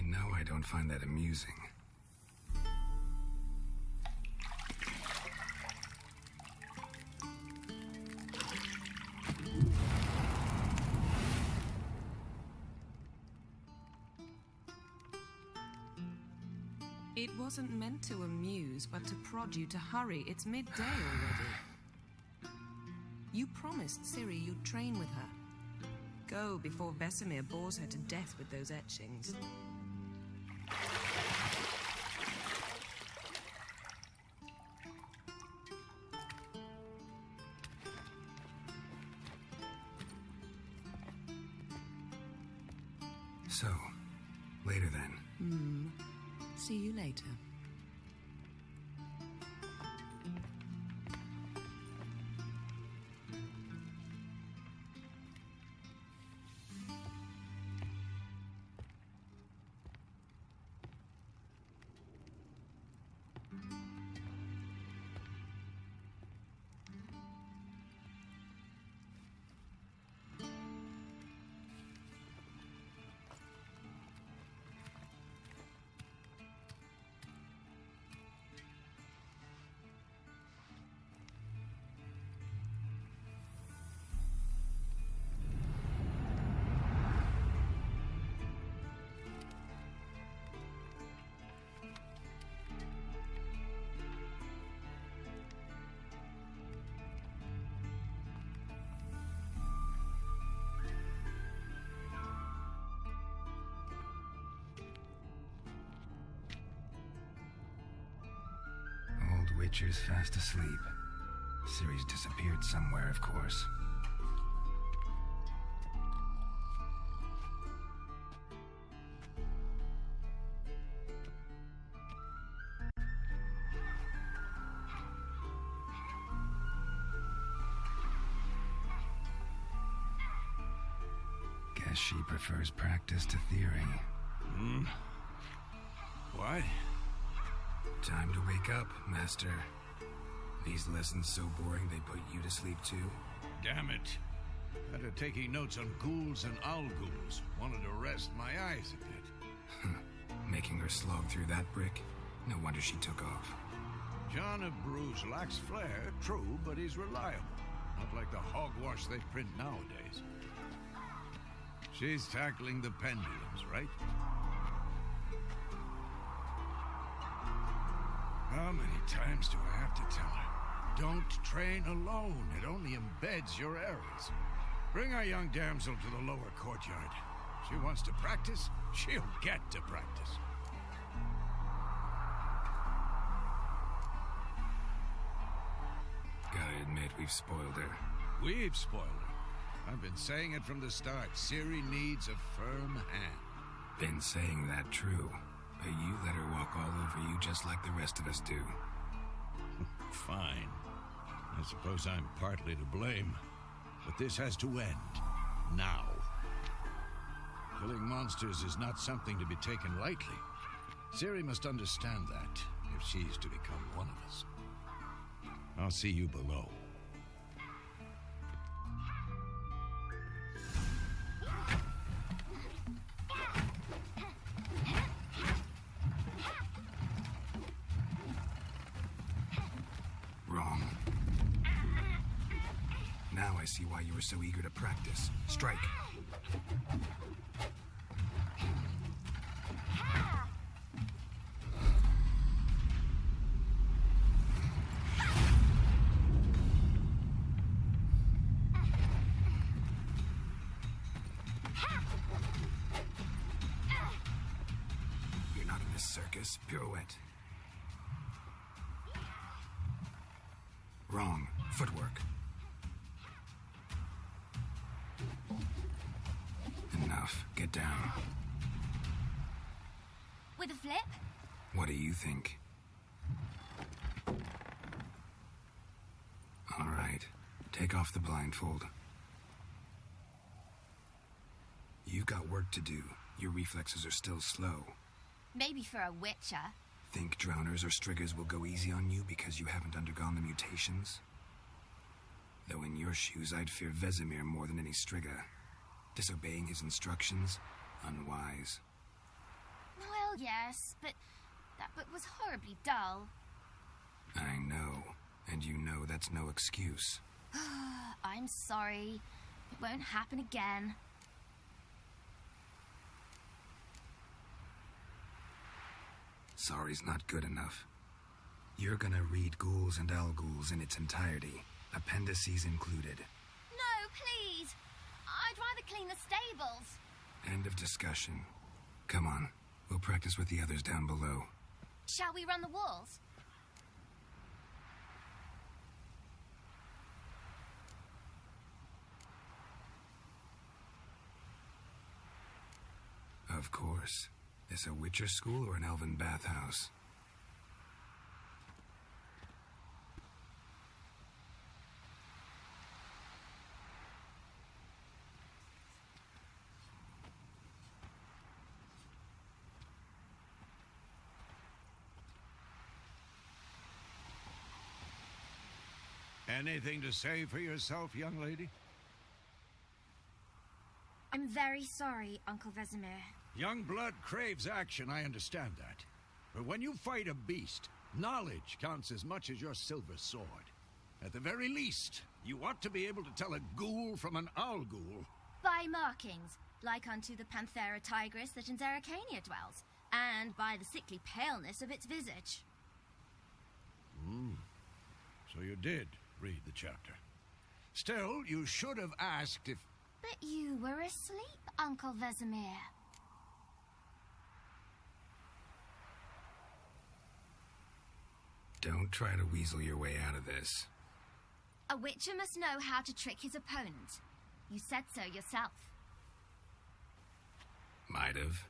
know I don't find that amusing. It wasn't meant to amuse, but to prod you to hurry. It's midday already. You promised Ciri you'd train with her. Go before Vesemir bores her to death with those etchings. So, later then. See you later. Witcher's fast asleep. Ciri's disappeared somewhere, of course. Guess she prefers practice to theory. What? Time to wake up, Master. These lessons so boring they put you to sleep too? Damn it. After taking notes on ghouls and owl-ghouls, wanted to rest my eyes a bit. Making her slog through that brick? No wonder she took off. John of Bruges lacks flair, true, but he's reliable. Not like the hogwash they print nowadays. She's tackling the pendulums, right? How many times do I have to tell her? Don't train alone. It only embeds your errors. Bring our young damsel to the lower courtyard. She wants to practice, she'll get to practice. Gotta admit, we've spoiled her. We've spoiled her. I've been saying it from the start. Ciri needs a firm hand. Been saying that true. But you let her walk all over you just like the rest of us do. Fine. I suppose I'm partly to blame. But this has to end. Now. Killing monsters is not something to be taken lightly. Ciri must understand that, if she's to become one of us. I'll see you below. Wrong. Now I see why you were so eager to practice. Strike. You're not in this circus. Pirouette. Wrong. Footwork. Enough. Get down. With a flip? What do you think? All right. Take off the blindfold. You've got work to do. Your reflexes are still slow. Maybe for a witcher. Think drowners or striggers will go easy on you because you haven't undergone the mutations? Though in your shoes, I'd fear Vesemir more than any strigger. Disobeying his instructions, unwise. Well, yes, but that book was horribly dull. I know, and you know that's no excuse. I'm sorry. It won't happen again. Sorry's not good enough. You're gonna read Ghouls and Al Ghouls in its entirety, appendices included. No, please. I'd rather clean the stables. End of discussion. Come on, we'll practice with the others down below. Shall we run the walls? Of course. This a Witcher school or an elven bathhouse? Anything to say for yourself, young lady? I'm very sorry, Uncle Vesemir. Young blood craves action, I understand that. But when you fight a beast, knowledge counts as much as your silver sword. At the very least, you ought to be able to tell a ghoul from an owl ghoul. By markings, like unto the Panthera tigris that in Zeracania dwells, and by the sickly paleness of its visage. So you did read the chapter. Still, you should have asked if... But you were asleep, Uncle Vesemir. Don't try to weasel your way out of this. A witcher must know how to trick his opponent. You said so yourself. Might have.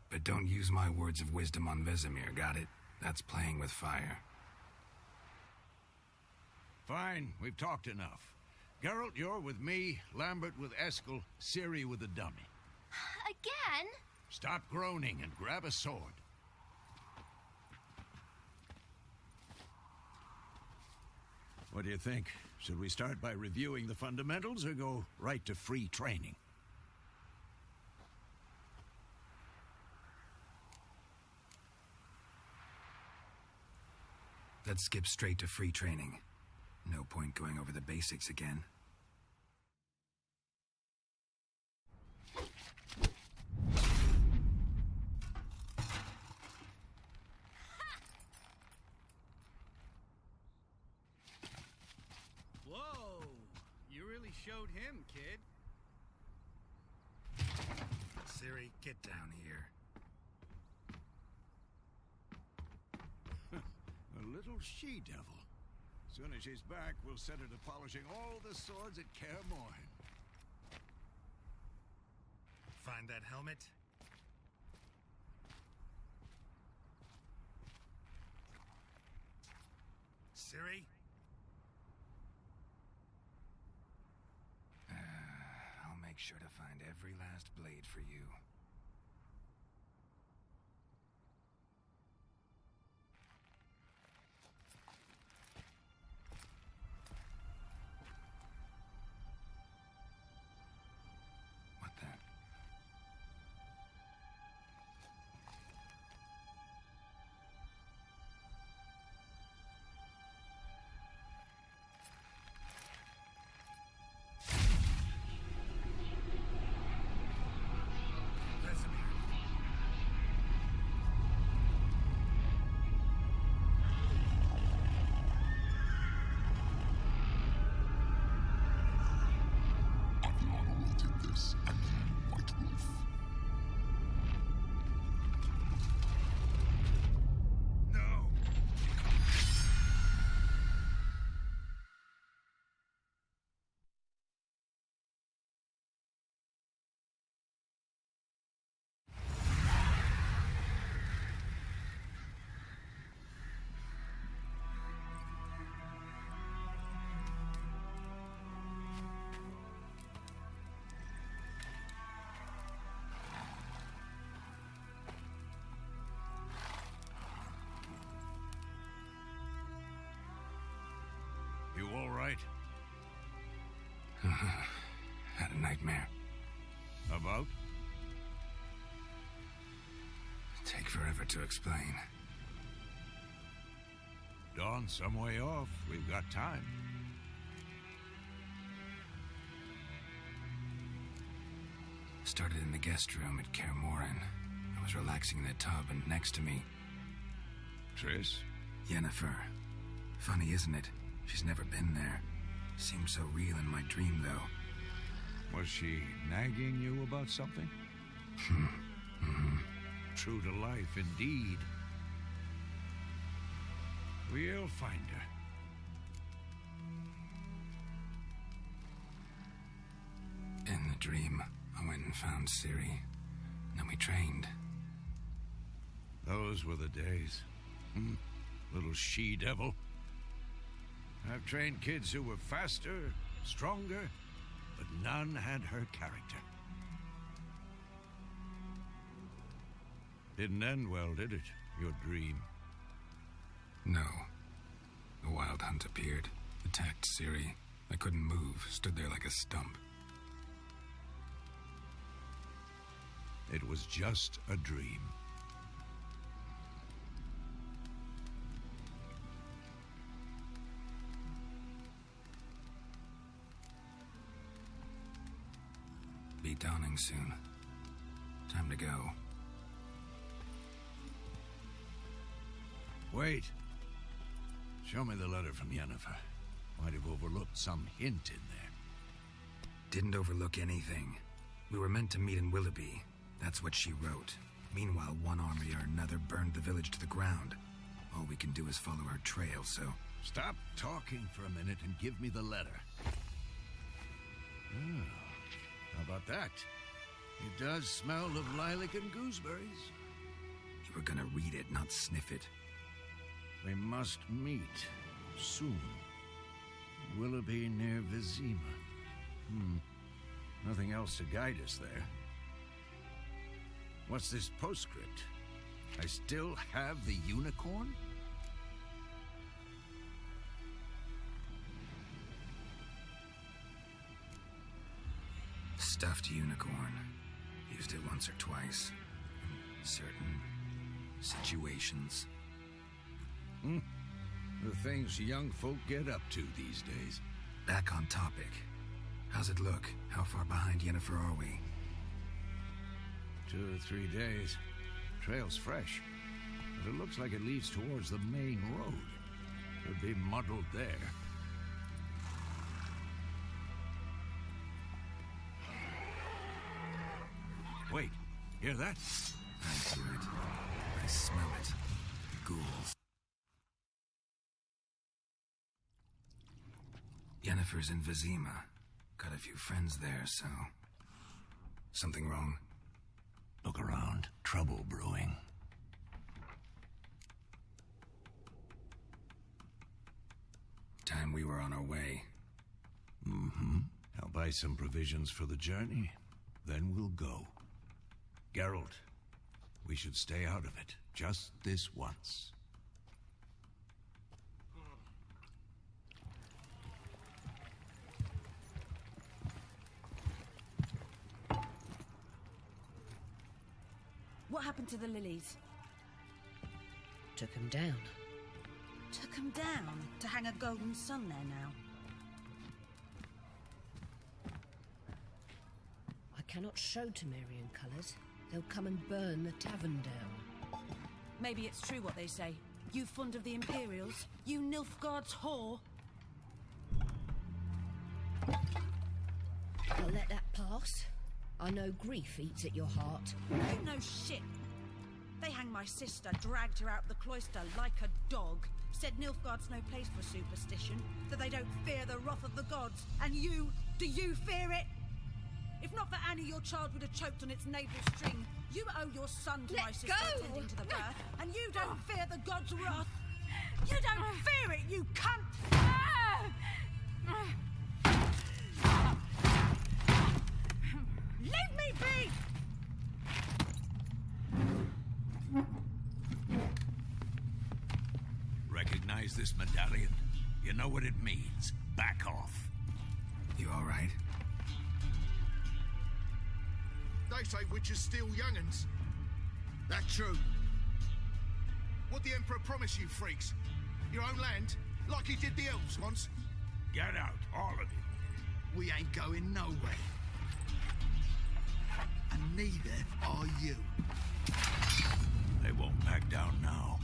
But don't use my words of wisdom on Vesemir, got it? That's playing with fire. Fine, we've talked enough. Geralt, you're with me, Lambert with Eskel, Ciri with the dummy. Again? Stop groaning and grab a sword. What do you think? Should we start by reviewing the fundamentals or go right to free training? Let's skip straight to free training. No point going over the basics again. Whoa! You really showed him, kid. Ciri, get down here. A little she-devil. Soon as she's back, we'll set her to polishing all the swords at Kaer Morhen. Find that helmet? Ciri? I'll make sure to find every last blade for you. What the? You all right? Had a nightmare. About? Take forever to explain. Dawn's some way off. We've got time. Started in the guest room at Kaer Morhen. I was relaxing in the tub, and next to me... Triss? Yennefer. Funny, isn't it? She's never been there. Seemed so real in my dream, though. Was she nagging you about something? True to life, indeed. We'll find her. In the dream, I went and found Ciri. Then we trained. Those were the days. Little she-devil. I've trained kids who were faster, stronger, but none had her character. Didn't end well, did it? Your dream? No. The Wild Hunt appeared, attacked Ciri. I couldn't move, stood there like a stump. It was just a dream. Be dawning soon. Time to go. Wait. Show me the letter from Yennefer. Might have overlooked some hint in there. Didn't overlook anything. We were meant to meet in Willoughby. That's what she wrote. Meanwhile, one army or another burned the village to the ground. All we can do is follow her trail, so... Stop talking for a minute and give me the letter. Oh, how about that? It does smell of lilac and gooseberries. You were gonna read it, not sniff it. We must meet soon. Willoughby near Vizima. Nothing else to guide us there. What's this postscript? I still have the unicorn? Stuffed unicorn. Used it once or twice. In certain situations. The things young folk get up to these days. Back on topic. How's it look? How far behind Yennefer are we? 2 or 3 days. Trail's fresh, but it looks like it leads towards the main road. Could be muddled there. Wait, hear that? I hear it. I smell it. Ghouls. Yennefer's in Vizima. Got a few friends there, so... Something wrong? Look around. Trouble brewing. Time we were on our way. I'll buy some provisions for the journey. Then we'll go. Geralt, we should stay out of it. Just this once. What happened to the lilies? Took him down. Took them down to hang a golden sun there now. I cannot show Temerian colours. They'll come and burn the tavern down. Maybe it's true what they say. You fond of the Imperials? You Nilfgaard's whore? I'll let that pass. I know grief eats at your heart. You know shit. They hanged my sister, dragged her out the cloister like a dog. Said Nilfgaard's no place for superstition, that they don't fear the wrath of the gods. And you, do you fear it? If not for Annie, your child would have choked on its navel string. You owe your son to my sister attending to the birth, and you don't fear the gods' wrath. You don't fear it, you cunt! Leave me be! Recognize this medallion? You know what it means. Back off. You all right? They say witches steal young'uns. That true? what the Emperor promised you freaks? Your own land, like he did the elves once? Get out, all of you. We ain't going nowhere. And neither are you. They won't back down now.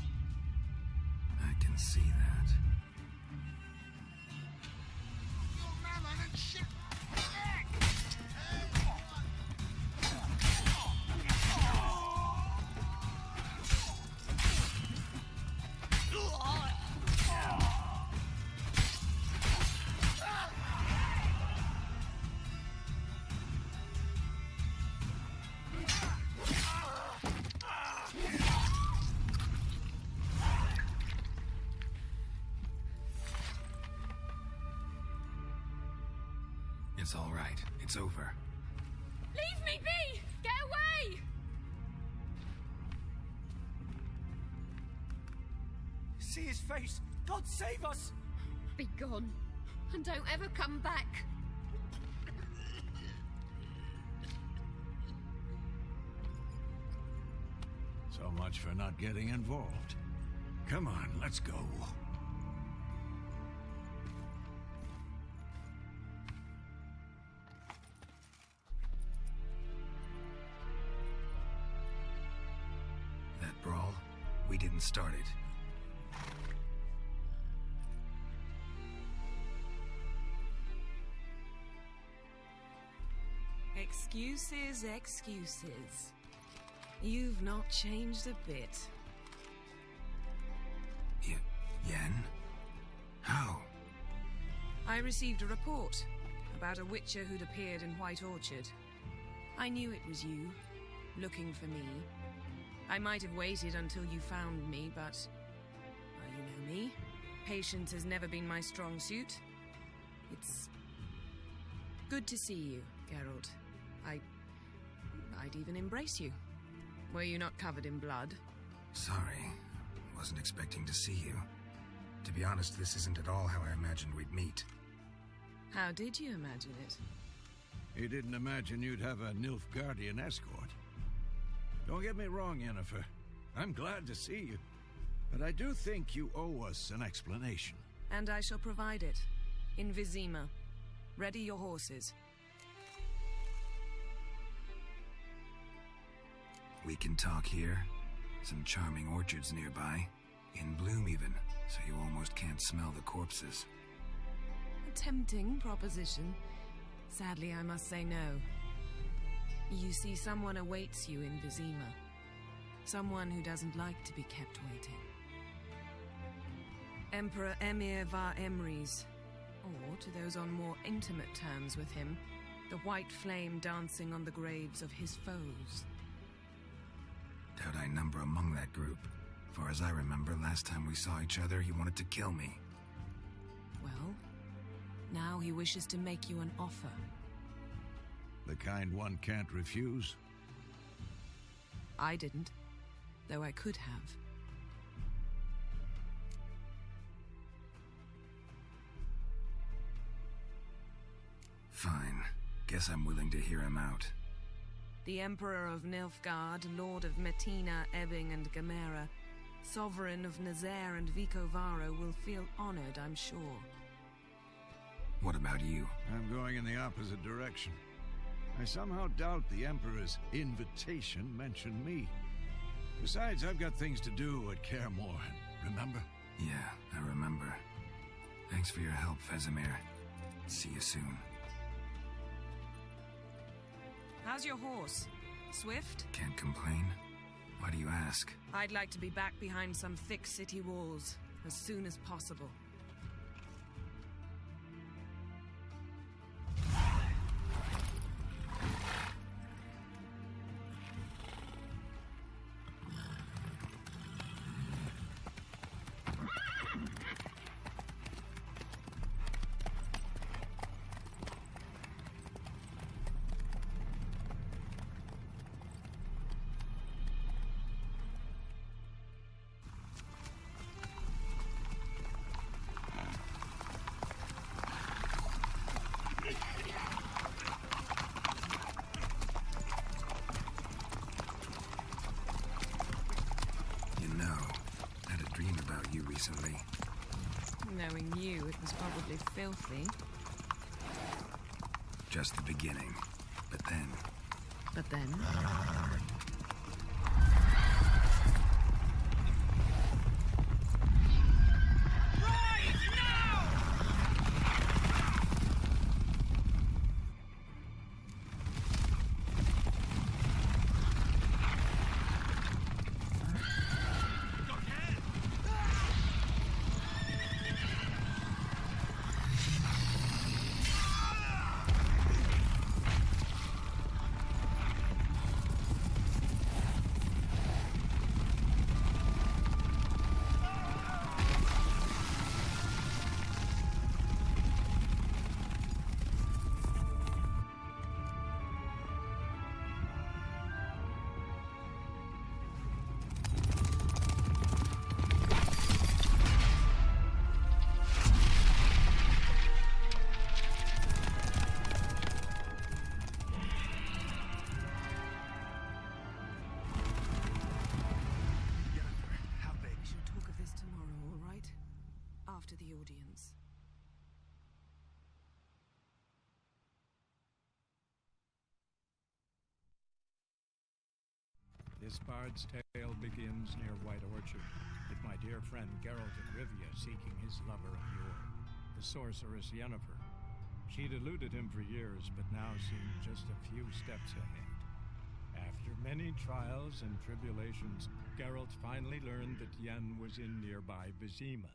I can see that. It's all right. It's over. Leave me be! Get away! See his face! God save us! Be gone. And don't ever come back. So much for not getting involved. Come on, let's go. That brawl, we didn't start it. Excuses, excuses. You've not changed a bit. Yen? How? I received a report about a witcher who'd appeared in White Orchard. I knew it was you, looking for me. I might have waited until you found me, but... well, you know me. Patience has never been my strong suit. It's... good to see you, Geralt. I'd even embrace you. Were you not covered in blood? Sorry. Wasn't expecting to see you. To be honest, this isn't at all how I imagined we'd meet. How did you imagine it? He didn't imagine you'd have a Nilfgaardian escort. Don't get me wrong, Yennefer. I'm glad to see you. But I do think you owe us an explanation. And I shall provide it. In Vizima. Ready your horses. We can talk here. Some charming orchards nearby. In bloom even, so you almost can't smell the corpses. A tempting proposition. Sadly, I must say no. You see, someone awaits you in Vizima. Someone who doesn't like to be kept waiting. Emperor Emir var Emrys. Or, to those on more intimate terms with him, the white flame dancing on the graves of his foes. Doubt I number among that group. Far as I remember, last time we saw each other, he wanted to kill me. Well, now he wishes to make you an offer. The kind one can't refuse? I didn't, though I could have. Fine. Guess I'm willing to hear him out. The Emperor of Nilfgaard, Lord of Metina, Ebbing and Gamera, Sovereign of Nazaire and Vicovaro will feel honored, I'm sure. What about you? I'm going in the opposite direction. I somehow doubt the Emperor's invitation mentioned me. Besides, I've got things to do at Kaer Morhen, remember? Yeah, I remember. Thanks for your help, Vesemir. See you soon. How's your horse? Swift? Can't complain. Why do you ask? I'd like to be back behind some thick city walls as soon as possible. recently. Knowing you, it was probably filthy. Just the beginning. But then... But then... After the audience. This bard's tale begins near White Orchard, with my dear friend Geralt of Rivia seeking his lover of yore, the sorceress Yennefer. She'd eluded him for years, but now seemed just a few steps ahead. After many trials and tribulations, Geralt finally learned that Yen was in nearby Vizima.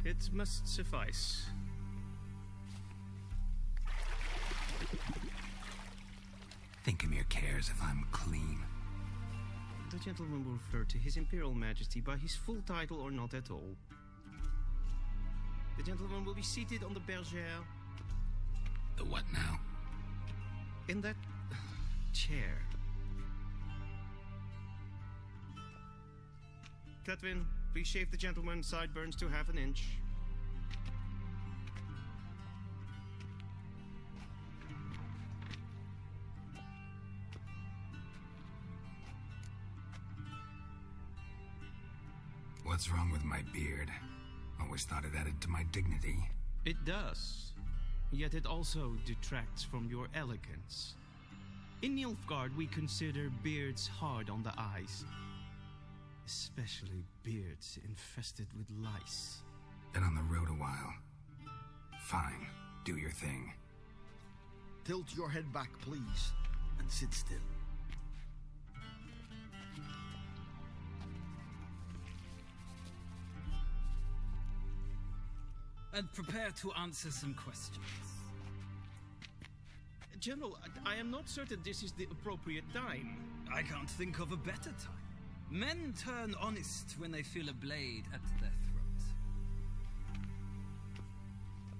It must suffice. Thingomir cares if I'm clean. The gentleman will refer to His Imperial Majesty by his full title or not at all. The gentleman will be seated on the bergère. The what now? In that chair. Cletwin, please shave the gentleman's sideburns to half an inch. What's wrong with my beard? Always thought it added to my dignity. It does. Yet it also detracts from your elegance. In Nilfgaard, we consider beards hard on the eyes. Especially beards infested with lice. Been on the road a while. Fine, do your thing. Tilt your head back, please, and sit still. And prepare to answer some questions. General, I am not certain this is the appropriate time. I can't think of a better time. Men turn honest when they feel a blade at their throat.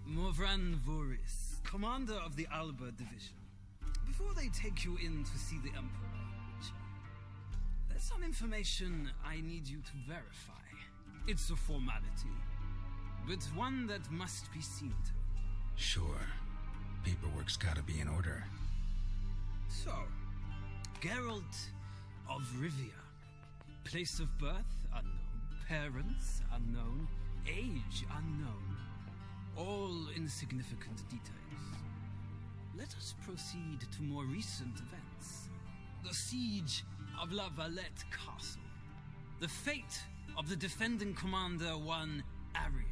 Morvran Voris, commander of the Alba Division. Before they take you in to see the Emperor, there's some information I need you to verify. It's a formality, but one that must be seen to. Sure. Paperwork's gotta be in order. So, Geralt of Rivia. Place of birth, unknown. Parents, unknown. Age, unknown. All insignificant details. Let us proceed to more recent events. The siege of La Valette Castle. The fate of the defending commander, one Arian.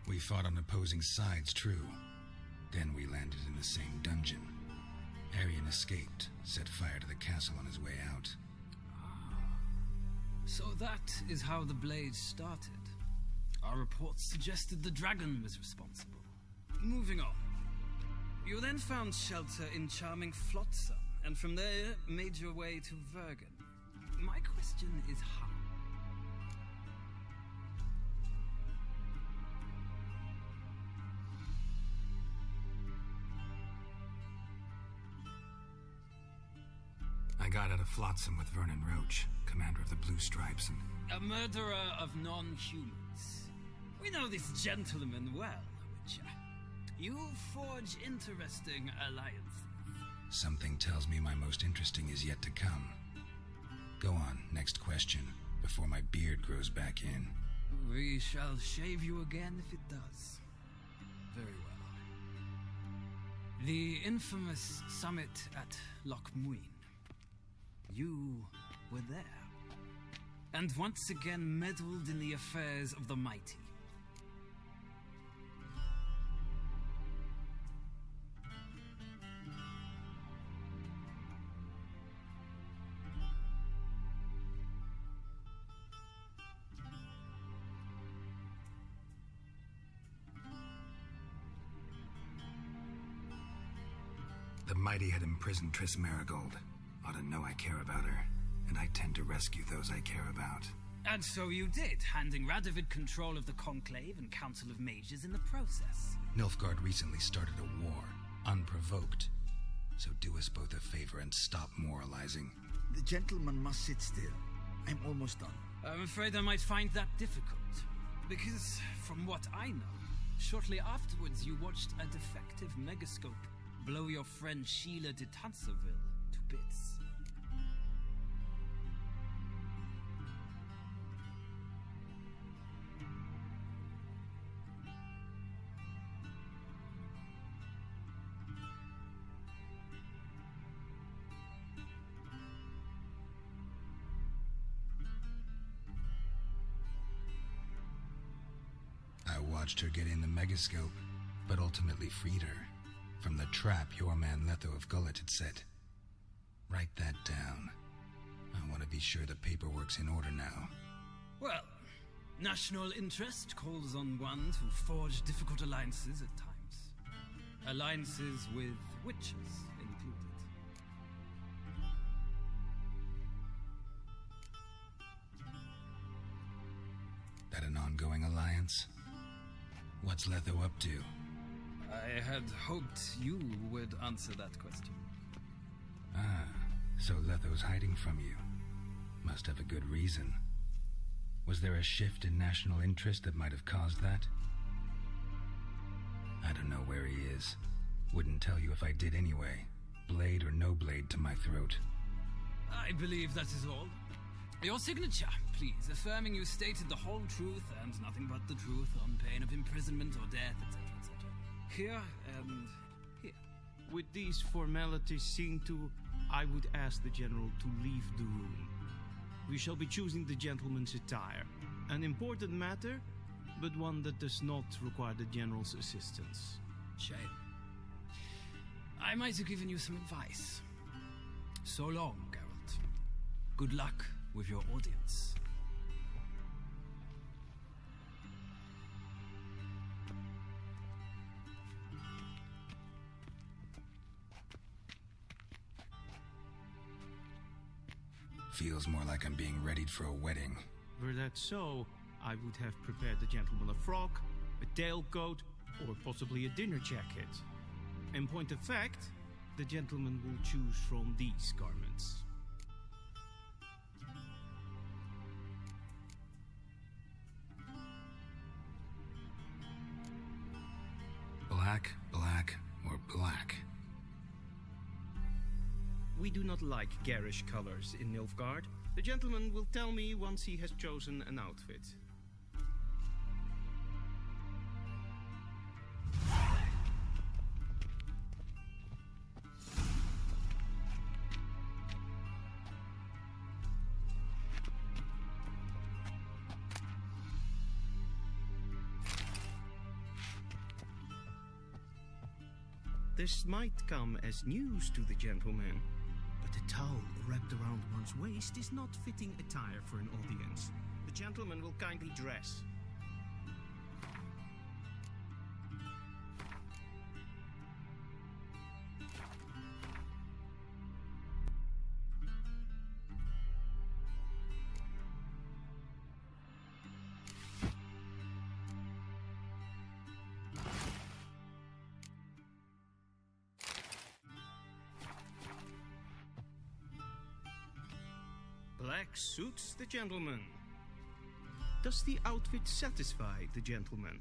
We fought on opposing sides, true. Then we landed in the same dungeon. Arian escaped, set fire to the castle on his way out. So that is how the Blade started. Our reports suggested the dragon was responsible. Moving on. You then found shelter in charming Flotsam, and from there made your way to Vergen. My question is how? I got out of Flotsam with Vernon Roach, commander of the Blue Stripes, and... A murderer of non-humans. We know this gentleman well, Witcher. You forge interesting alliances. Something tells me my most interesting is yet to come. Go on, next question, before my beard grows back in. We shall shave you again if it does. Very well. The infamous summit at Loch Muin. You were there. And once again meddled in the affairs of the mighty. The mighty had imprisoned Triss Marigold. Ought to know I care about her, and I tend to rescue those I care about. And so you did, handing Radovid control of the Conclave and Council of Mages in the process. Nilfgaard recently started a war, unprovoked. So do us both a favor and stop moralizing. The gentleman must sit still. I'm almost done. I'm afraid I might find that difficult. Because, from what I know, shortly afterwards you watched a defective megascope blow your friend Sheila de Tanserville to bits. I watched her get in the megascope, but ultimately freed her. From the trap your man Letho of Gullet had set. Write that down. I want to be sure the paperwork's in order now. Well, national interest calls on one to forge difficult alliances at times. Alliances with witches included. That an ongoing alliance? What's Letho up to? I had hoped you would answer that question. Ah, so Letho's hiding from you. Must have a good reason. Was there a shift in national interest that might have caused that? I don't know where he is. Wouldn't tell you if I did anyway. Blade or no blade to my throat. I believe that is all. Your signature, please, affirming you stated the whole truth and nothing but the truth on pain of imprisonment or death, etc., etc. Here and here. With these formalities seen to, I would ask the general to leave the room. We shall be choosing the gentleman's attire. An important matter, but one that does not require the general's assistance. Shame. I might have given you some advice. So long, Geralt. Good luck with your audience. Feels more like I'm being readied for a wedding. Were that so, I would have prepared the gentleman a frock, a tailcoat, or possibly a dinner jacket. In point of fact, the gentleman will choose from these garments. Black, black, or black? We do not like garish colors in Nilfgaard. The gentleman will tell me once he has chosen an outfit. This might come as news to the gentleman, but a towel wrapped around one's waist is not fitting attire for an audience. The gentleman will kindly dress. Black suits the gentleman. Does the outfit satisfy the gentleman?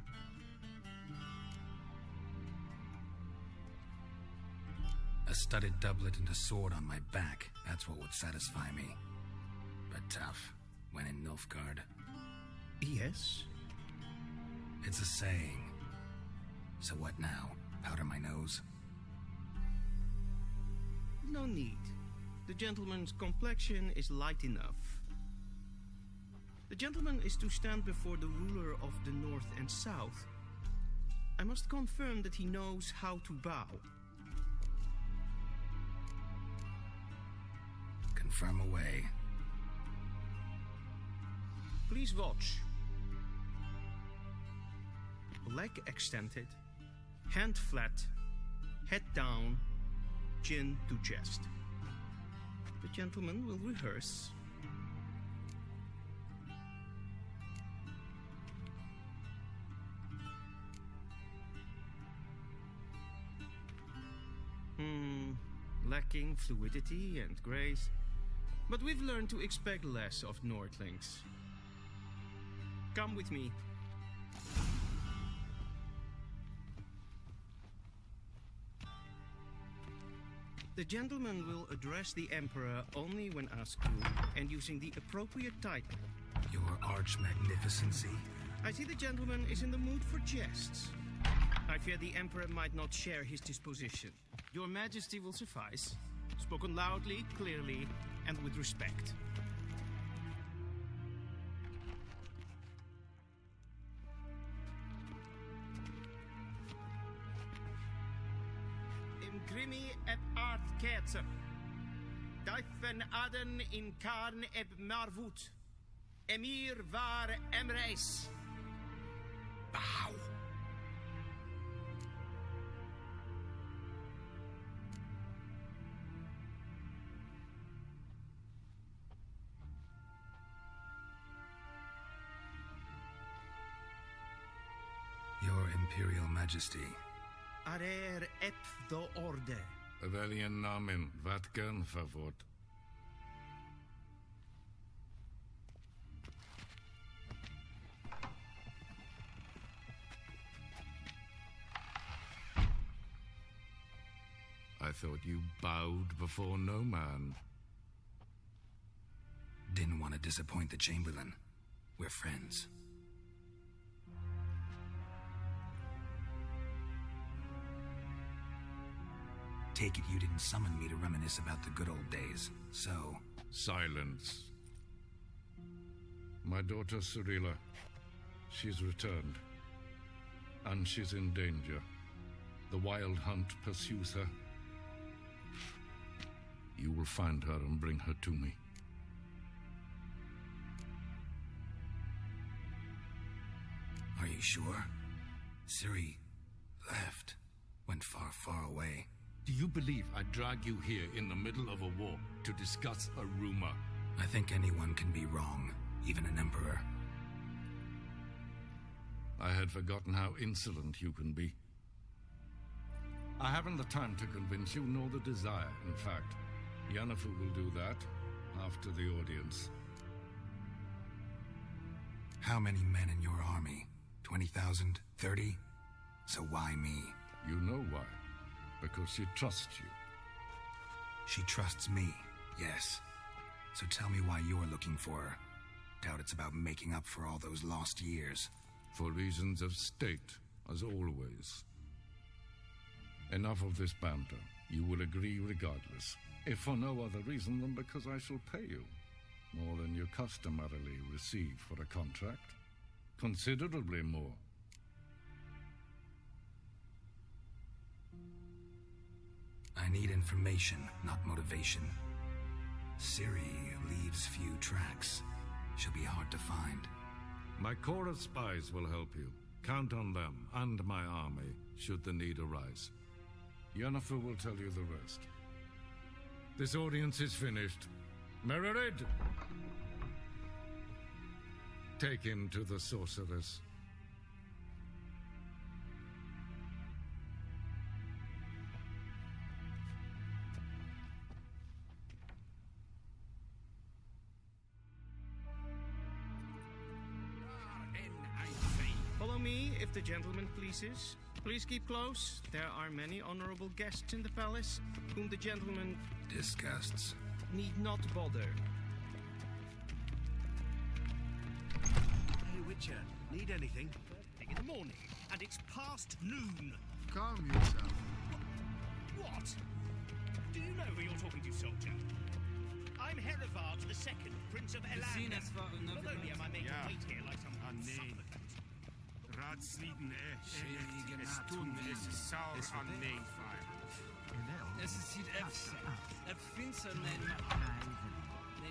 A studded doublet and a sword on my back, that's what would satisfy me. But tough, when in Nilfgaard. Yes. It's a saying. So what now? Powder my nose? No need. The gentleman's complexion is light enough. The gentleman is to stand before the ruler of the North and South. I must confirm that he knows how to bow. Confirm away. Please watch. Leg extended, hand flat, head down, chin to chest. The gentleman will rehearse. Lacking fluidity and grace, but we've learned to expect less of Nordlings. Come with me. The gentleman will address the Emperor only when asked to, and using the appropriate title. Your Arch-Magnificency? I see the gentleman is in the mood for jests. I fear the Emperor might not share his disposition. Your Majesty will suffice, spoken loudly, clearly, and with respect. Imprimi et art ketzer. Duifen aden in karn eb marvoet. Emir var emreis. Bow. Your Imperial Majesty. Arer ep do orde. Weljen namen, Vatkan favort. I thought you bowed before no man. Didn't want to disappoint the Chamberlain. We're friends. Take it you didn't summon me to reminisce about the good old days, so... Silence. My daughter Cyrilla, she's returned. And she's in danger. The wild hunt pursues her. You will find her and bring her to me. Are you sure? Ciri left. Went far, far away. Do you believe I'd drag you here in the middle of a war to discuss a rumor? I think anyone can be wrong, even an emperor. I had forgotten how insolent you can be. I haven't the time to convince you, nor the desire, in fact. Yennefer will do that after the audience. How many men in your army? 20,000? 30? So why me? You know why. Because she trusts you. She trusts me, yes. So tell me why you're looking for her. Doubt it's about making up for all those lost years. For reasons of state, as always. Enough of this banter. You will agree regardless. If for no other reason than because I shall pay you. More than you customarily receive for a contract. Considerably more. I need information, not motivation. Ciri leaves few tracks. She'll be hard to find. My corps of spies will help you. Count on them and my army, should the need arise. Yennefer will tell you the rest. This audience is finished. Mererid! Take him to the sorceress. Follow me, if the gentleman pleases. Please keep close. There are many honorable guests in the palace, whom the gentleman disgusts. Need not bother. Hey, Witcher, need anything? In the morning, and it's past noon. Calm yourself. What? Do you know who you're talking to, soldier? I'm Herivard II, Prince of Elan. Not only am I making wait here like some supplicant. Ratslieden es tun es saur an neefire. Es ziet het finster nen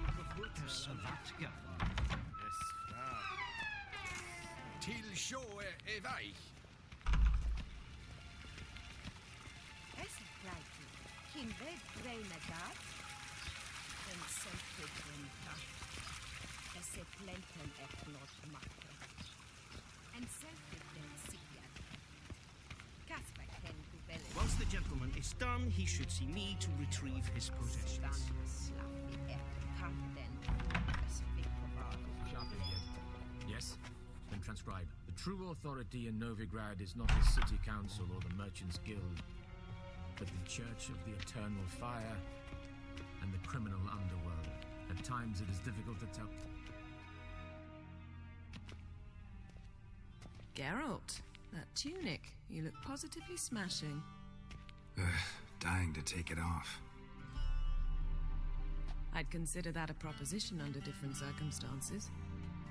kapot vatka. Till sjå väg. Es pleite. Kin ved breina dat. Den selfie brenta. Es plenten eknot makte. And selfie blen sikker. Kasper ken du vel. Once the gentleman is done, he should see me to retrieve his possessions. Yes, then transcribe. The true authority in Novigrad is not the city council or the merchants' guild, but the Church of the Eternal Fire and the criminal underworld. At times it is difficult to tell. Geralt, that tunic. You look positively smashing. Dying to take it off. I'd consider that a proposition under different circumstances.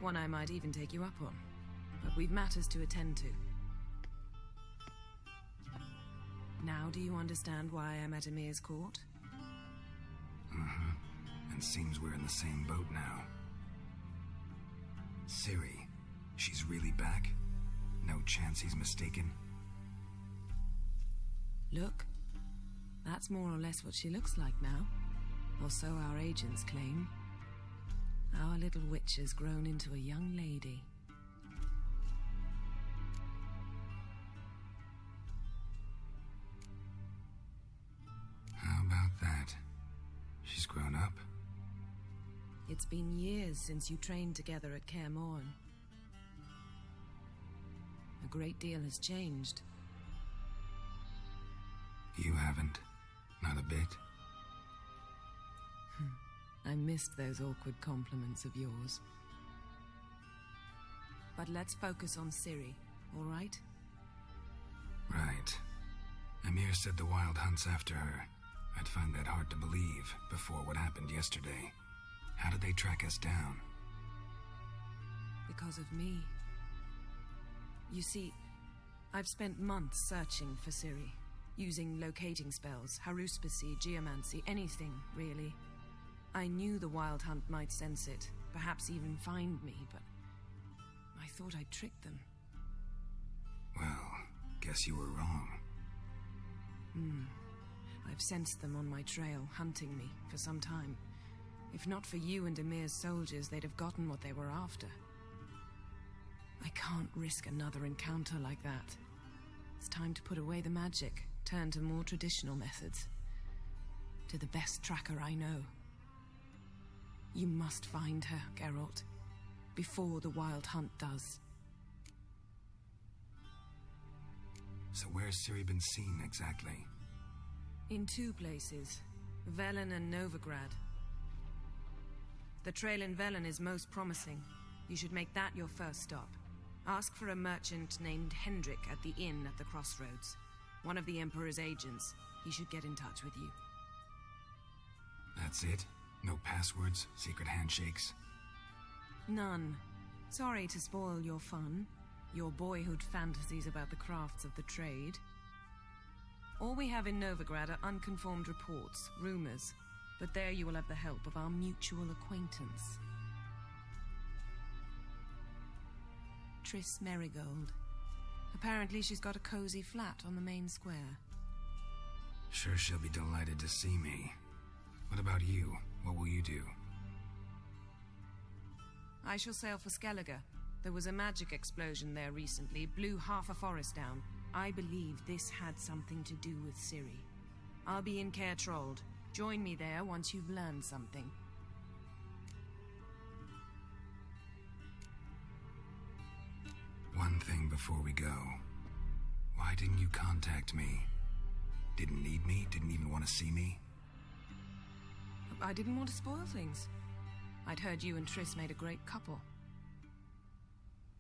One I might even take you up on. But we've matters to attend to. Now do you understand why I'm at Emir's court? And seems we're in the same boat now. Ciri, she's really back? No chance he's mistaken? Look, that's more or less what she looks like now. Or so our agents claim. Our little witch has grown into a young lady. How about that? She's grown up? It's been years since you trained together at Kaer Morhen. A great deal has changed. You haven't. Not a bit. I missed those awkward compliments of yours. But let's focus on Ciri, all right? Right. Emir said the Wild hunts after her. I'd find that hard to believe before what happened yesterday. How did they track us down? Because of me. You see, I've spent months searching for Ciri, using locating spells, haruspicy, geomancy, anything, really. I knew the Wild Hunt might sense it, perhaps even find me, but I thought I'd tricked them. Well, guess you were wrong. I've sensed them on my trail, hunting me, for some time. If not for you and Emir's soldiers, they'd have gotten what they were after. I can't risk another encounter like that. It's time to put away the magic, turn to more traditional methods. To the best tracker I know. You must find her, Geralt, before the Wild Hunt does. So where's Ciri been seen, exactly? In two places, Velen and Novigrad. The trail in Velen is most promising. You should make that your first stop. Ask for a merchant named Hendrik at the inn at the crossroads. One of the Emperor's agents. He should get in touch with you. That's it? No passwords, secret handshakes? None. Sorry to spoil your fun, your boyhood fantasies about the crafts of the trade. All we have in Novigrad are unconfirmed reports, rumors. But there you will have the help of our mutual acquaintance. Triss Merigold. Apparently she's got a cozy flat on the main square. Sure she'll be delighted to see me. What about you? What will you do? I shall sail for Skellige. There was a magic explosion there recently, blew half a forest down. I believe this had something to do with Ciri. I'll be in Caer Trold. Join me there once you've learned something. One thing before we go. Why didn't you contact me? Didn't need me? Didn't even want to see me? I didn't want to spoil things. I'd heard you and Triss made a great couple.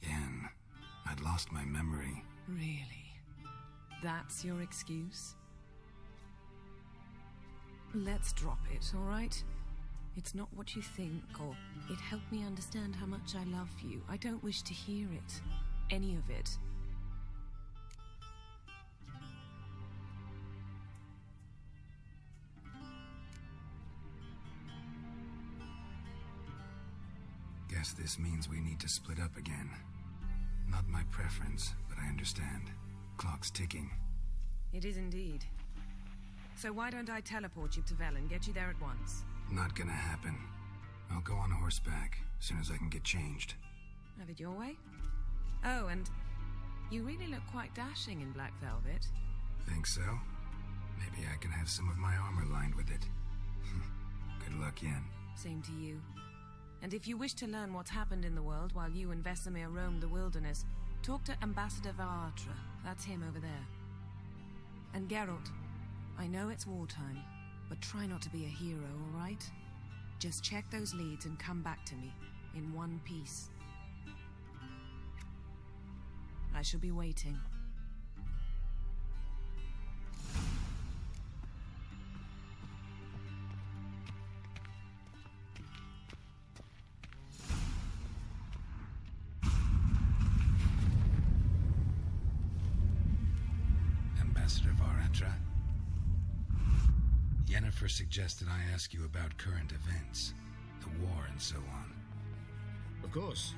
Yen, I'd lost my memory. Really? That's your excuse? Let's drop it, all right? It's not what you think, or it helped me understand how much I love you. I don't wish to hear it. Any of it. Guess this means we need to split up again. Not my preference, but I understand. Clock's ticking. It is indeed. So why don't I teleport you to Velen, get you there at once? Not gonna happen. I'll go on horseback, as soon as I can get changed. Have it your way? Oh, and you really look quite dashing in black velvet. Think so? Maybe I can have some of my armor lined with it. Good luck, Yen. Same to you. And if you wish to learn what's happened in the world while you and Vesemir roamed the wilderness, talk to Ambassador Varatra. That's him over there. And Geralt, I know it's wartime, but try not to be a hero, all right? Just check those leads and come back to me, in one piece. I shall be waiting. Ambassador Varatra. Yennefer suggested I ask you about current events, the war and so on. Of course.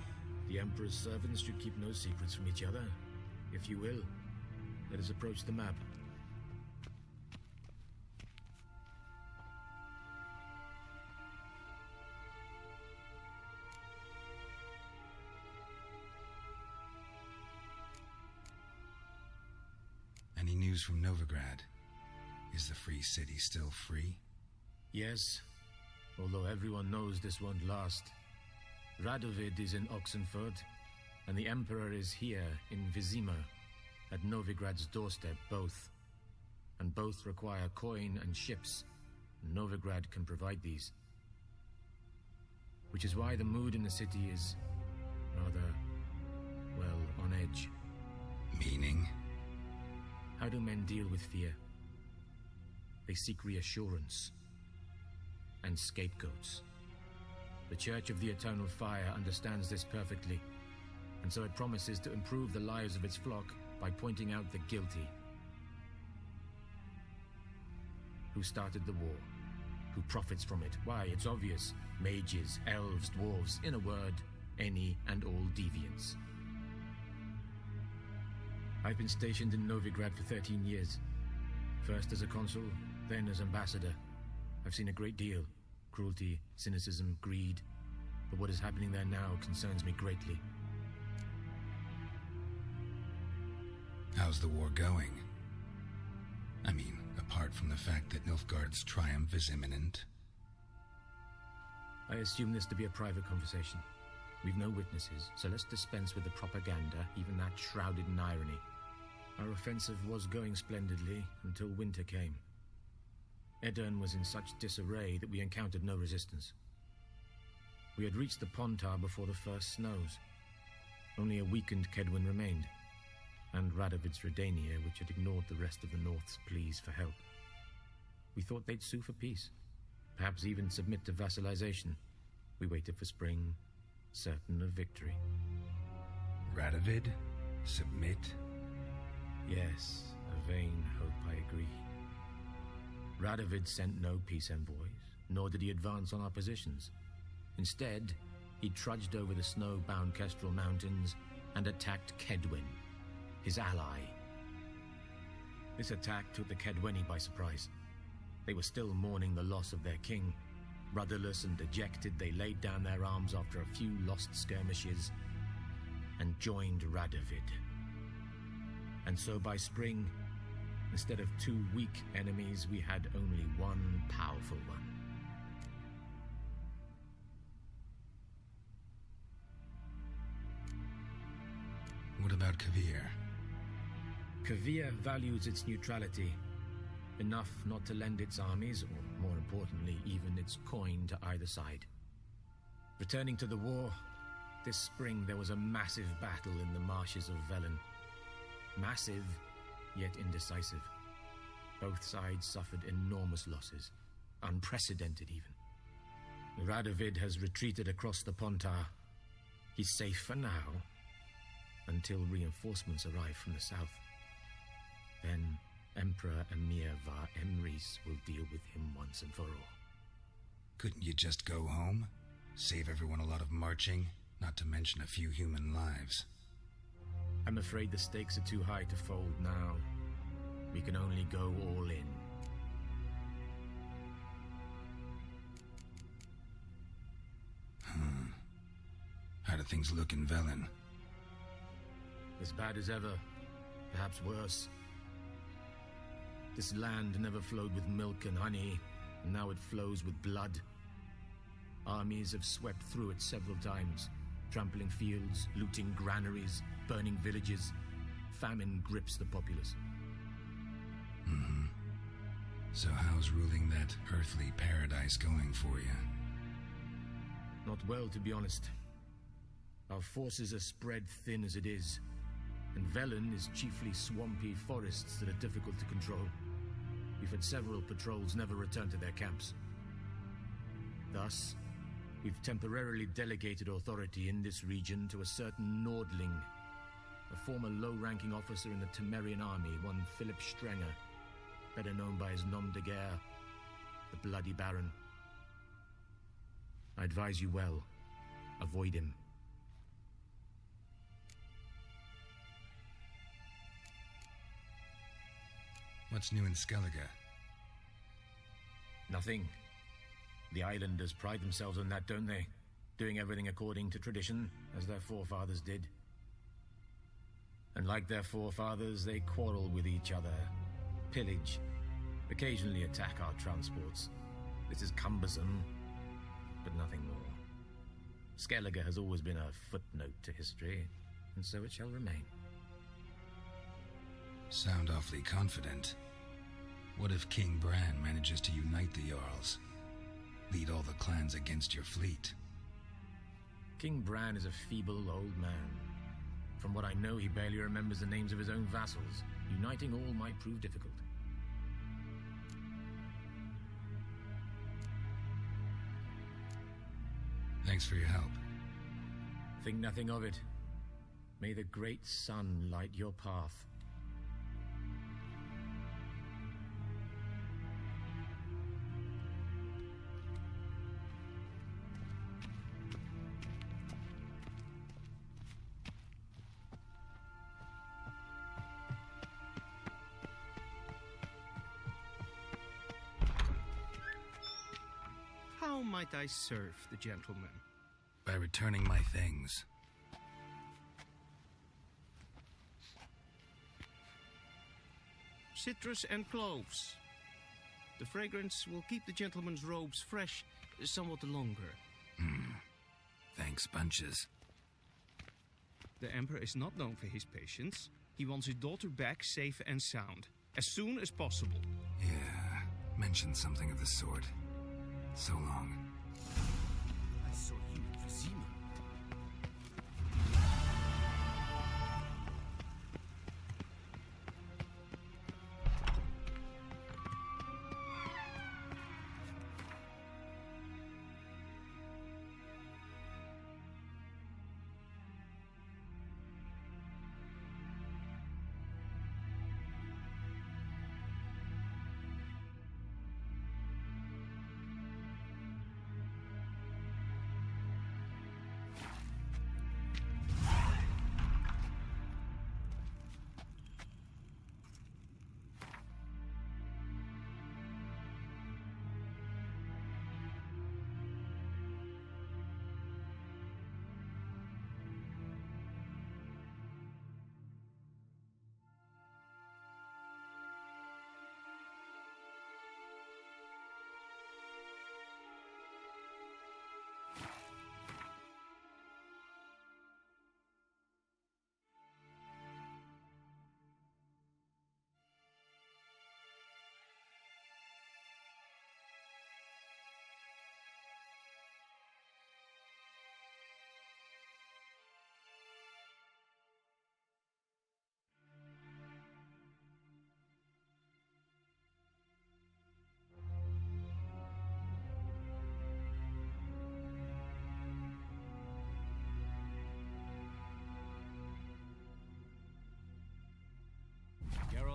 The Emperor's servants should keep no secrets from each other. If you will, let us approach the map. Any news from Novigrad? Is the free city still free? Yes, although everyone knows this won't last. Radovid is in Oxenford, and the Emperor is here in Vizima, at Novigrad's doorstep, both. And both require coin and ships, and Novigrad can provide these. Which is why the mood in the city is rather, well, on edge. Meaning? How do men deal with fear? They seek reassurance and scapegoats. The Church of the Eternal Fire understands this perfectly, and so it promises to improve the lives of its flock by pointing out the guilty. Who started the war? Who profits from it? Why, it's obvious. Mages, elves, dwarves, in a word, any and all deviants. I've been stationed in Novigrad for 13 years. First as a consul, then as ambassador. I've seen a great deal. Cruelty, cynicism, greed. But what is happening there now concerns me greatly. How's the war going? I mean, apart from the fact that Nilfgaard's triumph is imminent. I assume this to be a private conversation. We've no witnesses, so let's dispense with the propaganda, even that shrouded in irony. Our offensive was going splendidly until winter came. Edirn was in such disarray that we encountered no resistance. We had reached the Pontar before the first snows. Only a weakened Kedwin remained, and Radovid's Redania, which had ignored the rest of the North's pleas for help. We thought they'd sue for peace, perhaps even submit to vassalization. We waited for spring, certain of victory. Radovid? Submit? Yes, a vain hope, I agree. Radovid sent no peace envoys, nor did he advance on our positions. Instead, he trudged over the snow-bound Kestrel Mountains and attacked Kedwen, his ally. This attack took the Kedweni by surprise. They were still mourning the loss of their king. Rudderless and dejected, they laid down their arms after a few lost skirmishes and joined Radovid. And so by spring, instead of 2 weak enemies, we had only one powerful one. What about Kavir? Kavir values its neutrality, enough not to lend its armies, or more importantly, even its coin to either side. Returning to the war, this spring there was a massive battle in the marshes of Velen. Massive, yet indecisive. Both sides suffered enormous losses, unprecedented even. Radovid has retreated across the Pontar. He's safe for now, until reinforcements arrive from the south. Then Emperor Emir Var Emrys will deal with him once and for all. Couldn't you just go home? Save everyone a lot of marching, not to mention a few human lives. I'm afraid the stakes are too high to fold now. We can only go all in. How do things look in Velen? As bad as ever, perhaps worse. This land never flowed with milk and honey, and now it flows with blood. Armies have swept through it several times, trampling fields, looting granaries, burning villages. Famine grips the populace. So how's ruling that earthly paradise going for you? Not well, to be honest. Our forces are spread thin as it is, and Velen is chiefly swampy forests that are difficult to control. We've had several patrols never return to their camps. Thus, we've temporarily delegated authority in this region to a certain Nordling, a former low-ranking officer in the Temerian army, one Philip Strenger, better known by his nom de guerre, the Bloody Baron. I advise you well, avoid him. What's new in Skellige? Nothing. The islanders pride themselves on that, don't they? Doing everything according to tradition, as their forefathers did. And like their forefathers, they quarrel with each other, pillage, occasionally attack our transports. This is cumbersome, but nothing more. Skellige has always been a footnote to history, and so it shall remain. Sound awfully confident. What if King Bran manages to unite the Jarls? Lead all the clans against your fleet? King Bran is a feeble old man. From what I know, he barely remembers the names of his own vassals. Uniting all might prove difficult. Thanks for your help. Think nothing of it. May the great sun light your path. How might I serve the gentleman? By returning my things. Citrus and cloves. The fragrance will keep the gentleman's robes fresh somewhat longer. Thanks, bunches. The Emperor is not known for his patience. He wants his daughter back safe and sound, as soon as possible. Yeah, mentioned something of the sort. So long. I saw you for Zima.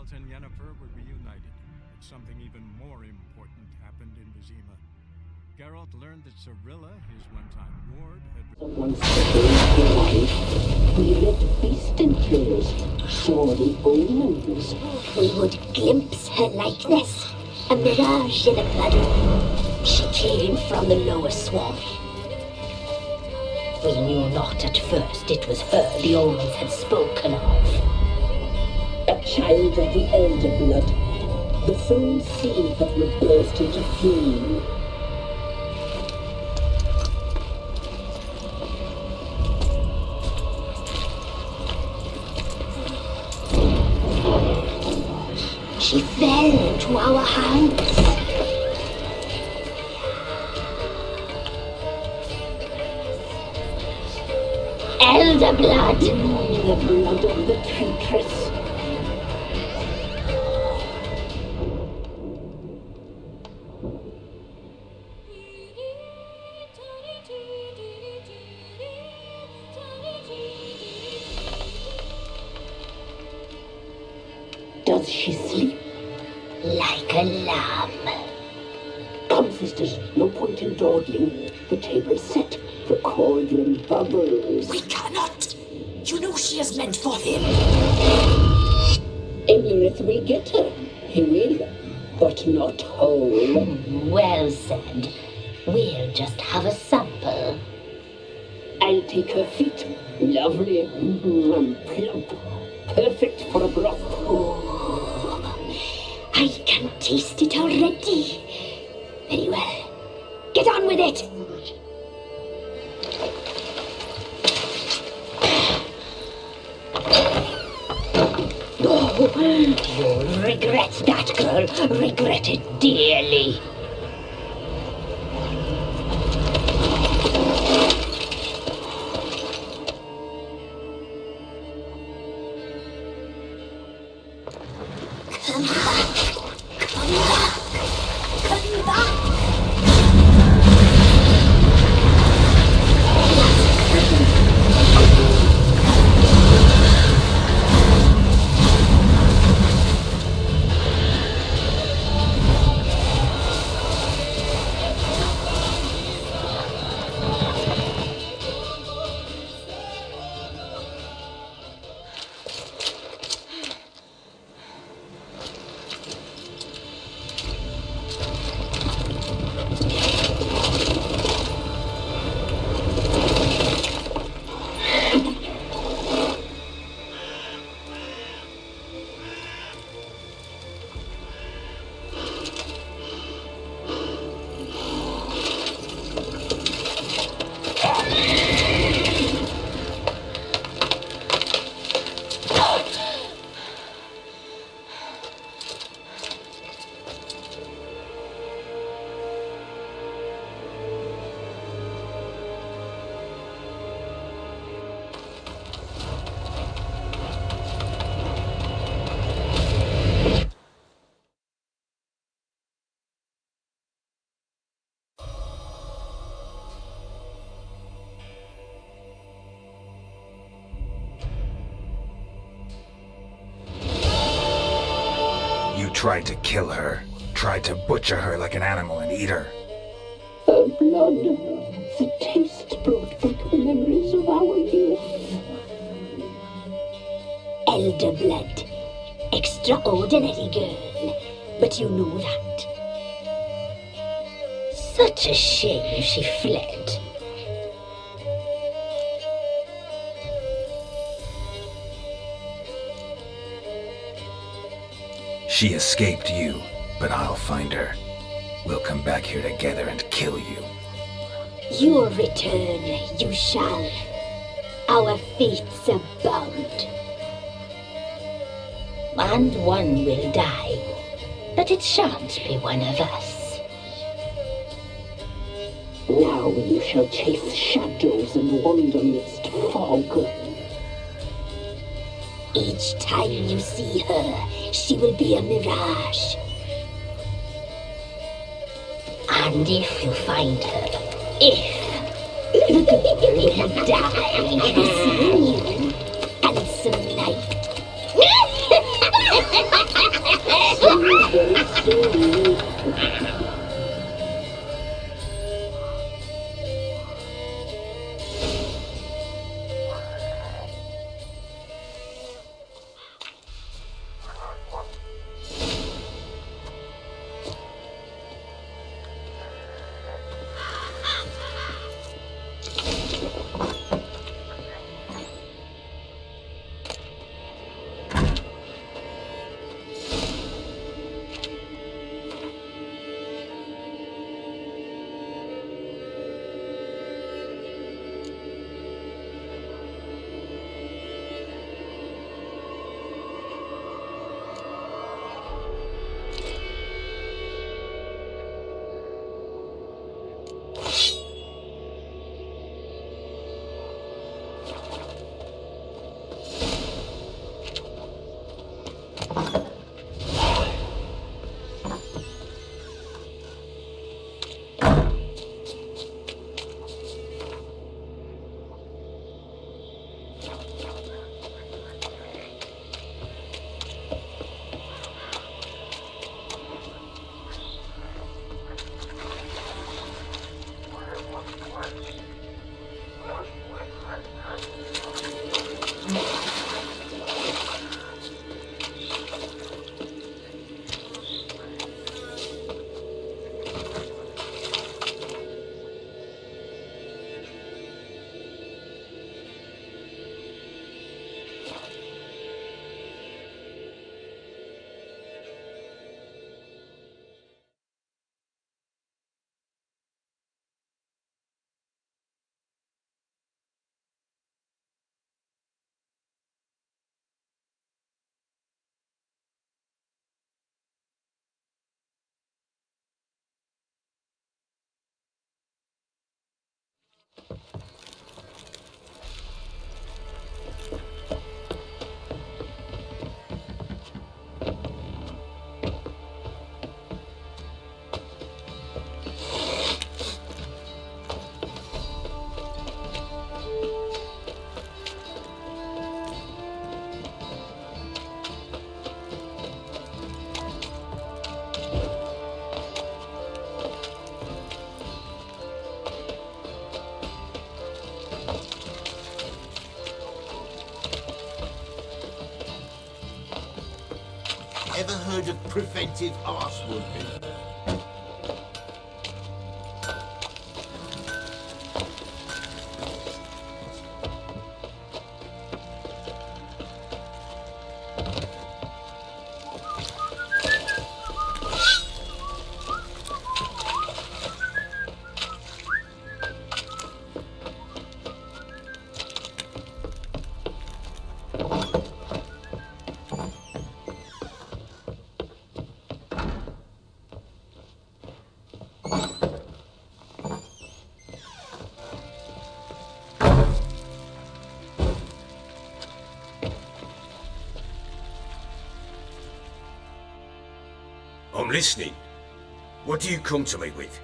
Geralt and Yennefer were reunited, but something even more important happened in Vizima. Geralt learned that Cirilla, his one-time ward, had... Once we let beast and players saw the omens. We would glimpse her likeness, a mirage in the blood. She came from the lower swamp. We knew not at first it was her the omens had spoken of. A child of the elder blood, the soul seed that would burst into flame. She fell into our hands. Elder blood! The blood of the traitress. Does she sleep? Like a lamb. Come, sisters, no point in dawdling. The table's set, the cauldron bubbles. We cannot! You know she is meant for him. Emurith will get her. He will, but not whole. Well said. We'll just have a sample. I'll take her feet. Lovely and plump. Perfect for a broth. Oh, I can taste it already. Very well. Get on with it. Oh, you'll regret that, girl. Regret it dearly. Come back. Come back. Come back. Tried to kill her. Tried to butcher her like an animal and eat her. Her blood. The taste brought back memories of our youth. Elder blood. Extraordinary girl. But you know that. Such a shame she fled. She escaped you, but I'll find her. We'll come back here together and kill you. Your return you shall. Our fates are bound. And one will die, but it shan't be one of us. Now you shall chase shadows and wander midst fog. Each time you see her, she will be a mirage. And if you find her, the girl will die this moon and some night. Ever heard of preventive arse whooping? I'm listening. What do you come to me with?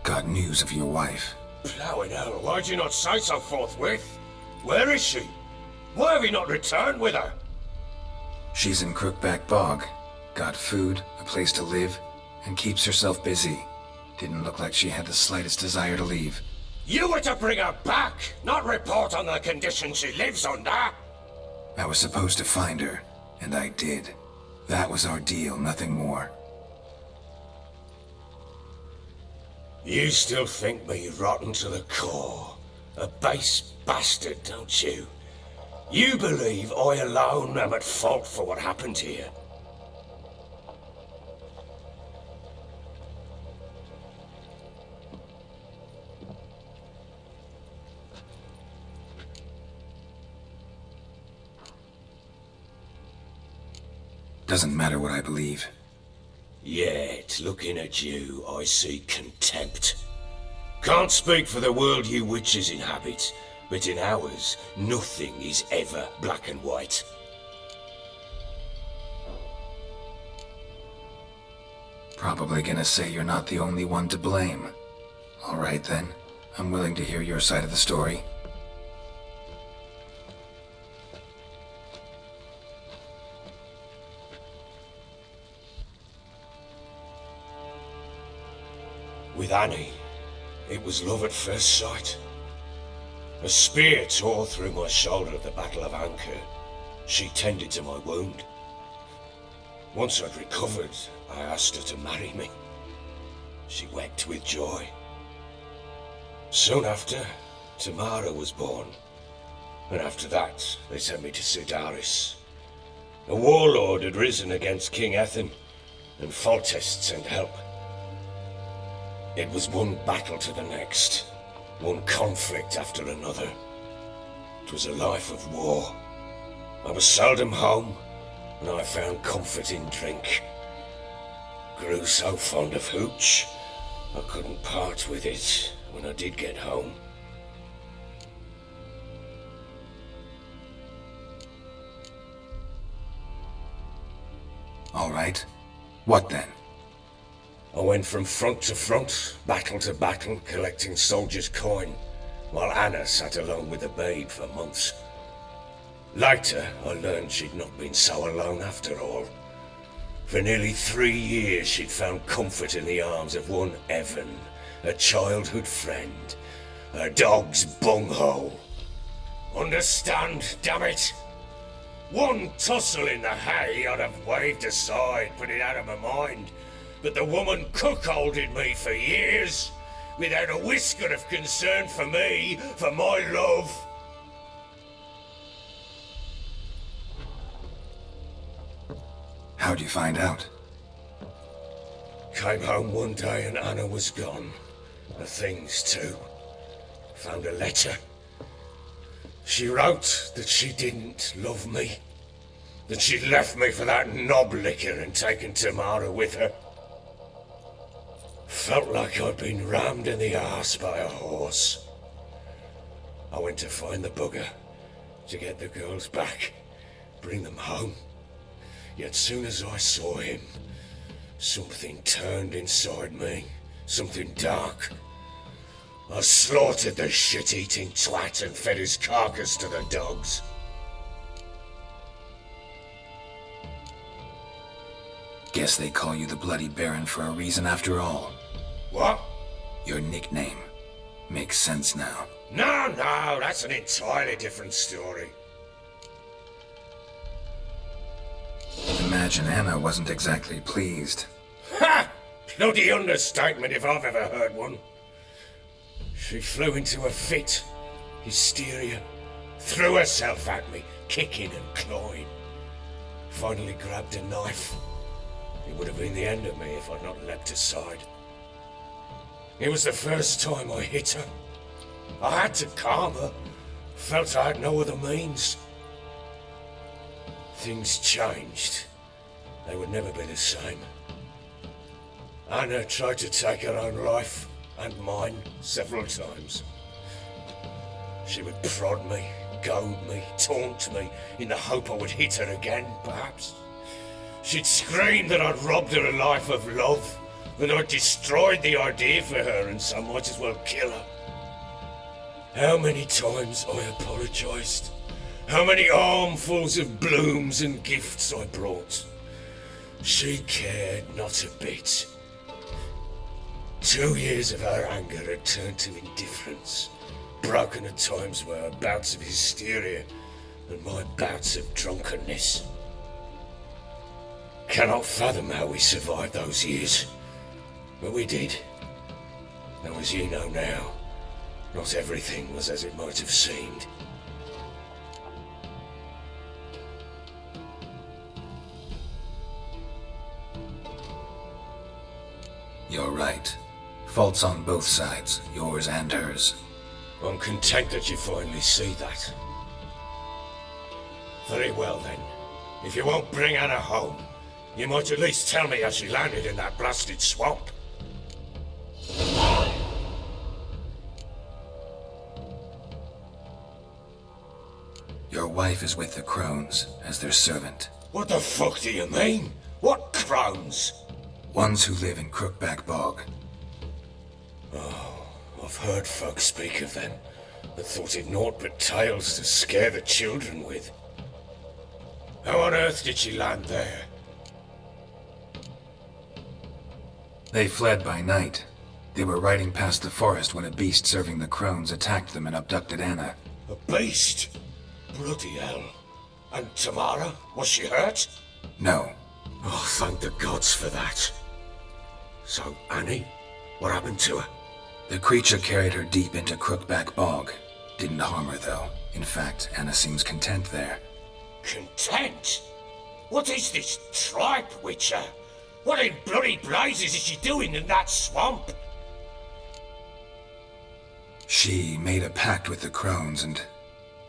Got news of your wife. Plowing hell, why'd you not say so forthwith? Where is she? Why have you not returned with her? She's in Crookback Bog. Got food, a place to live, and keeps herself busy. Didn't look like she had the slightest desire to leave. You were to bring her back, not report on the conditions she lives under. I was supposed to find her, and I did. That was our deal, nothing more. You still think me rotten to the core. A base bastard, don't you? You believe I alone am at fault for what happened here. Doesn't matter what I believe. Yet, looking at you, I see contempt. Can't speak for the world you witches inhabit, but in ours, nothing is ever black and white. Probably gonna say you're not the only one to blame. All right then, I'm willing to hear your side of the story. With Annie, it was love at first sight. A spear tore through my shoulder at the Battle of Anchor. She tended to my wound. Once I'd recovered, I asked her to marry me. She wept with joy. Soon after, Tamara was born. And after that, they sent me to Sidaris. A warlord had risen against King Ethan, and Foltest sent help. It was one battle to the next, one conflict after another. It was a life of war. I was seldom home, and I found comfort in drink. Grew so fond of hooch, I couldn't part with it when I did get home. All right. What then? I went from front to front, battle to battle, collecting soldiers' coin, while Anna sat alone with the babe for months. Later, I learned she'd not been so alone after all. For nearly 3 years, she'd found comfort in the arms of one Evan, a childhood friend, her dog's bunghole. Understand, damn it? One tussle in the hay I'd have waved aside, put it out of my mind. But the woman cuckolded me for years, without a whisker of concern for me, for my love. How'd you find out? Came home one day and Anna was gone. The things too. Found a letter. She wrote that she didn't love me. That she'd left me for that knob licker and taken Tamara with her. Felt like I'd been rammed in the arse by a horse. I went to find the bugger, to get the girls back, bring them home. Yet soon as I saw him, something turned inside me, something dark. I slaughtered the shit-eating twat and fed his carcass to the dogs. Guess they call you the Bloody Baron for a reason after all. What? Your nickname. Makes sense now. No, that's an entirely different story. imagine Anna wasn't exactly pleased. Ha! Bloody understatement if I've ever heard one. She flew into a fit, hysteria, threw herself at me, kicking and clawing. Finally grabbed a knife. It would have been the end of me if I'd not leapt aside. It was the first time I hit her. I had to calm her. Felt I had no other means. Things changed. They would never be the same. Anna tried to take her own life, and mine, several times. She would prod me, goad me, taunt me, in the hope I would hit her again, perhaps. She'd scream that I'd robbed her a life of love, that I'd destroyed the idea for her, and so might as well kill her. How many times I apologised. How many armfuls of blooms and gifts I brought. She cared not a bit. 2 years of her anger had turned to indifference, broken at times by her bouts of hysteria and my bouts of drunkenness. Cannot fathom how we survived those years, but we did. Though as you know now, not everything was as it might have seemed. You're right. Faults on both sides, yours and hers. I'm content that you finally see that. Very well then. If you won't bring Anna home, you might at least tell me how she landed in that blasted swamp. Your wife is with the crones, as their servant. What the fuck do you mean? What crones? Ones who live in Crookback Bog. Oh, I've heard folk speak of them, but thought it naught but tales to scare the children with. How on earth did she land there? They fled by night. They were riding past the forest when a beast serving the crones attacked them and abducted Anna. A beast? Bloody hell. And Tamara? Was she hurt? No. Oh, thank the gods for that. So, Annie? What happened to her? The creature carried her deep into Crookback Bog. Didn't harm her, though. In fact, Anna seems content there. Content? What is this tripe, Witcher? What in bloody blazes is she doing in that swamp? She made a pact with the crones and...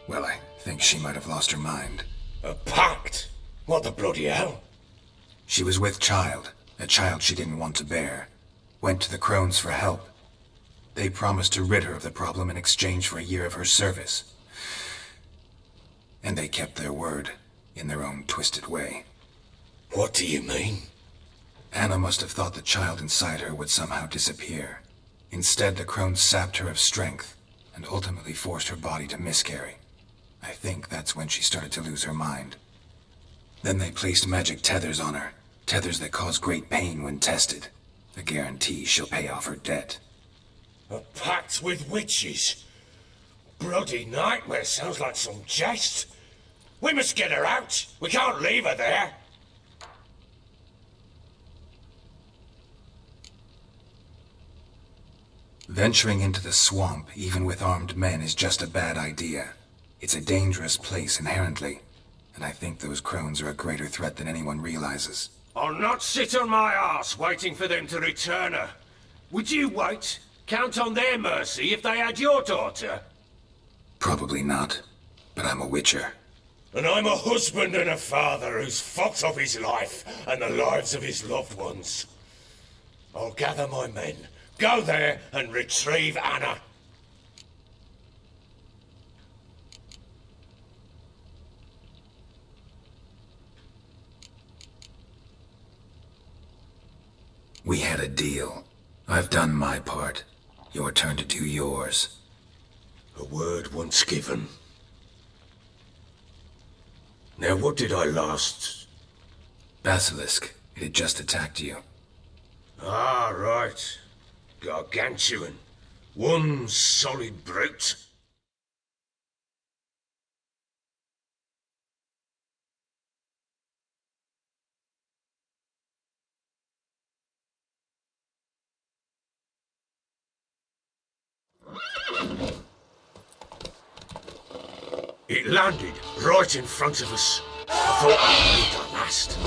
well, I think she might have lost her mind. A pact? What the bloody hell? She was with child, a child she didn't want to bear. Went to the crones for help. They promised to rid her of the problem in exchange for a year of her service. And they kept their word, in their own twisted way. What do you mean? Anna must have thought the child inside her would somehow disappear. Instead, the crones sapped her of strength, and ultimately forced her body to miscarry. I think that's when she started to lose her mind. Then they placed magic tethers on her, tethers that cause great pain when tested. A guarantee she'll pay off her debt. A pact with witches? Bloody nightmare, sounds like some jest. We must get her out. We can't leave her there. Venturing into the swamp, even with armed men, is just a bad idea. It's a dangerous place inherently, and I think those crones are a greater threat than anyone realizes. I'll not sit on my arse waiting for them to return her. Would you wait? Count on their mercy if they had your daughter? Probably not, but I'm a witcher. And I'm a husband and a father who's fucked up his life and the lives of his loved ones. I'll gather my men, go there and retrieve Anna. We had a deal. I've done my part. Your turn to do yours. A word once given. Now what did I last... Basilisk. It had just attacked you. Ah, right. Gargantuan. One solid brute. It landed right in front of us. I thought we'd meet at last.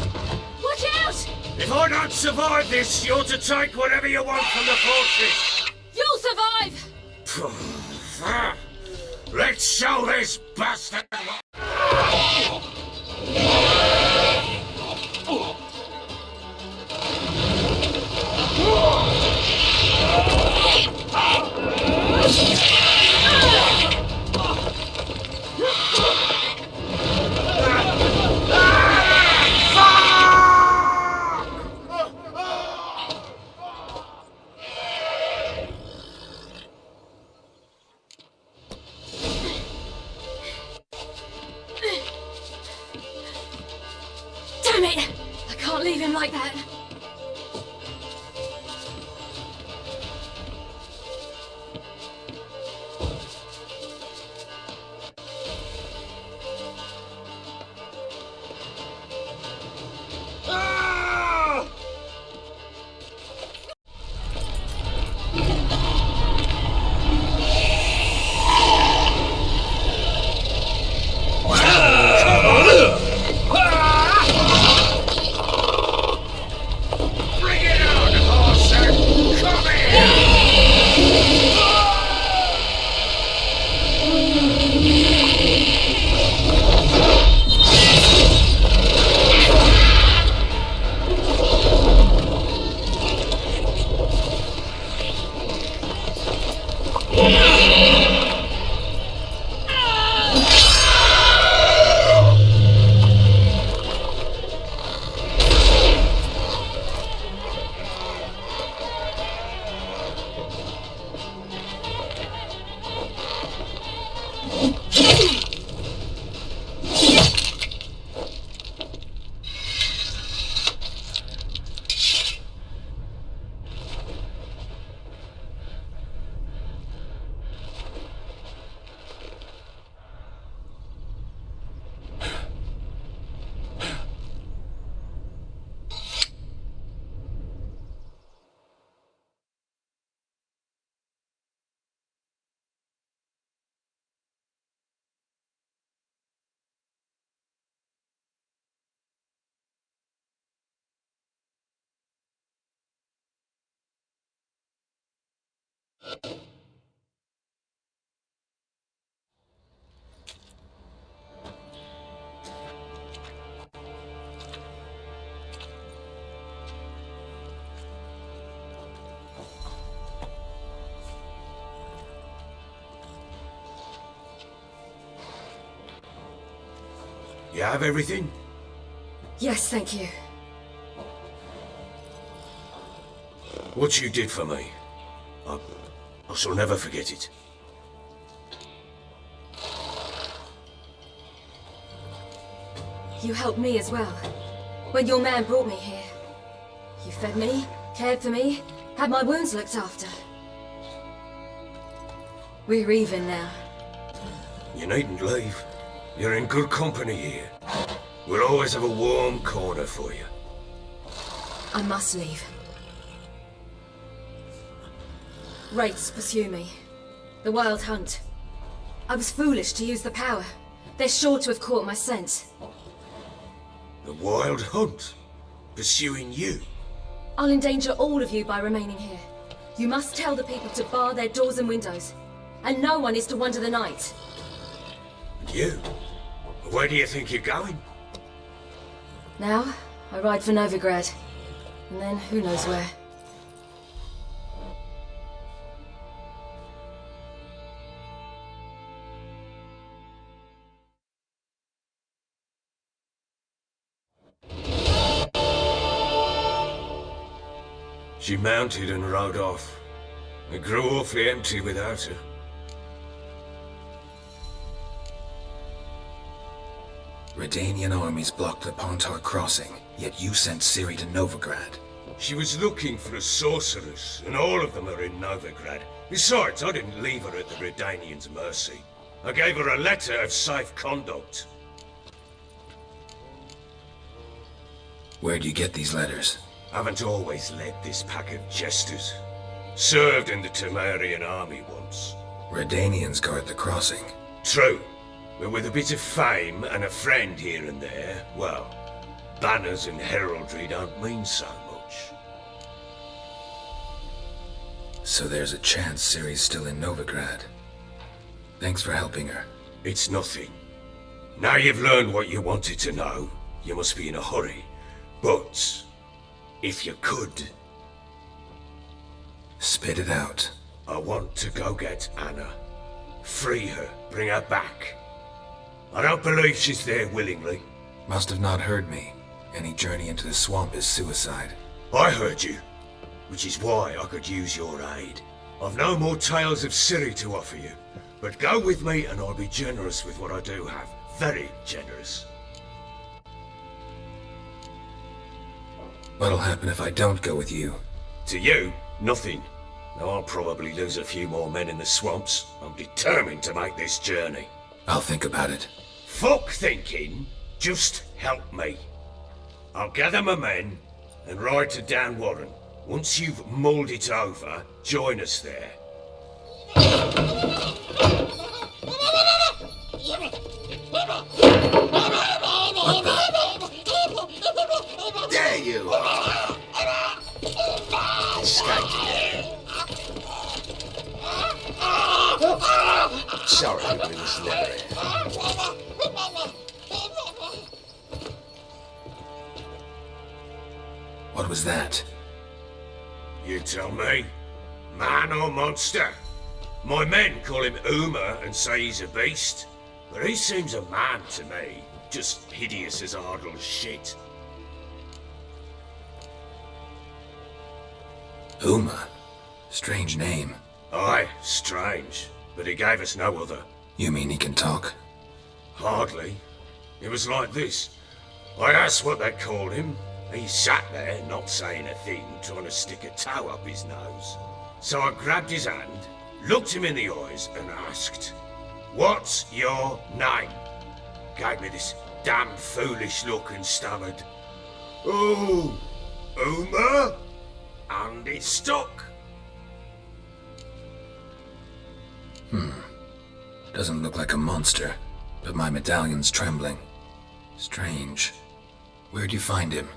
Watch out! If I don't survive this, you're to take whatever you want from the fortress. You'll survive! Let's show this bastard. Damn it! I can't leave him like that. You have everything? Yes, thank you. What you did for me, I shall never forget it. You helped me as well. When your man brought me here. You fed me, cared for me, had my wounds looked after. We're even now. You needn't leave. You're in good company here. We'll always have a warm corner for you. I must leave. Wraiths pursue me. The Wild Hunt. I was foolish to use the power. They're sure to have caught my scent. The Wild Hunt? Pursuing you? I'll endanger all of you by remaining here. You must tell the people to bar their doors and windows. And no one is to wander the night. You? Where do you think you're going? Now, I ride for Novigrad. And then, who knows where. She mounted and rode off. It grew awfully empty without her. Redanian armies blocked the Pontar crossing, yet you sent Ciri to Novigrad. She was looking for a sorceress, and all of them are in Novigrad. Besides, I didn't leave her at the Redanians' mercy. I gave her a letter of safe conduct. Where'd you get these letters? Haven't always led this pack of jesters. Served in the Temerian army once. Redanians guard the crossing. True. But with a bit of fame and a friend here and there, well, banners and heraldry don't mean so much. So there's a chance Ciri's still in Novigrad. Thanks for helping her. It's nothing. Now you've learned what you wanted to know, you must be in a hurry. But, if you could... Spit it out. I want to go get Anna. Free her, bring her back. I don't believe she's there willingly. Must have not heard me. Any journey into the swamp is suicide. I heard you, which is why I could use your aid. I've no more tales of Ciri to offer you, but go with me and I'll be generous with what I do have. Very generous. What'll happen if I don't go with you? To you, nothing. Now I'll probably lose a few more men in the swamps. I'm determined to make this journey. I'll think about it. Fuck thinking. Just help me. I'll gather my men and ride to Dan Warren. Once you've mulled it over, join us there. What the? There you are. Escaped again. Sorry, we was never. What was that? You tell me. Man or monster? My men call him Uma and say he's a beast, but he seems a man to me. Just hideous as Ardle's shit. Uma? Strange name. Aye, strange. But he gave us no other. You mean he can talk? Hardly. It was like this. I asked what they called him. He sat there, not saying a thing, trying to stick a toe up his nose. So I grabbed his hand, looked him in the eyes, and asked, "What's your name?" Gave me this damn foolish look and stammered, "Oh, Uma?" And it stuck. Doesn't look like a monster, but my medallion's trembling. Strange. Where'd you find him?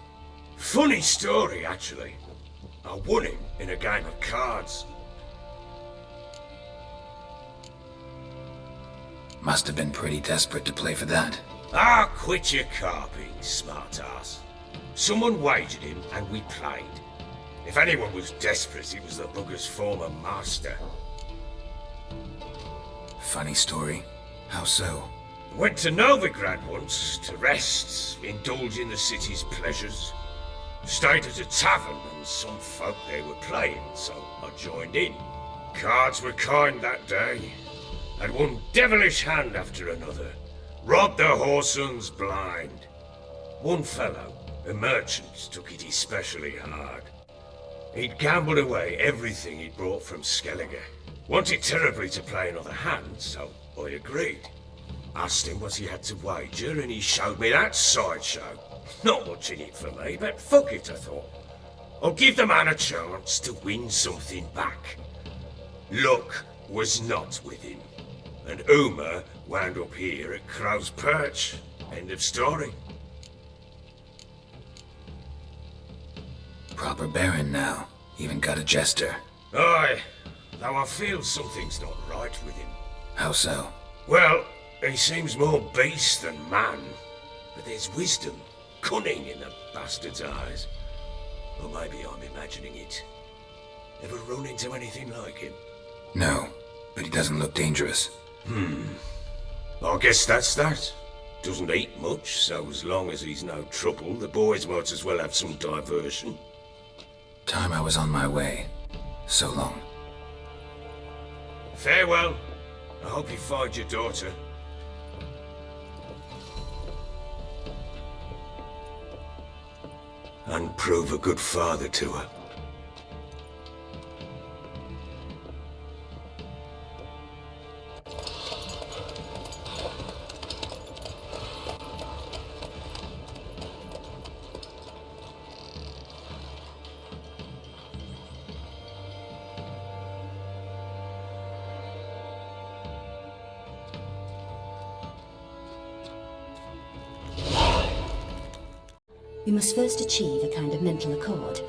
Funny story, actually. I won him in a game of cards. Must have been pretty desperate to play for that. Ah, quit your carping, smart-ass. Someone wagered him and we played. If anyone was desperate, it was the bugger's former master. Funny story. How so? Went to Novigrad once to rest, indulge in the city's pleasures. Stayed at a tavern and some folk there were playing, so I joined in. Cards were kind that day. Had one devilish hand after another. Robbed the whoreson blind. One fellow, a merchant, took it especially hard. He'd gambled away everything he'd brought from Skellige. Wanted terribly to play another hand, so I agreed. Asked him what he had to wager, and he showed me that sideshow. Not much in it for me, but fuck it, I thought. I'll give the man a chance to win something back. Luck was not with him, and Uma wound up here at Crow's Perch. End of story. Proper baron now. Even got a jester. Aye, though I feel something's not right with him. How so? Well, he seems more beast than man, but there's wisdom, cunning in the bastard's eyes. Or maybe I'm imagining it. Ever run into anything like him? No, but he doesn't look dangerous. I guess that's that. Doesn't eat much, so as long as he's no trouble, the boys might as well have some diversion. Time I was on my way. So long. Farewell. I hope you find your daughter. And prove a good father to her. We must first achieve a kind of mental accord.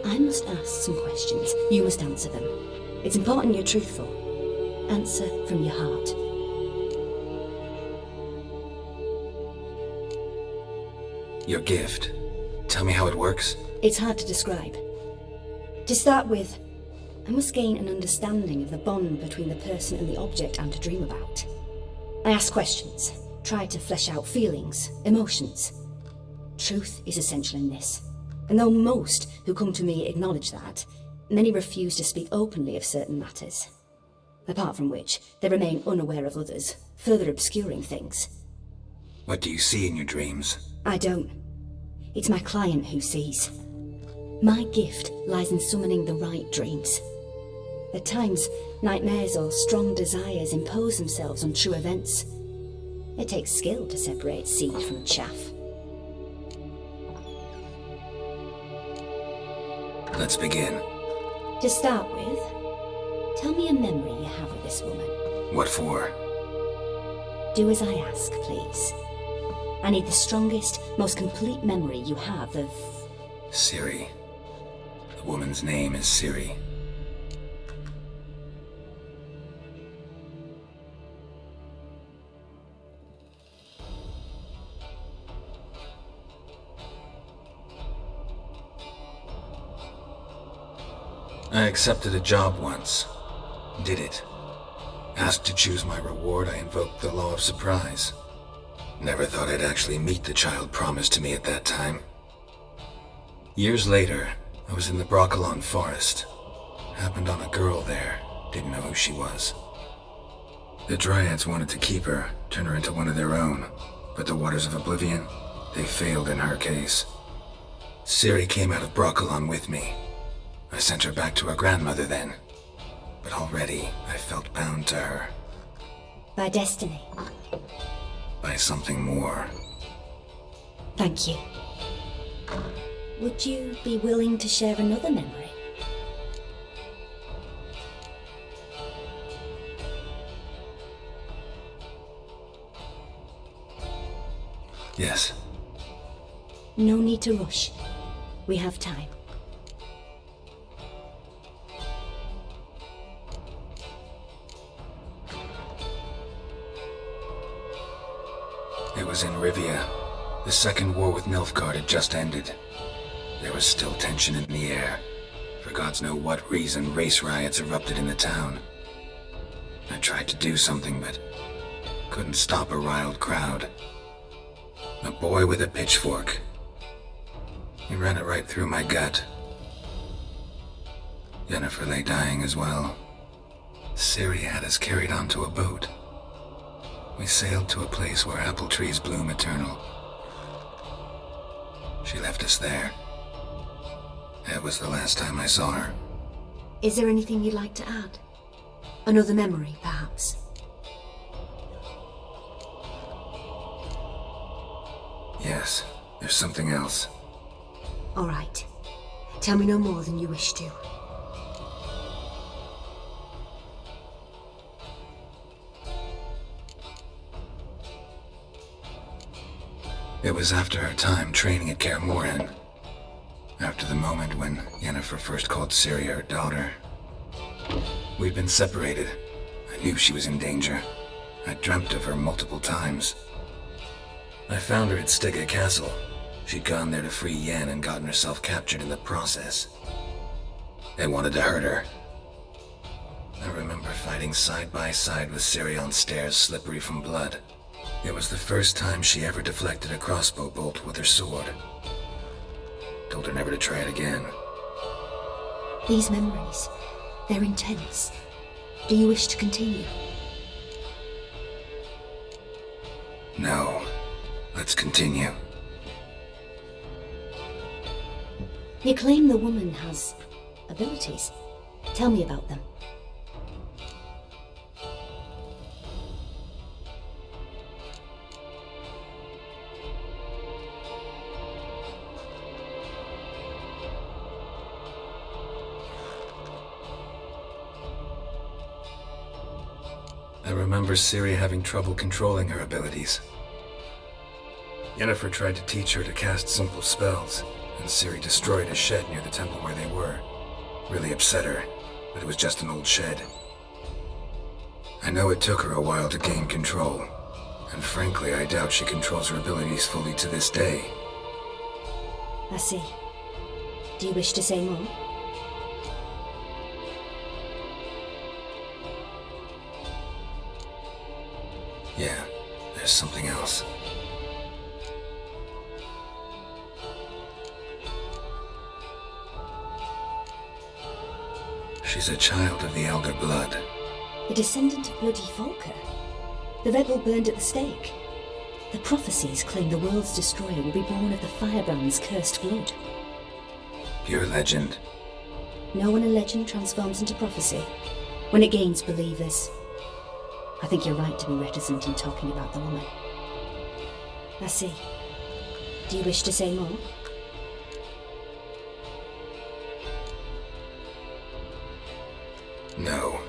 I must ask some questions. You must answer them. It's important you're truthful. Answer from your heart. Your gift. Tell me how it works. It's hard to describe. To start with, I must gain an understanding of the bond between the person and the object I'm to dream about. I ask questions, try to flesh out feelings, emotions. Truth is essential in this. And though most who come to me acknowledge that, many refuse to speak openly of certain matters. Apart from which, they remain unaware of others, further obscuring things. What do you see in your dreams? I don't. It's my client who sees. My gift lies in summoning the right dreams. At times, nightmares or strong desires impose themselves on true events. It takes skill to separate seed from chaff. Let's begin. To start with, tell me a memory you have of this woman. What for? Do as I ask, please. I need the strongest, most complete memory you have of... Ciri. The woman's name is Ciri. I accepted a job once. Did it. Asked to choose my reward, I invoked the law of surprise. Never thought I'd actually meet the child promised to me at that time. Years later, I was in the Broccolon forest. Happened on a girl there. Didn't know who she was. The Dryads wanted to keep her, turn her into one of their own. But the Waters of Oblivion, they failed in her case. Ciri came out of Broccolon with me. I sent her back to her grandmother then. But already, I felt bound to her. By destiny. By something more. Thank you. Would you be willing to share another memory? Yes. No need to rush. We have time. It was in Rivia. The Second War with Nilfgaard had just ended. There was still tension in the air. For gods know what reason, race riots erupted in the town. I tried to do something, but couldn't stop a riled crowd. A boy with a pitchfork. He ran it right through my gut. Yennefer lay dying as well. Ciri had us carried onto a boat. We sailed to a place where apple trees bloom eternal. She left us there. That was the last time I saw her. Is there anything you'd like to add? Another memory, perhaps? Yes, there's something else. All right. Tell me no more than you wish to. It was after her time training at Kaer Morhen. After the moment when Yennefer first called Ciri her daughter. We'd been separated. I knew she was in danger. I dreamt of her multiple times. I found her at Stygga Castle. She'd gone there to free Yen and gotten herself captured in the process. They wanted to hurt her. I remember fighting side by side with Ciri on stairs slippery from blood. It was the first time she ever deflected a crossbow bolt with her sword. Told her never to try it again. These memories, they're intense. Do you wish to continue? No. Let's continue. You claim the woman has abilities. Tell me about them. I remember Ciri having trouble controlling her abilities. Yennefer tried to teach her to cast simple spells, and Ciri destroyed a shed near the temple where they were. Really upset her, but it was just an old shed. I know it took her a while to gain control, and frankly, I doubt she controls her abilities fully to this day. I see. Do you wish to say more? Yeah, there's something else. She's a child of the Elder Blood. The descendant of bloody Volker. The rebel burned at the stake. The prophecies claim the world's destroyer will be born of the firebrand's cursed blood. Pure legend. Know when a legend transforms into prophecy? When it gains believers. I think you're right to be reticent in talking about the woman. I see. Do you wish to say more? No.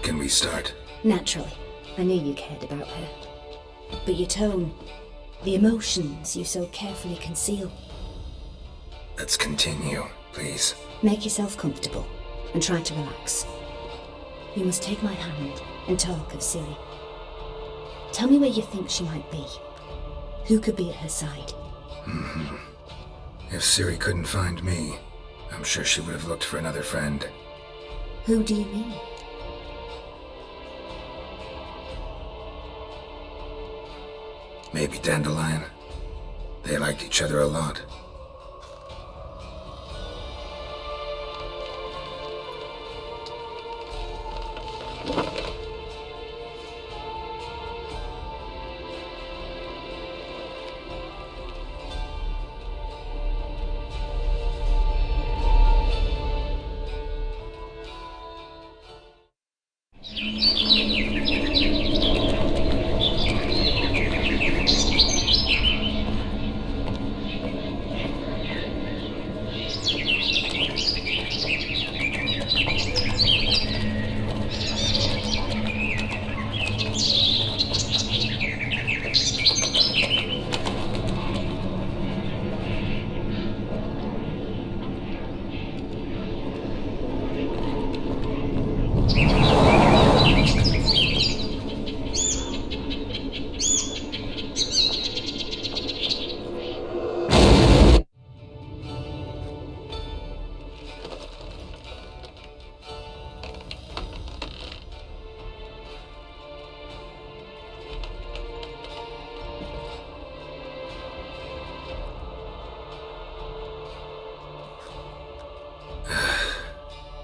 Can we start? Naturally. I knew you cared about her. But your tone, the emotions you so carefully conceal. Let's continue, please. Make yourself comfortable and try to relax. You must take my hand and talk of Ciri. Tell me where you think she might be. Who could be at her side? If Ciri couldn't find me, I'm sure she would have looked for another friend. Who do you mean? Maybe Dandelion. They liked each other a lot.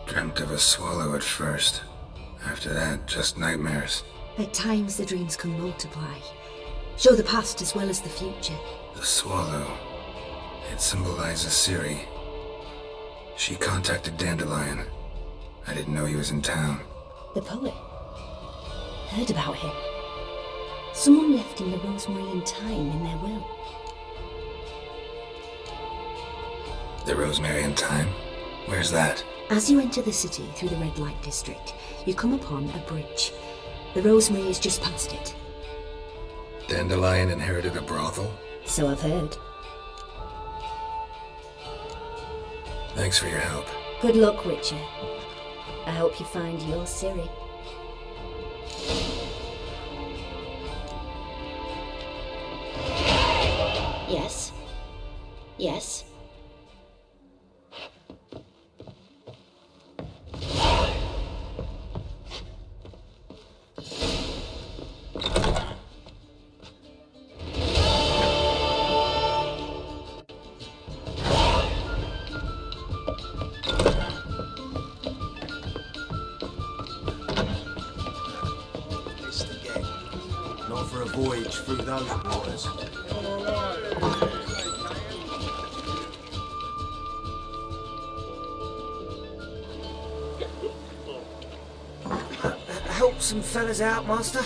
Dreamt of a swallow at first. After that, just nightmares. At times the dreams can multiply. Show the past as well as the future. The swallow. It symbolizes Ciri. She contacted Dandelion. I didn't know he was in town. The poet. Heard about him. Someone left him the rosemary and thyme in their will. The rosemary and thyme? Where's that? As you enter the city through the red light district, you come upon a bridge. The rosemary is just past it. Dandelion inherited a brothel? So I've heard. Thanks for your help. Good luck, Witcher. I hope you find your Ciri. Yes. Yes. Not for a voyage through those waters. Help some fellas out, master.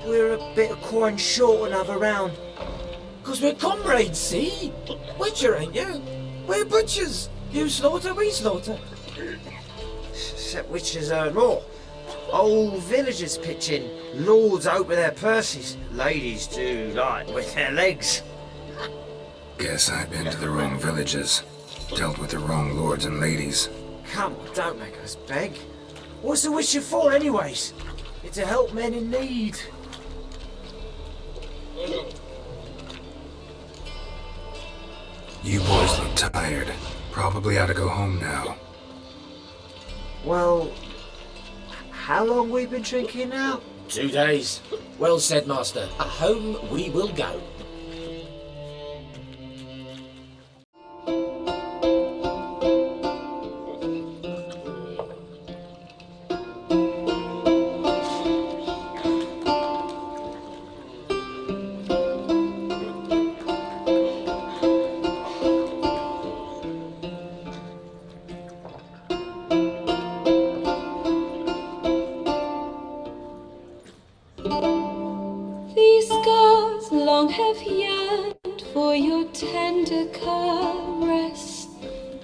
We're a bit of coin short another round. 'Cause we're comrades, see? Witcher, ain't you? We're butchers. You slaughter, we slaughter. Except Witchers earn more. Old villagers pitch in. Lords open their purses. Ladies do like with their legs. Guess I've been to the wrong villages. Dealt with the wrong lords and ladies. Come on, don't make us beg. What's the witcher for, anyways? It's to help men in need. You boys look tired. Probably ought to go home now. Well, how long we been drinking now? 2 days. Well said, Master. Home we will go. These scars long have yearned for your tender caress,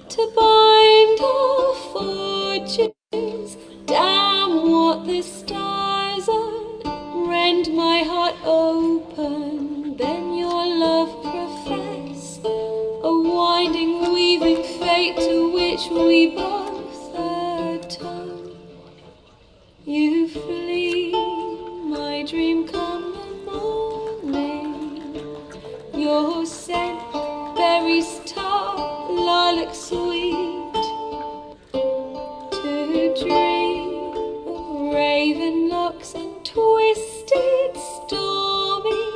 to bind our fortunes. Damn what the stars are, rend my heart open, then your love profess, a winding weaving fate to which we both atone. You flee, my dream come the morning, your scent berries tart, lilac sweet, to dream of raven locks and twisted stormy,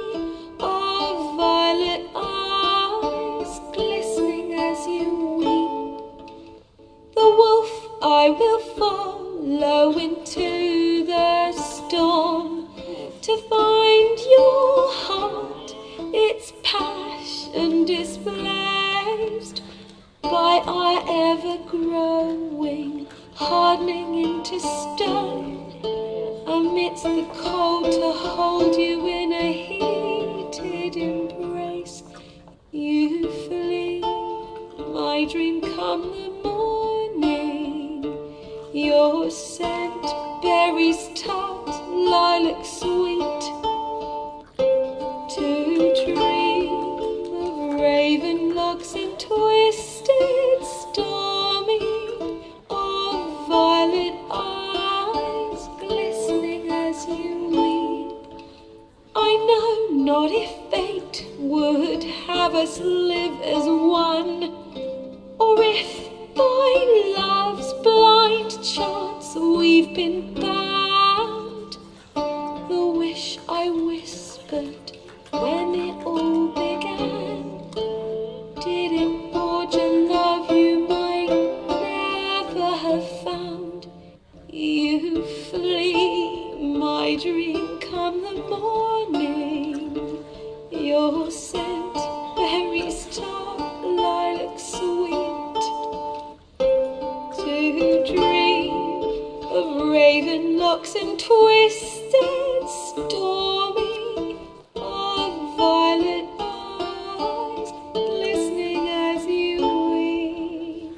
of violet eyes glistening as you weep. The wolf I will follow into the storm, to find your heart, its passion displaced by our ever-growing, hardening into stone, amidst the cold to hold you in a heated embrace. You flee, my dream come the morning, your scent berries tart, lilac sweet, to dream of raven locks and twisted stormy, of violet eyes glistening as you weep. I know not if fate would have us live as one, or if by love's blind chance we've been bound. The wish I whispered when it all began, did it forge a love you might never have found? You flee, my dream come the morning, your scent berries tart, lilac sweet, to dream of raven locks and twisted stormy, of violet eyes glistening as you weep.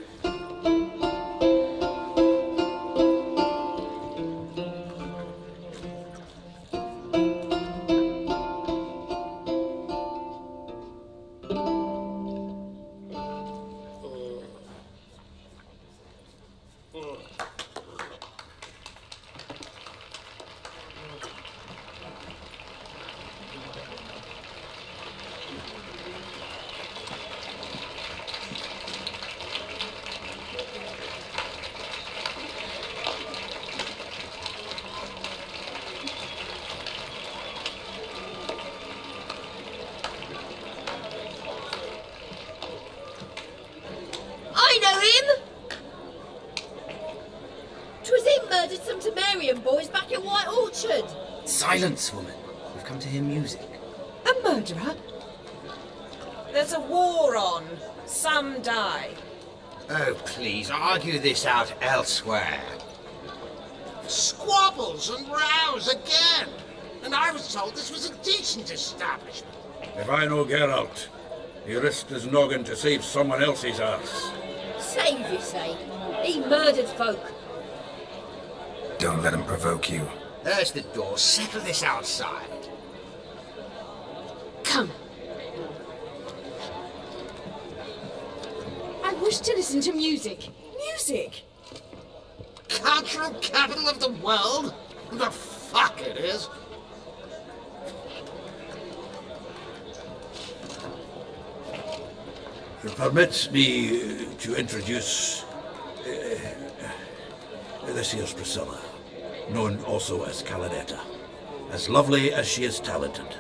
I know him! 'Twas him murdered some Temerian boys back in White Orchard. Silence, woman. We've come to hear music. A murderer? There's a war on. Some die. Oh, please, argue this out elsewhere. Squabbles and rows again. And I was told this was a decent establishment. If I no get out, he risked his noggin to save someone else's arse. Save, you say? He murdered folk. Don't let him provoke you. There's the door. Settle this outside. Come. pushed to listen to music. Music! Cultural capital of the world? The fuck it is. Permit me to introduce this here's Priscilla, known also as Caladetta. As lovely as she is talented.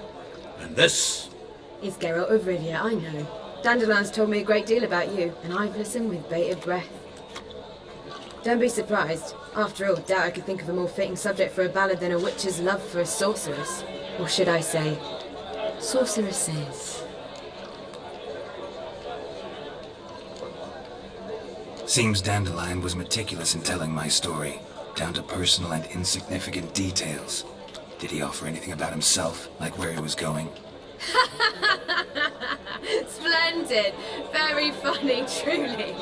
And this It's Geralt of Rivia, I know. Dandelion's told me a great deal about you, and I've listened with bated breath. Don't be surprised. After all, doubt I could think of a more fitting subject for a ballad than a witch's love for a sorceress. Or should I say, sorceresses. Seems Dandelion was meticulous in telling my story, down to personal and insignificant details. Did he offer anything about himself, like where he was going? Splendid! Very funny, truly.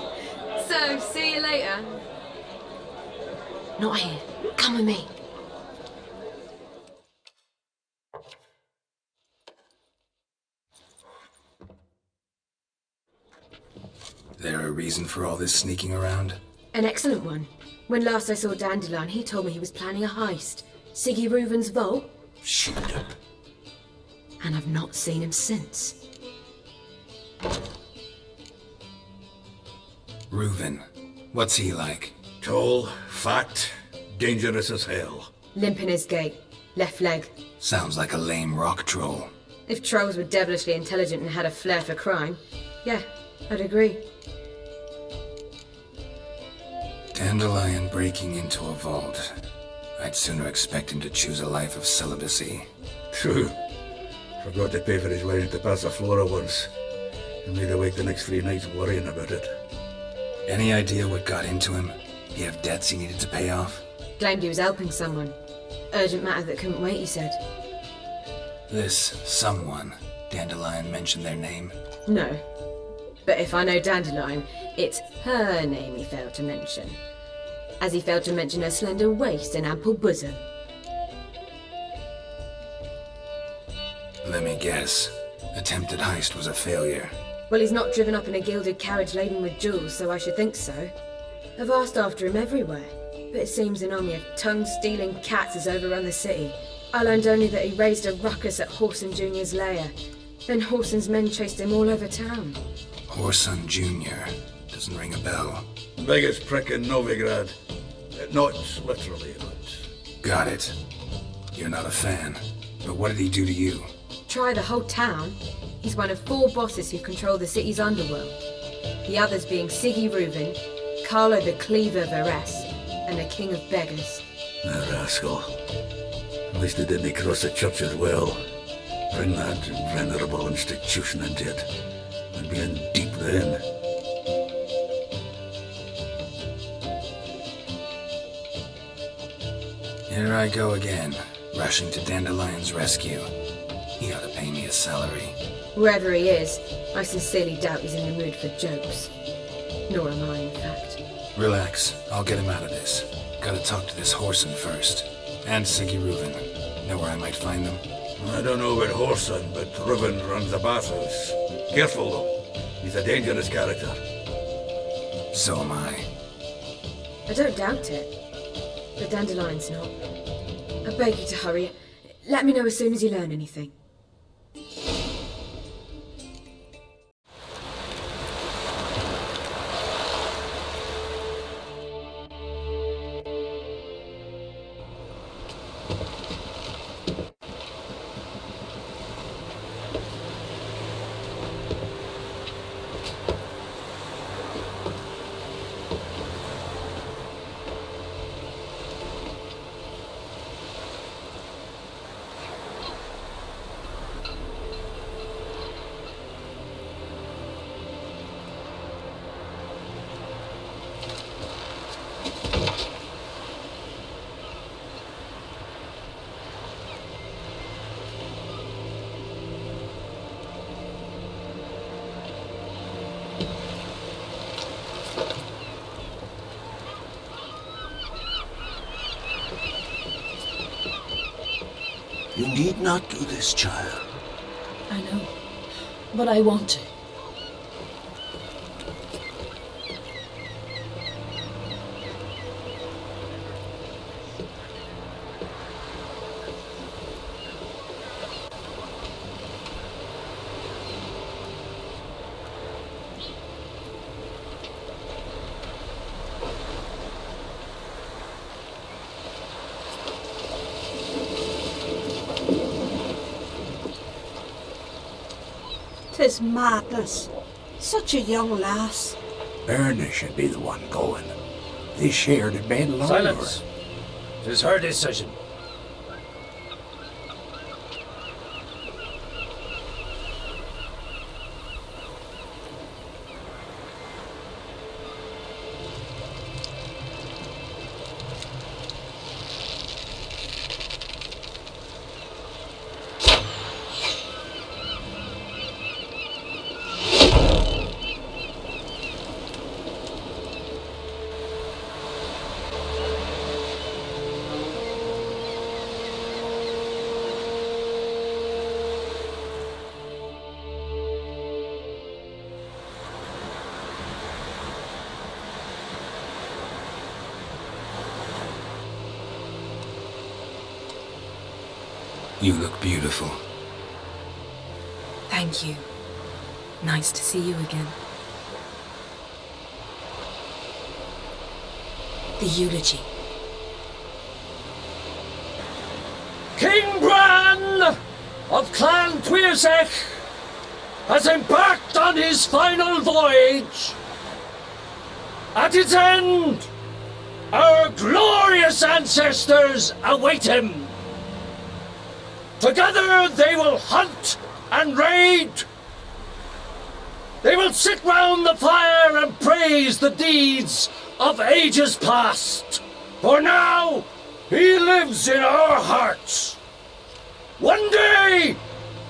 So, see you later. Not here. Come with me. There a reason for all this sneaking around? An excellent one. When last I saw Dandelion, he told me he was planning a heist. Siggy Reuven's vault? Shoot up. And I've not seen him since. Reuven. What's he like? Tall, fat, dangerous as hell. Limp in his gait. Left leg. Sounds like a lame rock troll. If trolls were devilishly intelligent and had a flair for crime, yeah, I'd agree. Dandelion breaking into a vault. I'd sooner expect him to choose a life of celibacy. True. Forgot to pay for his wedding to Passaflora once. And made awake the next 3 nights worrying about it. Any idea what got into him? He have debts he needed to pay off? Claimed he was helping someone. Urgent matter that couldn't wait, he said. This someone, Dandelion mentioned their name? No. But if I know Dandelion, it's her name he failed to mention. As he failed to mention her slender waist and ample bosom. Let me guess. Attempted heist was a failure. Well, he's not driven up in a gilded carriage laden with jewels, so I should think so. I've asked after him everywhere, but it seems an army of tongue-stealing cats has overrun the city. I learned only that he raised a ruckus at Whoreson Jr.'s lair. Then Whoreson's men chased him all over town. Whoreson Jr. Doesn't ring a bell. Biggest prick in Novigrad. Not literally, but... Got it. You're not a fan. But what did he do to you? Try the whole town. He's one of 4 bosses who control the city's underworld. The others being Siggy Reuven, Carlo the Cleaver of Arrest, and the King of Beggars. The rascal. At least he didn't cross the church as well. Bring that venerable institution into it. I'd be in deep then. Here I go again, rushing to Dandelion's rescue. He ought to pay me a salary. Wherever he is, I sincerely doubt he's in the mood for jokes. Nor am I, in fact. Relax, I'll get him out of this. Gotta talk to this Whoreson first. And Siggy Reuven. Know where I might find them? I don't know about Whoreson, but Reuven runs a bathhouse. Careful, though. He's a dangerous character. So am I. I don't doubt it. But Dandelion's not. I beg you to hurry. Let me know as soon as you learn anything. You need not do this, child. I know, but I want to. 'Tis madness. Such a young lass. Erna should be the one going. They shared a bed longer. Silence. It is her decision. You look beautiful. Thank you. Nice to see you again. The eulogy. King Bran of Clan Tuirsech has embarked on his final voyage. At its end, our glorious ancestors await him. Together they will hunt and raid. They will sit round the fire and praise the deeds of ages past. For now, he lives in our hearts. One day,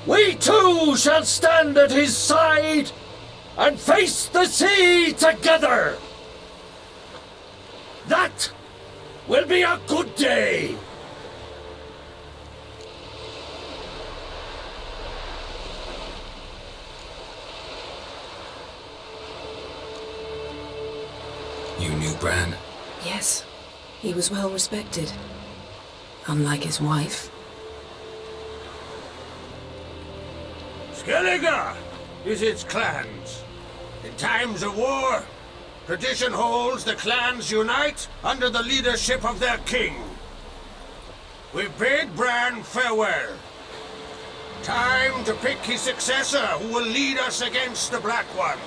we too shall stand at his side and face the sea together. That will be a good day. You knew Bran? Yes, he was well respected. Unlike his wife. Skellige is its clans. In times of war, tradition holds the clans unite under the leadership of their king. We bid Bran farewell. Time to pick his successor who will lead us against the Black Ones.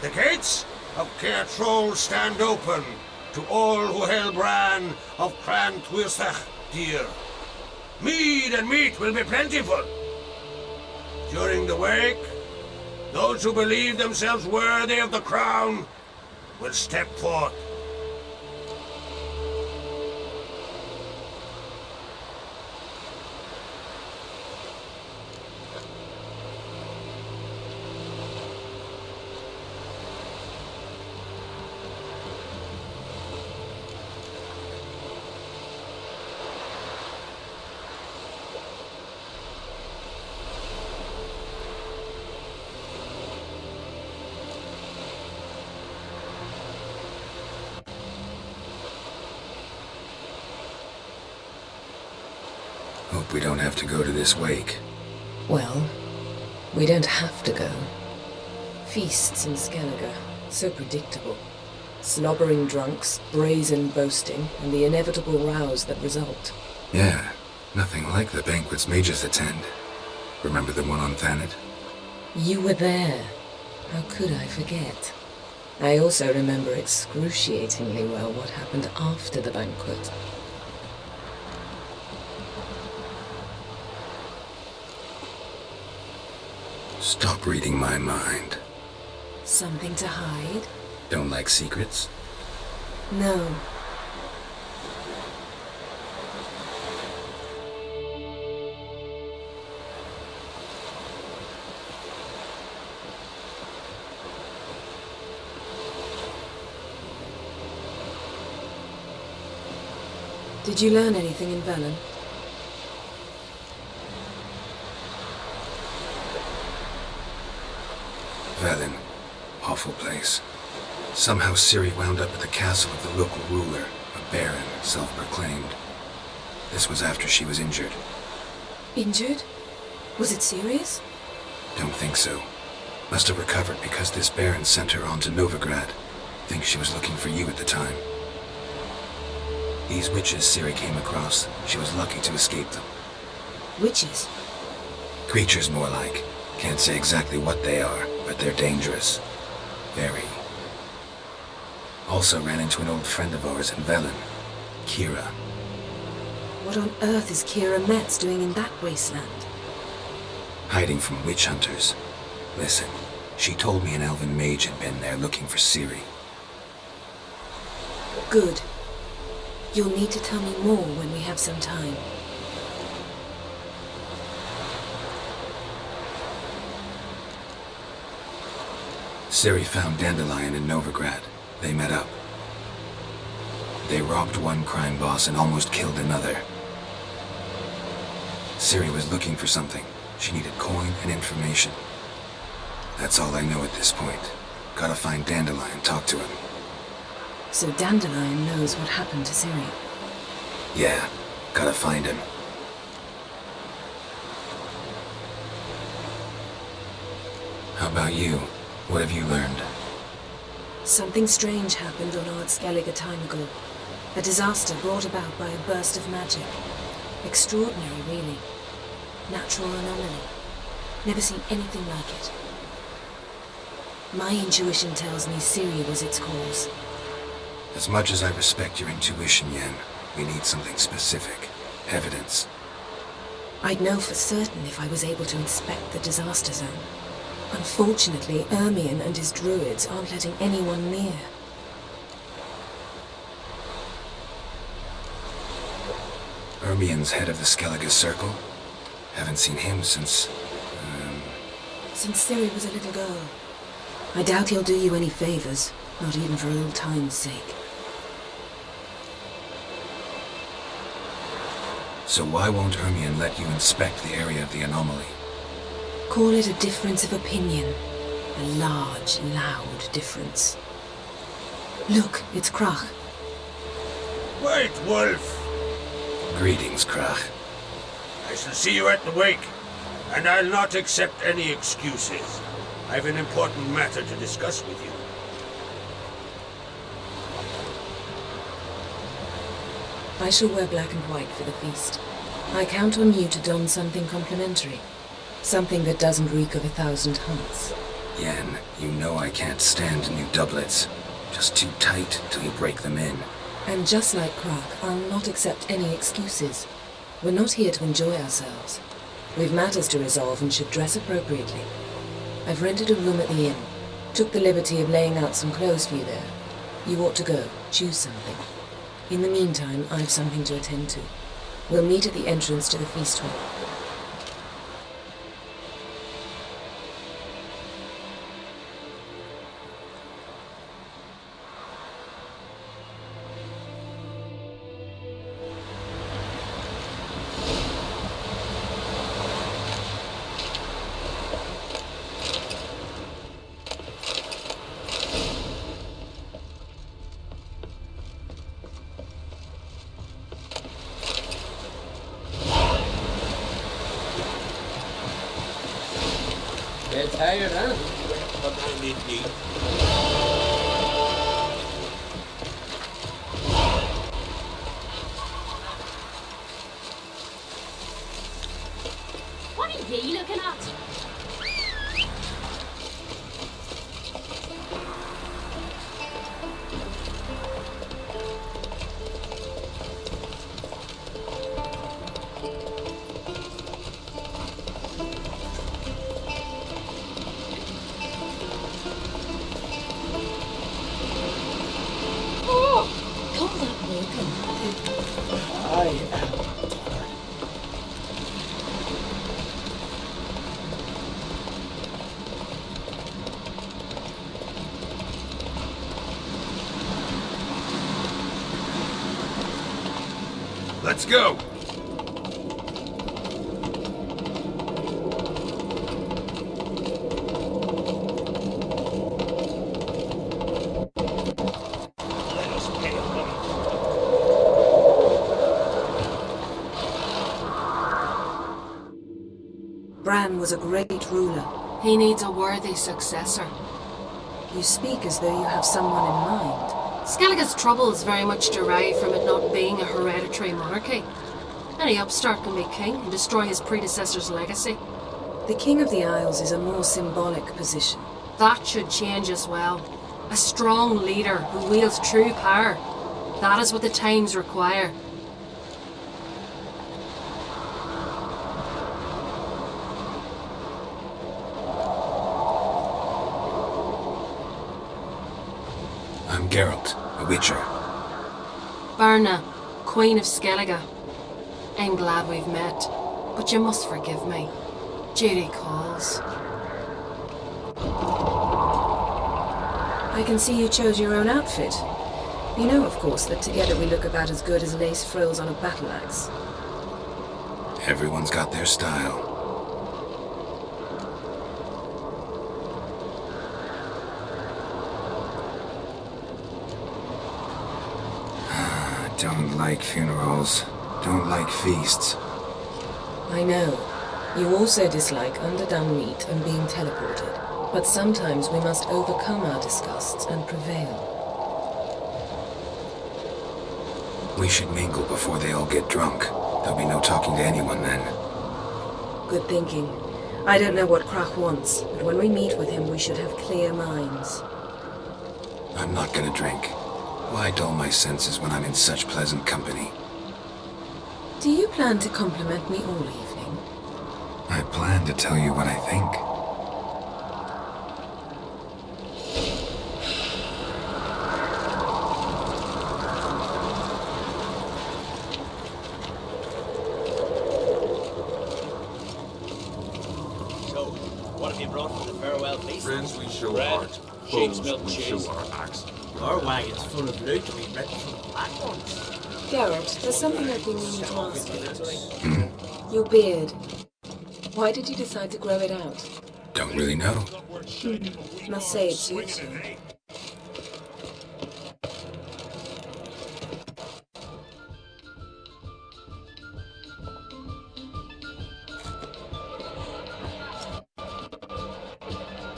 The gates of Caer Troll stand open to all who held Bran of Clan Tuirsech dear. Mead and meat will be plentiful. During the wake, those who believe themselves worthy of the crown will step forth. Hope we don't have to go to this wake. Well, we don't have to go. Feasts in Skellige, so predictable. Slobbering drunks, brazen boasting, and the inevitable rows that result. Yeah, nothing like the banquets mages attend. Remember the one on Thanet? You were there. How could I forget? I also remember excruciatingly well what happened after the banquet. Stop reading my mind. Something to hide? Don't like secrets? No. Did you learn anything in Velen? Velen. Awful place. Somehow Ciri wound up at the castle of the local ruler, a baron, self-proclaimed. This was after she was injured. Injured? Was it serious? Don't think so. Must have recovered because this baron sent her on to Novigrad. Think she was looking for you at the time. These witches Ciri came across, she was lucky to escape them. Witches? Creatures more like. Can't say exactly what they are, but they're dangerous. Very. Also ran into an old friend of ours in Velen, Kira. What on earth is Kira Metz doing in that wasteland? Hiding from witch hunters. Listen, she told me an elven mage had been there looking for Ciri. Good. You'll need to tell me more when we have some time. Ciri found Dandelion in Novigrad. They met up. They robbed one crime boss and almost killed another. Ciri was looking for something. She needed coin and information. That's all I know at this point. Gotta find Dandelion, talk to him. So Dandelion knows what happened to Ciri. Yeah, gotta find him. How about you? What have you learned? Something strange happened on Ard Skellig a time ago. A disaster brought about by a burst of magic. Extraordinary, really. Natural anomaly. Never seen anything like it. My intuition tells me Ciri was its cause. As much as I respect your intuition, Yen, we need something specific. Evidence. I'd know for certain if I was able to inspect the disaster zone. Unfortunately, Ermion and his druids aren't letting anyone near. Ermion's head of the Skellige Circle? Haven't seen him since... Since Ciri was a little girl. I doubt he'll do you any favors, not even for old time's sake. So why won't Ermion let you inspect the area of the anomaly? Call it a difference of opinion. A large, loud difference. Look, it's Krach. Wait, Wolf! Greetings, Krach. I shall see you at the wake, and I'll not accept any excuses. I've an important matter to discuss with you. I shall wear black and white for the feast. I count on you to don something complimentary. Something that doesn't reek of 1,000 hunts. Yen, you know I can't stand new doublets. Just too tight till you break them in. And just like Krach, I'll not accept any excuses. We're not here to enjoy ourselves. We've matters to resolve and should dress appropriately. I've rented a room at the inn. Took the liberty of laying out some clothes for you there. You ought to go. Choose something. In the meantime, I've something to attend to. We'll meet at the entrance to the feast hall. Get tired, huh? What are you looking at? Let's go! Bran was a great ruler. He needs a worthy successor. You speak as though you have someone in mind. Skellige's troubles very much derive from it not being a hereditary monarchy. Any upstart can be king and destroy his predecessor's legacy. The King of the Isles is a more symbolic position. That should change as well. A strong leader who wields true power. That is what the times require. I'm Geralt, a Witcher. Berna, Queen of Skellige. I'm glad we've met, but you must forgive me. Duty calls. I can see you chose your own outfit. You know, of course, that together we look about as good as lace frills on a battle axe. Everyone's got their style. Don't like funerals. Don't like feasts. I know. You also dislike underdone meat and being teleported. But sometimes we must overcome our disgusts and prevail. We should mingle before they all get drunk. There'll be no talking to anyone then. Good thinking. I don't know what Krach wants, but when we meet with him we should have clear minds. I'm not gonna drink. Why dull my senses when I'm in such pleasant company? Do you plan to compliment me all evening? I plan to tell you what I think. What have you brought for the farewell feast? Friends we show Bread, art, sheep's foes milk we cheese. show our axe. Our wagon's full of loot to be written from the black ones. Geralt, there's something I've been meaning to ask you. Your beard. Why did you decide to grow it out? Don't really know. Must say it suits you.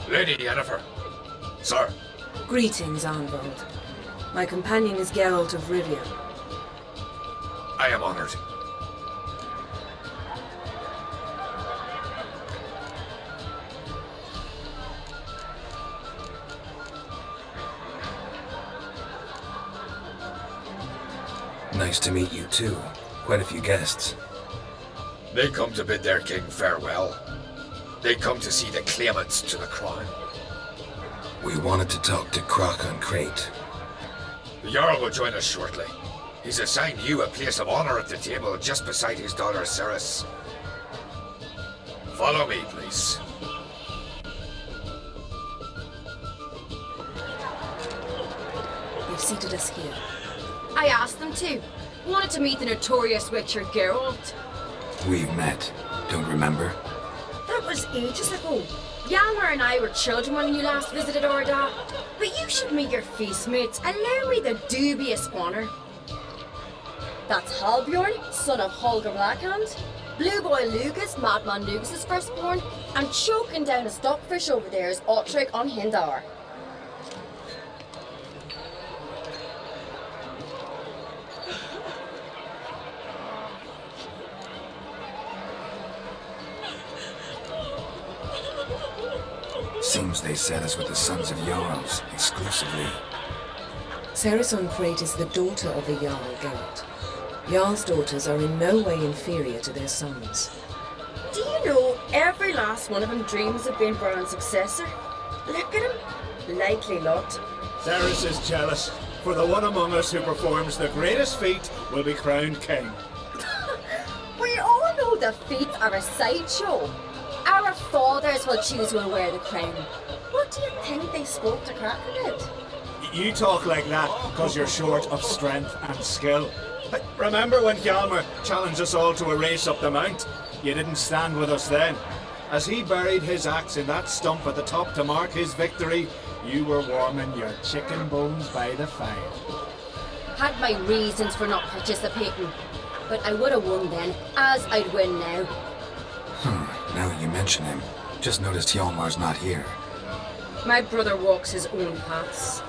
Lady Yennefer. Sir. Greetings, Arnvold. My companion is Geralt of Rivia. I am honored. Nice to meet you too. Quite a few guests. They come to bid their king farewell. They come to see the claimants to the crown. We wanted to talk to Krach on Crate. The Jarl will join us shortly. He's assigned you a place of honor at the table just beside his daughter Ceres. Follow me, please. You've seated us here. I asked them to. Wanted to meet the notorious Witcher Geralt. We've met. Don't remember? That was ages ago. Hjalmar and I were children when you last visited Orda. But you should meet your feast mates. Allow me the dubious honour. That's Halbjorn, son of Holger Blackhand. Blue Boy Lucas, Madman Lucas's firstborn. And choking down a stockfish over there is Otric on Hindar. Seems they set us with the sons of Jarls, exclusively. Ceres on Crate is the daughter of a Jarl, Geralt. Jarl's daughters are in no way inferior to their sons. Do you know every last one of them dreams of being Baron's successor? Look at him. Likely lot. Ceres is jealous, for the one among us who performs the greatest feat will be crowned king. We all know the feats are a sideshow. Our fathers will choose who will wear the crown. What do you think they spoke to Kraken it? You talk like that because you're short of strength and skill. But remember when Hjalmar challenged us all to a race up the mount? You didn't stand with us then. As he buried his axe in that stump at the top to mark his victory, you were warming your chicken bones by the fire. Had my reasons for not participating, but I would have won then, as I'd win now. Now that you mention him, just noticed Hjalmar's not here. My brother walks his own paths.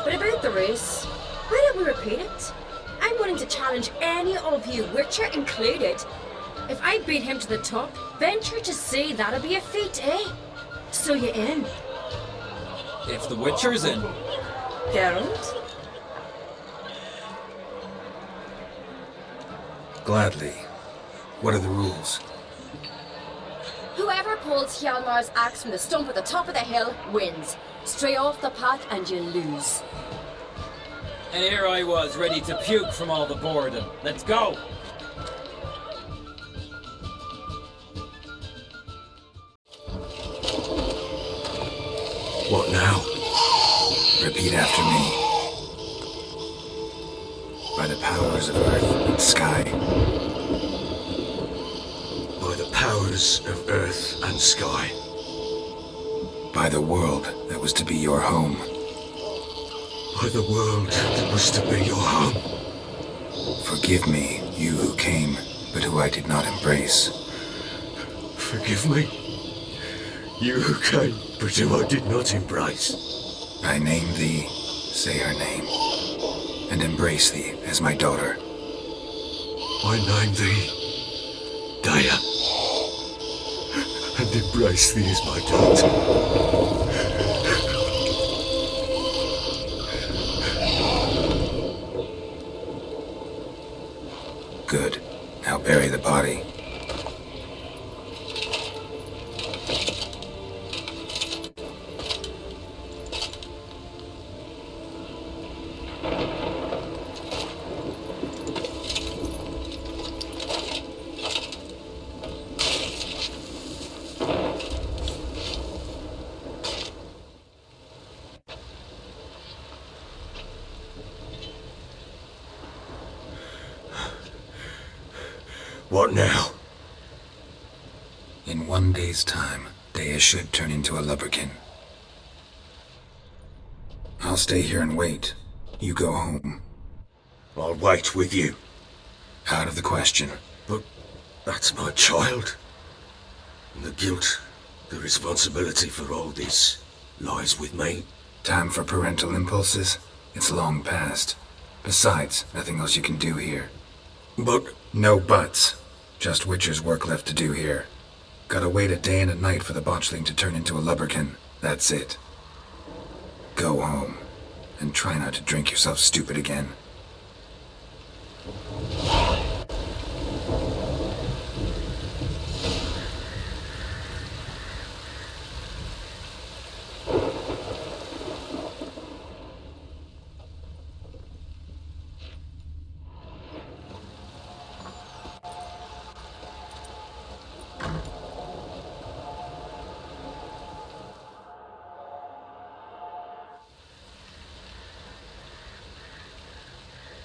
But about the race, why don't we repeat it? I'm willing to challenge any of you, Witcher included. If I beat him to the top, Venture to say that'll be a feat, eh? So you in? If the Witcher's in. Geralt? Gladly. What are the rules? Whoever pulls Hjalmar's axe from the stump at the top of the hill wins. Stray off the path and you lose. And here I was, ready to puke from all the boredom. Let's go! What now? Repeat after me. By the powers of earth and sky. By the powers of earth and sky. By the world that was to be your home. By the world that was to be your home. Forgive me, you who came, but who I did not embrace. Forgive me, you who came, but who I did not embrace. I name thee, say her name, and embrace thee as my daughter. I name thee, Dea, and embrace thee as my daughter. Good. Now bury the body. What now? In 1 day's time, Dea should turn into a lubberkin. I'll stay here and wait. You go home. I'll wait with you. Out of the question. But that's my child. And the guilt, the responsibility for all this lies with me. Time for parental impulses? It's long past. Besides, nothing else you can do here. But... No buts. Just Witcher's work left to do here. Gotta wait a day and a night for the botchling to turn into a lubberkin. That's it. Go home. And try not to drink yourself stupid again.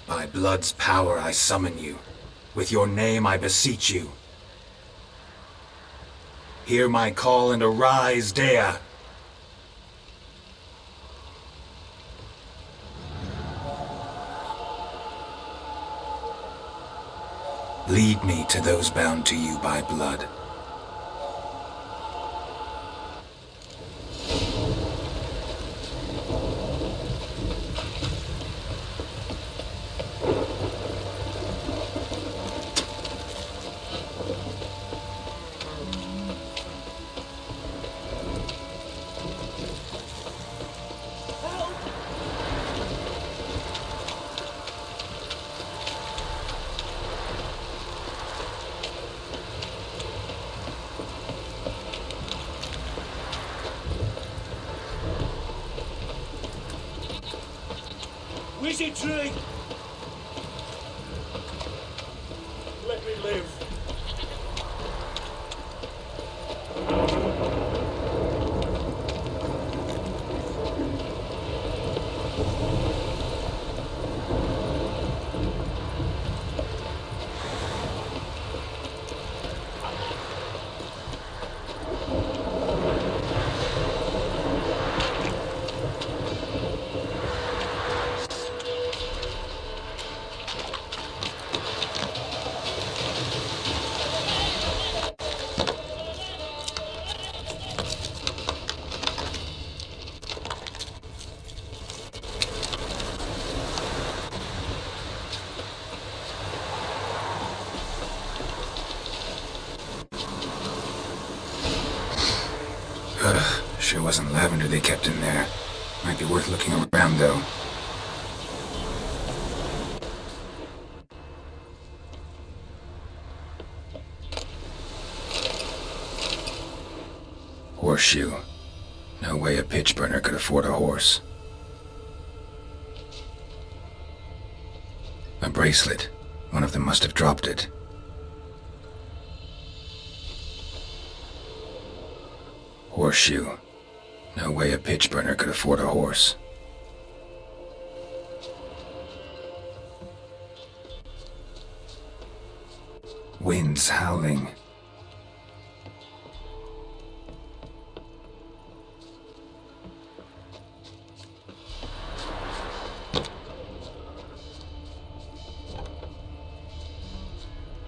By blood's power I summon you. With your name I beseech you. Hear my call and arise, Dea! Lead me to those bound to you by blood. Wizardry! Let me live. it wasn't lavender they kept in there. Might be worth looking around, though. Horseshoe. No way a pitch burner could afford a horse. A bracelet. One of them must have dropped it. Horseshoe. No way a pitch burner could afford a horse. Winds howling.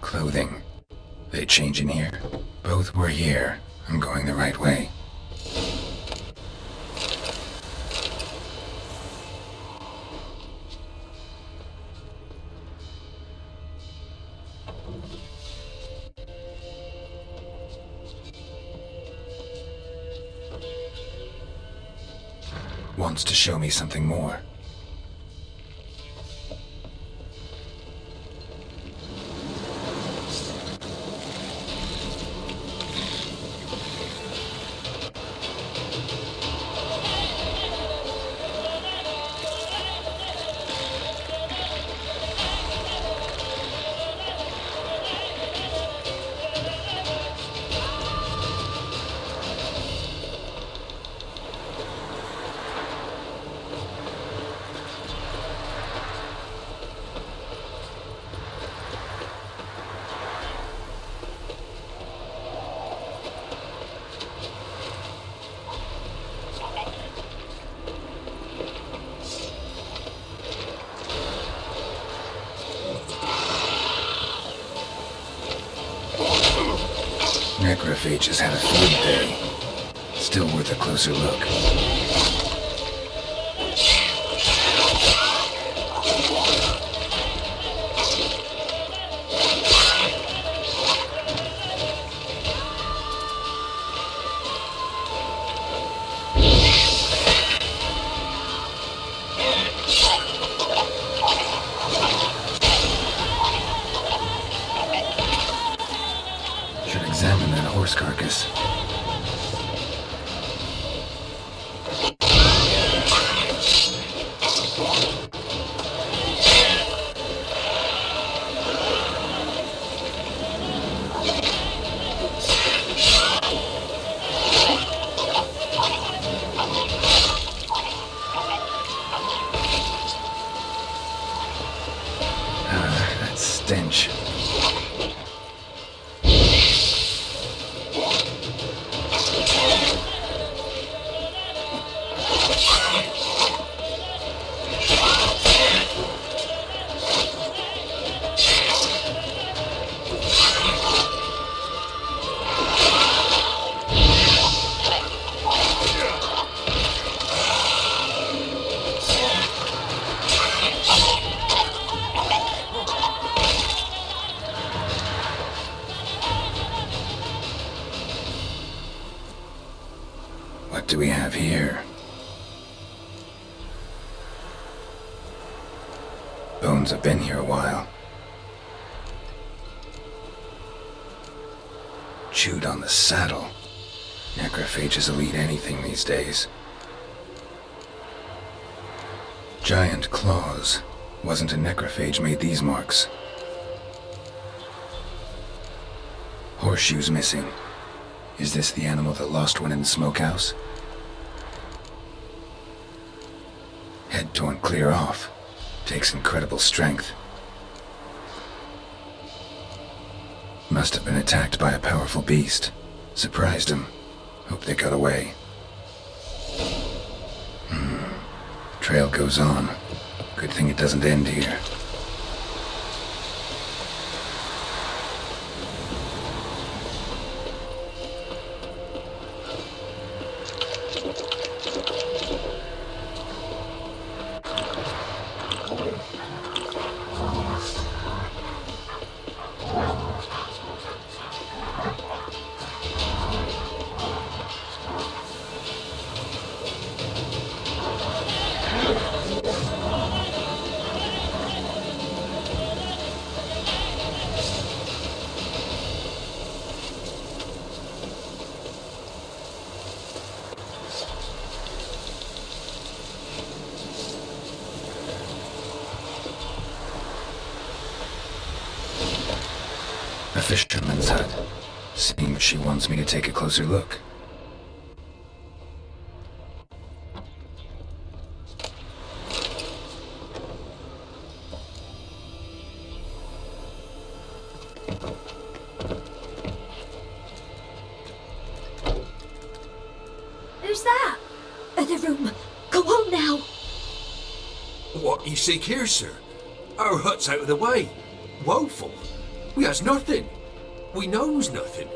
Clothing. They change in here? Both were here. I'm going the right way. Wants to show me something more. Necrophages had a field day. Still worth a closer look. Examine that horse carcass. That stench. What do we have here? Bones have been here a while. Chewed on the saddle. Necrophages will eat anything these days. Giant claws. Wasn't a necrophage made these marks. Horseshoes missing. Is this the animal that lost one in the smokehouse? Head torn clear off. Takes incredible strength. Must have been attacked by a powerful beast. Surprised him. Hope they got away. Trail goes on. Good thing it doesn't end here. fisherman's hut, seeing if she wants me to take a closer look. Who's that? Other room. Go on now. What you seek here, sir? Our hut's out of the way. Woeful. We has nothing. We knows nothing.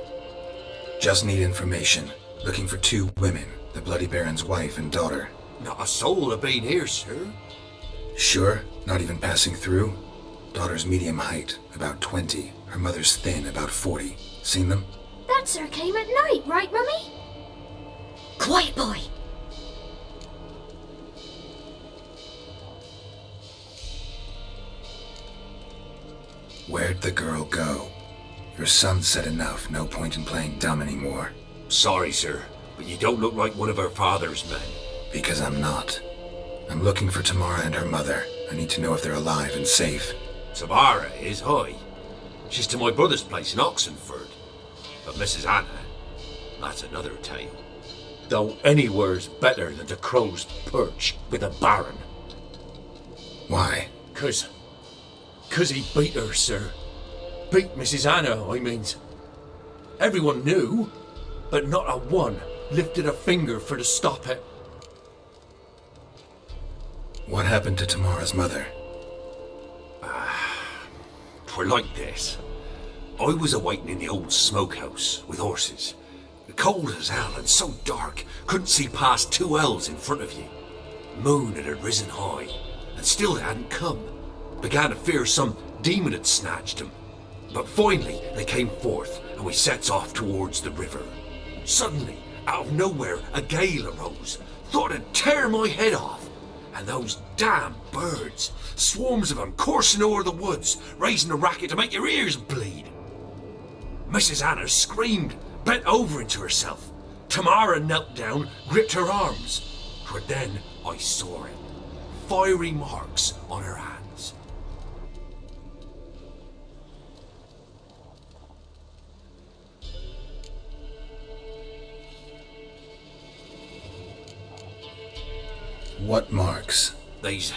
Just need information. Looking for 2 women, the Bloody Baron's wife and daughter. Not a soul have been here, sir. Sure? Not even passing through? Daughter's medium height, about 20. Her mother's thin, about 40. Seen them? That sir came at night, right, Mummy? Quiet, boy. Where'd the girl go? Your son said enough, no point in playing dumb anymore. Sorry, sir, but you don't look like one of our father's men. Because I'm not. I'm looking for Tamara and her mother. I need to know if they're alive and safe. Tamara is, aye. She's to my brother's place in Oxenford. But Mrs. Anna, that's another tale. Though anywhere's better than the crow's perch with a baron. Why? 'Cause he beat her, sir. Beat Mrs. Anna, I means. Everyone knew, but not a one lifted a finger for to stop it. What happened to Tamara's mother? Twere like this. I was awaiting in the old smokehouse with horses. Cold as hell and so dark, couldn't see past 2 ells in front of you. Moon had risen high, and still they hadn't come. Began to fear some demon had snatched them. But finally they came forth, and we sets off towards the river. Suddenly, out of nowhere, a gale arose. Thought it'd tear my head off. And those damn birds, swarms of them coursing over the woods, raising a racket to make your ears bleed. Mrs. Anna screamed, bent over into herself. Tamara knelt down, gripped her arms. 'Twere then I saw it. Fiery marks on her hands. What marks? They's,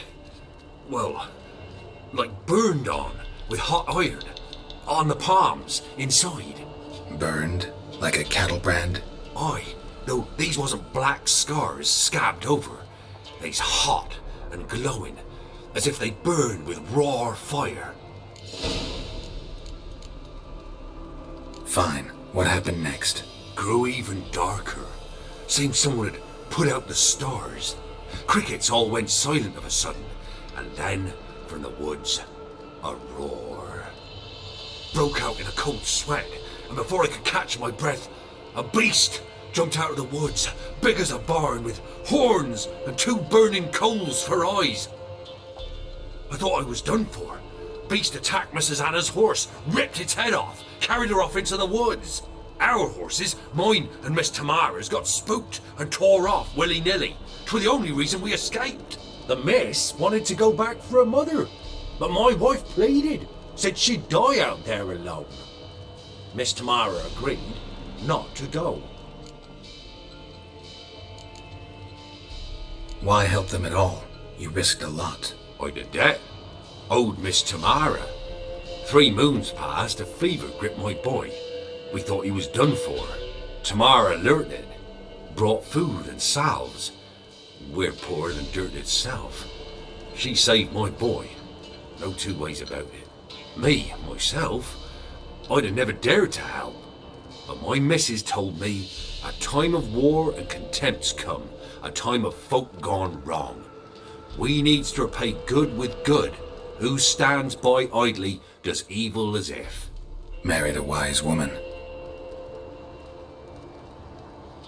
well, like burned on with hot iron. On the palms, inside. Burned? Like a cattle brand? Aye, though these wasn't black scars scabbed over. They's hot and glowing, as if they burned with raw fire. Fine. What happened next? Grew even darker. Seemed someone had put out the stars. Crickets all went silent of a sudden, and then, from the woods, a roar. Broke out in a cold sweat, and before I could catch my breath, a beast jumped out of the woods, big as a barn, with horns and 2 burning coals for eyes. I thought I was done for. Beast attacked Mrs. Anna's horse, ripped its head off, carried her off into the woods. Our horses, mine and Miss Tamara's, got spooked and tore off willy-nilly. 'Twere the only reason we escaped. The miss wanted to go back for her mother, but my wife pleaded, said she'd die out there alone. Miss Tamara agreed not to go. Why help them at all? You risked a lot. I'd a debt. Owed Miss Tamara. 3 moons passed, a fever gripped my boy. We thought he was done for. Tamara learnt it. Brought food and salves. We're poorer than dirt itself. She saved my boy. No 2 ways about it. Me, myself, I'd have never dared to help. But my missus told me a time of war and contempt's come. A time of folk gone wrong. We needs to repay good with good. Who stands by idly does evil as if. Married a wise woman.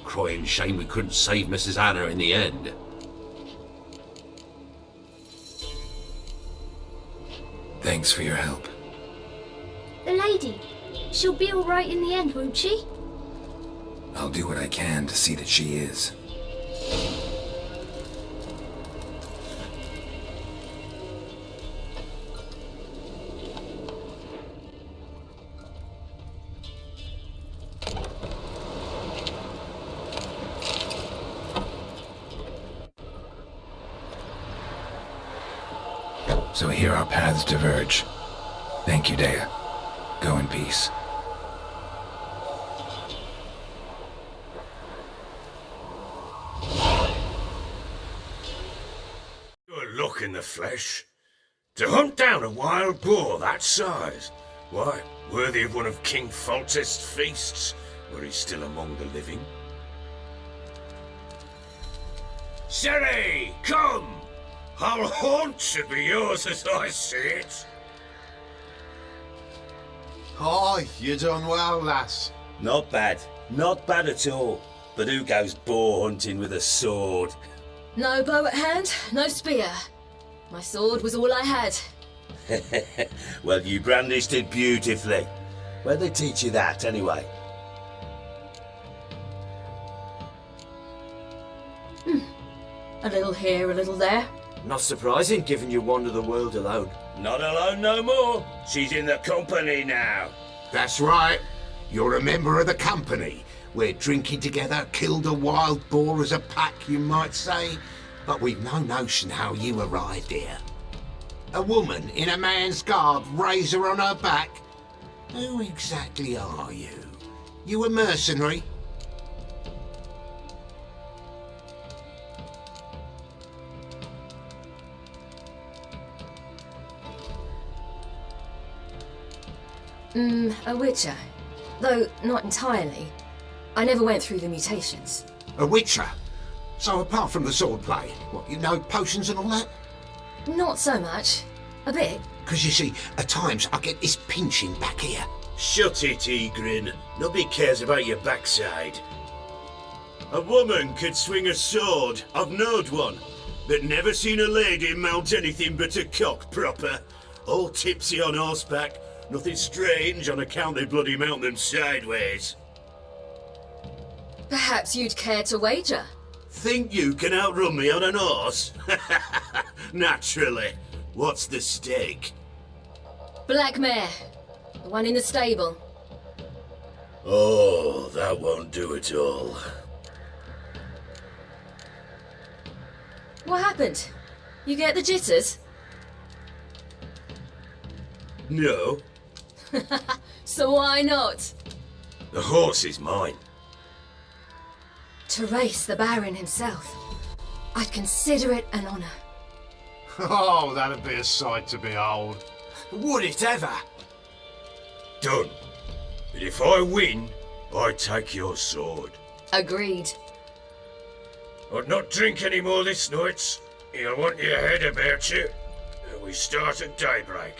Crying shame we couldn't save Mrs. Anna in the end. Thanks for your help. The lady. She'll be all right in the end, won't she? I'll do what I can to see that she is. So here our paths diverge. Thank you, Dea. Go in peace. Good luck in the flesh. To hunt down a wild boar that size, why, worthy of one of King Foltest's feasts, were he still among the living. Siri, come! Our haunt should be yours as I see it. Aye, you done well, lass. Not bad. Not bad at all. But who goes boar hunting with a sword? No bow at hand, no spear. My sword was all I had. Well, you brandished it beautifully. Where'd they teach you that, anyway? A little here, a little there. Not surprising, given you wander the world alone. Not alone no more. She's in the company now. That's right. You're a member of the company. We're drinking together, killed a wild boar as a pack, you might say. But we've no notion how you arrived here. A woman in a man's garb, razor on her back. Who exactly are you? You a mercenary? A witcher. Though not entirely. I never went through the mutations. A witcher? So apart from the swordplay, what, you know potions and all that? Not so much. A bit. Because you see, at times I get this pinching back here. Shut it, Egrin. Nobody cares about your backside. A woman could swing a sword. I've knowed one. But never seen a lady mount anything but a cock proper. All tipsy on horseback. Nothing strange on account they bloody mount them sideways. Perhaps you'd care to wager? Think you can outrun me on an horse? Naturally. What's the stake? Black mare. The one in the stable. Oh, that won't do at all. What happened? You get the jitters? No. So why not? The horse is mine. To race the Baron himself. I'd consider it an honour. Oh, that'd be a sight to behold. Would it ever? Done. But if I win, I take your sword. Agreed. I'd not drink any more this night. You'll want your head about you. We start at daybreak.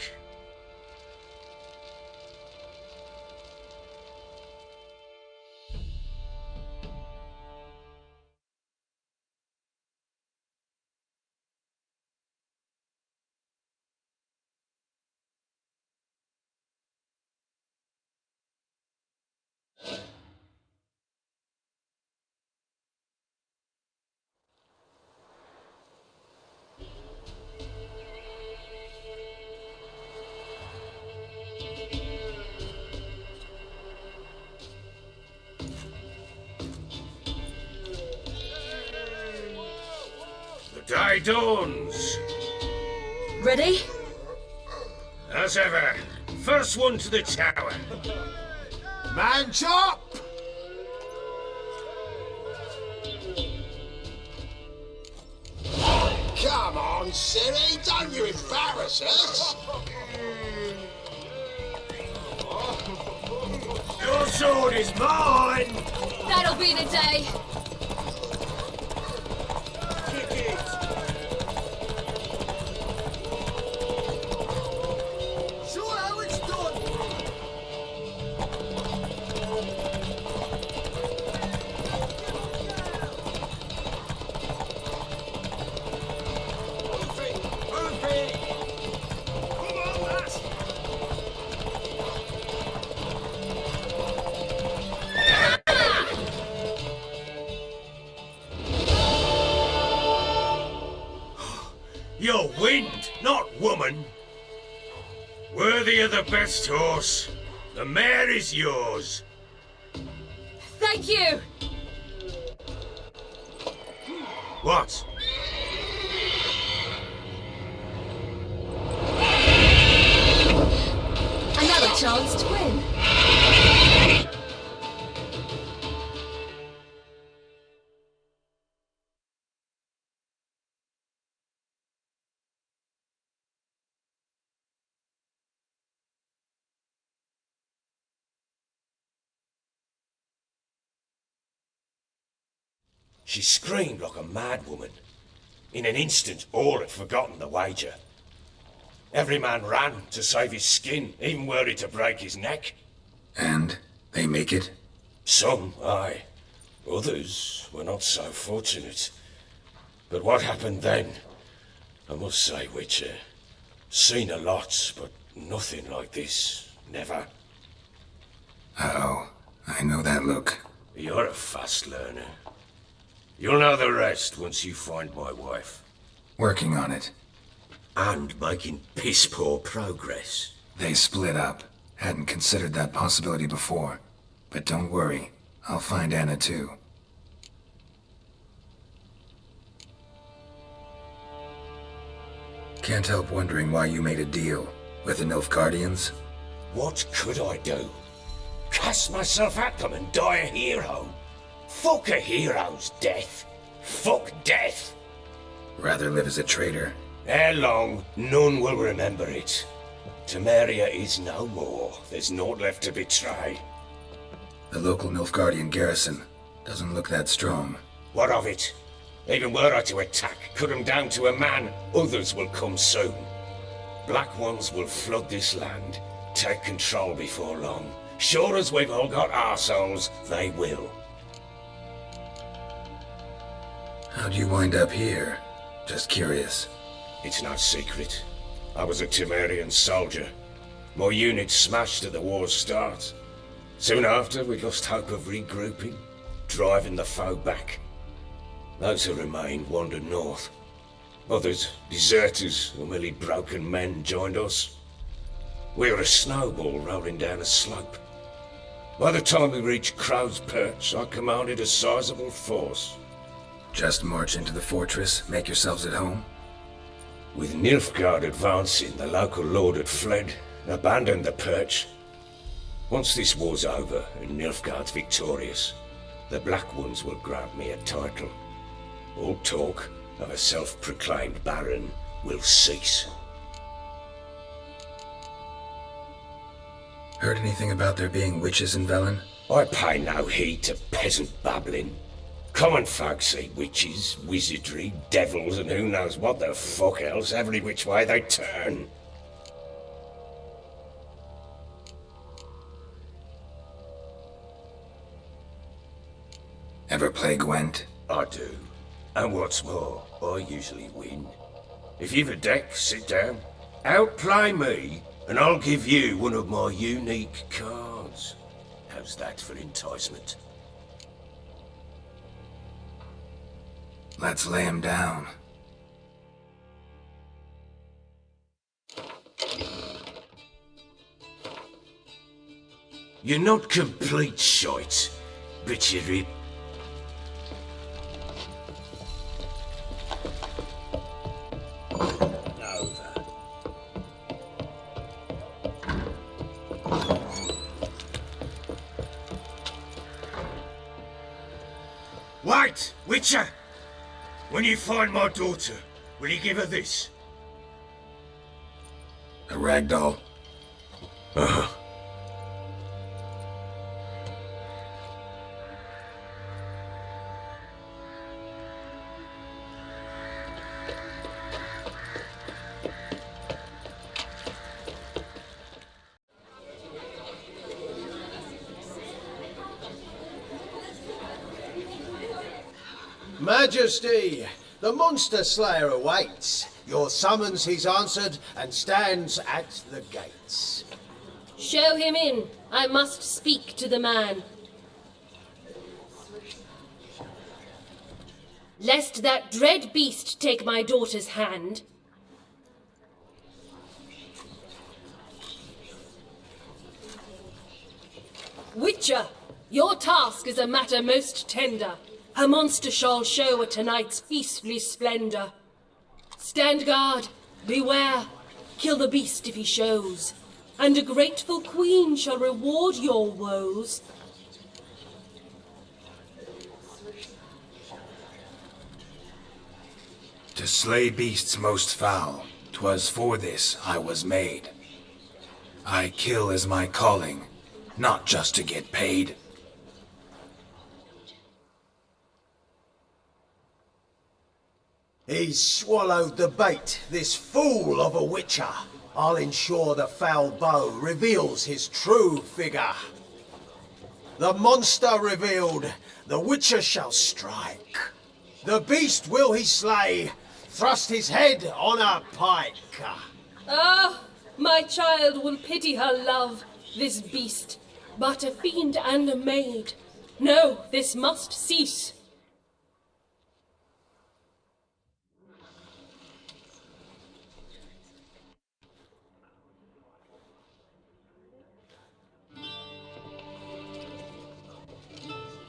The day dawns. Ready? As ever. First one to the tower. Man chop! Come on, Siri, don't you embarrass us! Your sword is mine! That'll be the day. Sure how it's done! You're wind, not woman. Worthy of the best horse. The mare is yours. Thank you! What? wants to win. She screamed like a mad woman. In an instant, all had forgotten the wager. Every man ran to save his skin, even were he to break his neck. And they make it? Some, aye. Others were not so fortunate. But what happened then? I must say, Witcher, seen a lot, but nothing like this. Never. Uh-oh. I know that look. You're a fast learner. You'll know the rest once you find my wife. Working on it. And making piss-poor progress. They split up. Hadn't considered that possibility before. But don't worry. I'll find Anna too. Can't help wondering why you made a deal with the Nilfgaardians. What could I do? Cast myself at them and die a hero? Fuck a hero's death. Fuck death. Rather live as a traitor. Ere long, none will remember it. Temeria is no more. There's naught left to betray. The local Nilfgaardian garrison doesn't look that strong. What of it? Even were I to attack, cut them down to a man, others will come soon. Black ones will flood this land, take control before long. Sure as we've all got arseholes, they will. How'd you wind up here? Just curious. It's no secret. I was a Temerian soldier. My unit smashed at the war's start. Soon after, we lost hope of regrouping, driving the foe back. Those who remained wandered north. Others, deserters or merely broken men, joined us. We were a snowball rolling down a slope. By the time we reached Crow's Perch, I commanded a sizable force. Just march into the fortress, make yourselves at home? With Nilfgaard advancing, the local lord had fled, abandoned the Perch. Once this war's over and Nilfgaard's victorious, the Black Ones will grant me a title. All talk of a self-proclaimed baron will cease. Heard anything about there being witches in Velen? I pay no heed to peasant babbling. Common folk see witches, wizardry, devils, and who knows what the fuck else every which way they turn. Ever play Gwent? I do. And what's more, I usually win. If you've a deck, sit down. Outplay me, and I'll give you one of my unique cards. How's that for enticement? Let's lay him down. You're not complete shite, but you're Wait, Witcher! When you find my daughter, will you give her this? A ragdoll? Uh-huh. Majesty, the monster slayer awaits. Your summons he's answered and stands at the gates. Show him in. I must speak to the man. Lest that dread beast take my daughter's hand. Witcher, your task is a matter most tender. Her monster shall show at tonight's feastly splendor. Stand guard, beware, kill the beast if he shows, and a grateful queen shall reward your woes. To slay beasts most foul, 'twas for this I was made. I kill as my calling, not just to get paid. He's swallowed the bait, this fool of a witcher. I'll ensure the foul bow reveals his true figure. The monster revealed, the witcher shall strike. The beast will he slay, thrust his head on a pike. Ah, my child will pity her love, this beast, but a fiend and a maid. No, this must cease.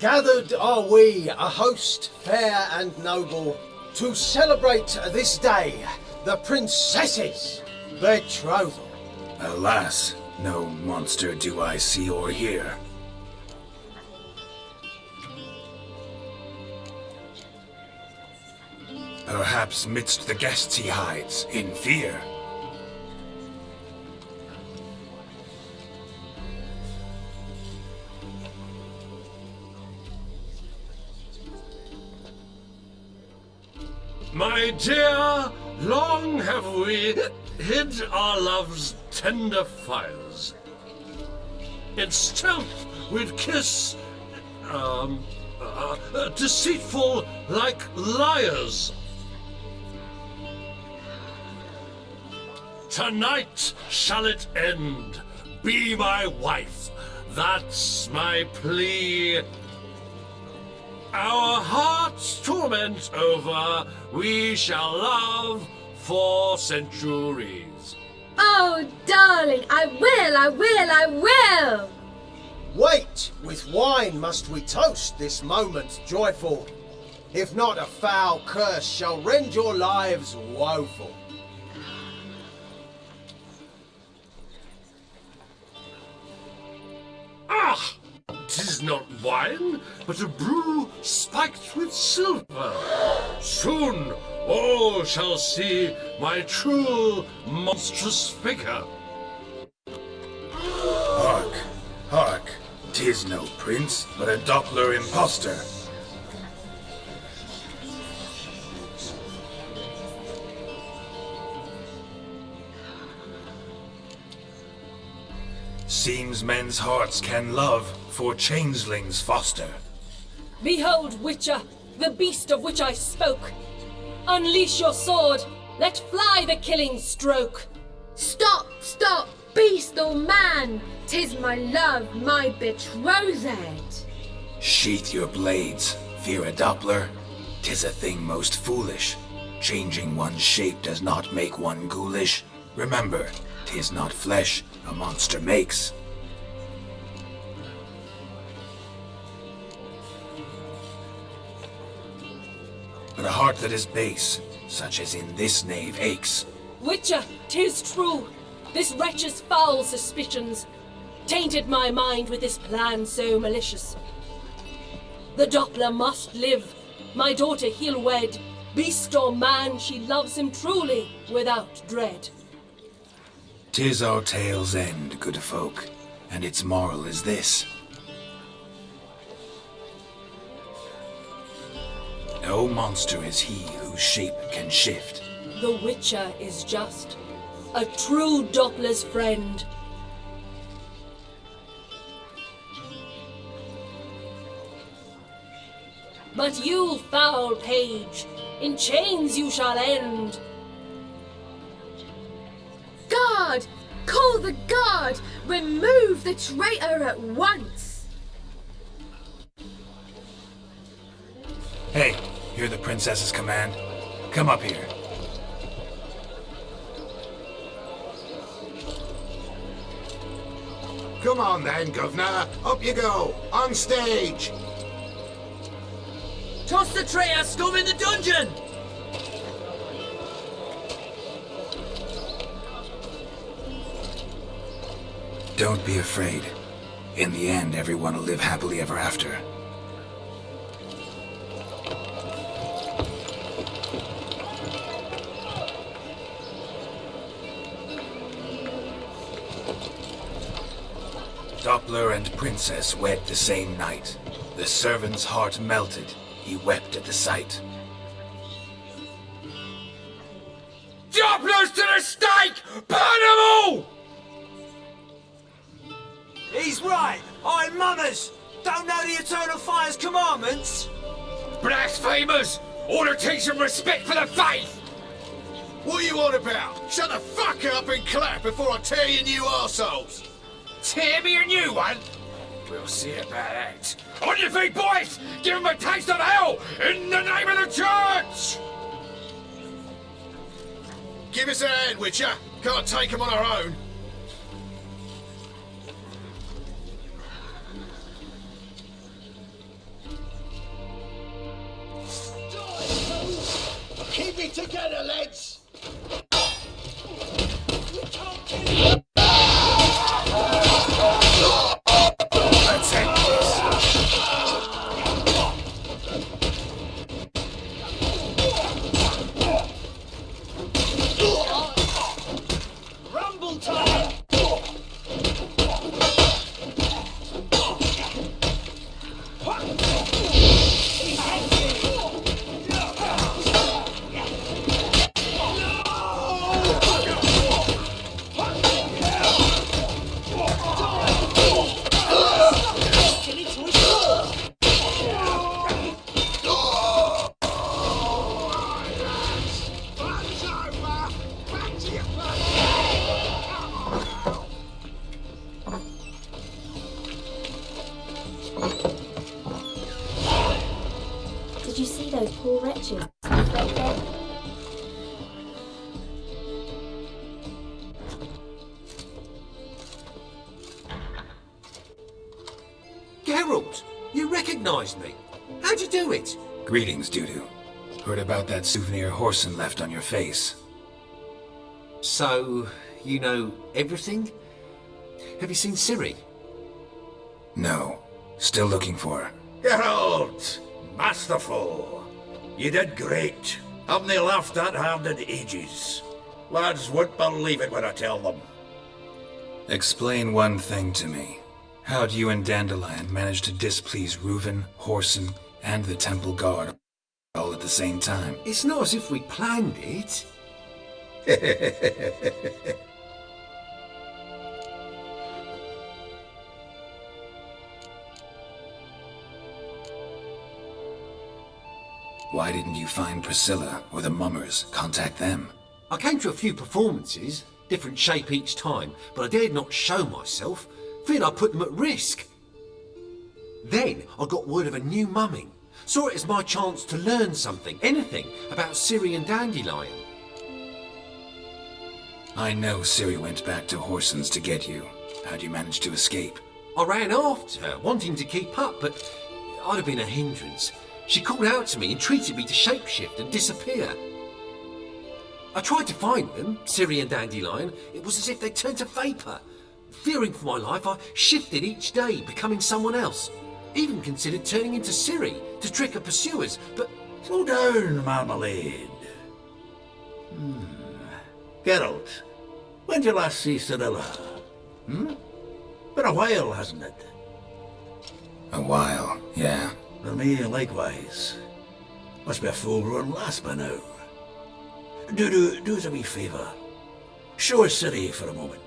Gathered are we, a host fair and noble, to celebrate this day, the princess's betrothal. Alas, no monster do I see or hear. Perhaps midst the guests he hides, in fear. My dear, long have we hid our love's tender fires. In stealth we'd kiss, deceitful like liars. Tonight shall it end. Be my wife, that's my plea. Our hearts' torment over, we shall love for centuries. Oh, darling, I will! Wait, with wine must we toast this moment joyful. If not, a foul curse shall rend your lives woeful. Ah! 'Tis not wine, but a brew spiked with silver. Soon all shall see my true monstrous figure. Hark, hark, 'tis no prince, but a Doppler impostor. Seems men's hearts can love, for changelings foster. Behold, Witcher, the beast of which I spoke. Unleash your sword, let fly the killing stroke. Stop, beast or man! 'Tis my love, my betrothed. Sheath your blades, fear a Doppler. 'Tis a thing most foolish. Changing one's shape does not make one ghoulish. Remember, 'tis not flesh a monster makes. But a heart that is base, such as in this knave, aches. Witcher, 'tis true. This wretch's foul suspicions tainted my mind with this plan so malicious. The Doppler must live. My daughter he'll wed. Beast or man, she loves him truly, without dread. 'Tis our tale's end, good folk, and its moral is this. No monster is he whose shape can shift. The Witcher is just a true Doppler's friend. But you, foul page, in chains you shall end. Guard! Call the guard! Remove the traitor at once! Hey, hear the princess's command? Come up here. Come on then, governor. Up you go. On stage. Toss the traitor scum in the dungeon! Don't be afraid. In the end, everyone will live happily ever after. Doppler and Princess wed the same night. The servant's heart melted. He wept at the sight. Dopplers to the stake! Burn them all! He's right. I'm mummers. Don't know the Eternal Fire's commandments. Blasphemers! Order teach them respect for the faith! What are you on about? Shut the fuck up and clap before I tear you new arseholes! Tear me a new one? We'll see about that. On your feet, boys! Give them a taste of hell in the name of the church! Give us a hand, Witcher. Can't take them on our own. Keep it together, lads! Let's end this. Rumble time! Did you see those poor wretches? Geralt, you recognised me. How'd you do it? Greetings, Dudu. Heard about that souvenir Horson left on your face. So, you know everything? Have you seen Ciri? No. Still looking for her. Geralt! Masterful! You did great. Haven't they laughed that hard in ages? Lads won't believe it when I tell them. Explain one thing to me. How'd you and Dandelion manage to displease Reuven, Horson, and the Temple Guard all at the same time? It's not as if we planned it. Why didn't you find Priscilla or the Mummers? Contact them. I came to a few performances, different shape each time, but I dared not show myself. Feared I'd put them at risk. Then I got word of a new mumming. Saw it as my chance to learn something, anything, about Ciri and Dandelion. I know Ciri went back to Horson's to get you. How'd you manage to escape? I ran after her, wanting to keep up, but I'd have been a hindrance. She called out to me, entreated me to shapeshift and disappear. I tried to find them, Ciri and Dandelion. It was as if they'd turned to vapour. Fearing for my life, I shifted each day, becoming someone else. Even considered turning into Ciri to trick her pursuers, but... Slow down, Marmalade. Geralt, when did you last see Cyrilla? Been a while, hasn't it? A while, yeah. For me, likewise. Must be a full-grown lass by now. Do us a wee favour. Show us Ciri for a moment.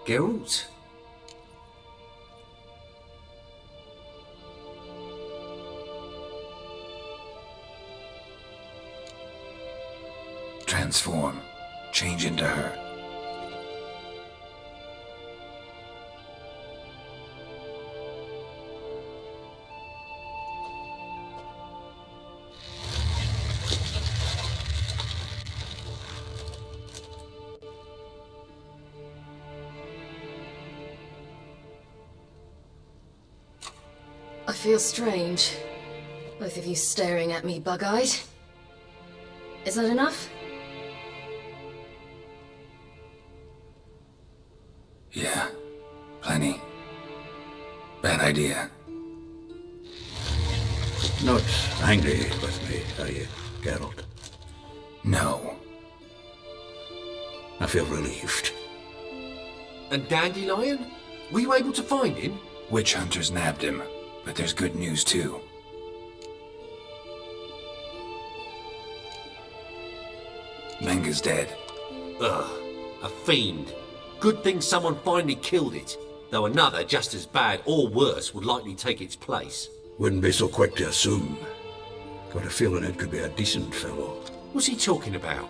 Geralt? Transform. Change into her. I feel strange. Both of you staring at me bug-eyed. Is that enough? Yeah, plenty. Bad idea. Not angry with me, are you, Geralt? No. I feel relieved. And Dandelion? Were you able to find him? Witch hunters nabbed him, but there's good news too. Menga's dead. Ugh, a fiend. Good thing someone finally killed it, though another just as bad or worse would likely take its place. Wouldn't be so quick to assume. Got a feeling it could be a decent fellow. What's he talking about?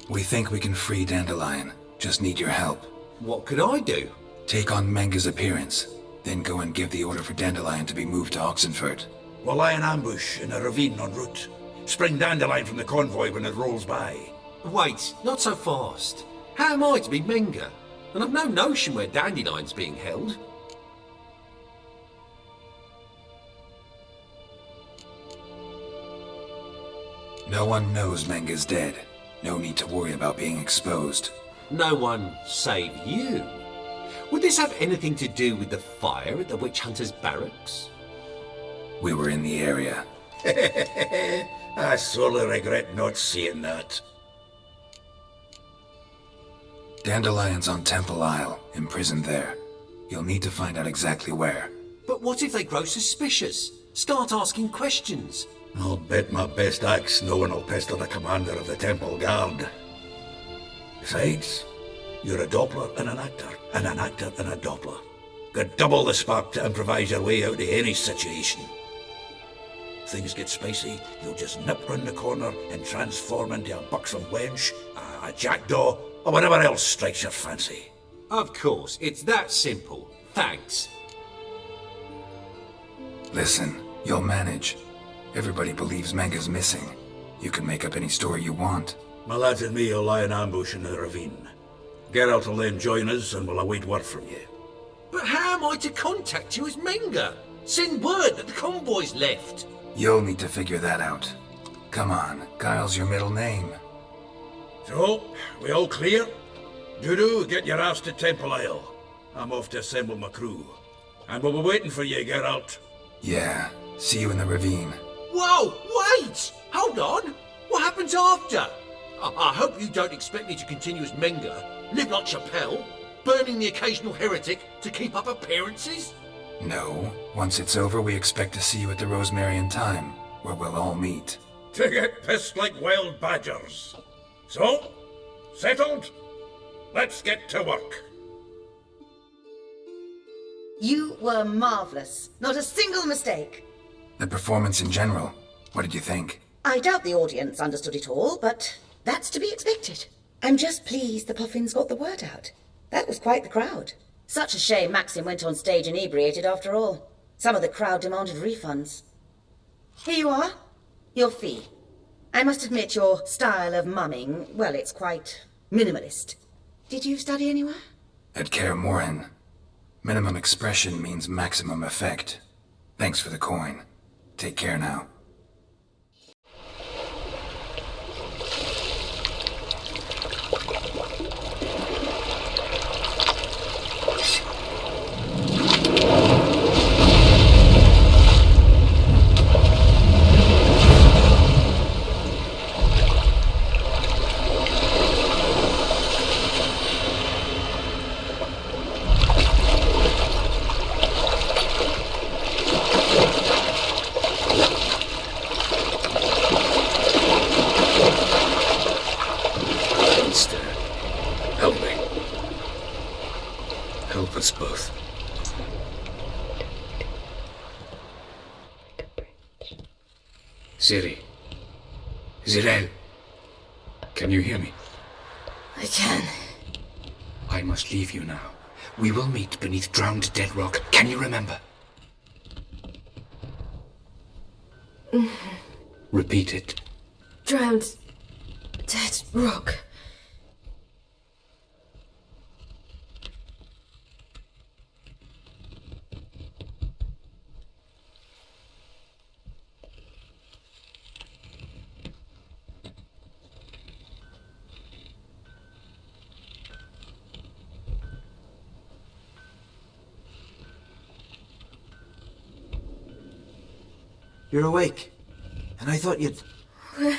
We think we can free Dandelion. Just need your help. What could I do? Take on Menga's appearance, then go and give the order for Dandelion to be moved to Oxenford. We'll lie in ambush in a ravine en route. Spring Dandelion from the convoy when it rolls by. Wait, not so fast. How am I to be Menga? And I've no notion where Dandelion's being held. No one knows Menga's dead. No need to worry about being exposed. No one save you. Would this have anything to do with the fire at the witch hunter's barracks? We were in the area. I sorely regret not seeing that. Dandelion's on Temple Isle, imprisoned there. You'll need to find out exactly where. But what if they grow suspicious? Start asking questions? I'll bet my best axe no one will pester the commander of the Temple Guard. Besides, you're a Doppler and an actor and a Doppler. Got double the spark to improvise your way out of any situation. Things get spicy, you'll just nip round the corner and transform into a buxom wench, a jackdaw, or whatever else strikes your fancy. Of course, it's that simple. Thanks. Listen, you'll manage. Everybody believes Menga's missing. You can make up any story you want. My lads and me will lie in ambush in the ravine. Geralt will then join us and we'll await word from you. But how am I to contact you as Menga? Send word that the convoy's left. You'll need to figure that out. Come on, Guile's your middle name. So, we all clear? Dudu, get your ass to Temple Isle. I'm off to assemble my crew. And we'll be waiting for you, Geralt. Yeah, see you in the ravine. Whoa, wait! Hold on! What happens after? I hope you don't expect me to continue as Menga, live like Chappelle, burning the occasional heretic to keep up appearances? No. Once it's over, we expect to see you at the Rosemary in Time, where we'll all meet. To get pissed like wild badgers. So, settled? Let's get to work. You were marvellous. Not a single mistake. The performance in general, what did you think? I doubt the audience understood it all, but that's to be expected. I'm just pleased the Puffins got the word out. That was quite the crowd. Such a shame Maxim went on stage inebriated after all. Some of the crowd demanded refunds. Here you are. Your fee. I must admit your style of mumming, well, it's quite minimalist. Did you study anywhere? At Kaer Morhen. Minimum expression means maximum effect. Thanks for the coin. Take care now. Us both. Ciri. Zirel. Can you hear me? I can. I must leave you now. We will meet beneath drowned dead rock. Can you remember? Repeat it. Drowned. Dead rock. You're awake. And I thought you'd... Where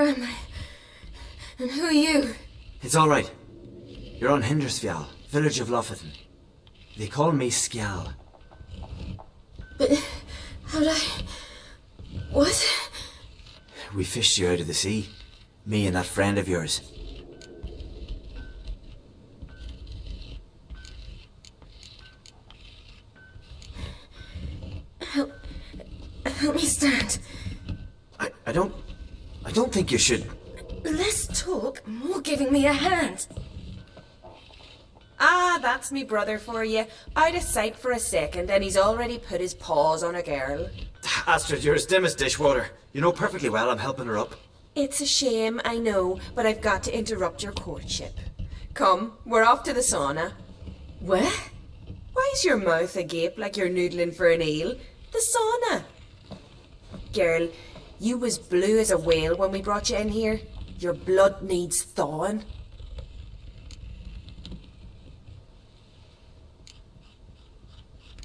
am I? And who are you? It's all right. You're on Hindersfjall, village of Lofoten. They call me Skjal. But how'd I... What? We fished you out of the sea. Me and that friend of yours. Help me stand. I don't think you should... Less talk, more giving me a hand. Ah, that's me brother for you. Out of sight for a second, and he's already put his paws on a girl. Astrid, you're as dim as dishwater. You know perfectly well I'm helping her up. It's a shame, I know, but I've got to interrupt your courtship. Come, we're off to the sauna. Where? Why's your mouth agape like you're noodling for an eel? The sauna. Girl, you was blue as a whale when we brought you in here. Your blood needs thawing.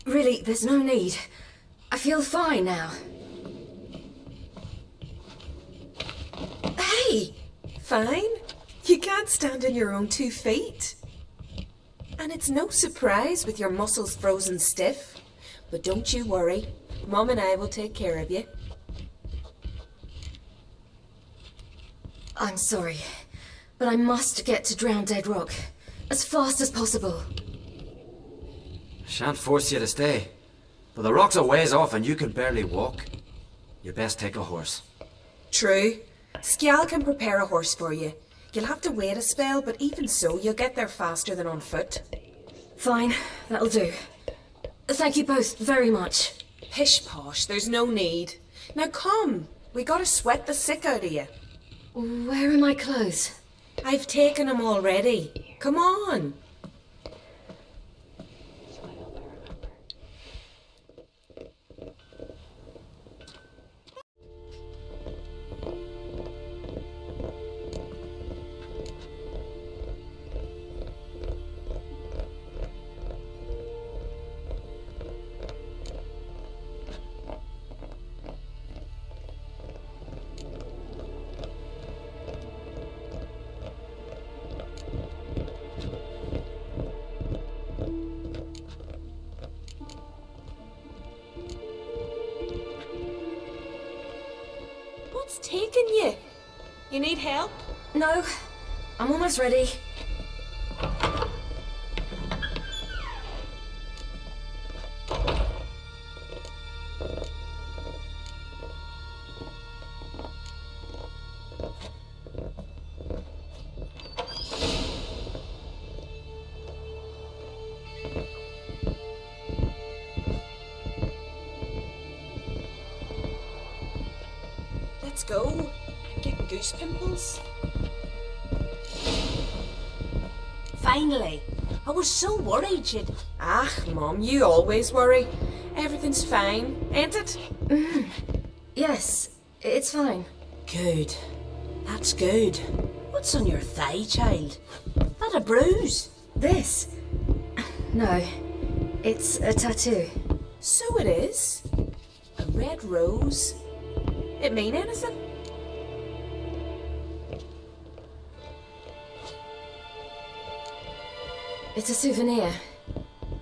Really, there's no need. I feel fine now. Hey! Fine? You can't stand on your own 2 feet. And it's no surprise with your muscles frozen stiff. But don't you worry. Mum and I will take care of you. I'm sorry, but I must get to Drowned Dead Rock as fast as possible. Shan't force you to stay. But the rock's a ways off and you can barely walk. You best take a horse. True. Skjal can prepare a horse for you. You'll have to wait a spell, but even so, you'll get there faster than on foot. Fine, that'll do. Thank you both very much. Pish posh, there's no need. Now come, we gotta sweat the sick out of you. Where are my clothes? I've taken them already. Come on. What's taking you? You need help? No, I'm almost ready. Let's go. I'm getting goose pimples. Finally. I was so worried you'd... Ah, Mum, you always worry. Everything's fine, ain't it? Yes, it's fine. Good. That's good. What's on your thigh, child? That a bruise? This? No, it's a tattoo. So it is. A red rose. It mean anything? It's a souvenir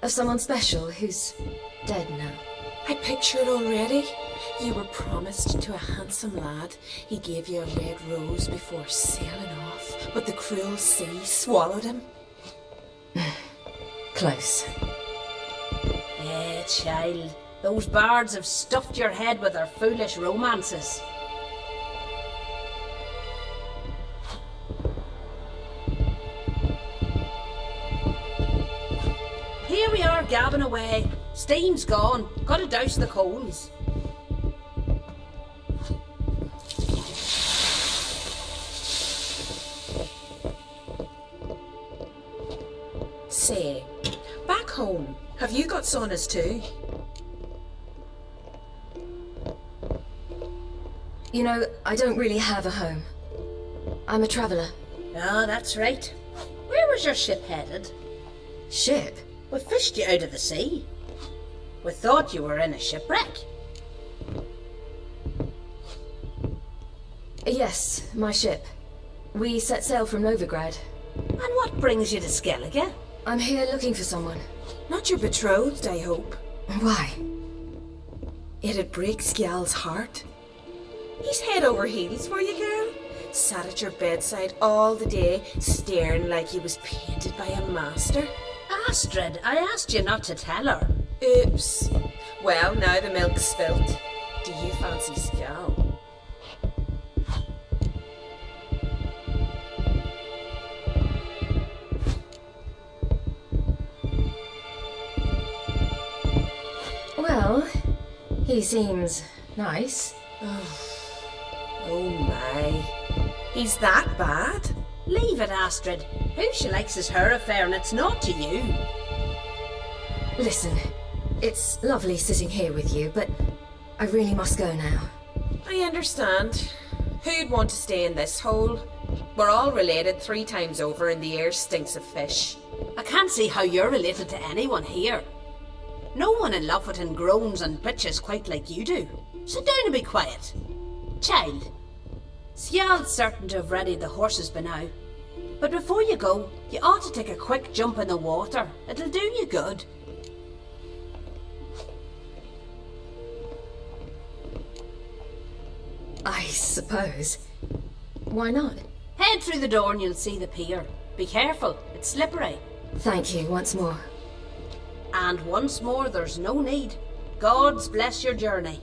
of someone special who's dead now. I picture it already. You were promised to a handsome lad. He gave you a red rose before sailing off, but the cruel sea swallowed him. Close. Yeah, child. Those bards have stuffed your head with their foolish romances. Here we are gabbing away. Steam's gone. Gotta douse the coals. Say, back home, have you got saunas too? You know, I don't really have a home. I'm a traveller. Oh, that's right. Where was your ship headed? Ship? We fished you out of the sea. We thought you were in a shipwreck. Yes, my ship. We set sail from Novigrad. And what brings you to Skellige? I'm here looking for someone. Not your betrothed, I hope. Why? It'd break Skjal's heart. He's head over heels for you, girl. Sat at your bedside all the day, staring like he was painted by a master. Astrid, I asked you not to tell her. Oops. Well, now the milk's spilt. Do you fancy Skjal? Well, he seems nice. Oh my. He's that bad? Leave it, Astrid. Who she likes is her affair and it's not to you. Listen, it's lovely sitting here with you, but I really must go now. I understand. Who'd want to stay in this hole? We're all related 3 times over and the air stinks of fish. I can't see how you're related to anyone here. No one in Lofferton groans and bitches quite like you do. Sit down and be quiet. Child, Skjal's certain to have readied the horses by now. But before you go, you ought to take a quick jump in the water. It'll do you good. I suppose. Why not? Head through the door and you'll see the pier. Be careful, it's slippery. Thank you once more. And once more, there's no need. God's bless your journey.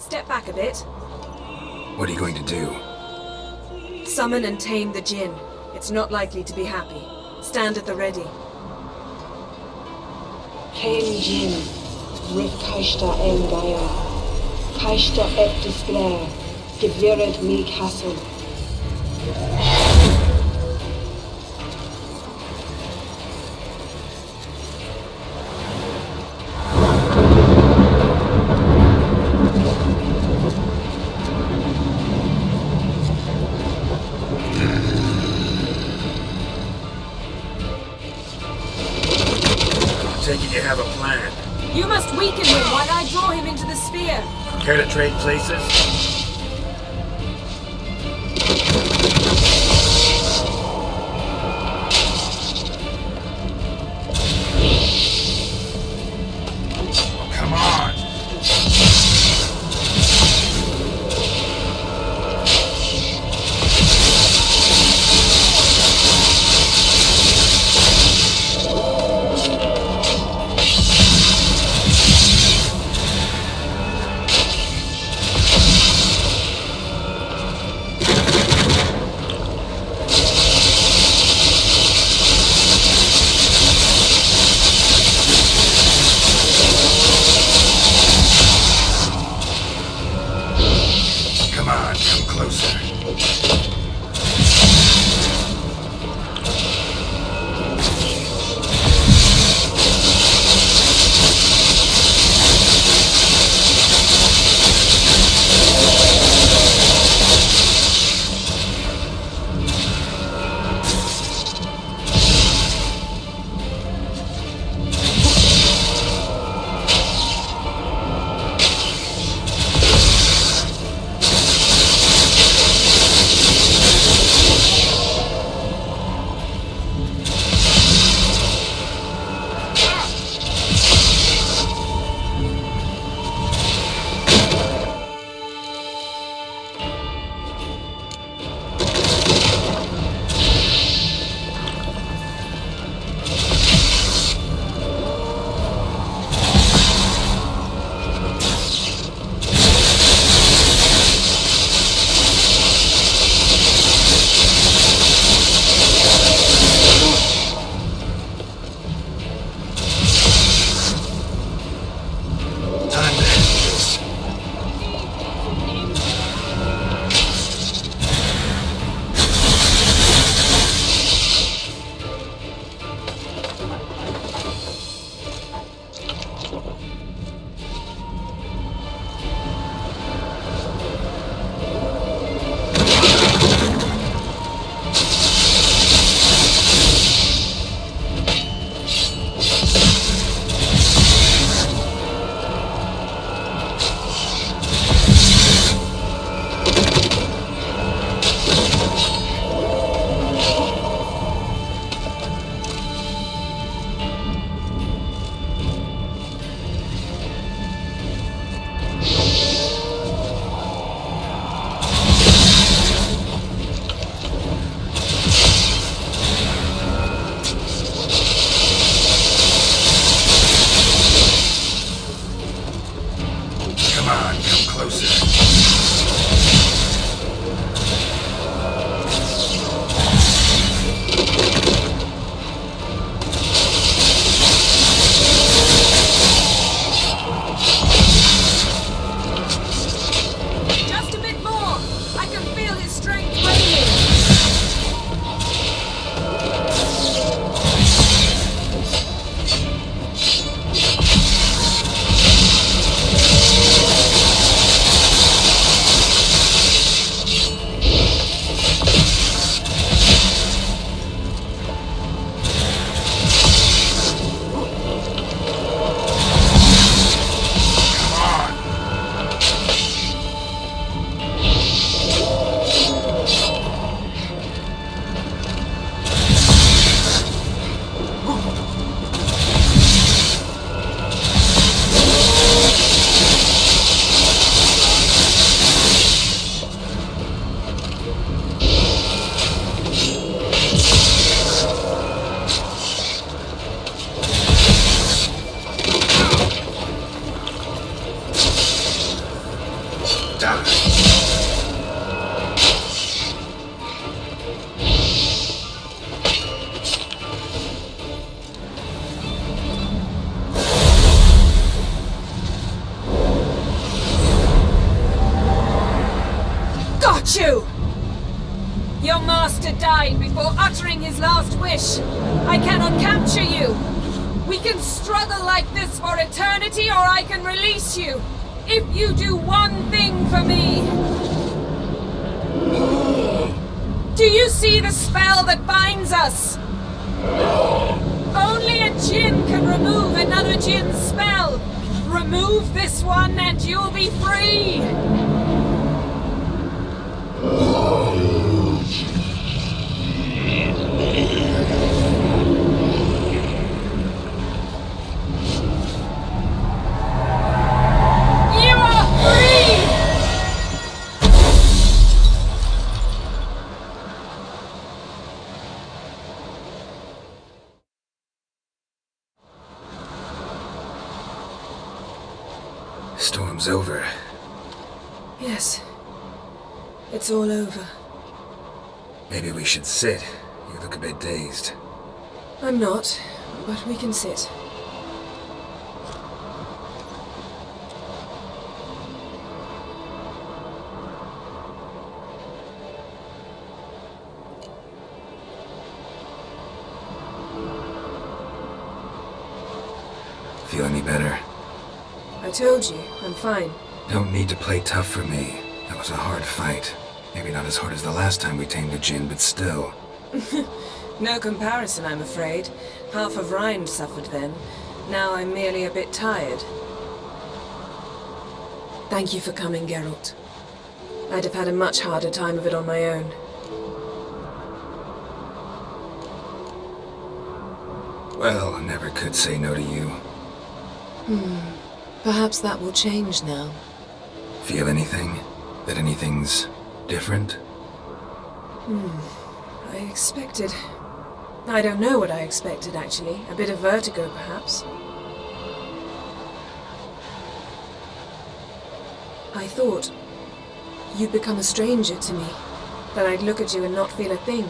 Step back a bit. What are you going to do? Summon and tame the djinn. It's not likely to be happy. Stand at the ready. Hen Jin, Rif Kaishta En Gaya, Kaishta Et Disglare, Gevired Meek Hassel. Taking you have a plan. You must weaken him while I draw him into the sphere. Care to trade places? Come on! before uttering his last wish. I cannot capture you. We can struggle like this for eternity, or I can release you. If you do one thing for me. Do you see the spell that binds us? Only a djinn can remove another djinn's spell. Remove this one and you'll be free. You are free! Storm's over. Yes. It's all over. Maybe we should sit. You look a bit dazed. I'm not, but we can sit. Feel any better? I told you, I'm fine. Don't need to play tough for me. That was a hard fight. Maybe not as hard as the last time we tamed a djinn, but still. No comparison, I'm afraid. Half of Rhine suffered then. Now I'm merely a bit tired. Thank you for coming, Geralt. I'd have had a much harder time of it on my own. Well, I never could say no to you. Perhaps that will change now. Feel anything? That anything's different? I expected... I don't know what I expected, actually. A bit of vertigo, perhaps. I thought you'd become a stranger to me. That I'd look at you and not feel a thing.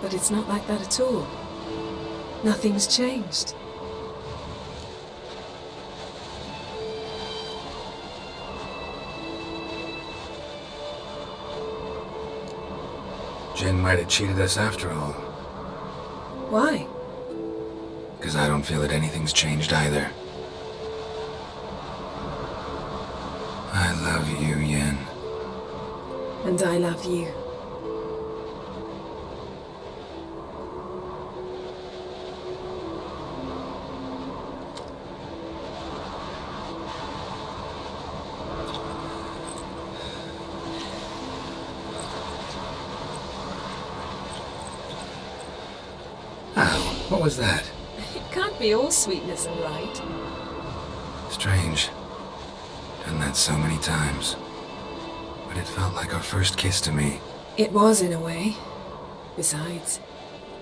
But it's not like that at all. Nothing's changed. Jinn might have cheated us after all. Why? Because I don't feel that anything's changed either. I love you, Yen. And I love you. What was that? It can't be all sweetness and light. Strange. Done that so many times. But it felt like our first kiss to me. It was, in a way. Besides,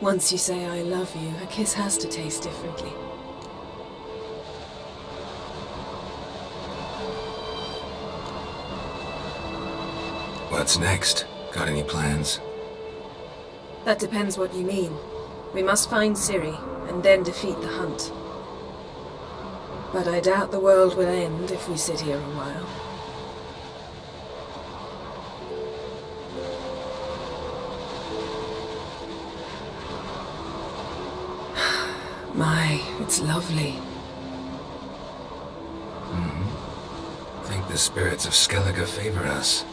once you say I love you, a kiss has to taste differently. What's next? Got any plans? That depends what you mean. We must find Ciri, and then defeat the hunt. But I doubt the world will end if we sit here a while. My, it's lovely. Think the spirits of Skellige favor us.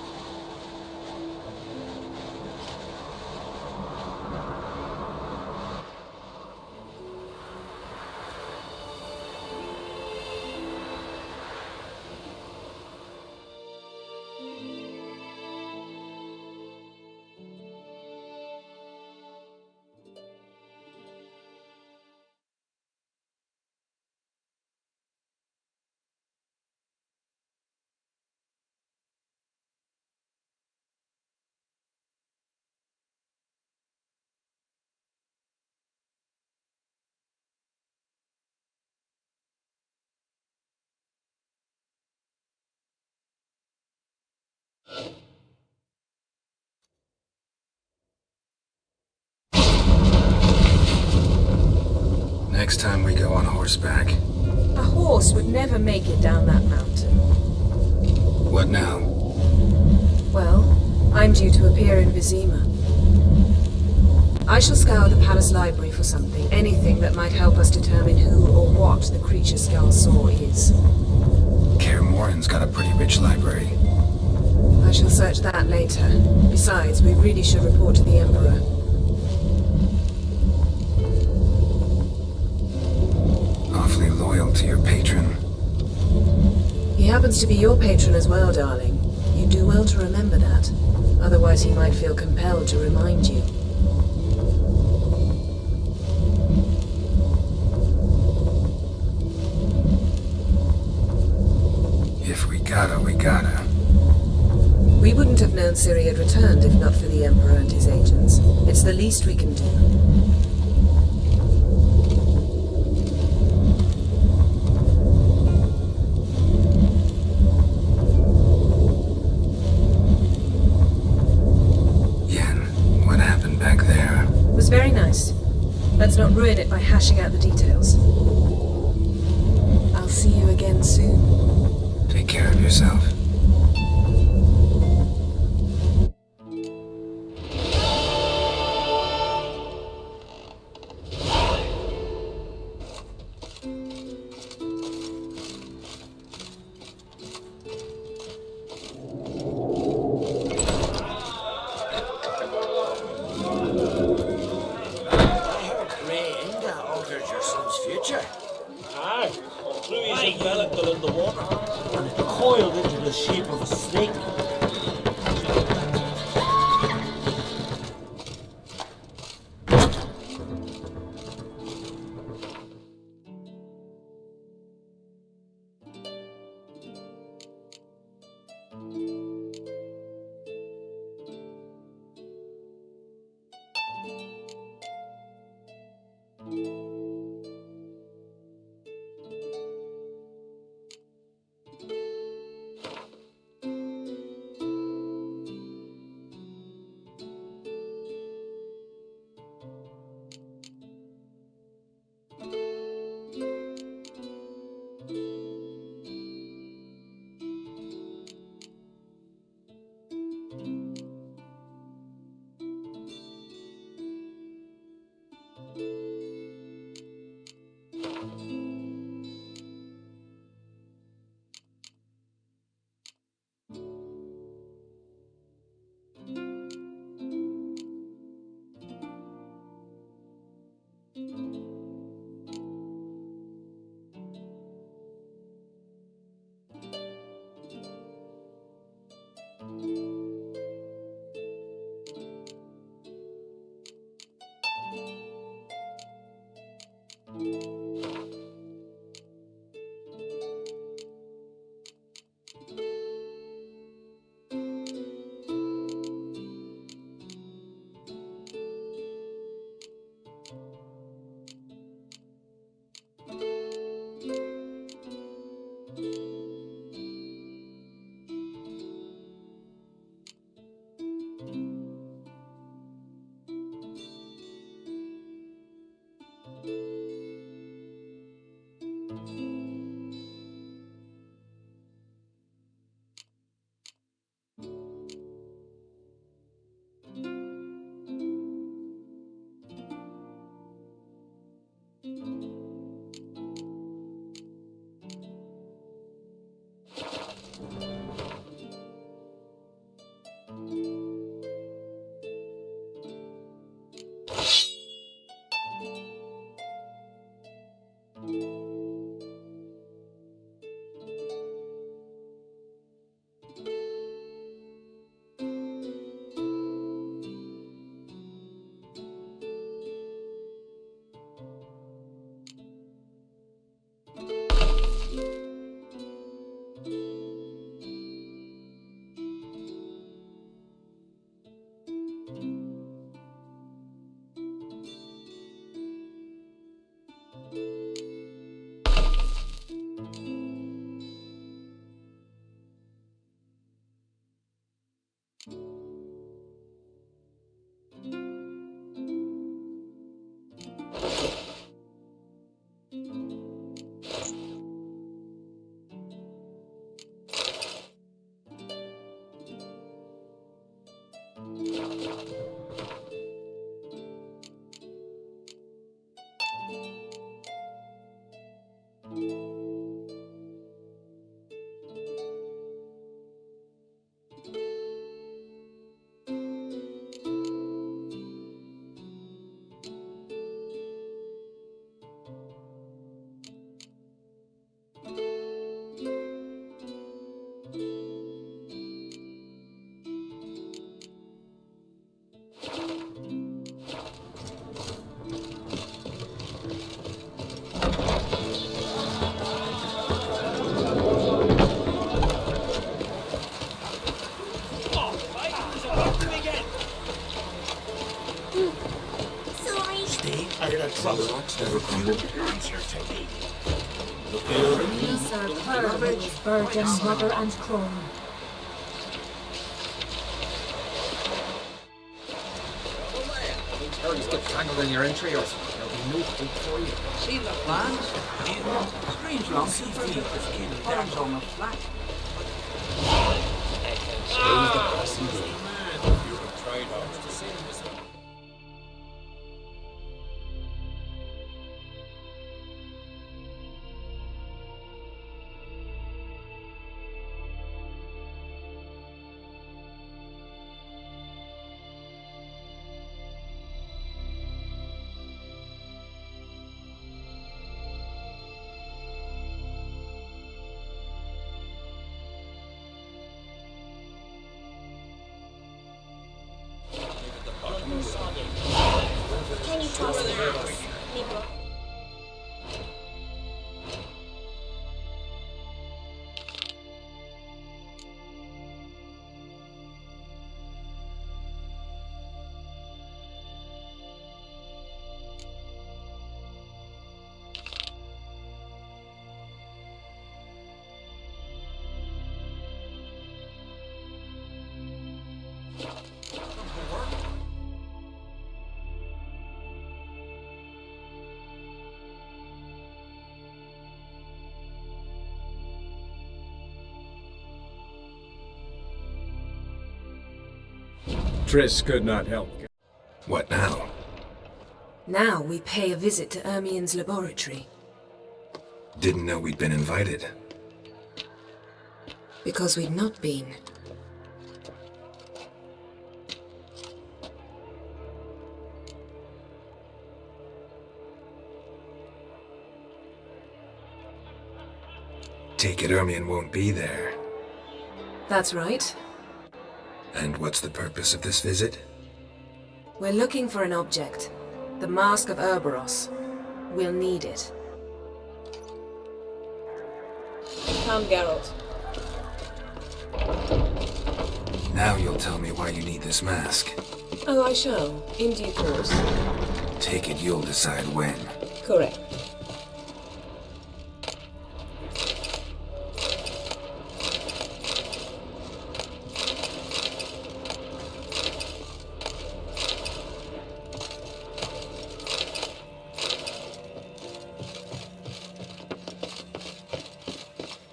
Next time we go on horseback. A horse would never make it down that mountain. What now? Well, I'm due to appear in Vizima. I shall scour the palace library for something, anything that might help us determine who or what the creature Skull saw is. Kaer Morhen's got a pretty rich library. I shall search that later. Besides, we really should report to the Emperor. Awfully loyal to your patron. He happens to be your patron as well, darling. You do well to remember that. Otherwise he might feel compelled to remind you. If we gotta, we gotta. We wouldn't have known Ciri had returned if not for the Emperor and his agents. It's the least we can do. What happened back there? It was very nice. Let's not ruin it by hashing out the details. I'll see you again soon. Take care of yourself. Answer to me. These are pearls, virgin, mother and crone. Hurries get tangled in your interiors. There'll be no hope for you. See the plans? Strange long TV just came down on the flat. Stays the passing day. You have tried out to see this. Can you toss the axe, Nico? Triss could not help. What now? Now we pay a visit to Ermien's laboratory. Didn't know we'd been invited. Because we'd not been. Take it Ermien won't be there. That's right. And what's the purpose of this visit? We're looking for an object. The Mask of Ouroboros. We'll need it. Come, Geralt. Now you'll tell me why you need this mask. Oh, I shall. In due course. Take it you'll decide when. Correct.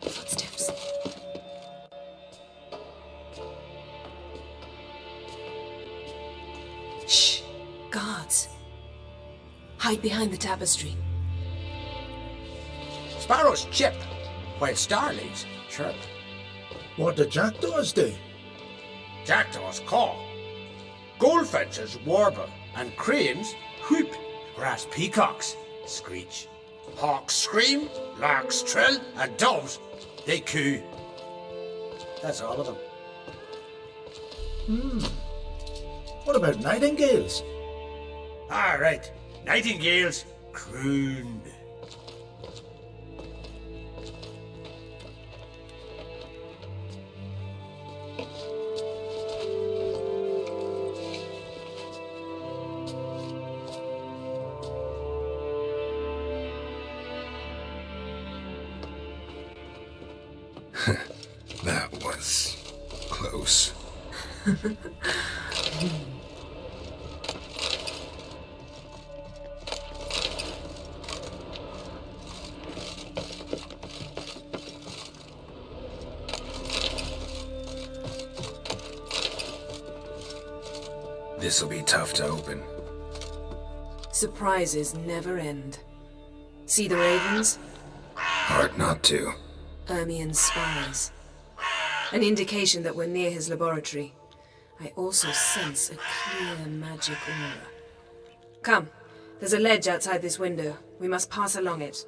Footsteps. Shh! Guards. Hide behind the tapestry. Sparrows chip, while starlings chirp. What do jackdaws do? Jackdaws caw. Goldfinches warble, and cranes whoop, whereas peacocks screech. Hawks scream, larks trill, and doves, they coo. That's all of them. What about nightingales? All right, nightingales croon. That was close. This'll be tough to open. Surprises never end. See the ravens? Hard not to. Ermien's spies. An indication that we're near his laboratory. I also sense a clear magic aura. Come, there's a ledge outside this window. We must pass along it.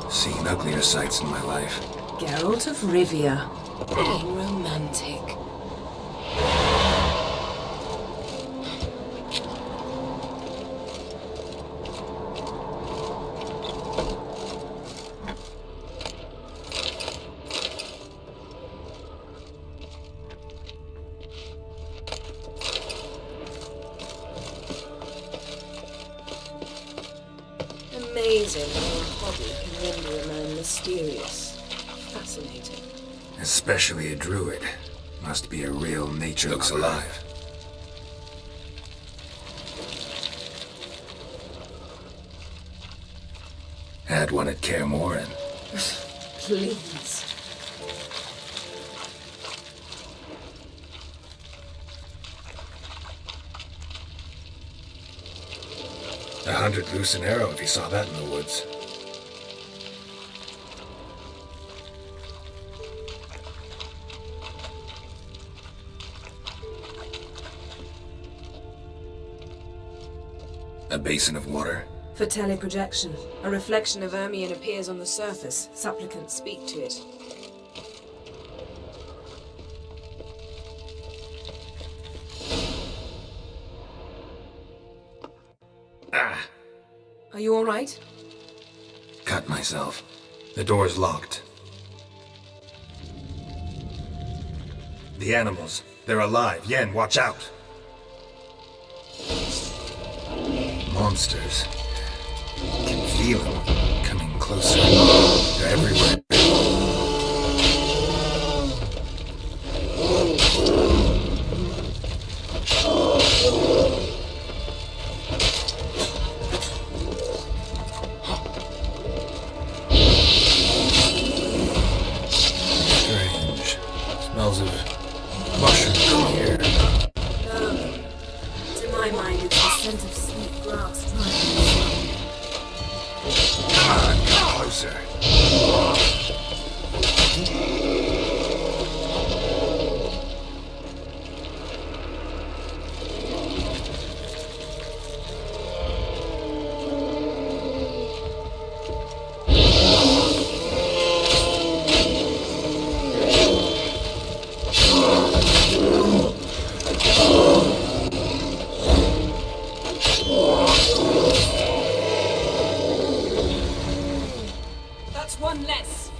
Seen uglier sights in my life. Geralt of Rivia. Being romantic. amazing how a hobby can render a man mysterious, fascinating. Especially a druid. Must be a real nature Looks lover. alive. Had one at Kaer Morhen. Please. A 100 loose an arrow if you saw that in the woods. A basin of water. For teleprojection, a reflection of Ermion appears on the surface. Supplicants speak to it. Ah! Are you all right? Cut myself. The door's locked. The animals. They're alive. Yen, watch out! Monsters. Can feel them coming closer. They're everywhere. Strange. Smells of mushrooms in here. No. To my mind, it's the scent of sweet grass. Come on, come closer. That's one less.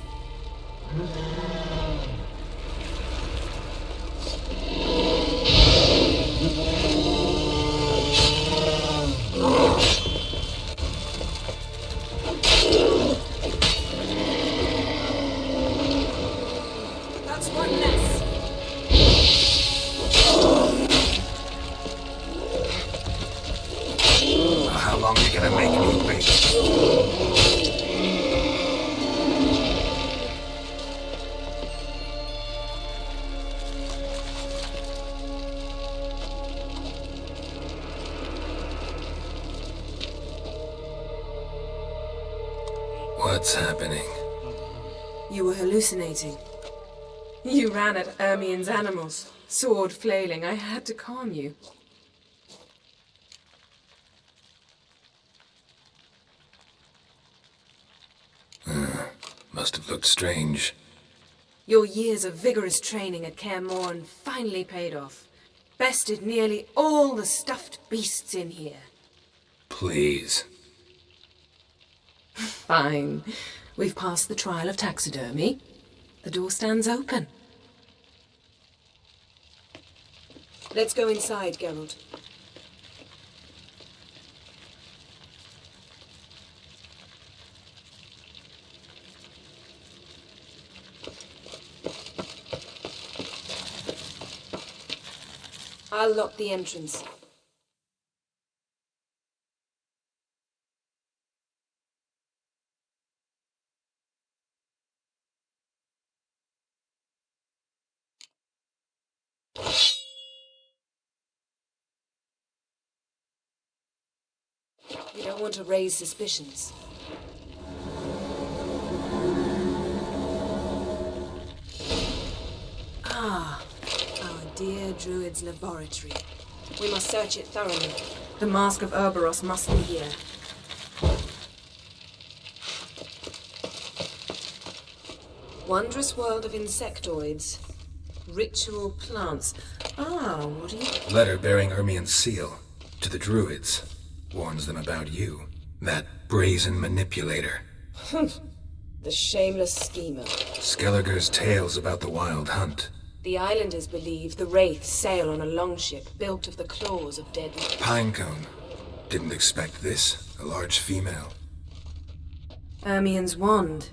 That's one less. How long are you gonna make me wait? What's happening? You were hallucinating. You ran at Ermion's animals, sword flailing. I had to calm you. Must have looked strange. Your years of vigorous training at Kaer Morhen finally paid off. Bested nearly all the stuffed beasts in here. Please. Fine. We've passed the trial of taxidermy. The door stands open. Let's go inside, Geralt. I'll lock the entrance. You don't want to raise suspicions. Ah, our dear Druid's laboratory. We must search it thoroughly. The Mask of Ouroboros must be here. Wondrous world of insectoids. Ritual plants. Ah, what are you... Letter bearing Ermion's seal. To the druids. Warns them about you. That brazen manipulator. The shameless schemer. Skelliger's tales about the wild hunt. The islanders believe the wraiths sail on a longship built of the claws of dead... Pinecone. Didn't expect this. A large female. Ermien's wand.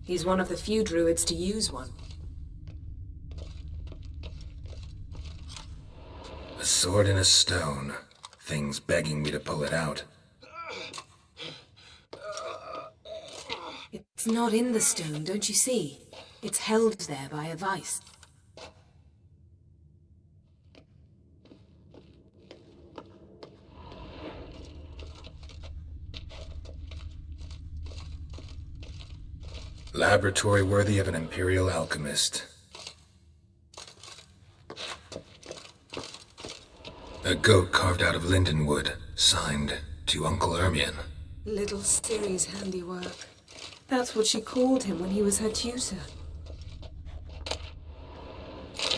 He's one of the few druids to use one. A sword and a stone. Things begging me to pull it out. It's not in the stone, don't you see? It's held there by a vice. Laboratory worthy of an imperial alchemist. A goat carved out of linden wood, signed to Uncle Ermien. Little Ciri's handiwork. That's what she called him when he was her tutor.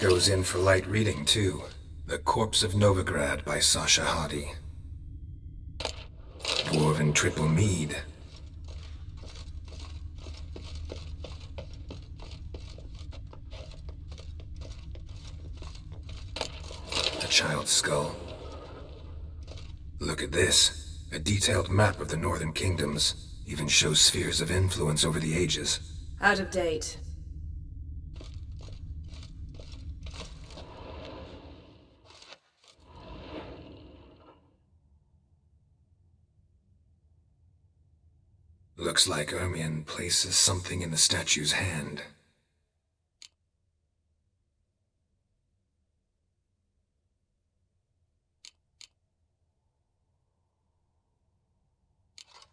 Goes in for light reading, too. The Corpse of Novigrad by Sasha Hadi. Dwarven Triple Mead. A child's skull. Look at this. A detailed map of the Northern Kingdoms. Even shows spheres of influence over the ages. Out of date. Looks like Ermien places something in the statue's hand.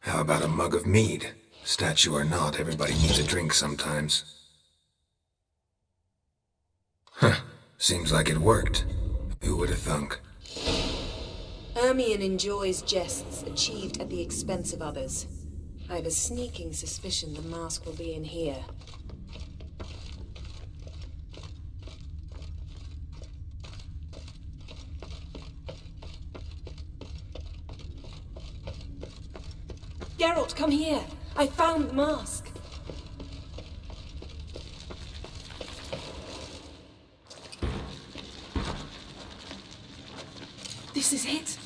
How about a mug of mead? Statue or not, everybody needs a drink sometimes. Huh. Seems like it worked. Who would have thunk? Ermien enjoys jests achieved at the expense of others. I have a sneaking suspicion the mask will be in here. Geralt, come here! I found the mask! This is it!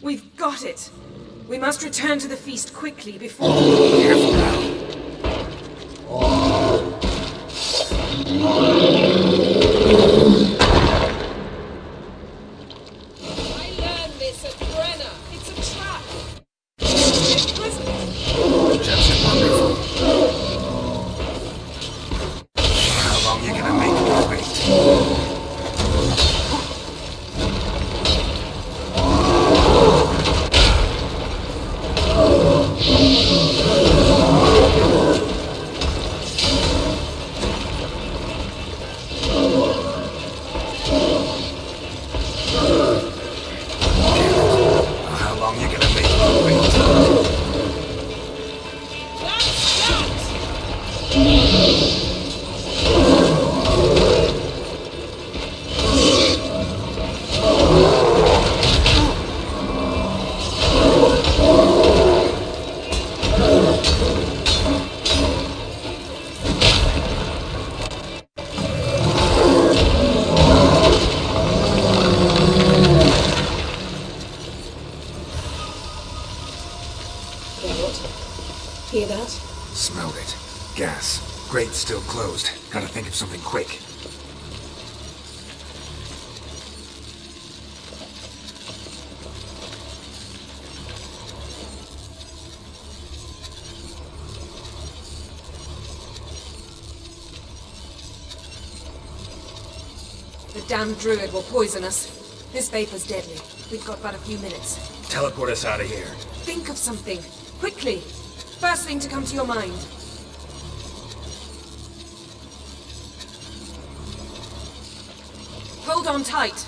We've got it! We must return to the feast quickly before... Careful now! I learned this at Brenna. It's a trap. Just wonderful. How long you gonna make me wait? Hear that? Smelled it. Gas. Grate's still closed. Gotta think of something quick. The damned druid will poison us. This vapor's deadly. We've got but a few minutes. Teleport us out of here. Think of something. Quickly. First thing to come to your mind. Hold on tight.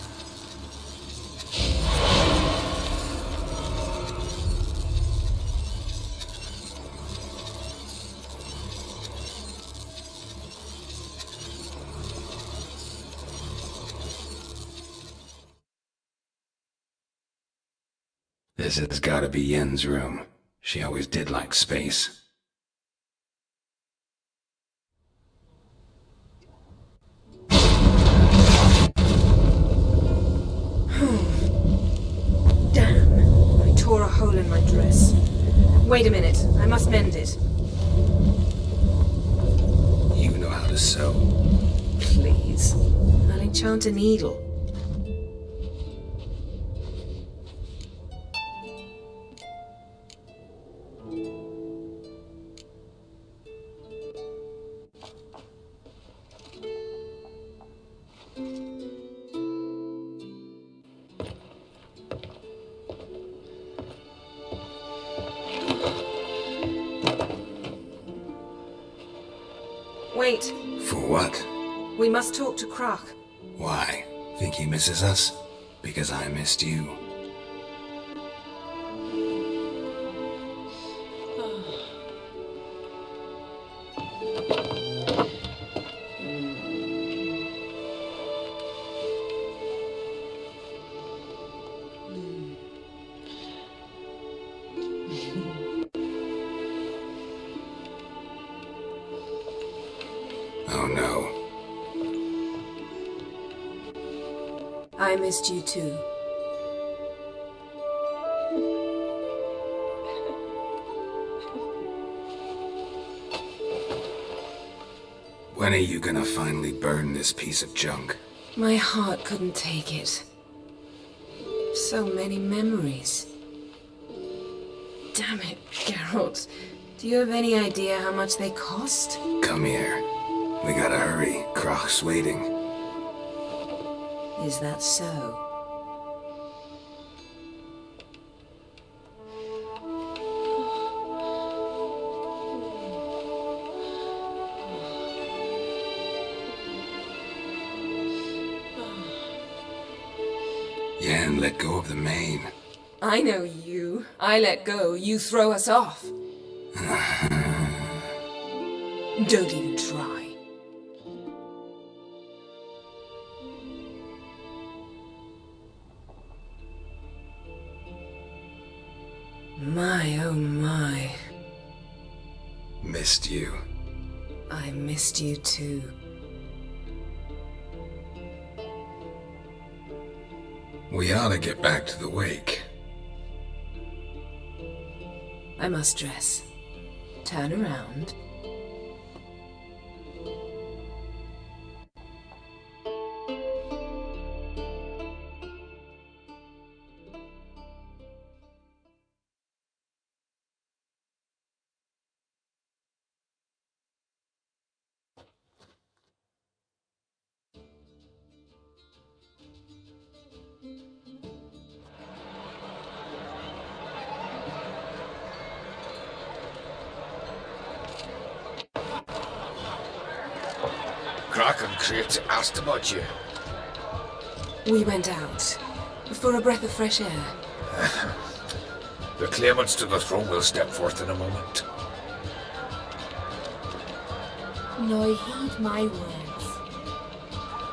This has gotta be Yen's room. She always did like space. dress. Wait a minute. I must mend it. You know how to sew. Please. I'll enchant a needle. Wait. For what? We must talk to Croc. Why? Think he misses us? Because I missed you. Oh no. I missed you too. When are you gonna finally burn this piece of junk? My heart couldn't take it. So many memories. Damn it, Geralt. Do you have any idea how much they cost? Come here. We gotta hurry. Croc's waiting. Is that so? Yen, let go of the mane. I know you. I let go, you throw us off. Don't even try. My, oh my. Missed you. I missed you too. We ought to get back to the wake. I must dress. Turn around. Croc and Crate asked about you. We went out for a breath of fresh air. The claimants to the throne will step forth in a moment. Now heed my words.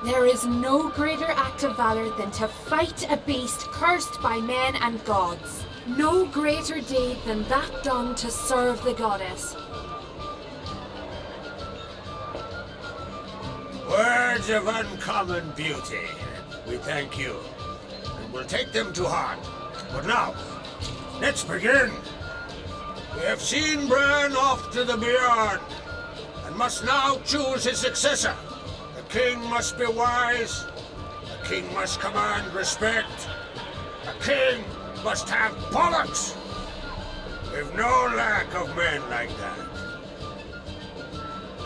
There is no greater act of valor than to fight a beast cursed by men and gods. No greater deed than that done to serve the goddess. Words of uncommon beauty. We thank you, and we'll take them to heart. But now, let's begin. We have seen Bran off to the beyond, and must now choose his successor. The king must be wise. The king must command respect. The king must have bollocks. We've no lack of men like that.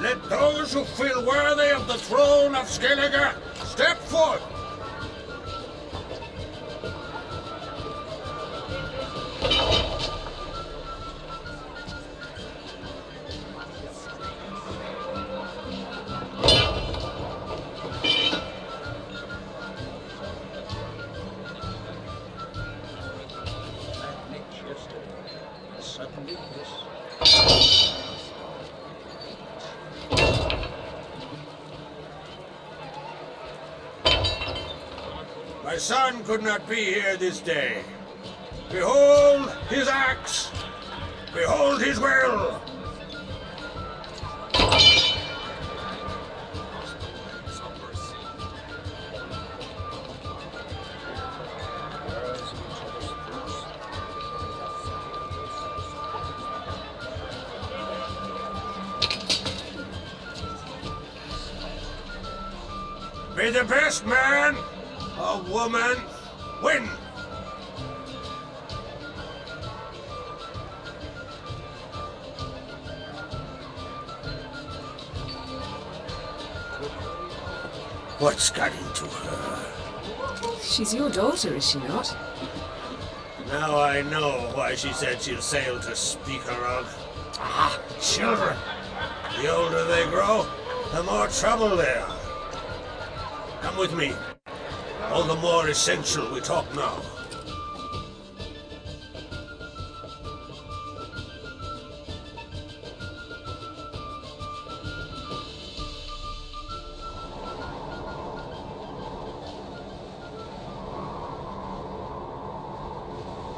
Let those who feel worthy of the throne of Skellige step forth. My son could not be here this day. Behold his axe! Behold his will! May the best man or woman win. What's got into her? She's your daughter, is she not? Now I know why she said she'll sail to Speaker of. Ah, children. The older they grow, the more trouble they are. Come with me. All the more essential we talk now.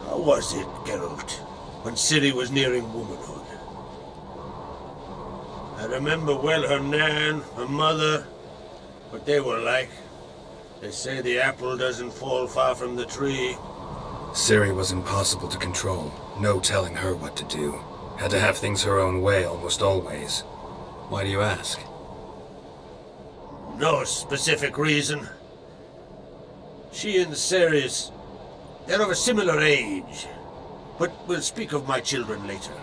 How was it, Geralt, when Ciri was nearing womanhood? I remember well her nan, her mother, what they were like. They say the apple doesn't fall far from the tree. Ciri was impossible to control. No telling her what to do. Had to have things her own way almost always. Why do you ask? No specific reason. She and Ceres, they're of a similar age. But we'll speak of my children later.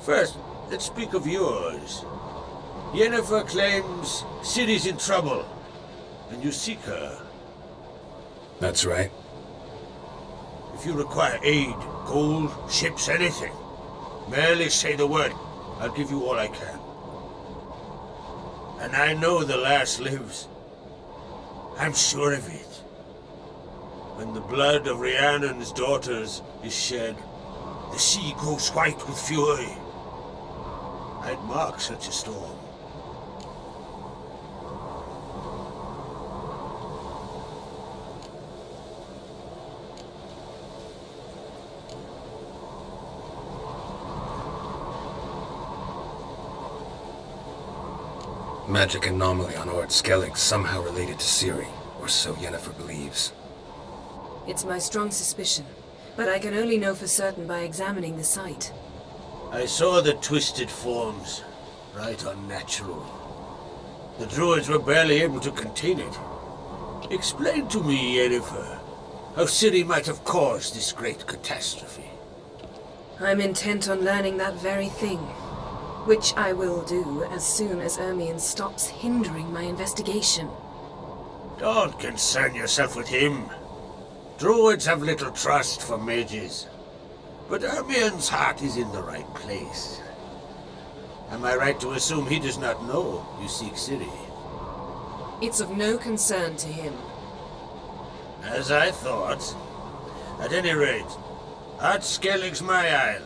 First, let's speak of yours. Yennefer claims Ciri's in trouble, and you seek her. That's right. If you require aid, gold, ships, anything, merely say the word. I'll give you all I can. And I know the lass lives. I'm sure of it. When the blood of Rhiannon's daughters is shed, the sea grows white with fury. I'd mark such a storm. Magic anomaly on Ord Skellig somehow related to Ciri, or so Yennefer believes. It's my strong suspicion, but I can only know for certain by examining the site. I saw the twisted forms, right unnatural. The druids were barely able to contain it. Explain to me, Yennefer, how Ciri might have caused this great catastrophe. I'm intent on learning that very thing, which I will do as soon as Ermion stops hindering my investigation. Don't concern yourself with him. Druids have little trust for mages. But Ermion's heart is in the right place. Am I right to assume he does not know you seek Ciri? It's of no concern to him. As I thought. At any rate, Ard Skellig's my isle.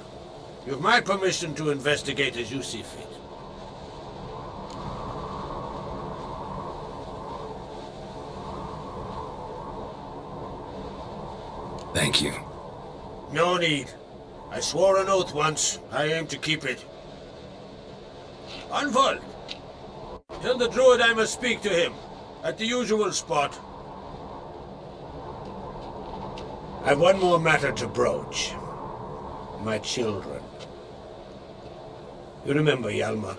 You've my permission to investigate as you see fit. Thank you. No need. I swore an oath once. I aim to keep it. Unfold. Tell the druid I must speak to him. At the usual spot. I've one more matter to broach. My children. You remember Hjalmar?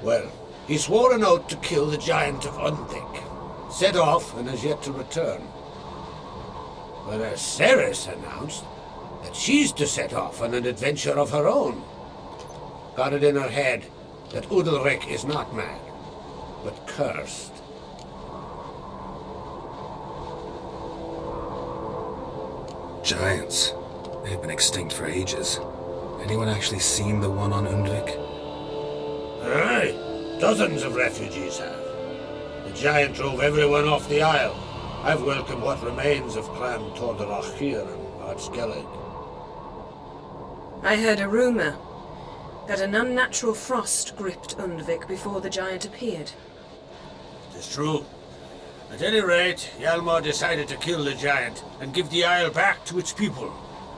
Well, he swore an oath to kill the giant of Undvik. Set off and has yet to return. But as Ceres announced that she's to set off on an adventure of her own. Got it in her head that Udalric is not mad, but cursed. Giants. They've been extinct for ages. Anyone actually seen the one on Undvik? Aye, dozens of refugees have. The giant drove everyone off the isle. I've welcomed what remains of Clan Tordarach here and Ard Skellig. I heard a rumor that an unnatural frost gripped Undvik before the giant appeared. It is true. At any rate, Hjalmar decided to kill the giant and give the isle back to its people.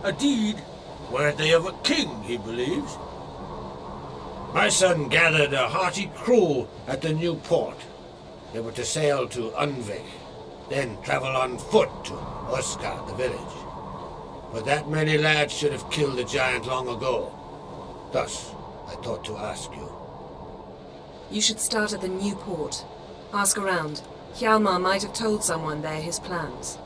A deed worthy of a king, he believes. My son gathered a hearty crew at the new port. They were to sail to Undvik, then travel on foot to Oska, the village. But that many lads should have killed the giant long ago. Thus, I thought to ask you. You should start at the new port. Ask around. Hjalmar might have told someone there his plans.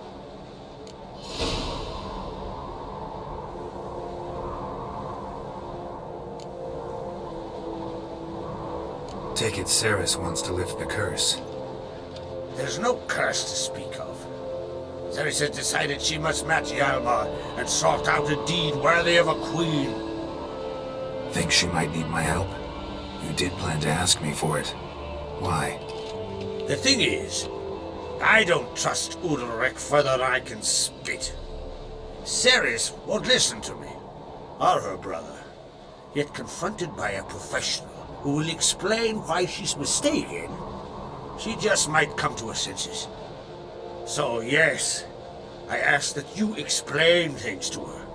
Take it Ceres wants to lift the curse. There's no curse to speak of. Ceres has decided she must match Hjalmar and sort out a deed worthy of a queen. Think she might need my help? You did plan to ask me for it. Why? The thing is, I don't trust Ulrich further than I can spit. Ceres won't listen to me, or her brother. Yet confronted by a professional who will explain why she's mistaken, she just might come to her senses. So yes, I ask that you explain things to her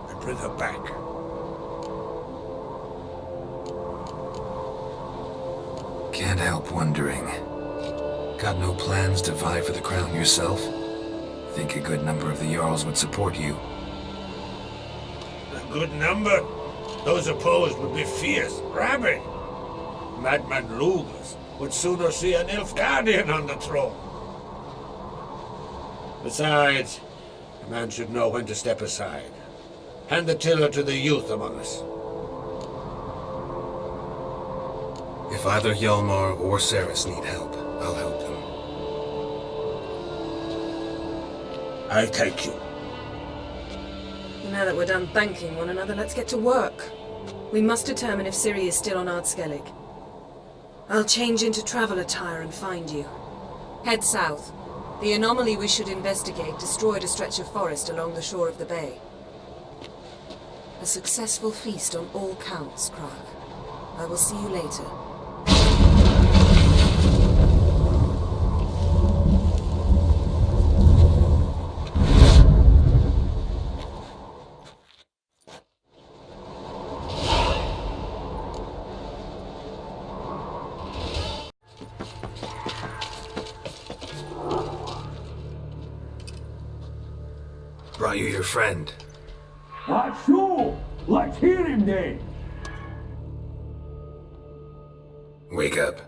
and bring her back. Can't help wondering. Got no plans to vie for the crown yourself? Think a good number of the Jarls would support you. A good number? Those opposed would be fierce, rabid. Madman Lugas would sooner see an Nilfgaardian on the throne. Besides, a man should know when to step aside. Hand the tiller to the youth among us. If either Hjalmar or Ceres need help, I'll help them. I thank you. Now that we're done thanking one another, let's get to work. We must determine if Ciri is still on Ardskellig. I'll change into travel attire and find you. Head south. The anomaly we should investigate destroyed a stretch of forest along the shore of the bay. A successful feast on all counts, Krag. I will see you later. Brought you your friend. That's so. Let's hear him then. Wake up.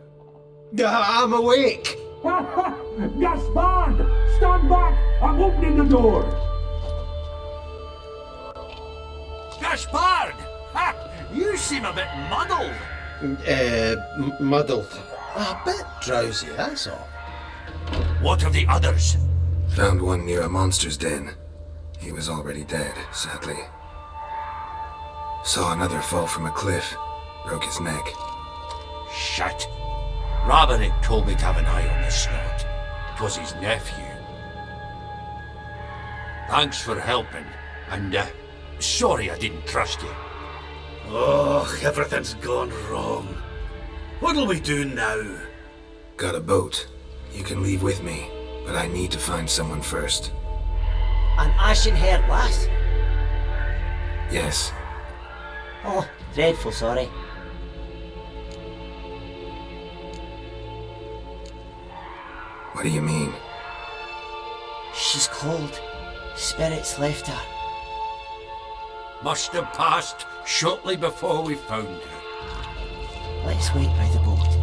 I'm awake. Gaspard! Stand back! I'm opening the door. Gaspard! Ha! You seem a bit muddled. Muddled. A bit drowsy, that's all. What of the others? Found one near a monster's den. He was already dead, sadly. Saw another fall from a cliff. Broke his neck. Shit. Roderick told me to have an eye on the snot. 'Twas his nephew. Thanks for helping, and sorry I didn't trust you. Oh, everything's gone wrong. What'll we do now? Got a boat. You can leave with me, but I need to find someone first. An ashen-haired lass? Yes. Oh, dreadful sorry. What do you mean? She's cold. Spirits left her. Must have passed shortly before we found her. Let's wait by the boat.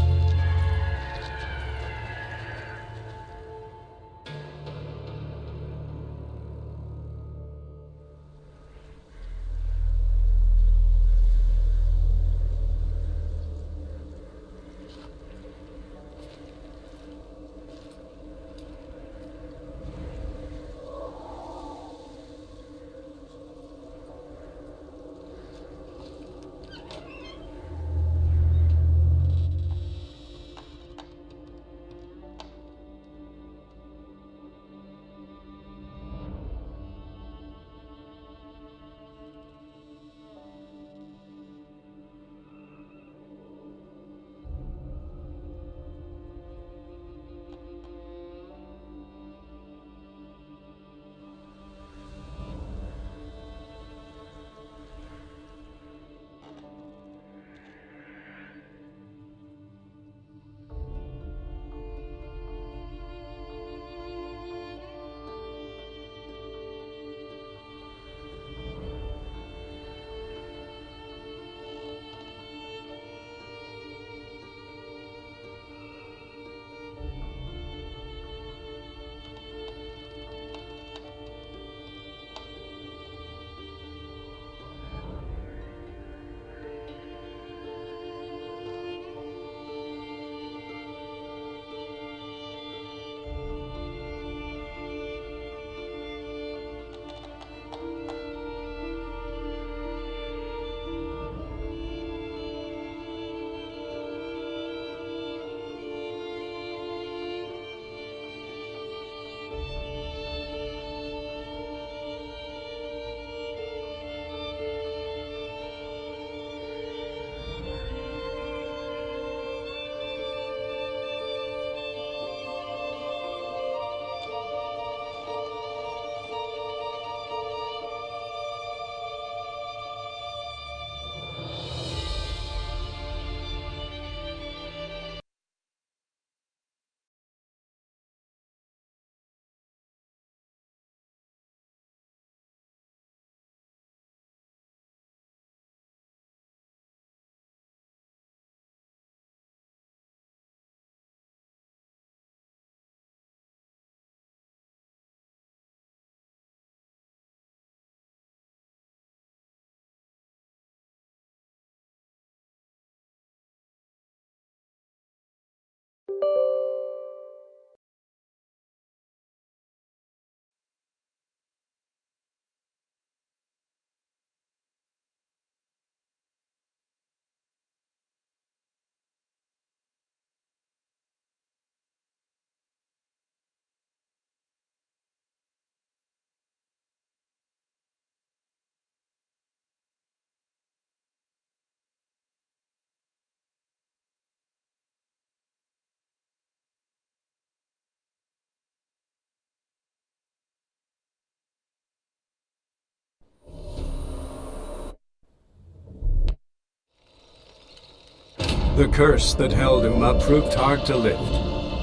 The curse that held Uma proved hard to lift,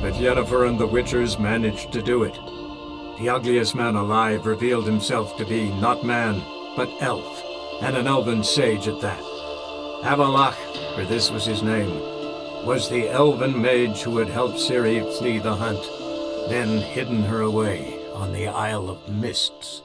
but Yennefer and the Witchers managed to do it. The ugliest man alive revealed himself to be not man, but elf, and an elven sage at that. Avalach, for this was his name, was the elven mage who had helped Ciri flee the hunt, then hidden her away on the Isle of Mists.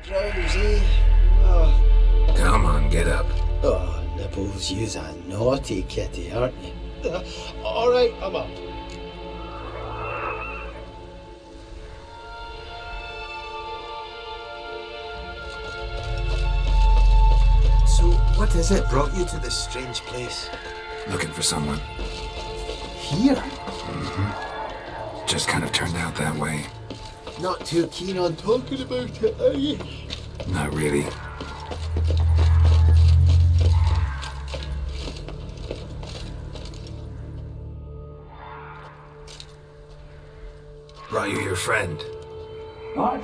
Drowsy. Oh. Come on, get up. Oh, Nibbles, you's a naughty kitty, aren't you? All right, I'm up. So, what is it brought you to this strange place? Looking for someone. Here? Mm-hmm. Just kind of turned out that way. Not too keen on talking about it, are you? Not really. Brought you your friend.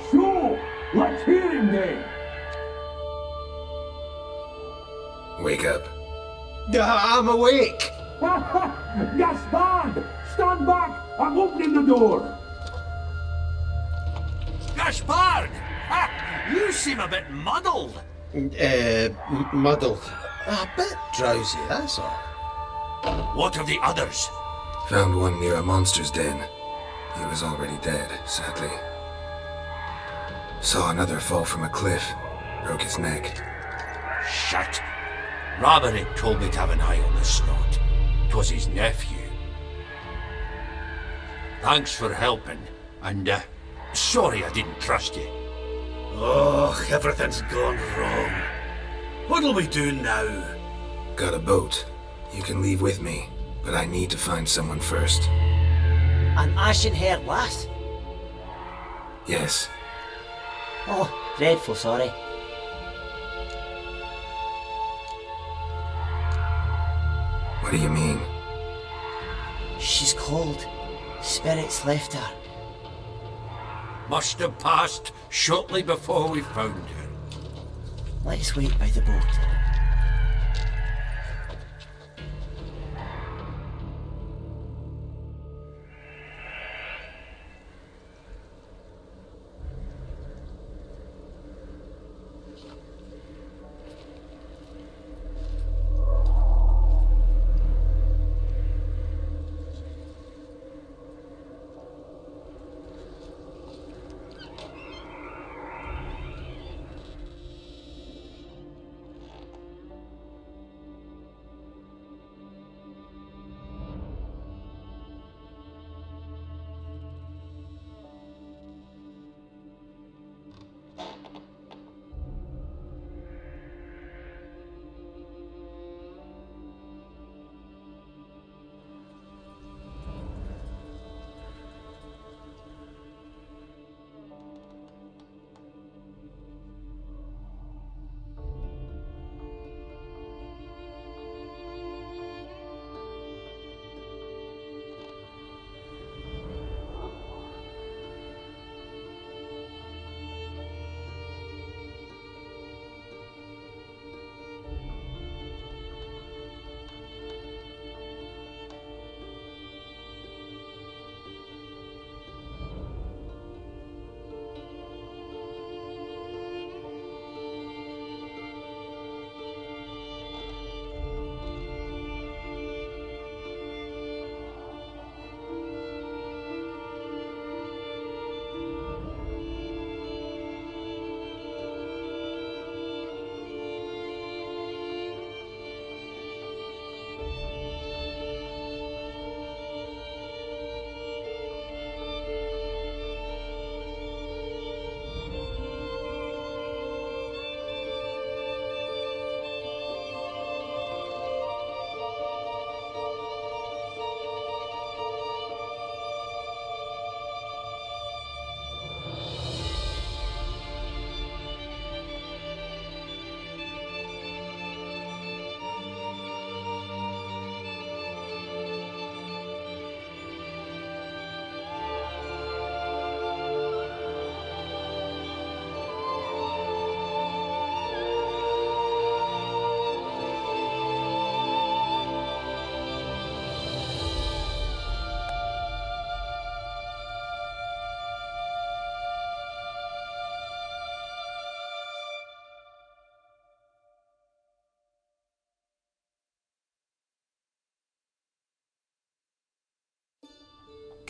Sure. Let's hear him then. Wake up. I'm awake. Gaspard! Stand back! I'm opening the door. Gaspard! You seem a bit muddled. Muddled. A bit drowsy, that's all. What of the others? Found one near a monster's den. He was already dead, sadly. Saw another fall from a cliff. Broke his neck. Shut. Roderick told me to have an eye on the snot. 'Twas his nephew. Thanks for helping, and sorry I didn't trust you. Oh, everything's gone wrong. What'll we do now? Got a boat. You can leave with me, but I need to find someone first. An ashen-haired lass? Yes. Oh, dreadful sorry. What do you mean? She's cold. Spirits left her. Must have passed shortly before we found her. Let's wait by the boat.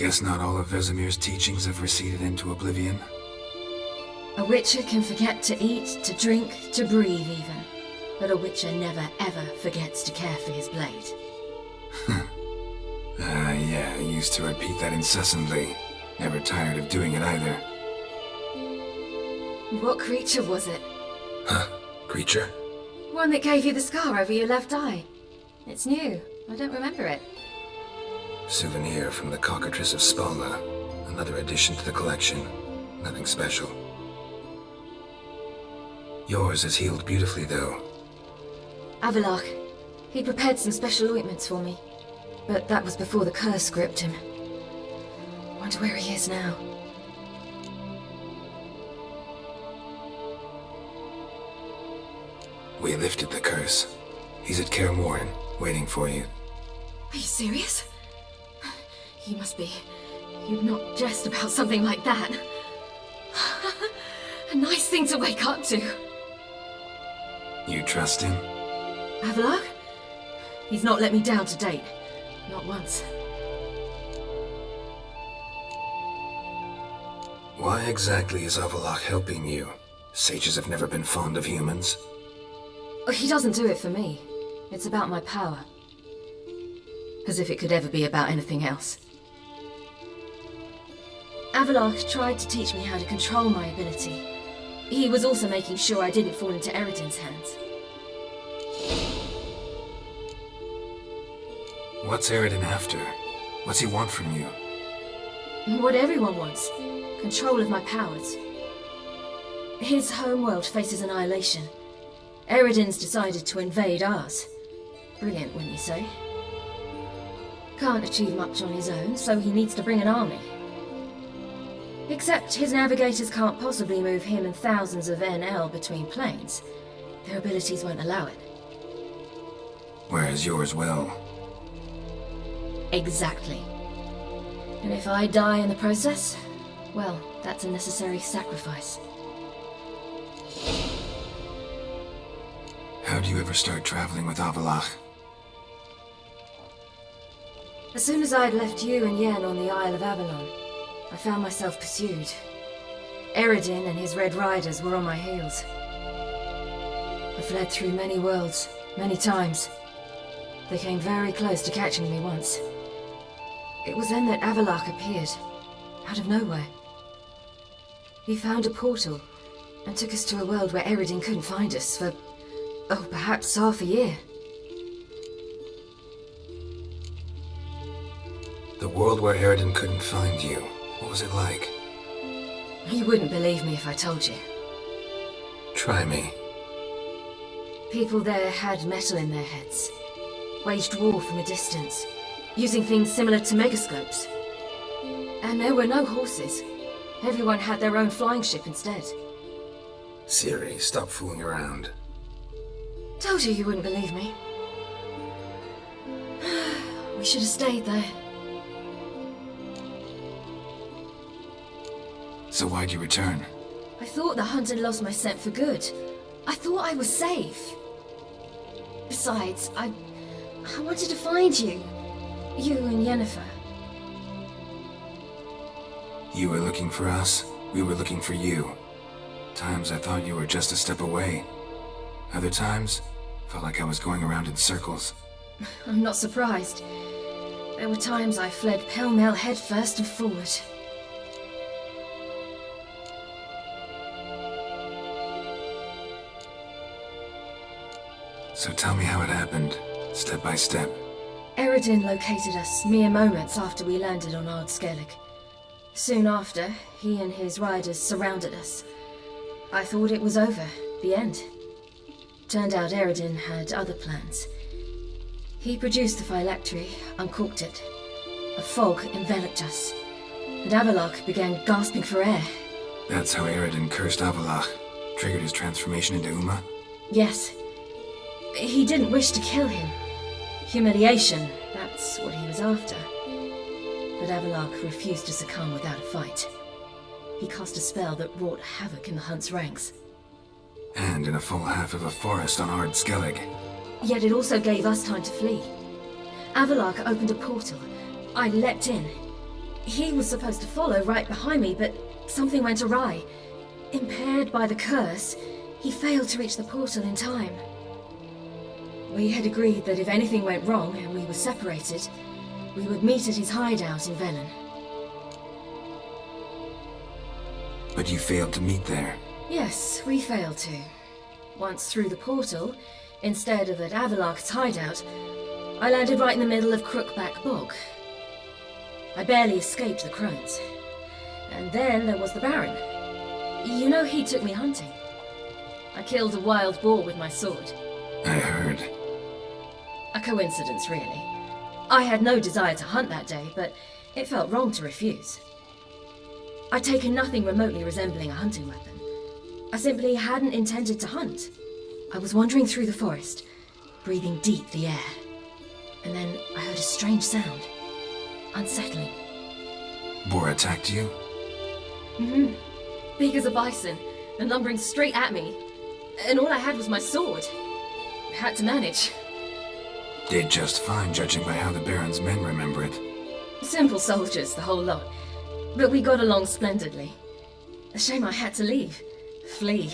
Guess not all of Vesemir's teachings have receded into oblivion. A witcher can forget to eat, to drink, to breathe even. But a witcher never ever forgets to care for his blade. Yeah, I used to repeat that incessantly. Never tired of doing it either. What creature was it? Huh? Creature? One that gave you the scar over your left eye. It's new. I don't remember it. Souvenir from the cockatrice of Spalna. Another addition to the collection. Nothing special. Yours is healed beautifully, though. Avallac'h. He prepared some special ointments for me. But that was before the curse gripped him. Wonder where he is now. We lifted the curse. He's at Kaer Morhen, waiting for you. Are you serious? You must be. You'd not jest about something like that. A nice thing to wake up to. You trust him? Avallac'h? He's not let me down to date. Not once. Why exactly is Avallac'h helping you? Sages have never been fond of humans. He doesn't do it for me. It's about my power. As if it could ever be about anything else. Avallac'h tried to teach me how to control my ability. He was also making sure I didn't fall into Eredin's hands. What's Eredin after? What's he want from you? What everyone wants. Control of my powers. His homeworld faces annihilation. Eredin's decided to invade ours. Brilliant, wouldn't you say? Can't achieve much on his own, so he needs to bring an army. Except his navigators can't possibly move him and thousands of NL between planes. Their abilities won't allow it. Whereas yours will. Exactly. And if I die in the process, well, that's a necessary sacrifice. How'd you ever start traveling with Avallac'h? As soon as I had left you and Yen on the Isle of Avalon, I found myself pursued. Eredin and his Red Riders were on my heels. I fled through many worlds, many times. They came very close to catching me once. It was then that Avallac'h appeared, out of nowhere. He found a portal and took us to a world where Eredin couldn't find us for, oh, perhaps half a year. The world where Eredin couldn't find you. What was it like? You wouldn't believe me if I told you. Try me. People there had metal in their heads, waged war from a distance, using things similar to megascopes. And there were no horses. Everyone had their own flying ship instead. Ciri, stop fooling around. Told you wouldn't believe me. We should have stayed there. So why'd you return? I thought the hunt had lost my scent for good. I thought I was safe. Besides, I wanted to find you. You and Yennefer. You were looking for us, we were looking for you. Times I thought you were just a step away. Other times, felt like I was going around in circles. I'm not surprised. There were times I fled pell-mell headfirst and forward. So tell me how it happened, step by step. Eredin located us mere moments after we landed on Ard Skellig. Soon after, he and his riders surrounded us. I thought it was over, the end. Turned out Eredin had other plans. He produced the phylactery, uncorked it. A fog enveloped us, and Avallac'h began gasping for air. That's how Eredin cursed Avallac'h, triggered his transformation into Uma? Yes. He didn't wish to kill him. Humiliation, that's what he was after. But Avallac'h refused to succumb without a fight. He cast a spell that wrought havoc in the hunt's ranks. And in a full half of a forest on Ard Skellig. Yet it also gave us time to flee. Avallac'h opened a portal. I leapt in. He was supposed to follow right behind me, but something went awry. Impaired by the curse, he failed to reach the portal in time. We had agreed that if anything went wrong and we were separated, we would meet at his hideout in Velen. But you failed to meet there. Yes, we failed to. Once through the portal, instead of at Avalok's hideout, I landed right in the middle of Crookback Bog. I barely escaped the crones. And then there was the Baron. You know, he took me hunting. I killed a wild boar with my sword. I heard. A coincidence, really. I had no desire to hunt that day, but it felt wrong to refuse. I'd taken nothing remotely resembling a hunting weapon. I simply hadn't intended to hunt. I was wandering through the forest, breathing deep the air. And then I heard a strange sound. Unsettling. Boar attacked you? Mm-hmm. Big as a bison, and lumbering straight at me. And all I had was my sword. I had to manage. Did just fine, judging by how the Baron's men remember it. Simple soldiers, the whole lot. But we got along splendidly. A shame I had to leave. Flee.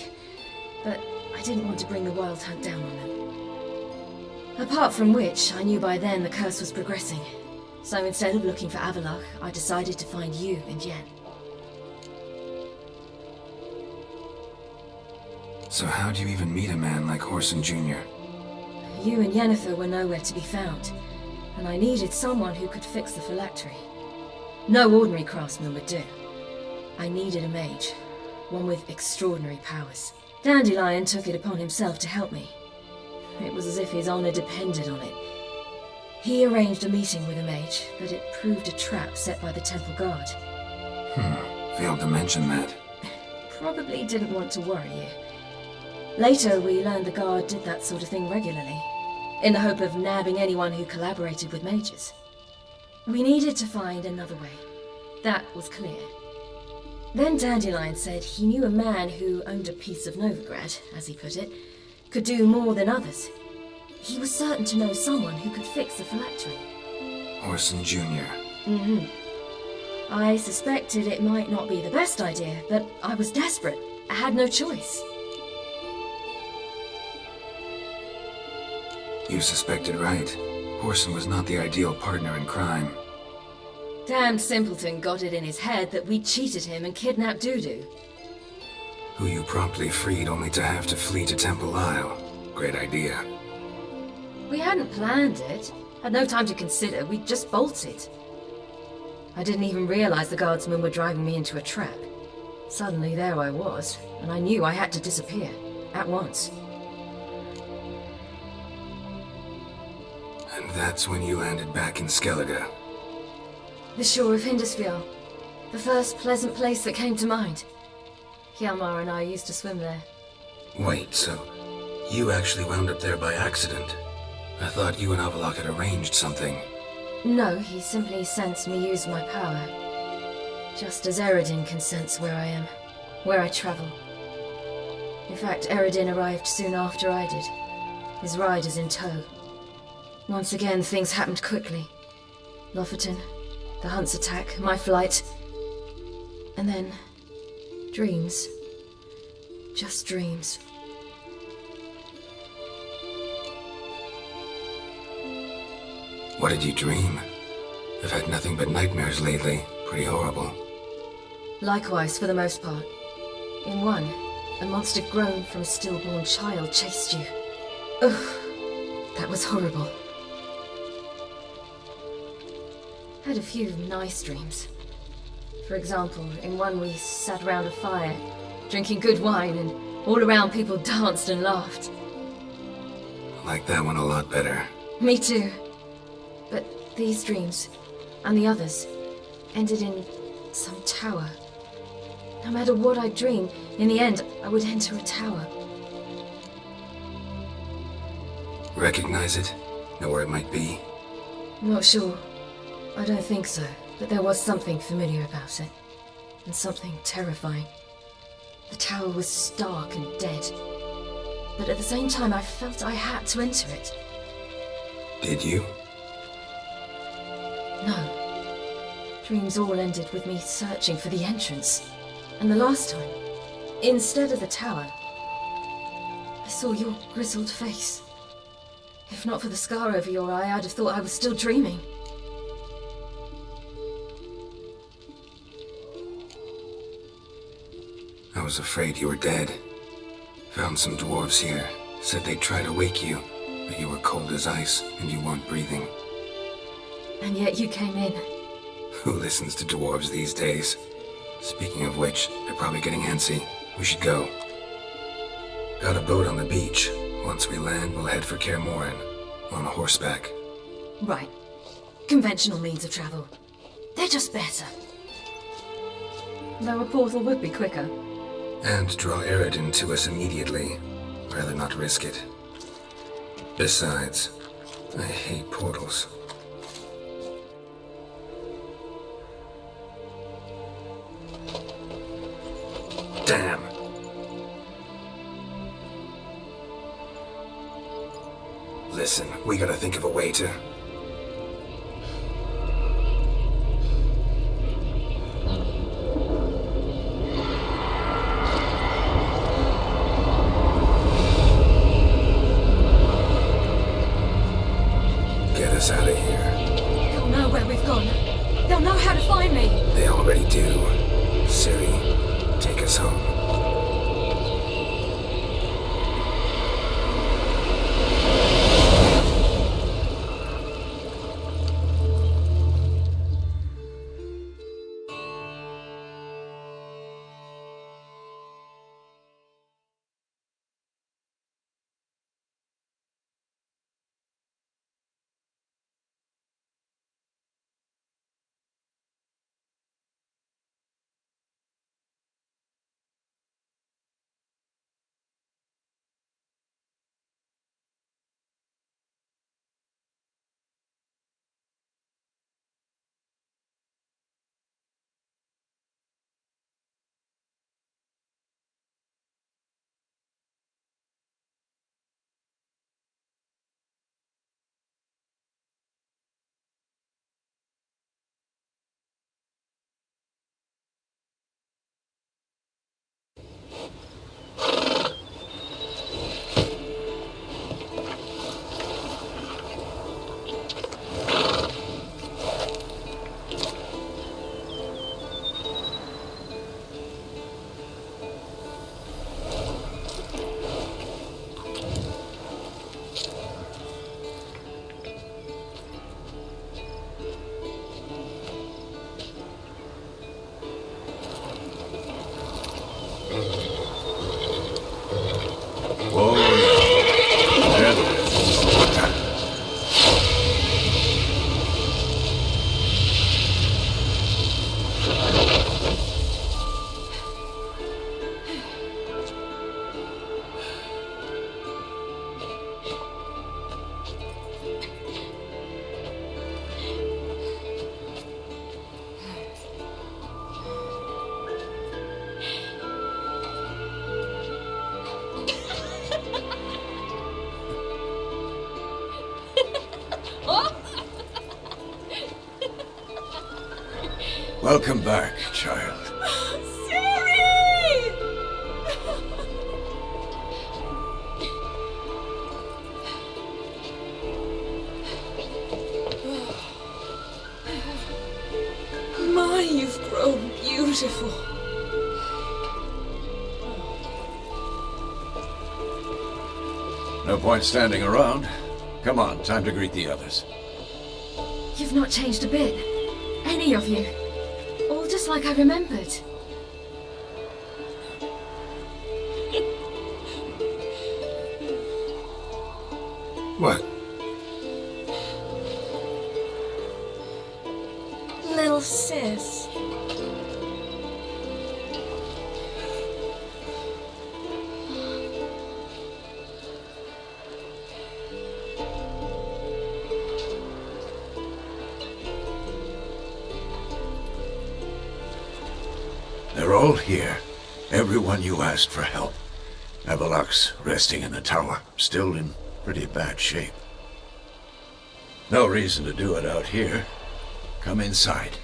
But I didn't want to bring the wild hunt down on them. Apart from which, I knew by then the curse was progressing. So instead of looking for Avalok, I decided to find you and Yen. So how do you even meet a man like Horson Jr.? You and Yennefer were nowhere to be found, and I needed someone who could fix the phylactery. No ordinary craftsman would do. I needed a mage, one with extraordinary powers. Dandelion took it upon himself to help me. It was as if his honor depended on it. He arranged a meeting with a mage, but it proved a trap set by the temple guard. Failed to mention that. Probably didn't want to worry you. Later, we learned the guard did that sort of thing regularly, in the hope of nabbing anyone who collaborated with mages. We needed to find another way. That was clear. Then Dandelion said he knew a man who owned a piece of Novigrad, as he put it, could do more than others. He was certain to know someone who could fix the phylactery. Horson Jr. Mm-hmm. I suspected it might not be the best idea, but I was desperate. I had no choice. You suspected right. Horson was not the ideal partner in crime. Damned simpleton got it in his head that we'd cheated him and kidnapped Dudu. Who you promptly freed only to have to flee to Temple Isle. Great idea. We hadn't planned it. Had no time to consider. We just bolted. I didn't even realize the guardsmen were driving me into a trap. Suddenly there I was, and I knew I had to disappear. At once. And that's when you landed back in Skellige. The shore of Hindisfjall. The first pleasant place that came to mind. Hjalmar and I used to swim there. Wait, so you actually wound up there by accident? I thought you and Avalok had arranged something. No, he simply sensed me use my power. Just as Eredin can sense where I am, where I travel. In fact, Eredin arrived soon after I did, his riders in tow. Once again, things happened quickly. Lofoten, the hunt's attack, my flight. And then, dreams. Just dreams. What did you dream? I've had nothing but nightmares lately. Pretty horrible. Likewise, for the most part. In one, a monster grown from a stillborn child chased you. Ugh, that was horrible. Had a few nice dreams. For example, in one we sat around a fire, drinking good wine, and all around people danced and laughed. I like that one a lot better. Me too. But these dreams, and the others, ended in some tower. No matter what I dreamed, in the end, I would enter a tower. Recognize it? Know where it might be? Not sure. I don't think so, but there was something familiar about it. And something terrifying. The tower was stark and dead. But at the same time, I felt I had to enter it. Did you? No. Dreams all ended with me searching for the entrance. And the last time, instead of the tower, I saw your grizzled face. If not for the scar over your eye, I'd have thought I was still dreaming. I was afraid you were dead. Found some dwarves here. Said they'd try to wake you, but you were cold as ice and you weren't breathing. And yet you came in. Who listens to dwarves these days? Speaking of which, they're probably getting antsy. We should go. Got a boat on the beach. Once we land, we'll head for Kaer Morhen. On horseback. Right. Conventional means of travel. They're just better. Though a portal would be quicker. And draw Eredin to us immediately. Rather not risk it. Besides, I hate portals. Damn. Listen, we gotta think of a way to... Get us out of here. They'll know where we've gone. They'll know how to find me. They already do. Ciri, take us home. Welcome back, child. Ciri! My, you've grown beautiful. No point standing around. Come on, time to greet the others. You've not changed a bit. Any of you. All just like I remembered. What? Little sis. They're all here. Everyone you asked for help. Avalok's resting in the tower, still in pretty bad shape. No reason to do it out here. Come inside.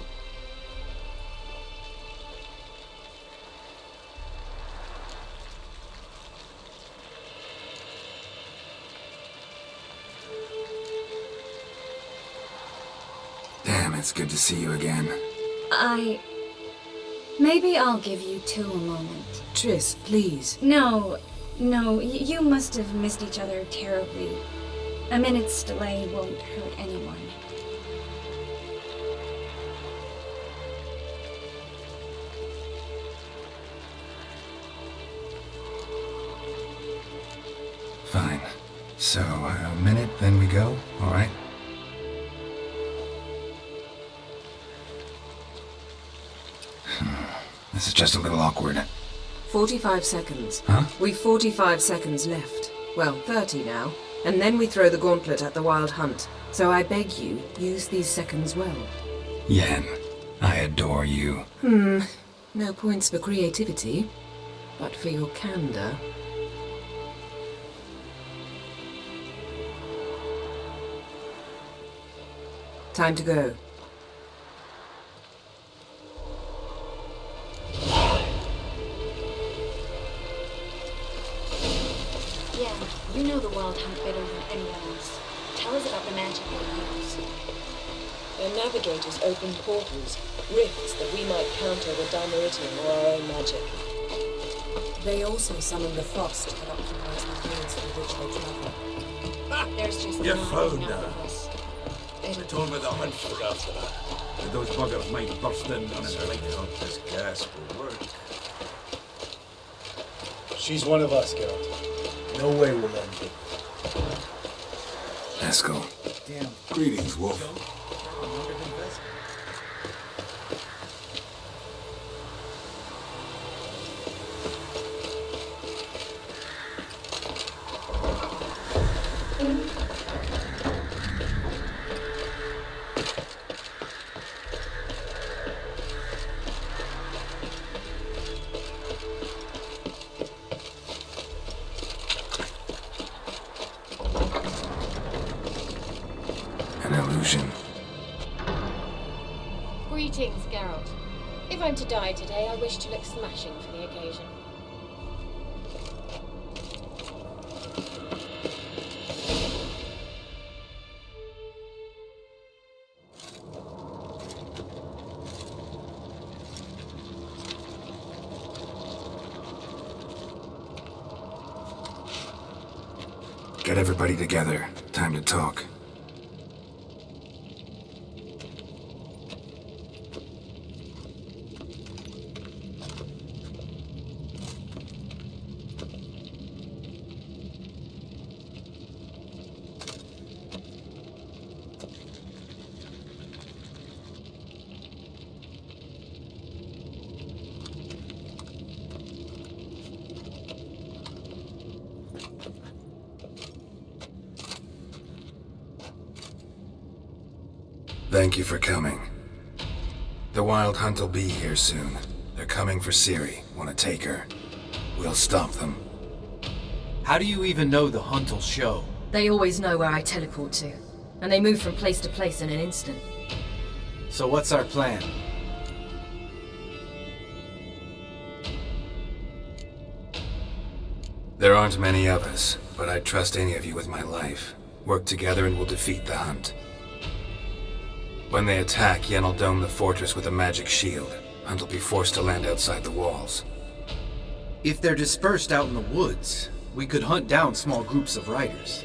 It's good to see you again. Maybe I'll give you two a moment. Triss, please. No, you must have missed each other terribly. A minute's delay won't hurt anyone. Fine. So, a minute, then we go, alright? This is just a little awkward. 45 seconds. Huh? We've 45 seconds left. Well, 30 now. And then we throw the gauntlet at the wild hunt. So I beg you, use these seconds well. Yen, I adore you. No points for creativity, but for your candor. Time to go. Yeah, you know the wild hunt better than anyone else. Tell us about the magic they use. Their navigators open portals, rifts that we might counter with Dimeridian or our own magic. They also summon the frost that occupies the fields through which they travel. There's just You not found enough her. of us. I told me the hunt's for after that. And those buggers might burst in on his right hunt. This gas will work. She's one of us, Geralt. No way we'll end it. Eskel. Damn. Greetings, Wolf. An illusion. Greetings, Geralt. If I'm to die today, I wish to look smashing for the occasion. Get everybody together. Time to talk. Thank you for coming. The Wild Hunt will be here soon. They're coming for Ciri. Want to take her? We'll stop them. How do you even know the hunt will show? They always know where I teleport to, and they move from place to place in an instant. So what's our plan? There aren't many of us, but I'd trust any of you with my life. Work together and we'll defeat the hunt. When they attack, Yen will dome the fortress with a magic shield. Hunt will be forced to land outside the walls. If they're dispersed out in the woods, we could hunt down small groups of riders.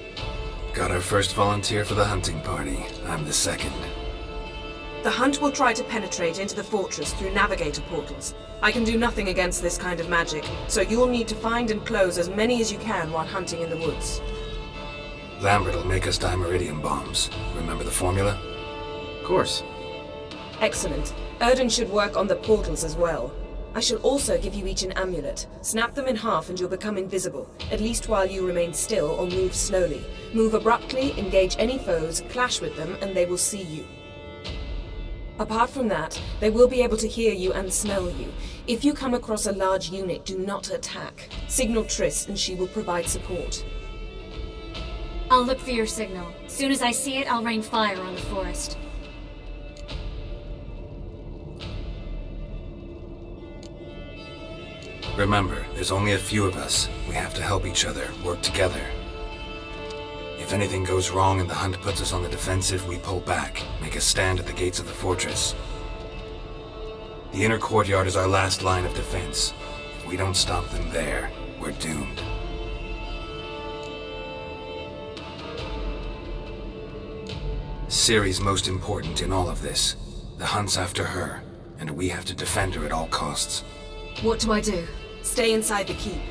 Got our first volunteer for the hunting party. I'm the second. The hunt will try to penetrate into the fortress through navigator portals. I can do nothing against this kind of magic, so you'll need to find and close as many as you can while hunting in the woods. Lambert will make us dimeridium bombs. Remember the formula? Of course. Excellent. Erden should work on the portals as well. I shall also give you each an amulet. Snap them in half and you'll become invisible, at least while you remain still or move slowly. Move abruptly, engage any foes, clash with them, and they will see you. Apart from that, they will be able to hear you and smell you. If you come across a large unit, do not attack. Signal Triss and she will provide support. I'll look for your signal. As soon as I see it, I'll rain fire on the forest. Remember, there's only a few of us. We have to help each other, work together. If If anything goes wrong and the hunt puts us on the defensive, we pull back, make a stand at the gates of the fortress. The inner courtyard is our last line of defense. If we don't stop them there, we're doomed. Ciri's most important in all of this. The hunt's after her, and we have to defend her at all costs. What do I do? Stay inside the keep.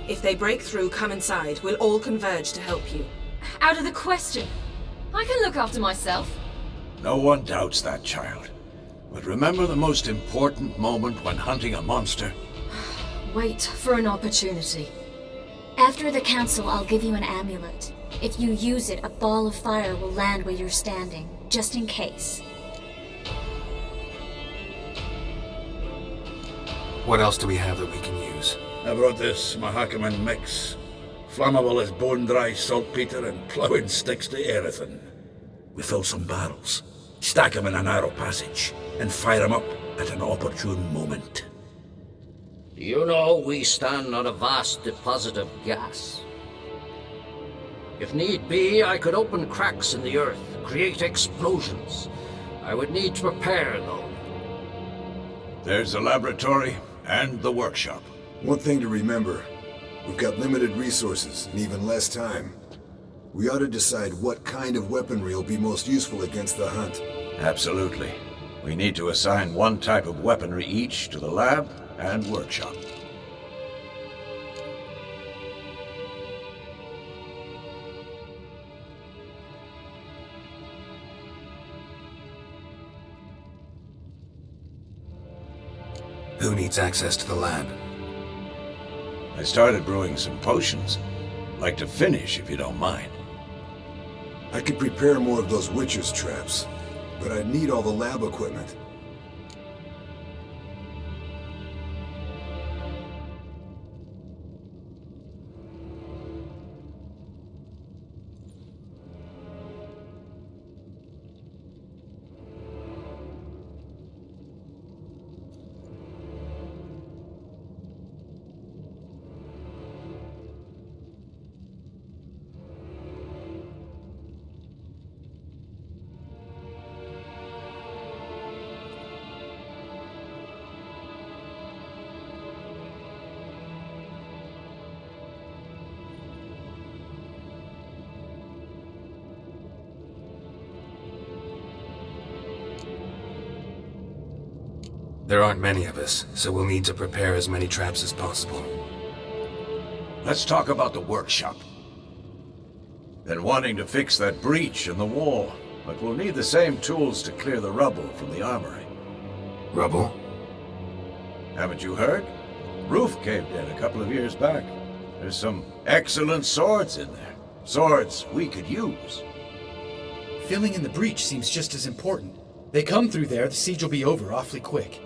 If they break through, come inside. We'll all converge to help you. Out of the question. I can look after myself. No one doubts that, child. But remember the most important moment when hunting a monster? Wait for an opportunity. After the council, I'll give you an amulet. If you use it, a ball of fire will land where you're standing, just in case. What else do we have that we can use? I brought this Mahakaman mix. Flammable as bone-dry saltpeter and ploughing sticks to everything. We fill some barrels, stack them in a narrow passage, and fire them up at an opportune moment. You know, we stand on a vast deposit of gas. If need be, I could open cracks in the earth, create explosions. I would need to prepare, though. There's the laboratory and the workshop. One thing to remember, we've got limited resources and even less time. We ought to decide what kind of weaponry will be most useful against the hunt. Absolutely. We need to assign one type of weaponry each to the lab and workshop. Who needs access to the lab? I started brewing some potions. Like to finish, if you don't mind. I could prepare more of those witcher's traps, but I'd need all the lab equipment. There aren't many of us, so we'll need to prepare as many traps as possible. Let's talk about the workshop. Been wanting to fix that breach in the wall, but we'll need the same tools to clear the rubble from the armory. Rubble? Haven't you heard? Roof caved in a couple of years back. There's some excellent swords in there. Swords we could use. Filling in the breach seems just as important. They come through there, the siege will be over awfully quick.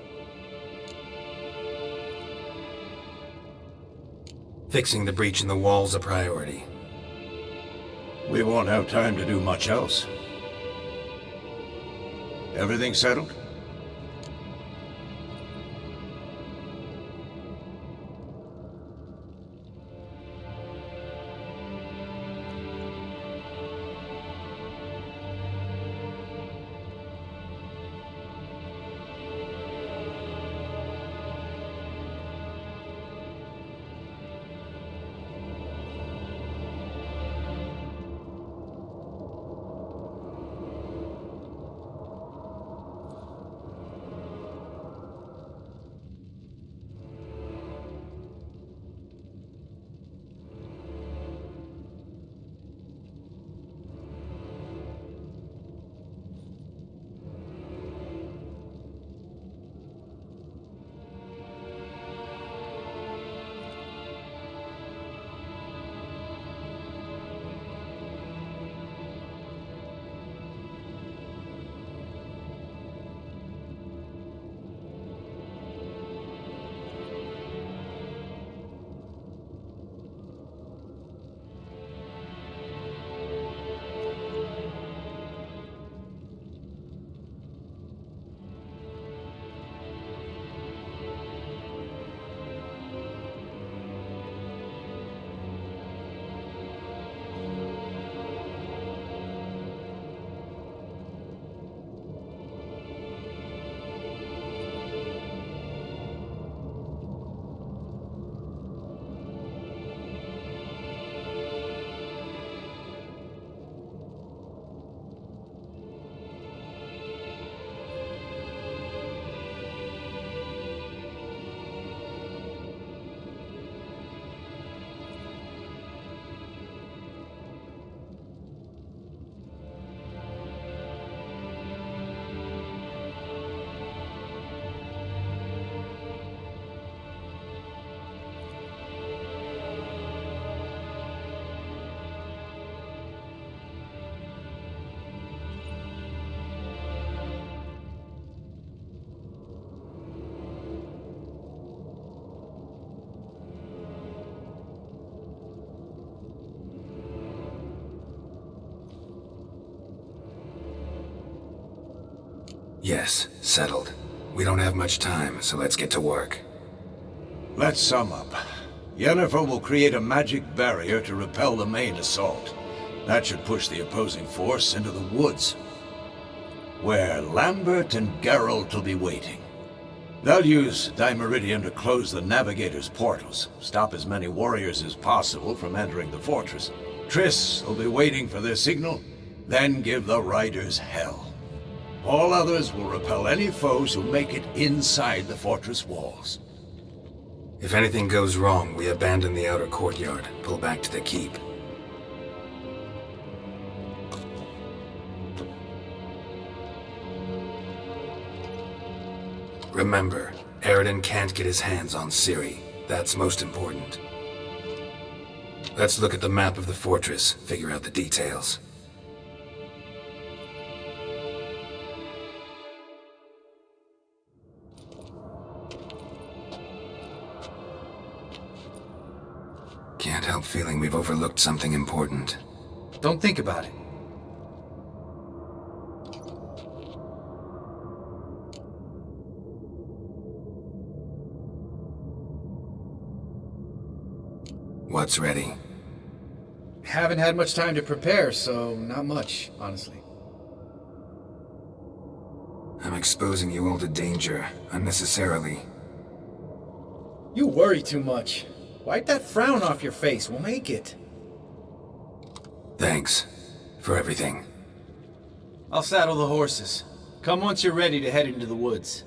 Fixing the breach in the wall's a priority. We won't have time to do much else. Everything settled? Yes, settled. We don't have much time, so let's get to work. Let's sum up. Yennefer will create a magic barrier to repel the main assault. That should push the opposing force into the woods, where Lambert and Geralt will be waiting. They'll use Dimeridium to close the Navigator's portals, stop as many warriors as possible from entering the fortress. Triss will be waiting for their signal, then give the riders hell. All others will repel any foes who make it inside the fortress walls. If anything goes wrong, we abandon the outer courtyard, pull back to the keep. Remember, Aroden can't get his hands on Ciri. That's most important. Let's look at the map of the fortress, figure out the details. Can't help feeling we've overlooked something important. Don't think about it. What's ready? Haven't had much time to prepare, so not much, honestly. I'm exposing you all to danger, unnecessarily. You worry too much. Wipe that frown off your face, we'll make it. Thanks for everything. I'll saddle the horses. Come once you're ready to head into the woods.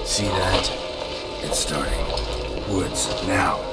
See that? It's starting. Woods, now.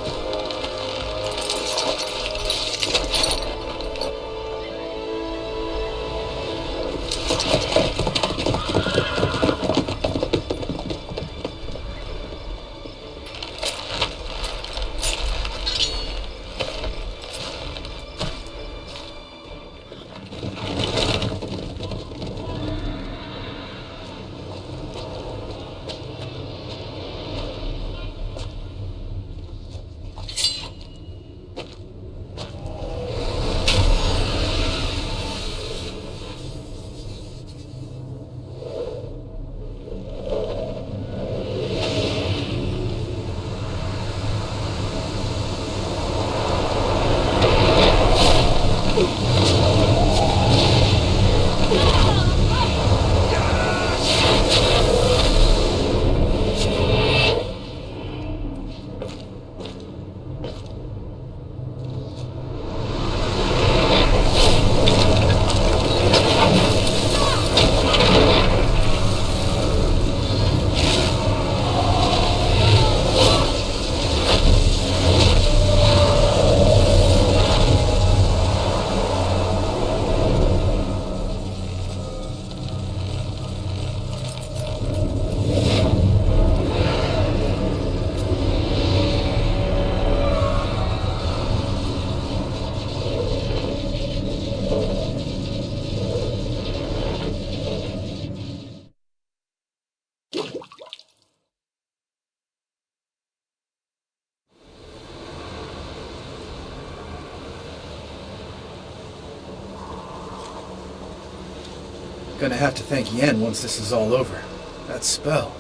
Gonna have to thank Yen once this is all over. That spell,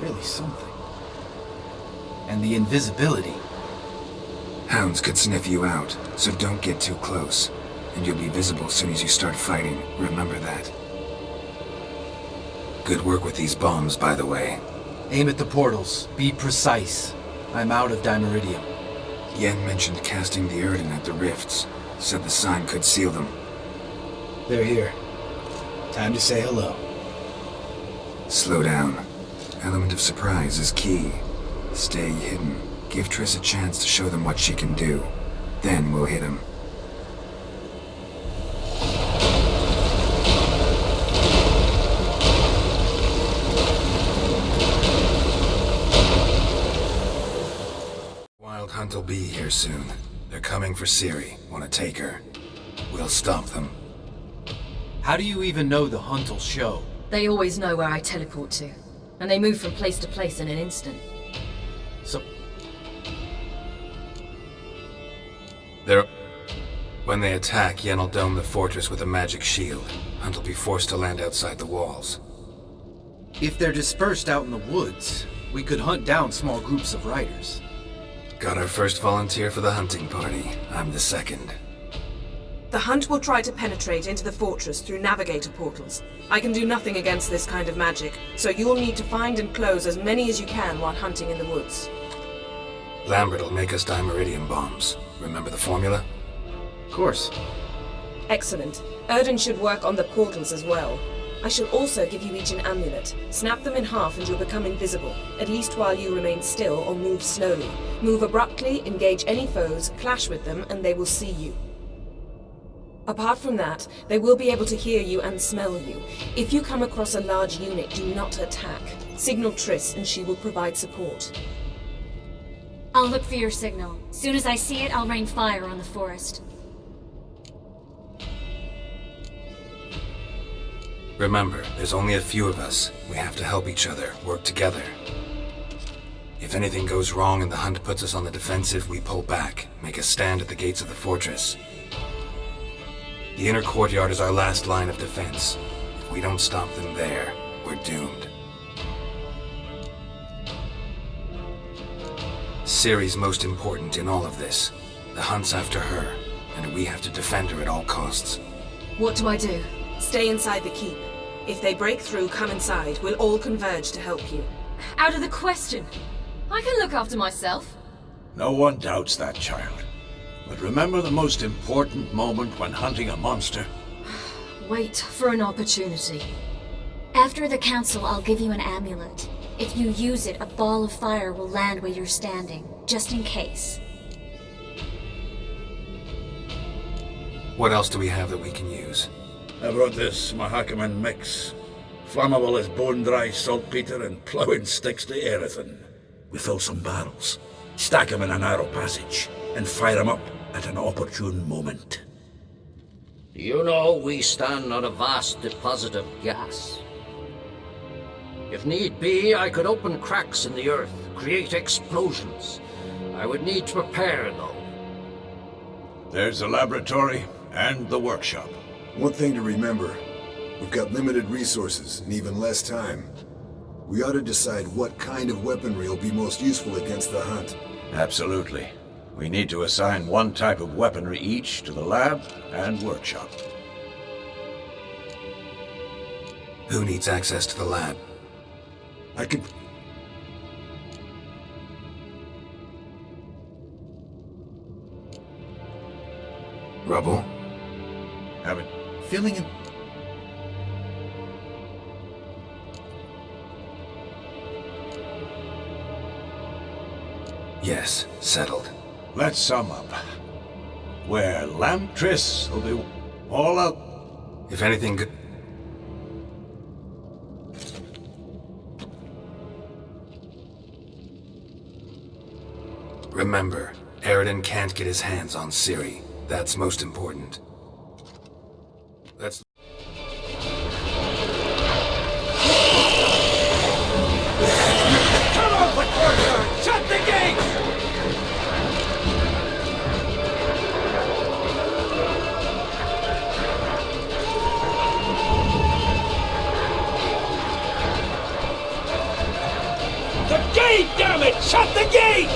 really something. And the invisibility. Hounds could sniff you out, so don't get too close. And you'll be visible as soon as you start fighting. Remember that. Good work with these bombs, by the way. Aim at the portals. Be precise. I'm out of dimeridium. Yen mentioned casting the Erden at the rifts. Said the sign could seal them. They're here. Time to say hello. Slow down. Element of surprise is key. Stay hidden. Give Triss a chance to show them what she can do. Then we'll hit him. Wild Hunt will be here soon. They're coming for Ciri. Want to take her. We'll stop them. How do you even know the Hunt'll show? They always know where I teleport to. And they move from place to place in an instant. So... When they attack, Yen will dome the fortress with a magic shield. Hunt will be forced to land outside the walls. If they're dispersed out in the woods, we could hunt down small groups of riders. Got our first volunteer for the hunting party. I'm the second. The Hunt will try to penetrate into the fortress through navigator portals. I can do nothing against this kind of magic, so you'll need to find and close as many as you can while hunting in the woods. Lambert will make us dimeridium bombs. Remember the formula? Of course. Excellent. Erden should work on the portals as well. I shall also give you each an amulet. Snap them in half and you'll become invisible, at least while you remain still or move slowly. Move abruptly, engage any foes, clash with them, and they will see you. Apart from that, they will be able to hear you and smell you. If you come across a large unit, do not attack. Signal Triss and she will provide support. I'll look for your signal. Soon as I see it, I'll rain fire on the forest. Remember, there's only a few of us. We have to help each other, work together. If anything goes wrong and the Hunt puts us on the defensive, we pull back, make a stand at the gates of the fortress. The inner courtyard is our last line of defense. If we don't stop them there, we're doomed. Ciri's most important in all of this. The Hunt's after her, and we have to defend her at all costs. What do I do? Stay inside the keep. If they break through, come inside. We'll all converge to help you. Out of the question. I can look after myself. No one doubts that, child. But remember the most important moment when hunting a monster? Wait for an opportunity. After the council, I'll give you an amulet. If you use it, a ball of fire will land where you're standing, just in case. What else do we have that we can use? I brought this Mahakaman mix. Flammable as bone-dry saltpeter and ploughing sticks to everything. We fill some barrels, stack them in a narrow passage, and fire them up at an opportune moment. You know, we stand on a vast deposit of gas. If need be, I could open cracks in the earth, create explosions. I would need to prepare, though. There's the laboratory and the workshop. One thing to remember, we've got limited resources and even less time. We ought to decide what kind of weaponry will be most useful against the Hunt. Absolutely. We need to assign one type of weaponry each to the lab and workshop. Who needs access to the lab? I could... Rubble? Have it. Feeling in... Yes, settled. Let's sum up. Where Triss will be all out. If anything good... Remember, Erden can't get his hands on Ciri. That's most important. Let's... Come on, courtyard! Shut the gate! gate, damn it! Shut the gate!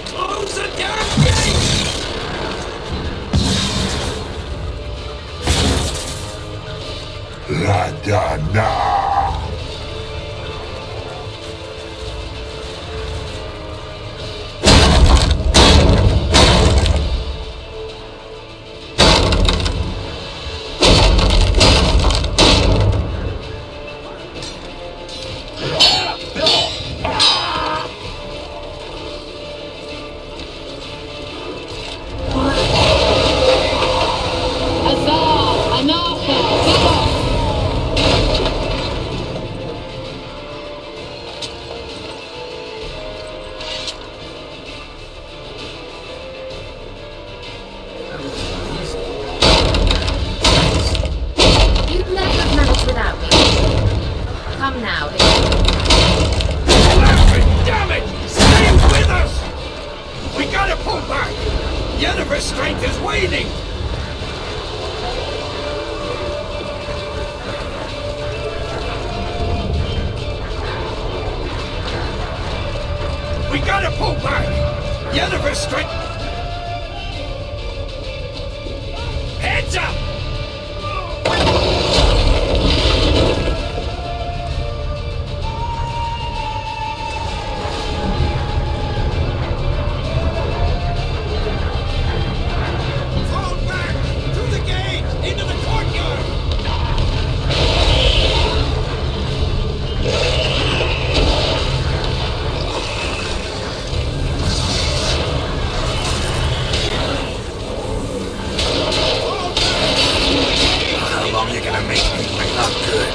Close the damn gate! La Dana! You'd never have managed without me. Come now. Damn it! Stay with us! We gotta pull back! Yennefer's strength is waning! We gotta pull back! Yennefer's strength... Heads up! Fall back! Through the gate! Into the courtyard! How long you gonna make me look not good?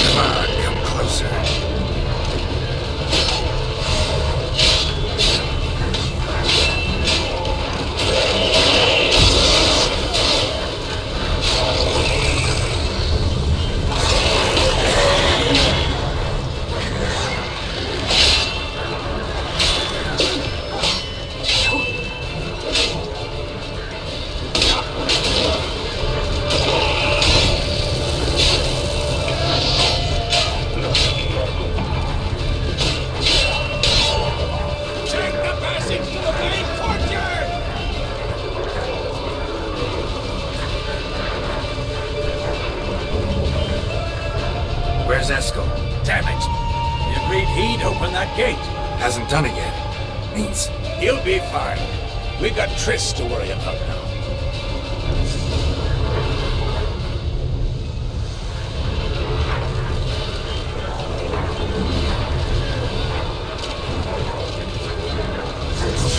Come on, come closer. Take the passage to the main courtyard! Where's Eskel? Damn it! He agreed he'd open that gate. Hasn't done it yet. Means He'll be fine. We've got Triss to worry about now.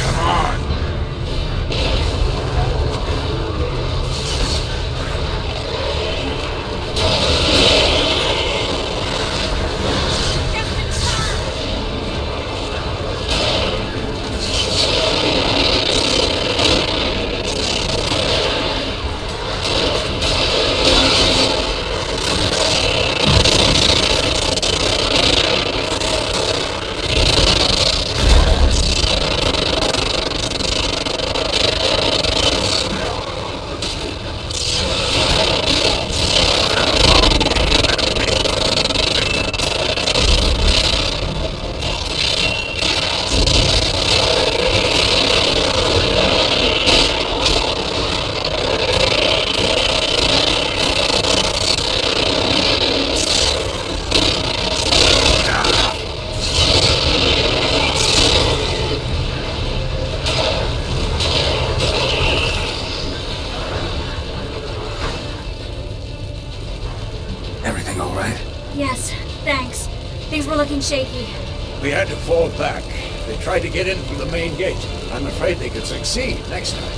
Come on! Yes, thanks. Things were looking shaky. We had to fall back. They tried to get in through the main gate. I'm afraid they could succeed next time.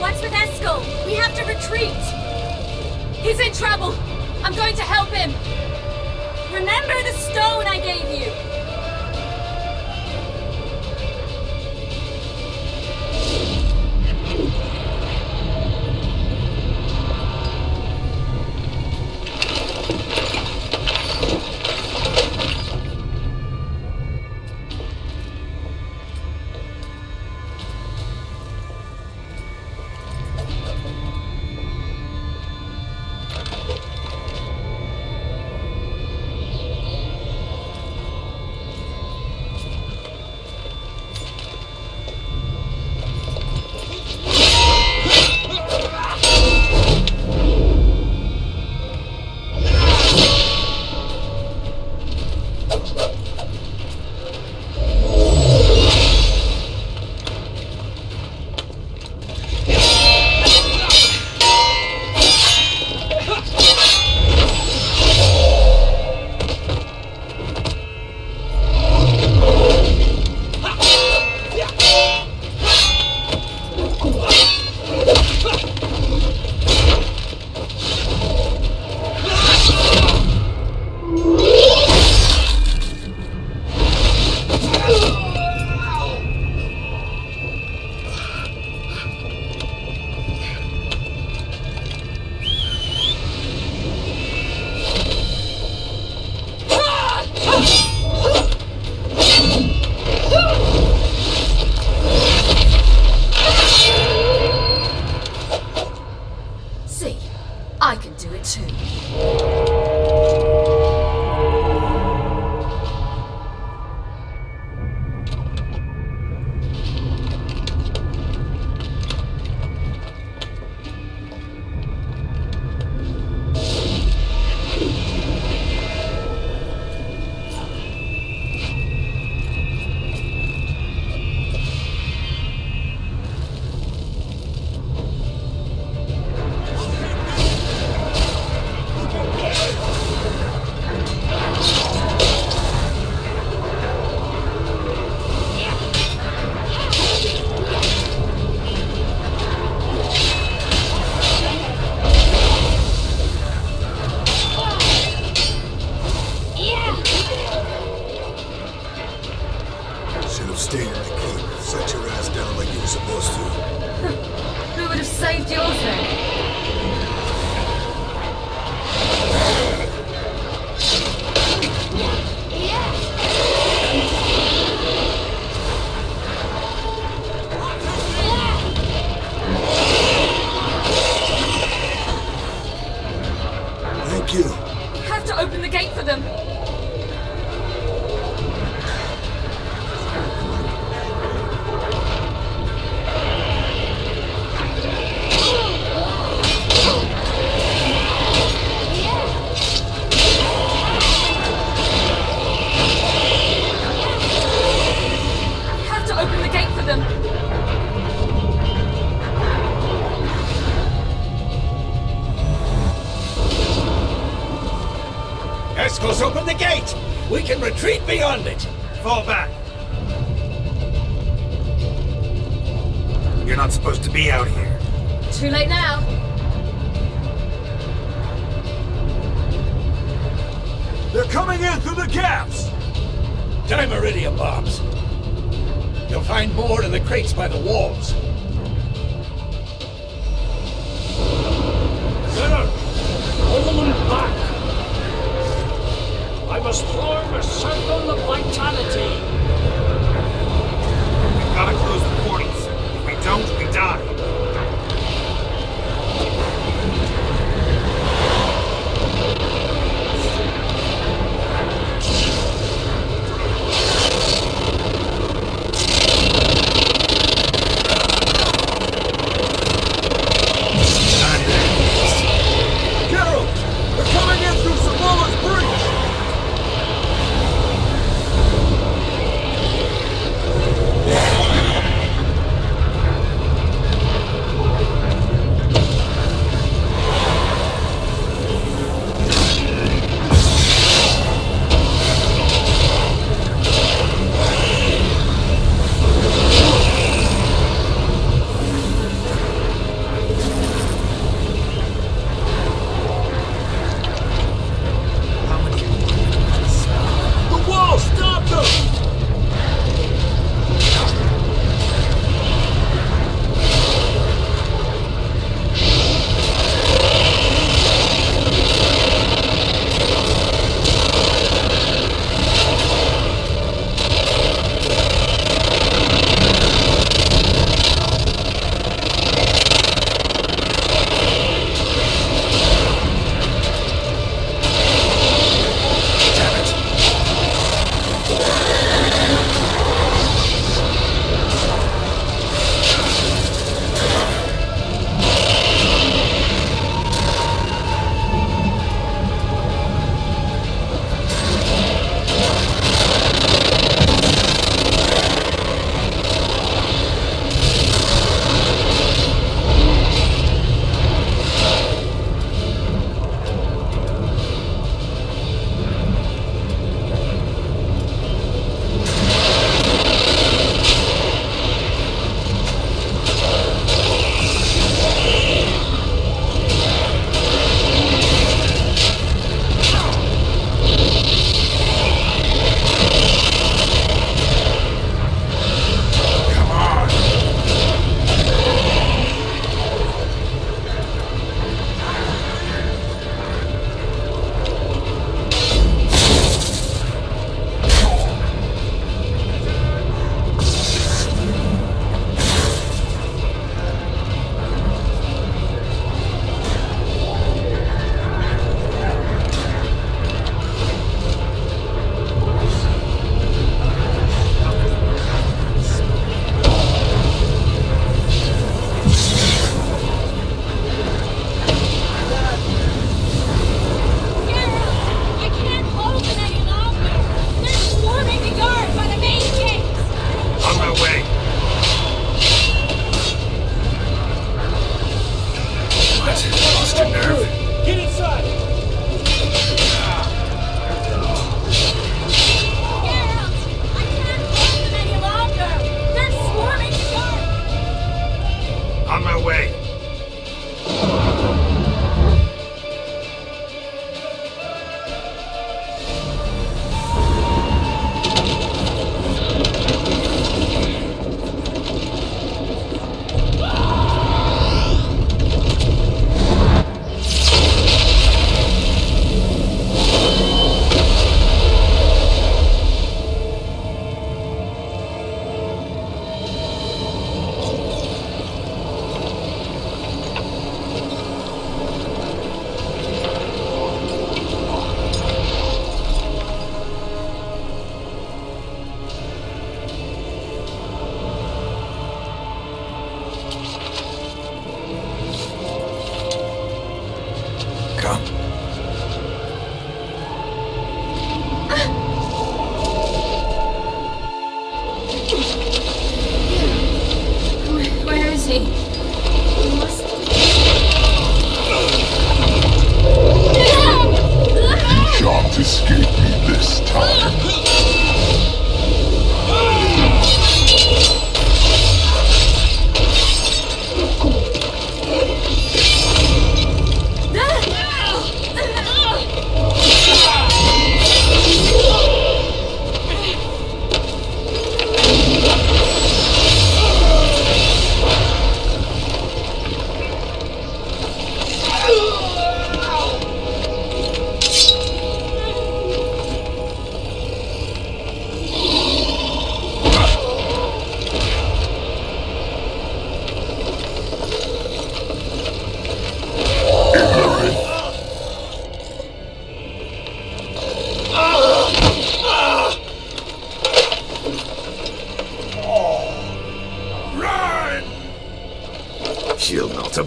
What's with Eskel? We have to retreat. He's in trouble. I'm going to help him. Remember the stone I gave you? Open the gate! We can retreat beyond it! Fall back. You're not supposed to be out here. Too late now. They're coming in through the gaps! Dimeridium bombs. You'll find more in the crates by the walls. Sir! Hold them back! I must form a circle of vitality. We've got to close the portals. If we don't, we die.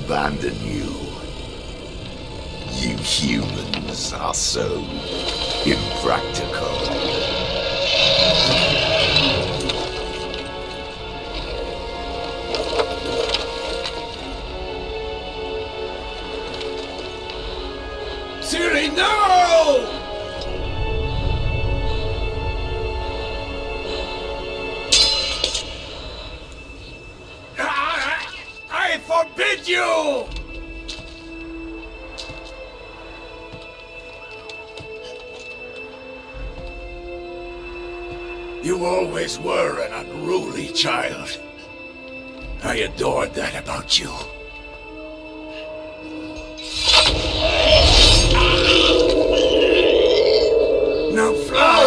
abandon you. You humans are so impractical. Siri, no! I forbid you! You always were an unruly child. I adored that about you. Now fly!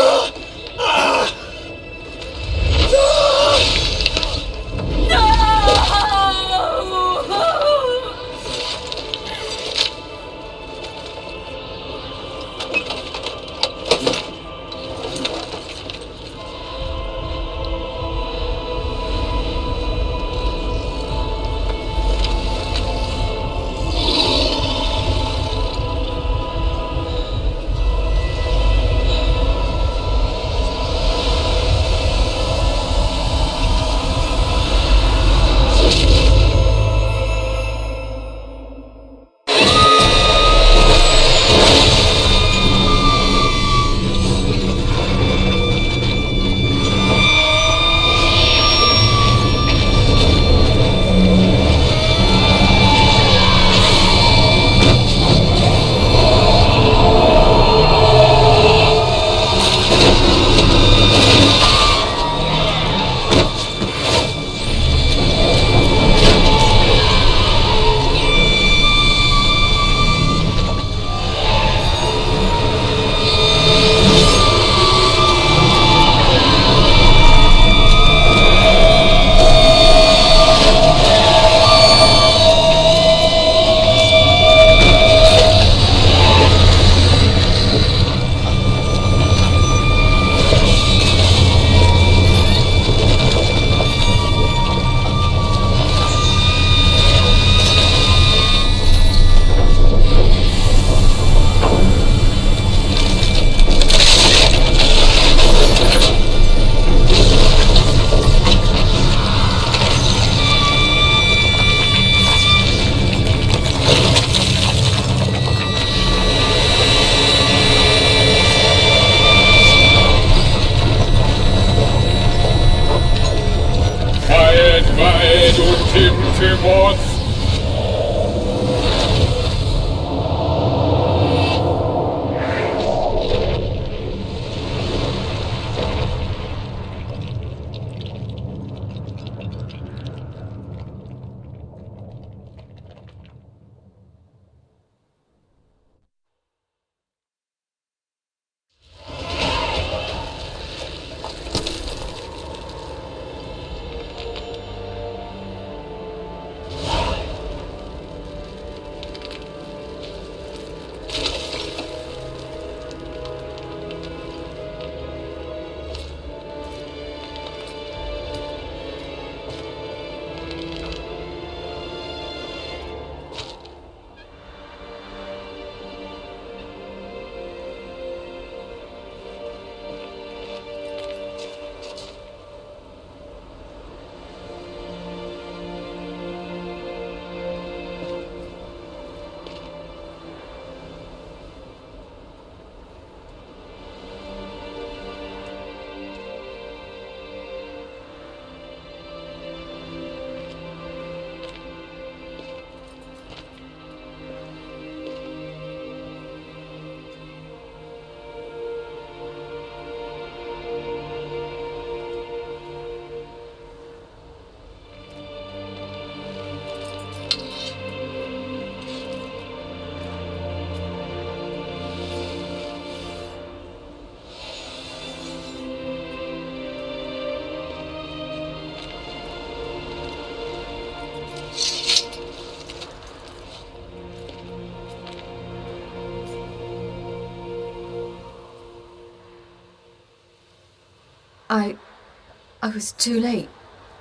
I was too late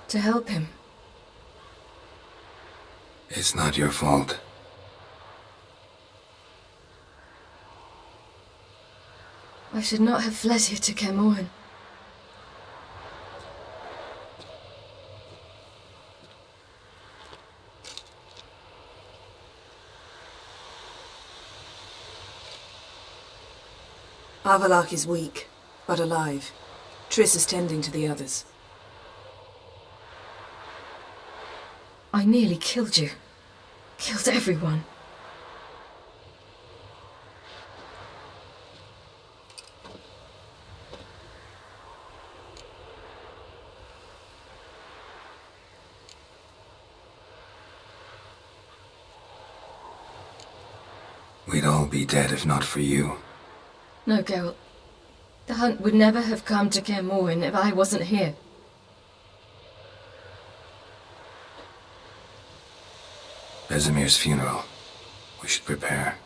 to help him. It's not your fault. I should not have fled here to Camoin. Avalok is weak, but alive. Triss is tending to the others. I nearly killed you. Killed everyone. We'd all be dead if not for you. No, Geralt. The hunt would never have come to Kaer Morhen if I wasn't here. Vesemir's funeral. We should prepare.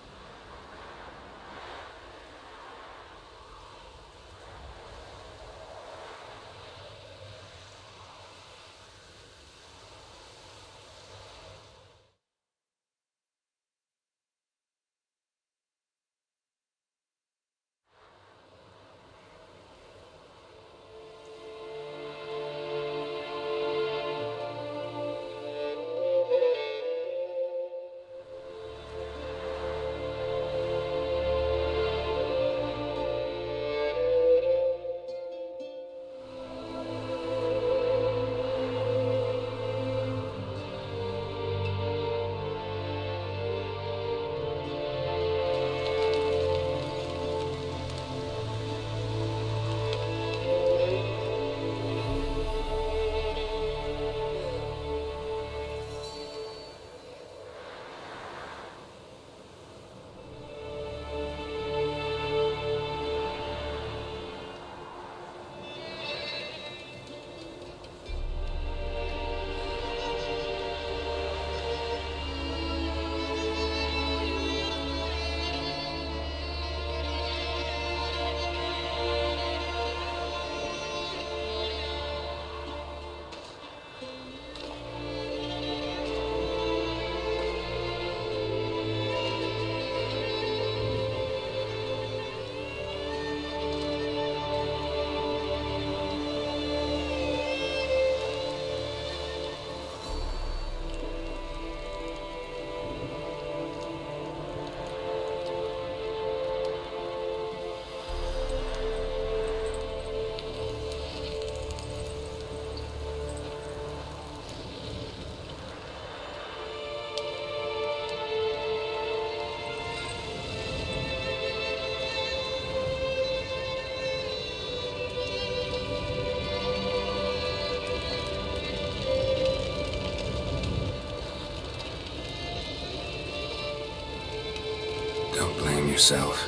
Don't blame yourself.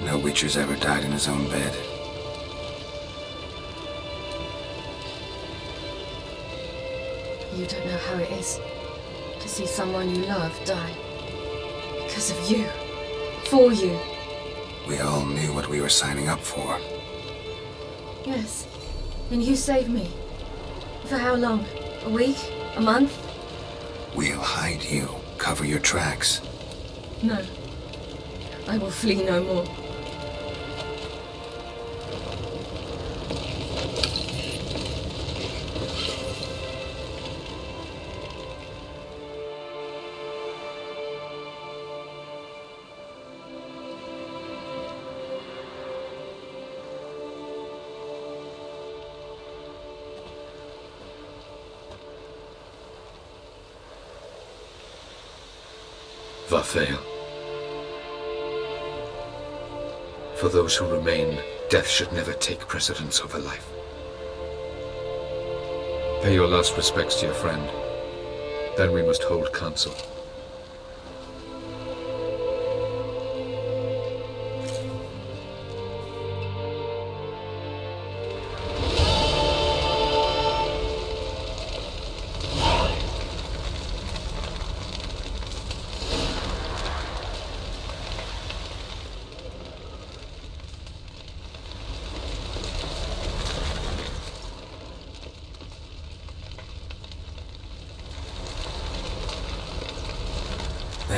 No Witcher's ever died in his own bed. You don't know how it is to see someone you love die. Because of you. For you. We all knew what we were signing up for. Yes. And you saved me. For how long? A week? A month? We'll hide you. Cover your tracks. No. I will flee no more. Vafael. For those who remain, death should never take precedence over life. Pay your last respects to your friend. Then we must hold council.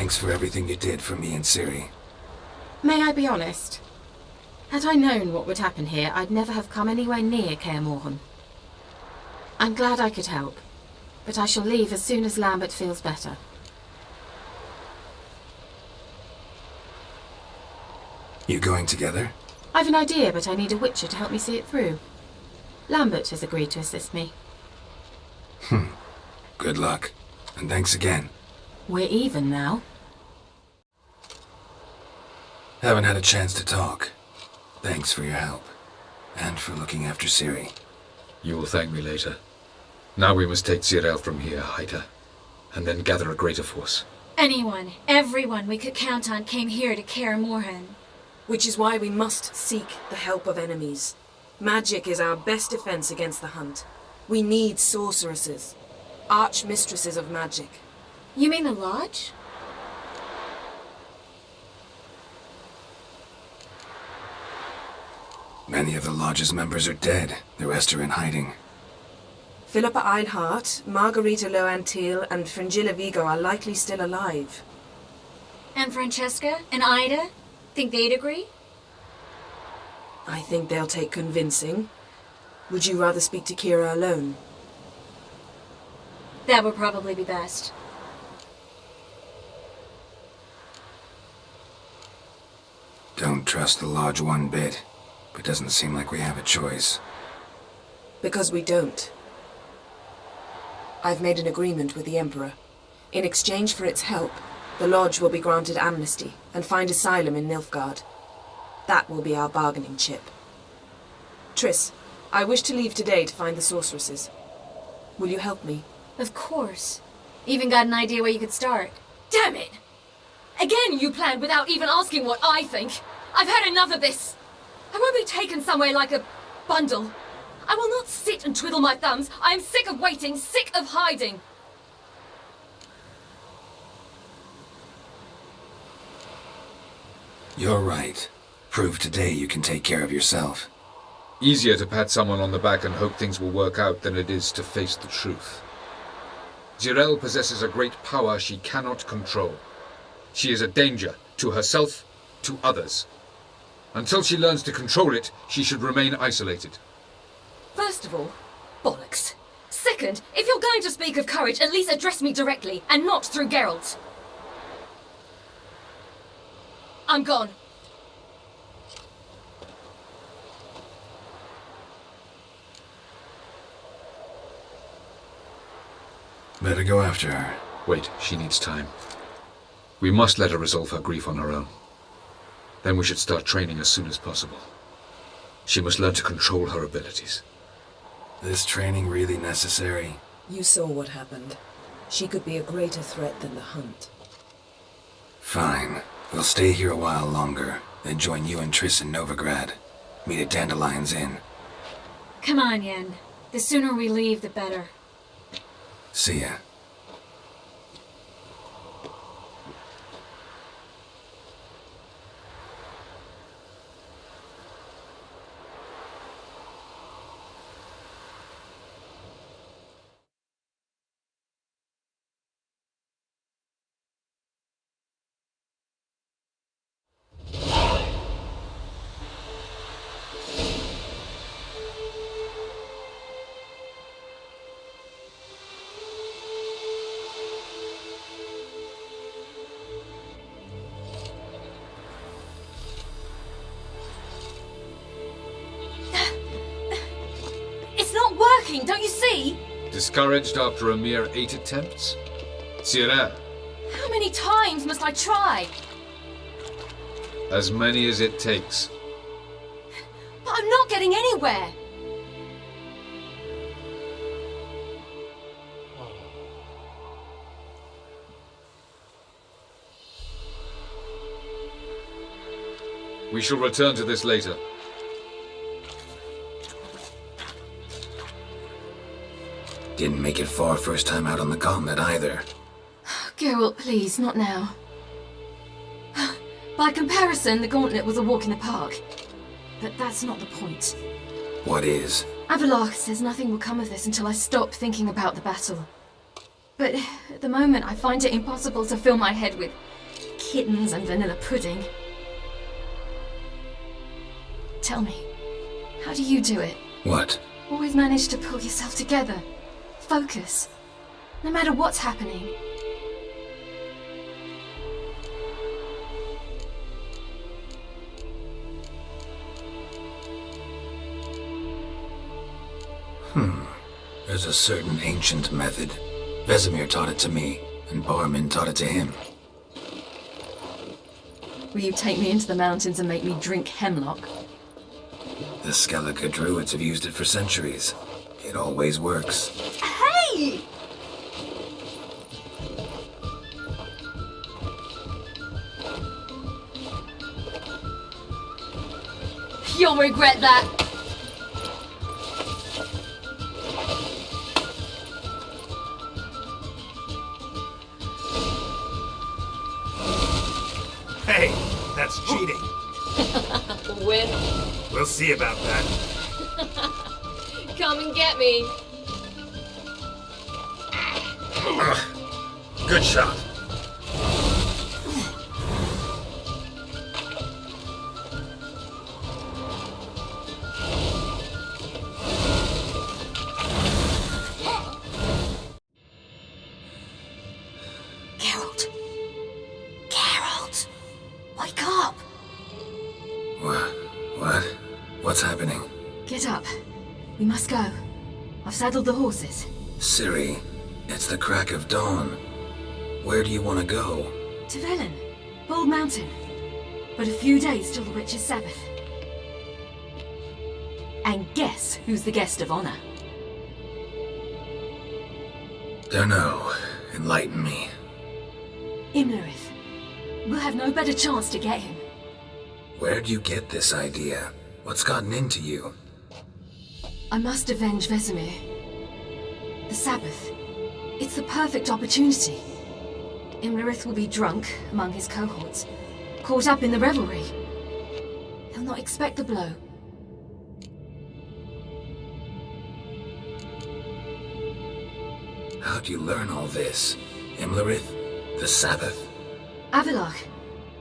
Thanks for everything you did for me and Ciri. May I be honest? Had I known what would happen here, I'd never have come anywhere near Kaer Morhen. I'm glad I could help, but I shall leave as soon as Lambert feels better. You going together? I've an idea, but I need a witcher to help me see it through. Lambert has agreed to assist me. Good luck. And thanks again. We're even now. Haven't had a chance to talk. Thanks for your help. And for looking after Ciri. You will thank me later. Now we must take Zirel from here, Haida. And then gather a greater force. Anyone, everyone we could count on came here to Kaer Morhen. Which is why we must seek the help of enemies. Magic is our best defense against the hunt. We need sorceresses. Archmistresses of magic. You mean the Lodge? Many of the Lodge's members are dead. The rest are in hiding. Philippa Einhart, Margarita Loantil, and Fringilla Vigo are likely still alive. And Francesca and Ida? Think they'd agree? I think they'll take convincing. Would you rather speak to Kira alone? That would probably be best. Don't trust the Lodge one bit, but doesn't seem like we have a choice. Because we don't. I've made an agreement with the Emperor. In exchange for its help, the Lodge will be granted amnesty and find asylum in Nilfgaard. That will be our bargaining chip. Triss, I wish to leave today to find the sorceresses. Will you help me? Of course. Even got an idea where you could start. Damn it! Again you planned without even asking what I think. I've had enough of this. I won't be taken somewhere like a bundle. I will not sit and twiddle my thumbs. I am sick of waiting, sick of hiding. You're right. Prove today you can take care of yourself. Easier to pat someone on the back and hope things will work out than it is to face the truth. Zirel possesses a great power she cannot control. She is a danger to herself, to others. Until she learns to control it, she should remain isolated. First of all, bollocks. Second, if you're going to speak of courage, at least address me directly, and not through Geralt. I'm gone. Better go after her. Wait, she needs time. We must let her resolve her grief on her own. Then we should start training as soon as possible. She must learn to control her abilities. This training really necessary? You saw what happened. She could be a greater threat than the hunt. Fine. We'll stay here a while longer, then join you and Triss in Novigrad. Meet at Dandelion's Inn. Come on, Yen. The sooner we leave, the better. See ya. Don't you see? Discouraged after a mere 8 attempts? Zirel. How many times must I try? As many as it takes. But I'm not getting anywhere. We shall return to this later. Didn't make it far first time out on the gauntlet either. Geralt, please, not now. By comparison, the gauntlet was a walk in the park. But that's not the point. What is? Abelard says nothing will come of this until I stop thinking about the battle. But at the moment, I find it impossible to fill my head with kittens and vanilla pudding. Tell me, how do you do it? What? Always manage to pull yourself together. Focus. No matter what's happening. There's a certain ancient method. Vesemir taught it to me, and Barman taught it to him. Will you take me into the mountains and make me drink hemlock? The Skellige druids have used it for centuries. It always works. Hey! You'll regret that. Hey, that's cheating. Win. We'll see about that. Come and get me. Good shot. Geralt! Wake up! What? What's happening? Get up. We must go. I've saddled the horses. Ciri, it's the crack of dawn. Where do you want to go? To Velen. Bald Mountain. But a few days till the Witch's Sabbath. And guess who's the guest of honor? Dunno. Enlighten me. Imlerith. We'll have no better chance to get him. Where'd you get this idea? What's gotten into you? I must avenge Vesemir. The Sabbath. It's the perfect opportunity. Imlerith will be drunk among his cohorts, caught up in the revelry. He'll not expect the blow. How'd you learn all this? Imlerith? The Sabbath? Avilar.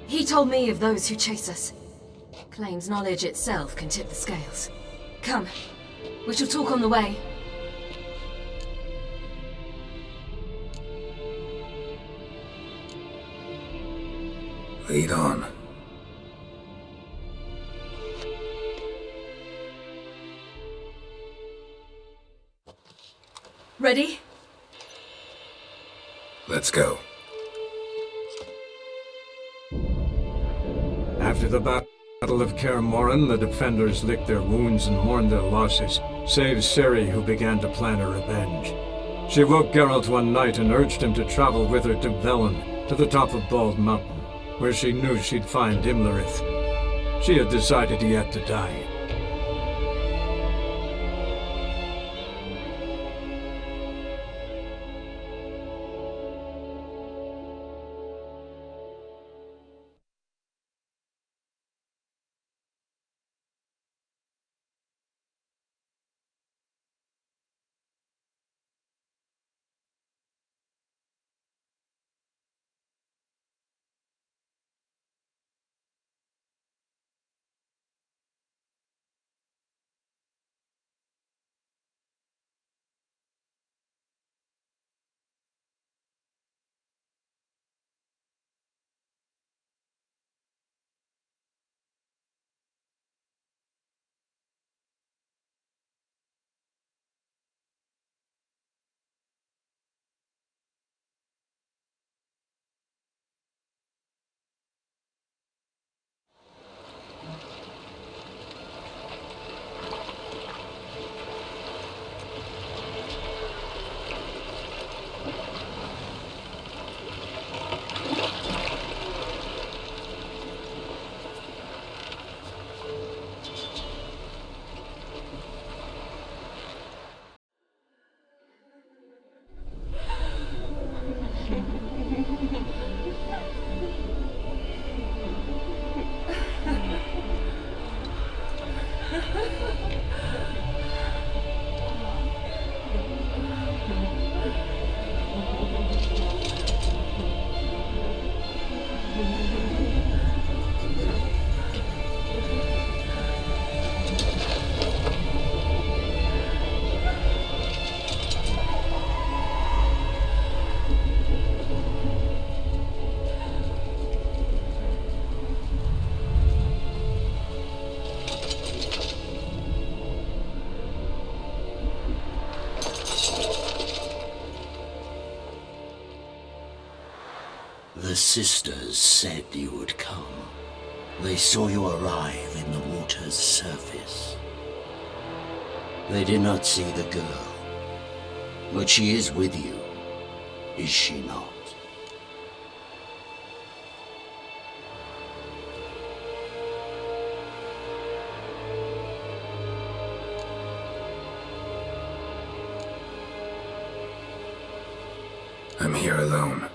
He told me of those who chase us. Claims knowledge itself can tip the scales. Come, we shall talk on the way. Lead on. Ready? Let's go. After the Battle of Kaer Morhen, the defenders licked their wounds and mourned their losses, save Ciri, who began to plan her revenge. She woke Geralt one night and urged him to travel with her to Velen, to the top of Bald Mountain, where she knew she'd find Imlerith. She had decided he had to die. sisters said you would come. They saw you arrive in the water's surface. They did not see the girl. But she is with you, is she not? I'm here alone.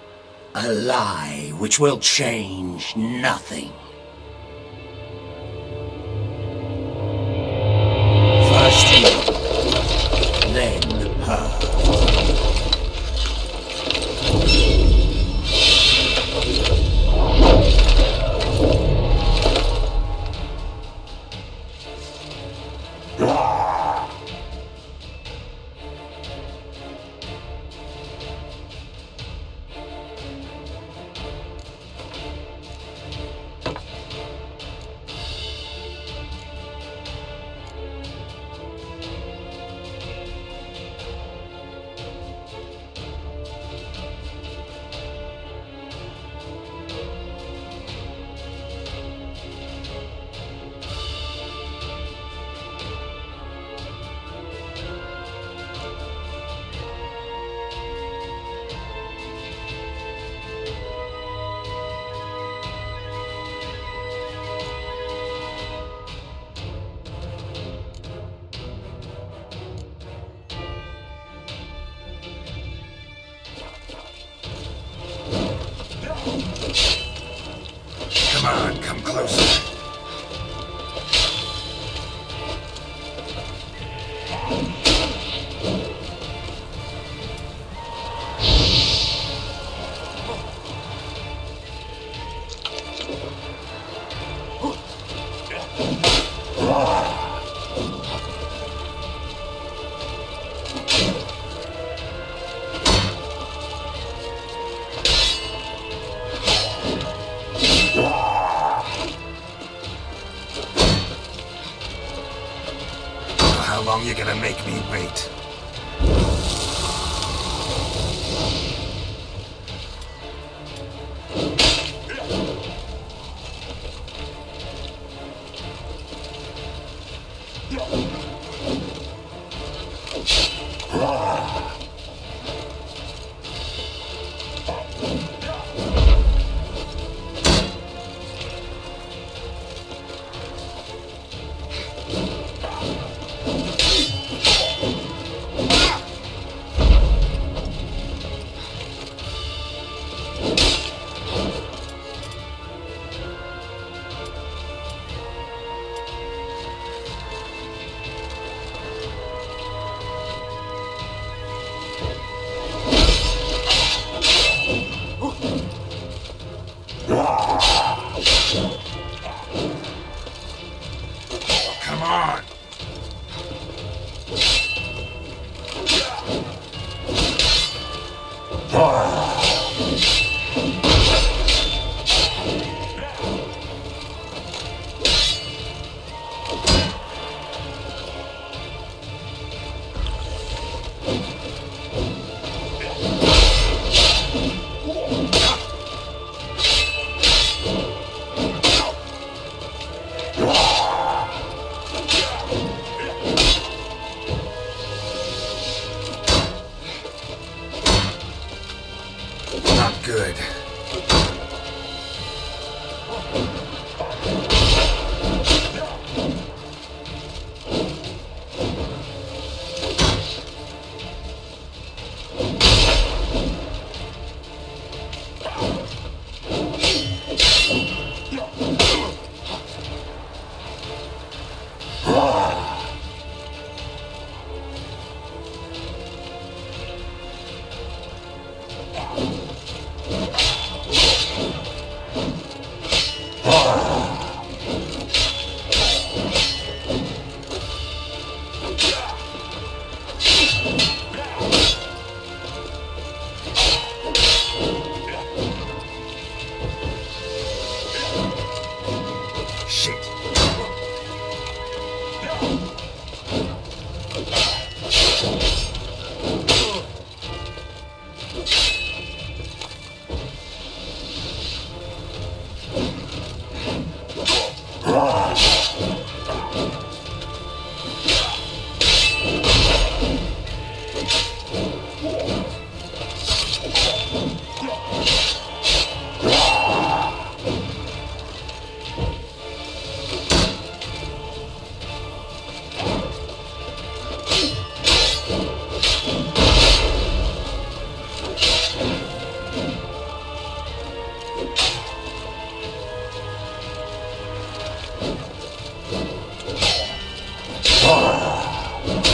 A lie which will change nothing. First you, then her. Come on, come closer. How long you gonna make me wait? Come on! Not good. Shit.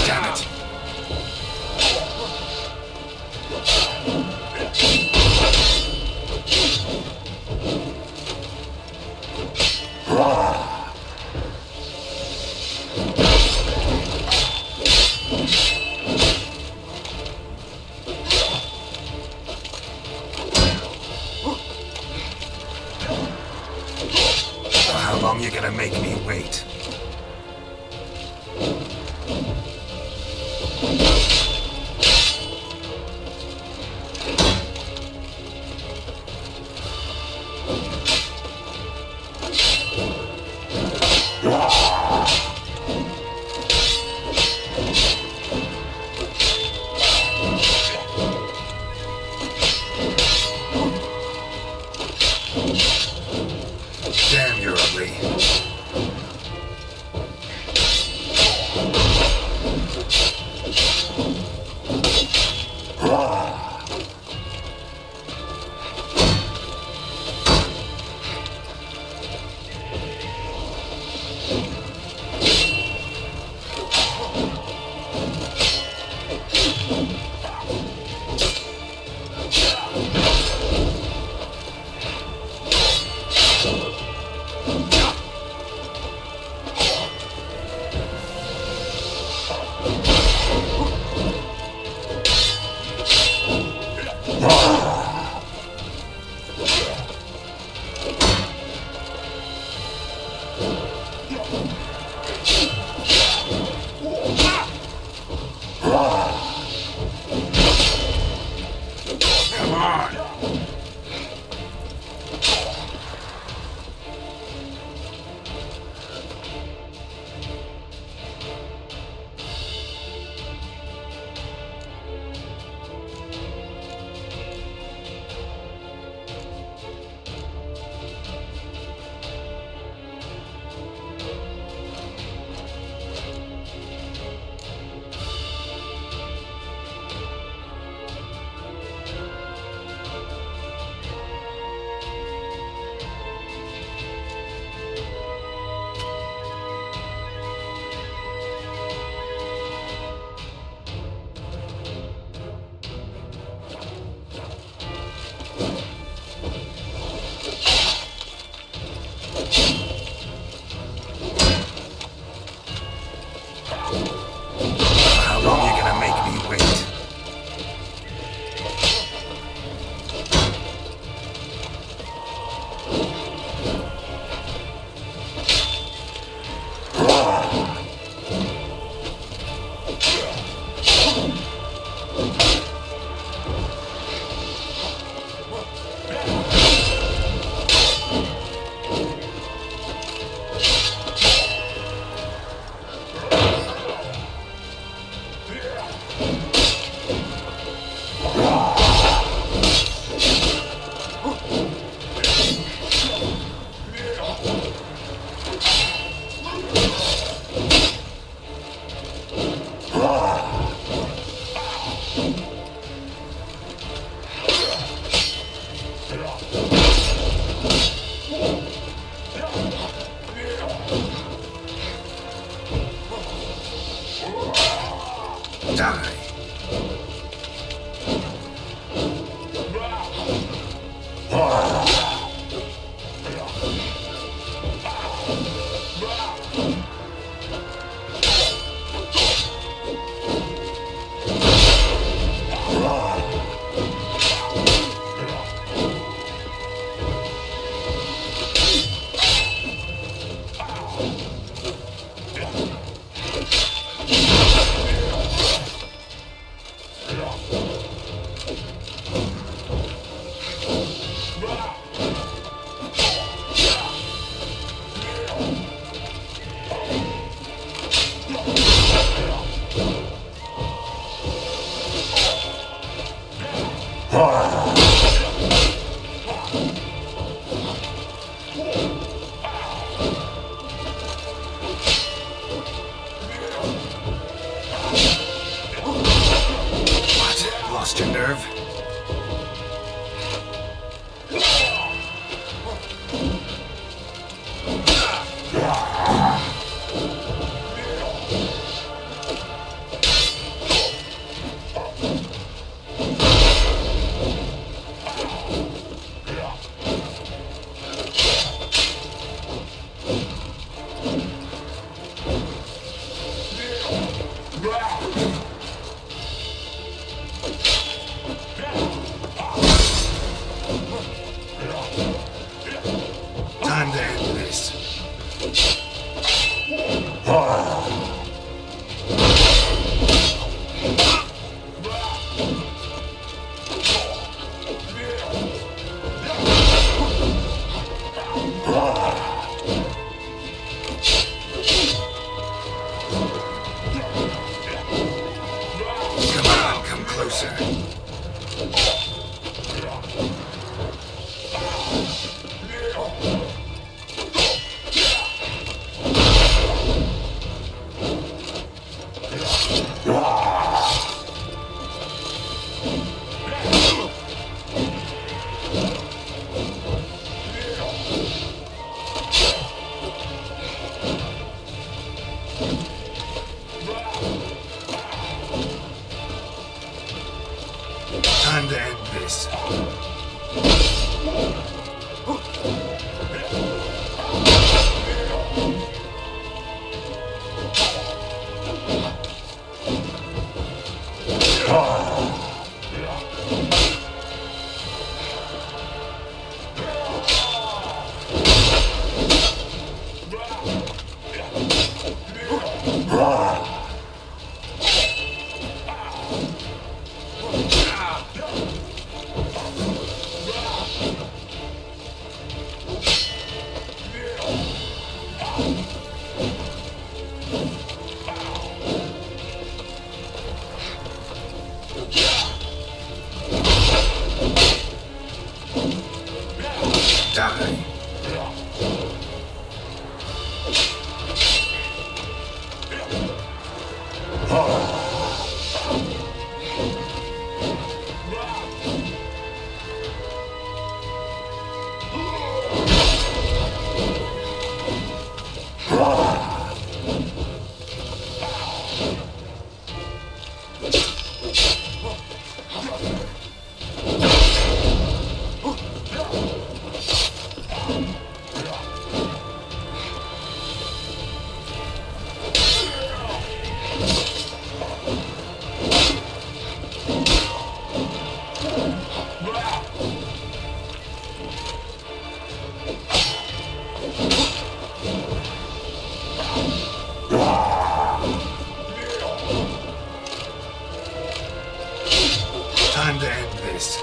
Damn it. How long you gonna make me wait? Damn, you're ugly. Come on. How long you gonna make me wait? Die. Time to end this.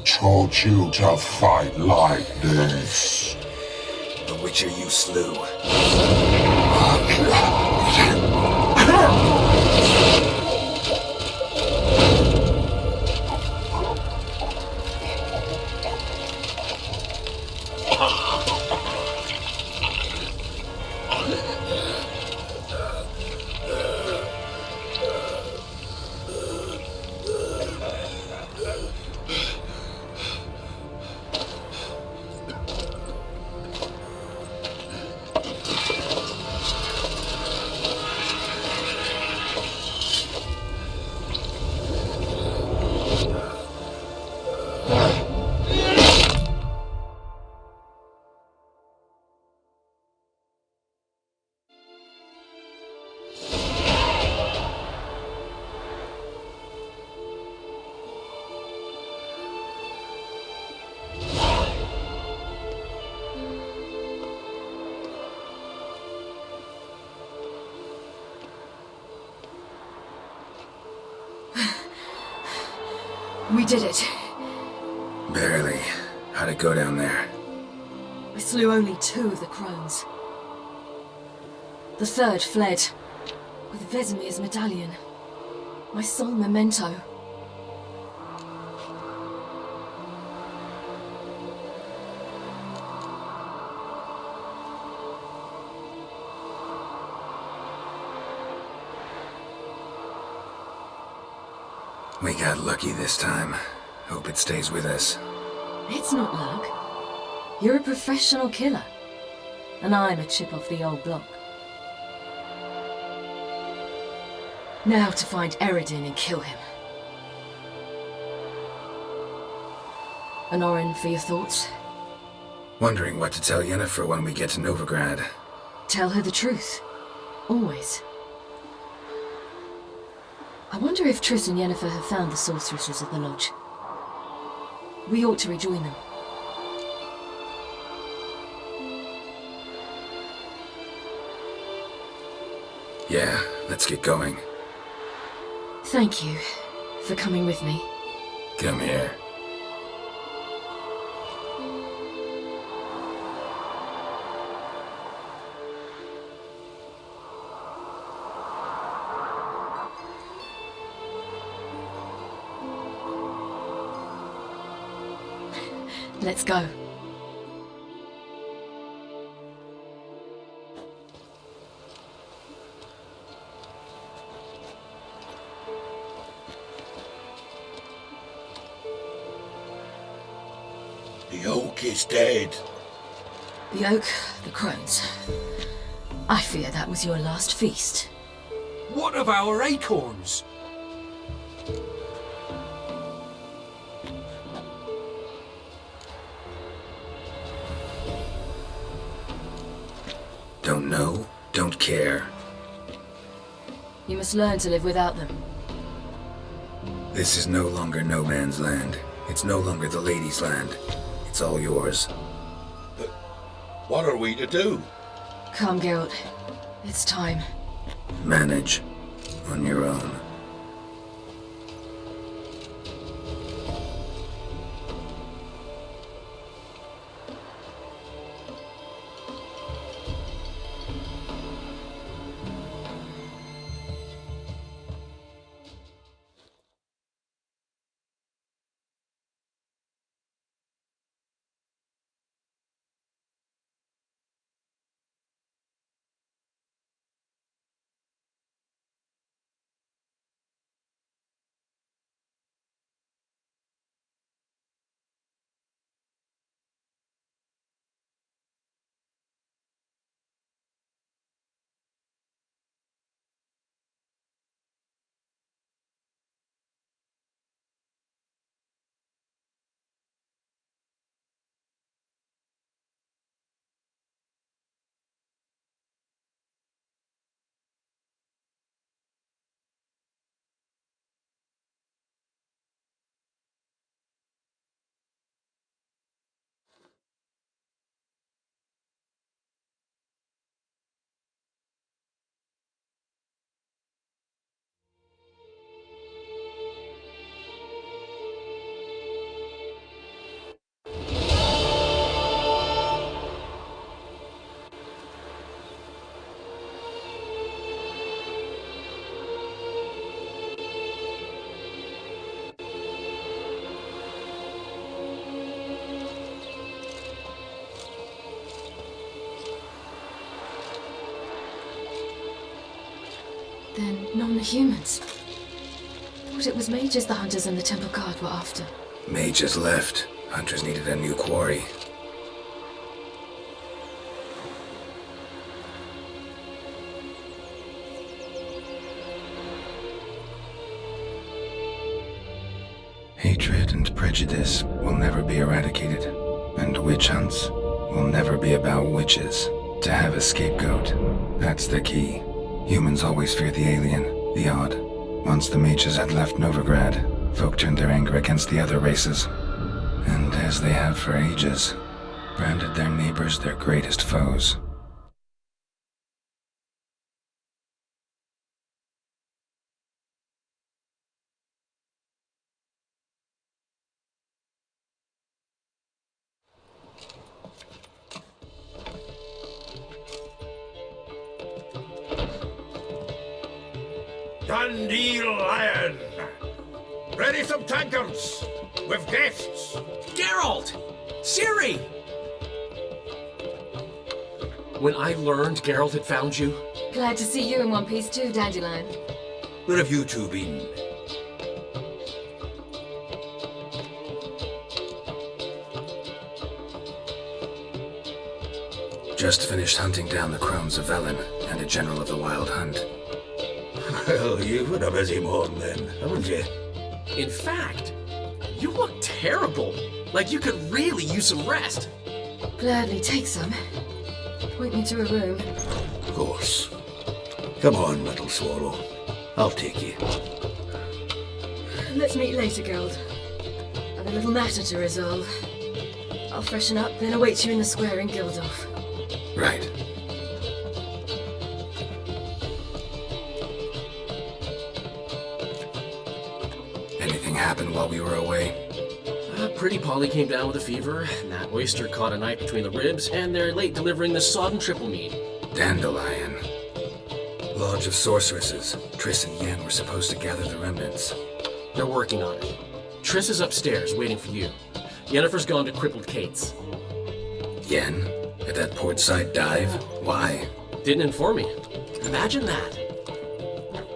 Taught you to fight like this? The Witcher you slew. We did it. Barely. How'd it go down there? I slew only 2 of the crones. The third fled, with Vesemir's medallion. My sole memento. We got lucky this time. Hope it stays with us. It's not luck. You're a professional killer. And I'm a chip off the old block. Now to find Eredin and kill him. Anorin, for your thoughts? Wondering what to tell Yennefer when we get to Novigrad. Tell her the truth. Always. I wonder if Triss and Yennefer have found the sorceresses at the lodge. We ought to rejoin them. Yeah, let's get going. Thank you for coming with me. Come here. Let's go. The oak is dead. The oak, the crones. I fear that was your last feast. What of our acorns? Don't know, don't care. You must learn to live without them. This is no longer no man's land. It's no longer the lady's land. It's all yours. But what are we to do? Come, Geralt. It's time. Manage. On your own. Then none the humans. Thought it was mages the hunters and the temple guard were after. Mages left. Hunters needed a new quarry. Hatred and prejudice will never be eradicated, and witch hunts will never be about witches. To have a scapegoat, that's the key. Humans always fear the alien, the odd. Once the mages had left Novigrad, folk turned their anger against the other races. And as they have for ages, branded their neighbors their greatest foes. Dandelion! Ready some tankards! With guests! Geralt! Siri! When I learned Geralt had found you... Glad to see you in one piece too, Dandelion. Where have you two been? Just finished hunting down the crones of Velen and a general of the Wild Hunt. Well, you've had a busy morning then, haven't you? In fact, you look terrible. Like you could really use some rest. Gladly take some. Point me to a room. Of course. Come on, little swallow. I'll take you. Let's meet later, Geralt. I've a little matter to resolve. I'll freshen up, then await you in the square in Gildorf. Right. Anything happened while we were away? Pretty Polly came down with a fever, and that oyster caught a knife between the ribs, and they're late delivering the sodden triple mead. Dandelion. Lodge of Sorceresses. Triss and Yen were supposed to gather the remnants. They're working on it. Triss is upstairs, waiting for you. Yennefer's gone to crippled Kate's. Yen? At that portside dive? Why? Didn't inform me. Imagine that.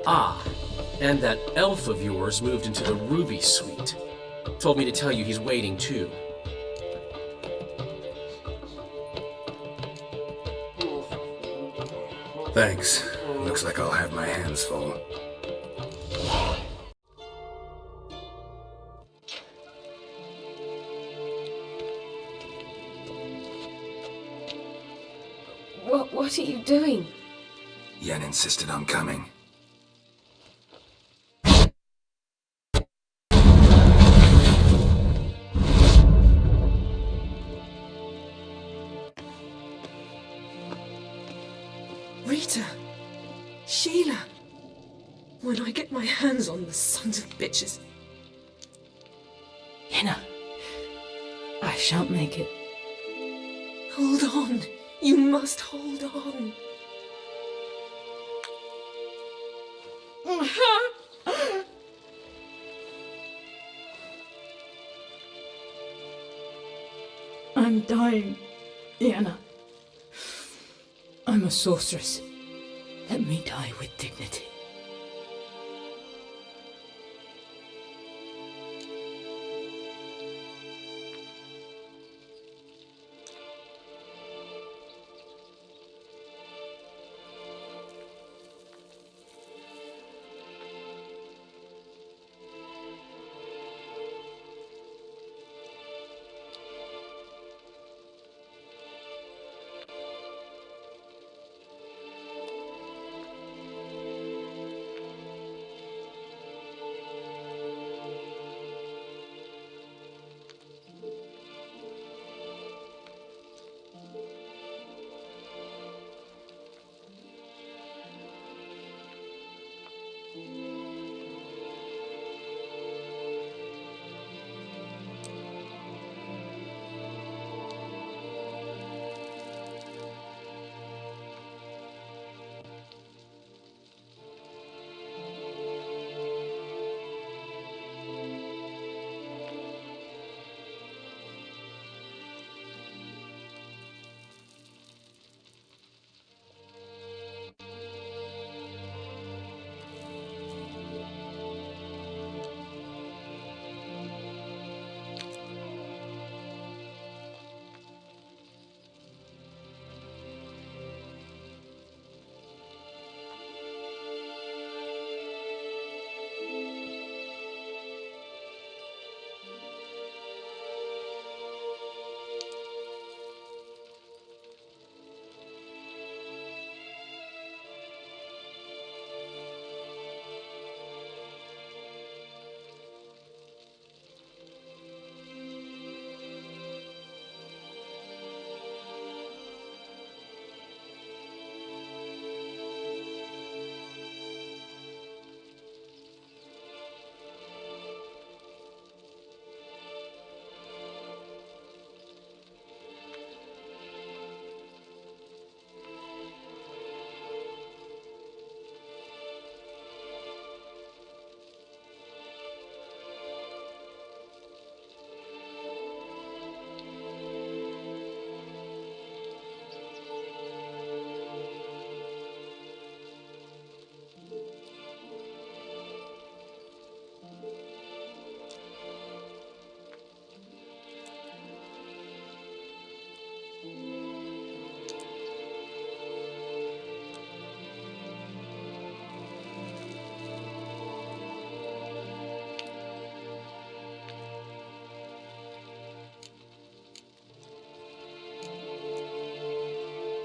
Ah, and that elf of yours moved into the Ruby Suite. Told me to tell you he's waiting too. Thanks. Looks like I'll have my hands full. What are you doing? Yen insisted on coming. Rita! Sheila! When I get my hands on the sons of bitches. Yenna, I shan't make it. Hold on. You must hold on. I'm dying, Yenna. I'm a sorceress. Let me die with dignity.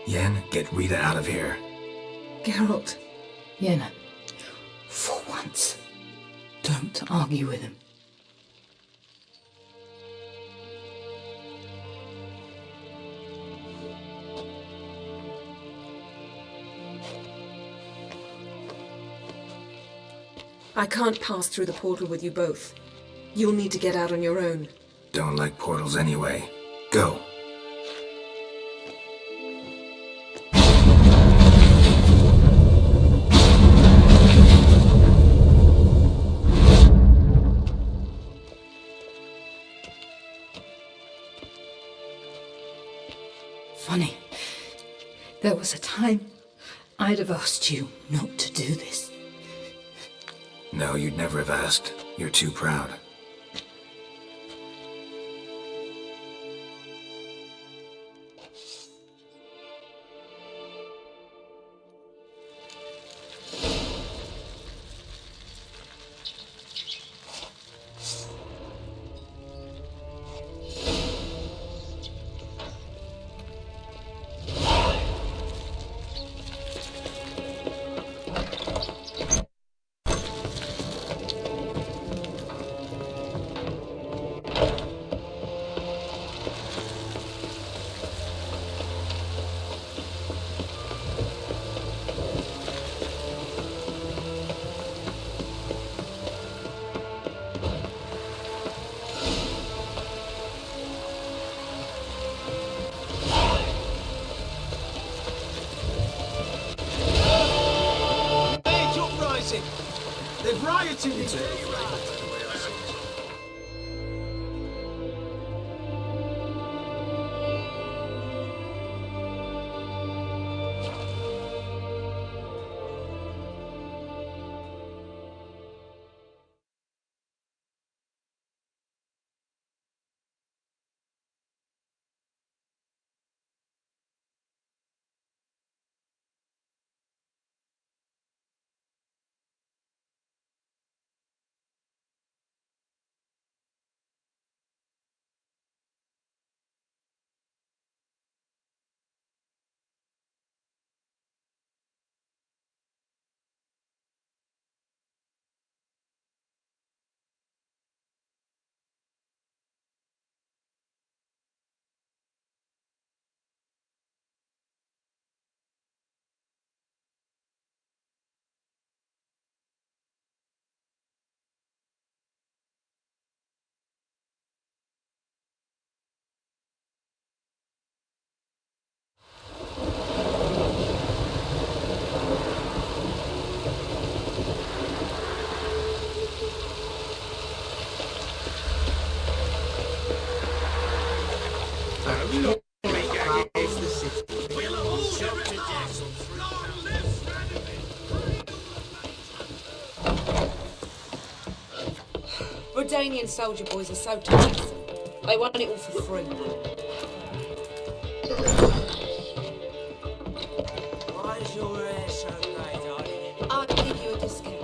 Yen, get Rita out of here. Geralt. Yenna, for once, don't argue with him. I can't pass through the portal with you both. You'll need to get out on your own. Don't like portals anyway. Go. Funny. There was a time I'd have asked you not to do this. No, you'd never have asked. You're too proud. They've rioted in Redanian soldier boys are so tiresome. They want it all for free. Why is your hair so grey, darling? I'll give you a discount.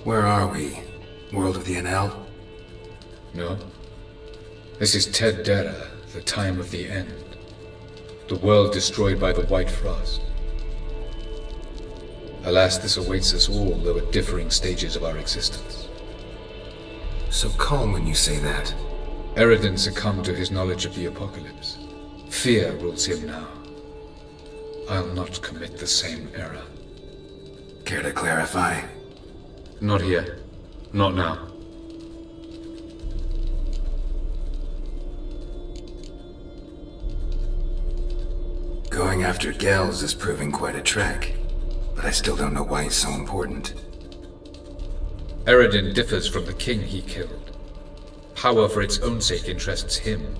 Where are we? World of the NL? No. This is Ted Dara, the time of the end. The world destroyed by the White Frost. Alas, this awaits us all, though at differing stages of our existence. So calm when you say that. Eredin succumbed to his knowledge of the apocalypse. Fear rules him now. I'll not commit the same error. Care to clarify? Not here. Not now. Going after Gels is proving quite a trek, but I still don't know why it's so important. Eredin differs from the king he killed. Power for its own sake interests him.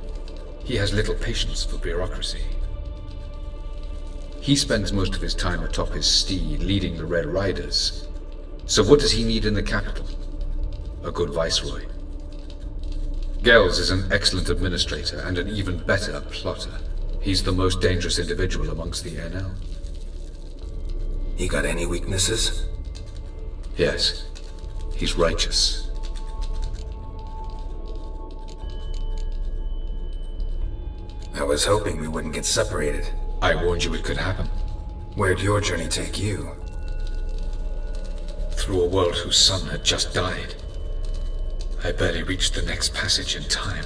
He has little patience for bureaucracy. He spends most of his time atop his steed, leading the Red Riders. So what does he need in the capital? A good viceroy. Gels is an excellent administrator and an even better plotter. He's the most dangerous individual amongst the air now. He got any weaknesses? Yes. He's righteous. I was hoping we wouldn't get separated. I warned you it could happen. Where'd your journey take you? Through a world whose son had just died. I barely reached the next passage in time.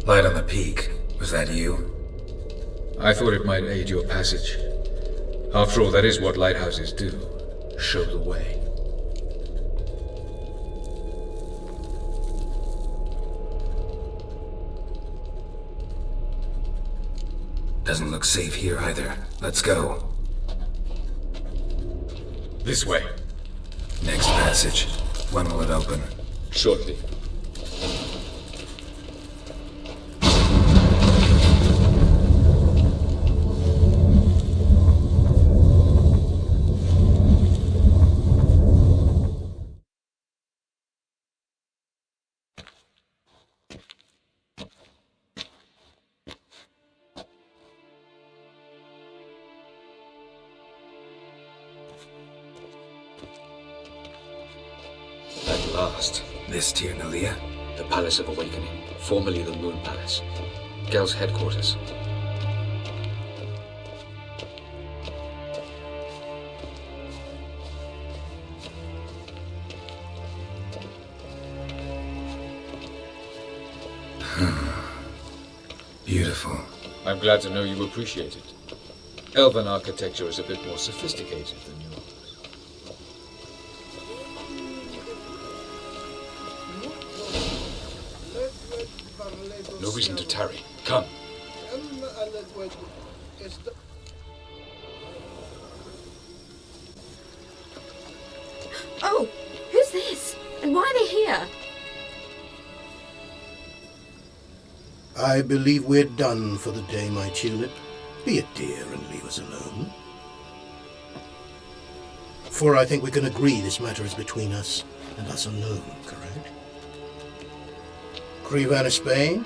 Light on the peak. Was that you? I thought it might aid your passage. After all, that is what lighthouses do. Show the way. Doesn't look safe here either. Let's go. This way. Next passage. When will it open? Shortly. At last. This Tirnalia? The Palace of Awakening, formerly the Moon Palace. Gel's headquarters. Beautiful. I'm glad to know you appreciate it. Elven architecture is a bit more sophisticated than yours. No reason to tarry. Come. Oh, who's this? And why are they here? I believe we're done for the day, my tulip. Be a dear and leave us alone. For I think we can agree this matter is between us and us alone, correct? Krivan of Spain,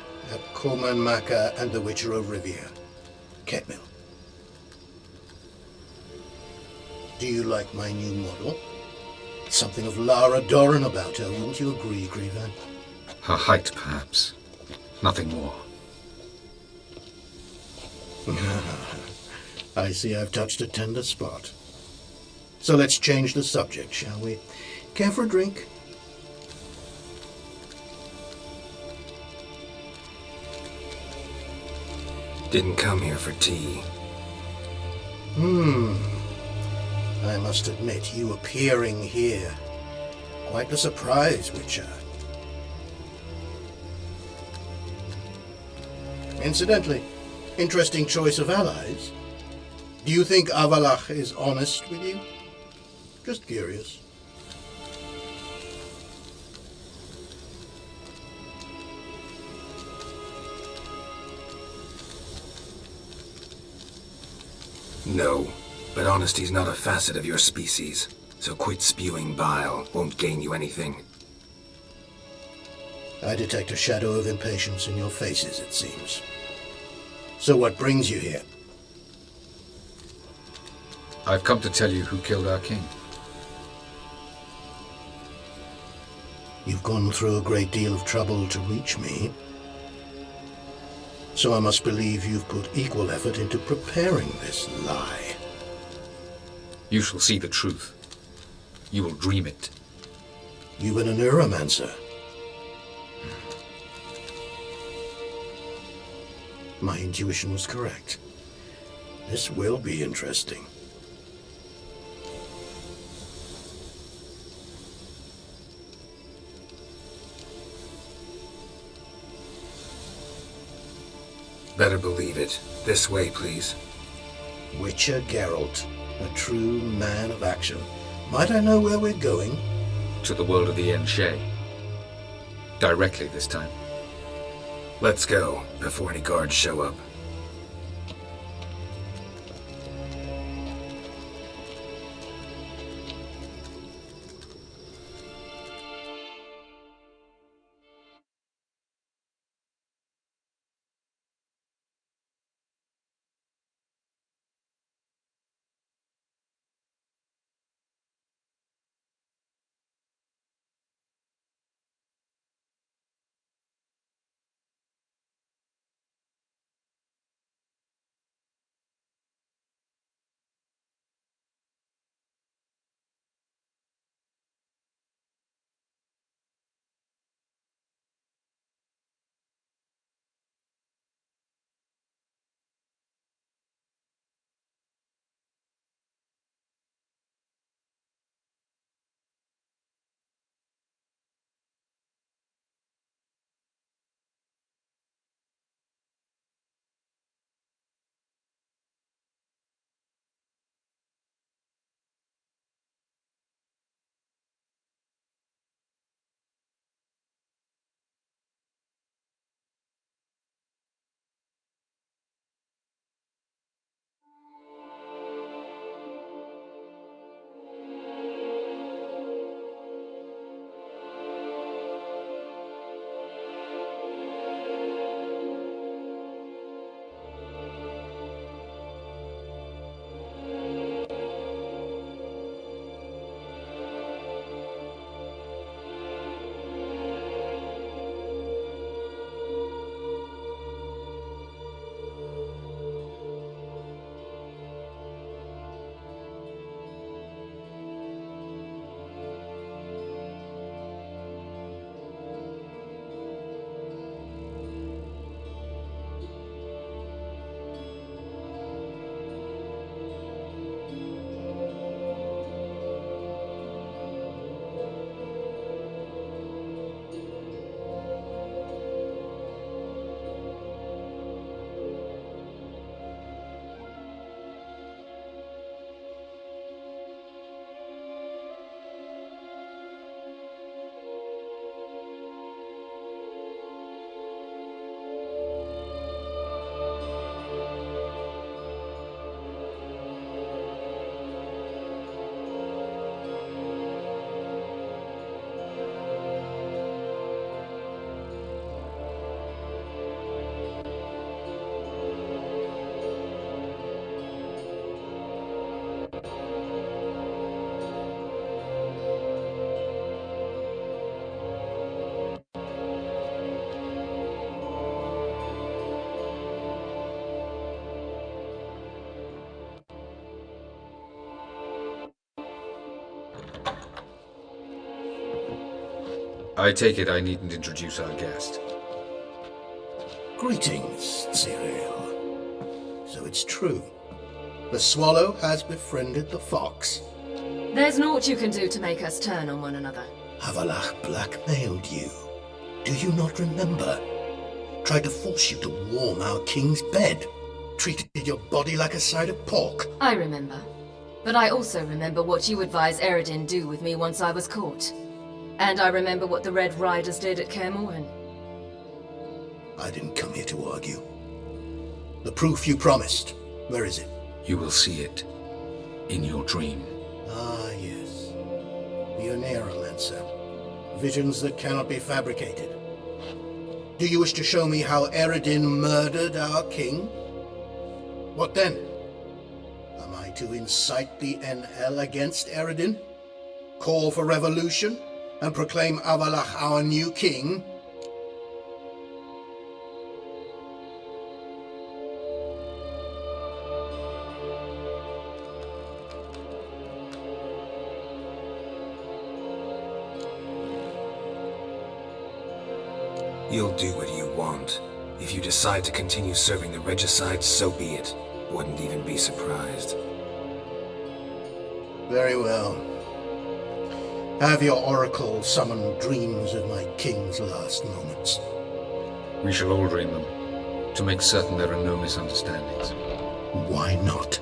Coman Maca, and the Witcher of Rivia. Ketmill. Do you like my new model? Something of Lara Doran about her, wouldn't you agree, Krivan? Her height, perhaps. Nothing more. I see I've touched a tender spot. So let's change the subject, shall we? Care for a drink? Didn't come here for tea. I must admit, you appearing here. Quite the surprise, Witcher. Incidentally, interesting choice of allies. Do you think Avalach is honest with you? Just curious. No, but honesty's not a facet of your species. So quit spewing bile. Won't gain you anything. I detect a shadow of impatience in your faces, it seems. So what brings you here? I've come to tell you who killed our king. You've gone through a great deal of trouble to reach me. So I must believe you've put equal effort into preparing this lie. You shall see the truth. You will dream it. You've been a neuromancer. My intuition was correct. This will be interesting. Better believe it. This way, please. Witcher Geralt, a true man of action. Might I know where we're going? To the world of the Enshe. Directly this time. Let's go, before any guards show up. I take it I needn't introduce our guest. Greetings, Cyril. So it's true. The swallow has befriended the fox. There's naught you can do to make us turn on one another. Avalach blackmailed you. Do you not remember? Tried to force you to warm our king's bed. Treated your body like a side of pork. I remember. But I also remember what you advised Eredin do with me once I was caught. And I remember what the Red Riders did at Kaer Morhen. I didn't come here to argue. The proof you promised, where is it? You will see it in your dream. Ah, yes. The Oneiromancer. Visions that cannot be fabricated. Do you wish to show me how Eredin murdered our king? What then? Am I to incite the NL against Eredin? Call for revolution? And proclaim Avalach our new king? You'll do what you want. If you decide to continue serving the regicide, so be it. Wouldn't even be surprised. Very well. Have your oracle summon dreams of my king's last moments. We shall all dream them, to make certain there are no misunderstandings. Why not?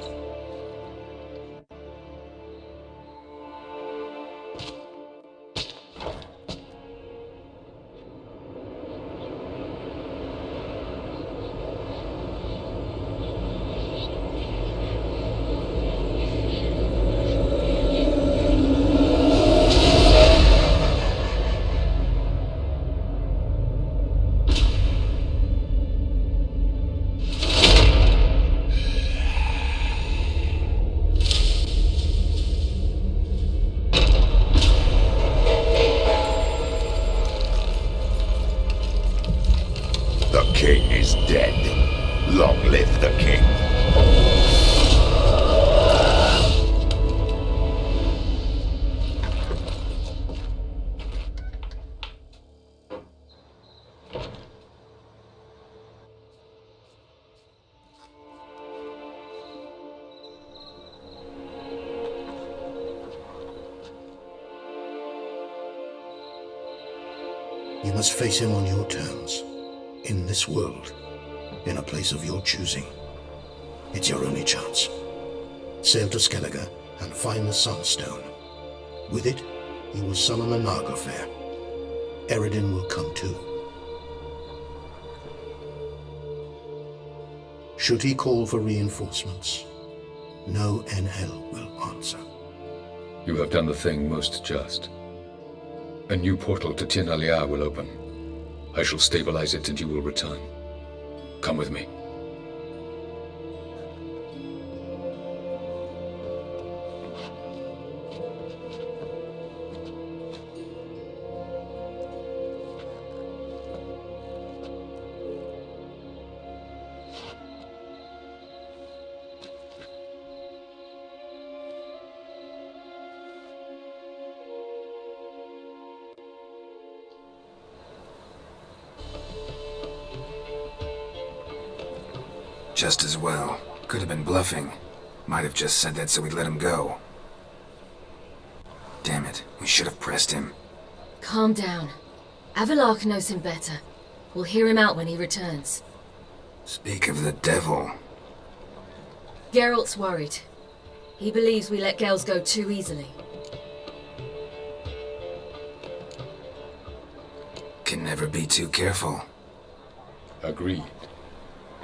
You must face him on your terms. In this world. In a place of your choosing. It's your only chance. Sail to Skellige and find the Sunstone. With it, you will summon the Naga-fair. Eredin will come too. Should he call for reinforcements, no NL will answer. You have done the thing most just. A new portal to Tin Alia will open. I shall stabilize it and you will return. Come with me. Just as well. Could have been bluffing. Might have just said that so we'd let him go. Damn it, we should have pressed him. Calm down. Avalach knows him better. We'll hear him out when he returns. Speak of the devil. Geralt's worried. He believes we let girls go too easily. Can never be too careful. Agreed.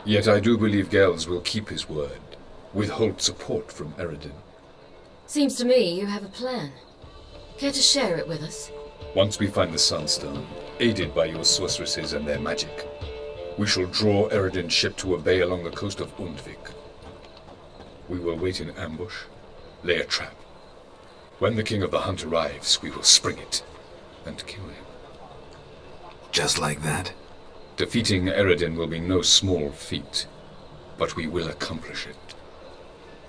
Yet I do believe Gels will keep his word, withhold support from Eredin. Seems to me you have a plan. Care to share it with us? Once we find the Sunstone, aided by your sorceresses and their magic, we shall draw Eredin's ship to a bay along the coast of Undvik. We will wait in ambush, lay a trap. When the King of the Hunt arrives, we will spring it and kill him. Just like that? Defeating Eredin will be no small feat, but we will accomplish it.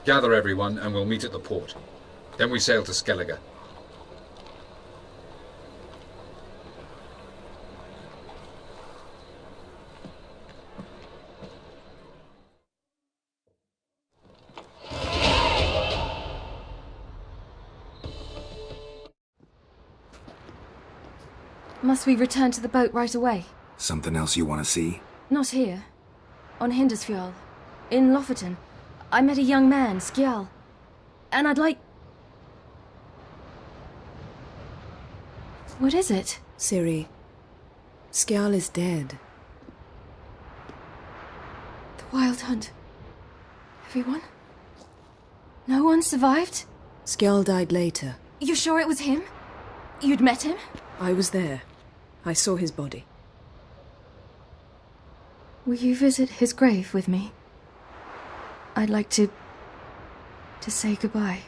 Gather everyone and we'll meet at the port. Then we sail to Skellige. Must we return to the boat right away? Something else you want to see? Not here. On Hindisfjall. In Lofoten. I met a young man, Skjal. And I'd like... What is it? Ciri, Skjal is dead. The Wild Hunt. Everyone? No one survived? Skjal died later. You sure it was him? You'd met him? I was there. I saw his body. Will you visit his grave with me? I'd like to say goodbye.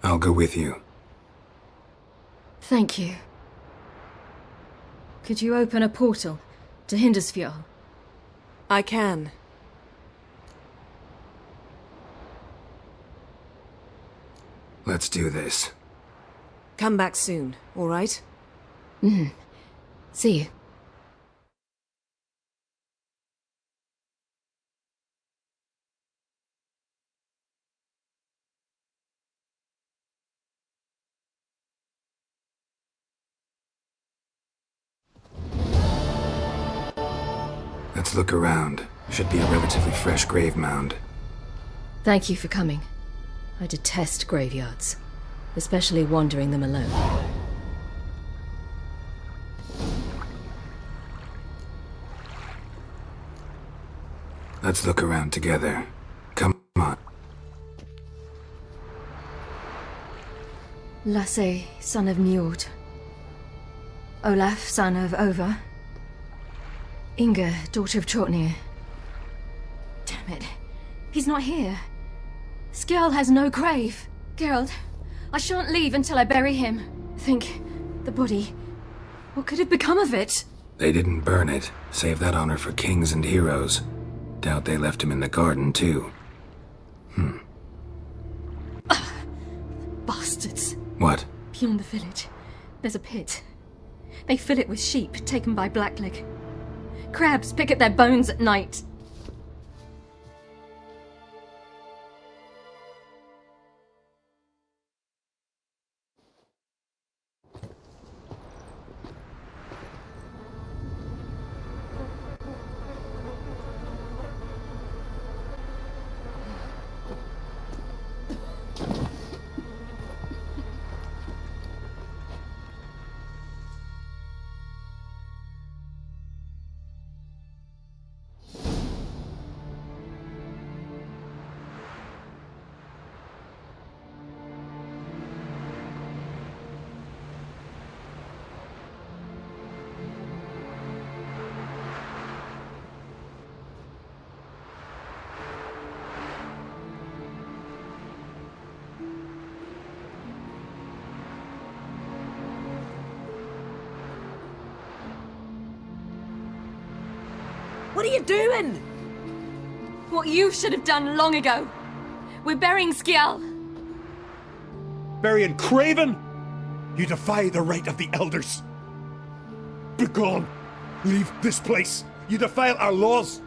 I'll go with you. Thank you. Could you open a portal to Hindisfjall? I can. Let's do this. Come back soon, all right? See you. Let's look around. Should be a relatively fresh grave mound. Thank you for coming. I detest graveyards, especially wandering them alone. Let's look around together. Come on. Lasse, son of Njord. Olaf, son of Ova. Inga, daughter of Trotnir. Damn it. He's not here. Skjal has no grave. Geralt, I shan't leave until I bury him. Think, the body. What could have become of it? They didn't burn it. Save that honor for kings and heroes. Doubt they left him in the garden, too. Bastards. What? Beyond the village, there's a pit. They fill it with sheep taken by Blackleg. Crabs pick at their bones at night. What are you doing? What you should have done long ago. We're burying Skjal. Burying Craven? You defy the right of the elders. Begone! Leave this place! You defile our laws!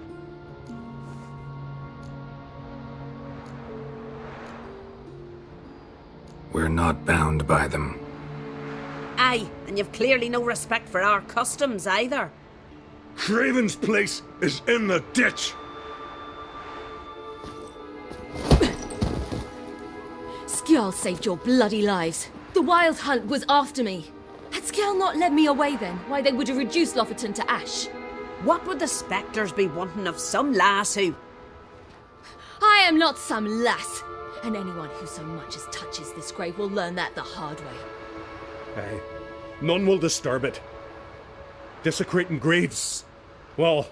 We're not bound by them. Aye, and you've clearly no respect for our customs either. Craven's place is in the ditch! Skjal saved your bloody lives. The Wild Hunt was after me. Had Skjal not led me away then, why they would have reduced Lofoten to ash. What would the spectres be wanting of some lass who... I am not some lass, and anyone who so much as touches this grave will learn that the hard way. Aye. None will disturb it. Desecrating graves, well,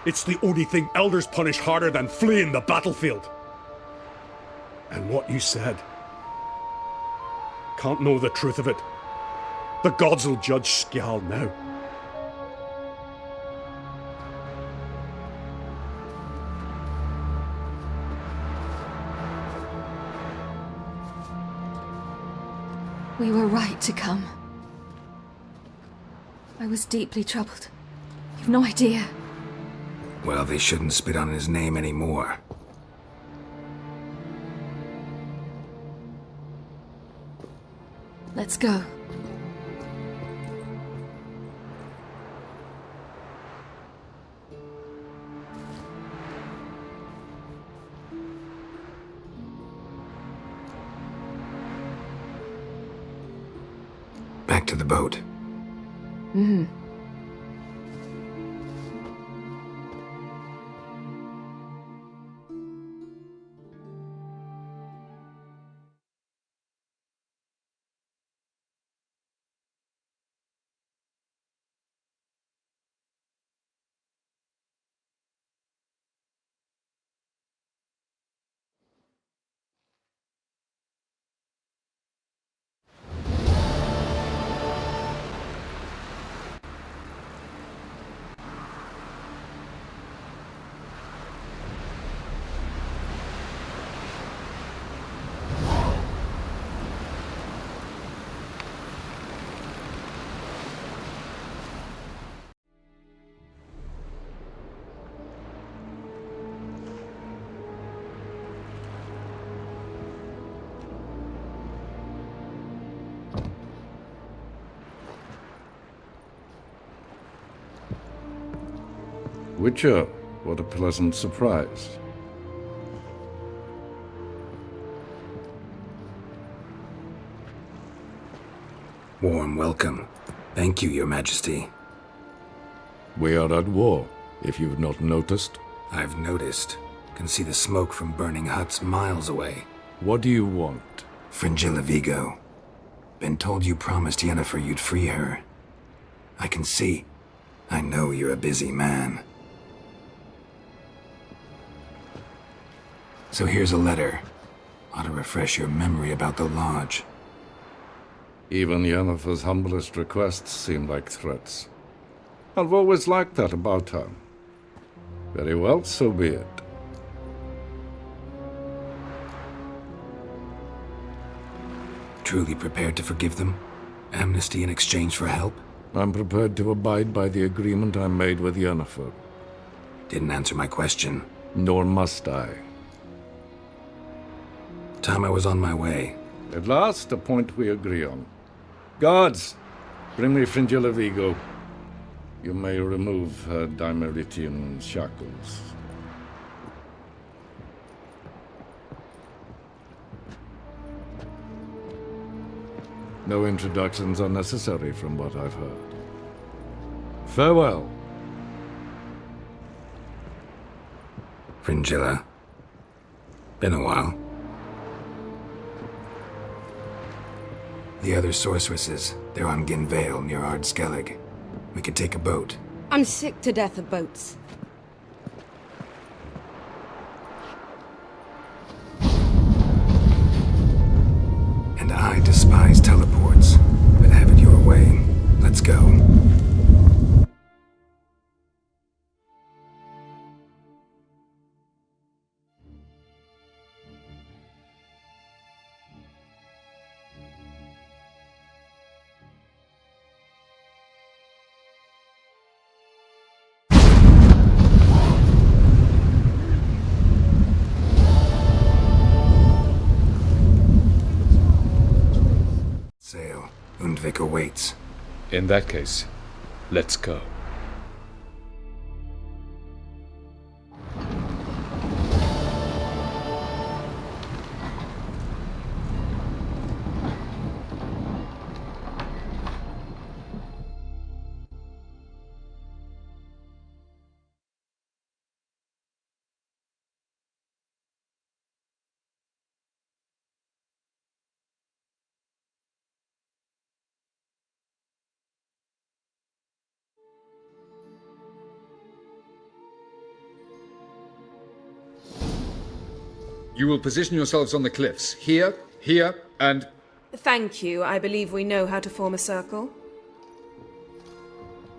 it's the only thing elders punish harder than fleeing the battlefield. And what you said, can't know the truth of it. The gods will judge Skjal now. We were right to come. I was deeply troubled. You've no idea. Well, they shouldn't spit on his name anymore. Let's go. Back to the boat. Mm-hmm. Witcher, what a pleasant surprise. Warm welcome. Thank you, Your Majesty. We are at war, if you've not noticed. I've noticed. Can see the smoke from burning huts miles away. What do you want? Fringilla Vigo. Been told you promised Yennefer you'd free her. I can see. I know you're a busy man. So here's a letter. Ought to refresh your memory about the lodge. Even Yennefer's humblest requests seem like threats. I've always liked that about her. Very well, so be it. Truly prepared to forgive them? Amnesty in exchange for help? I'm prepared to abide by the agreement I made with Yennefer. Didn't answer my question. Nor must I. Time I was on my way. At last, a point we agree on. Guards, bring me Fringilla Vigo. You may remove her Dimeritian shackles. No introductions are necessary from what I've heard. Farewell. Fringilla. Been a while. The other sorceresses, they're on Ginvale near Ardskellig. We could take a boat. I'm sick to death of boats. And I despise teleports, but have it your way. Let's go. Sail. Undvik awaits. In that case, let's go. You will position yourselves on the cliffs. Here, here, and... Thank you. I believe we know how to form a circle.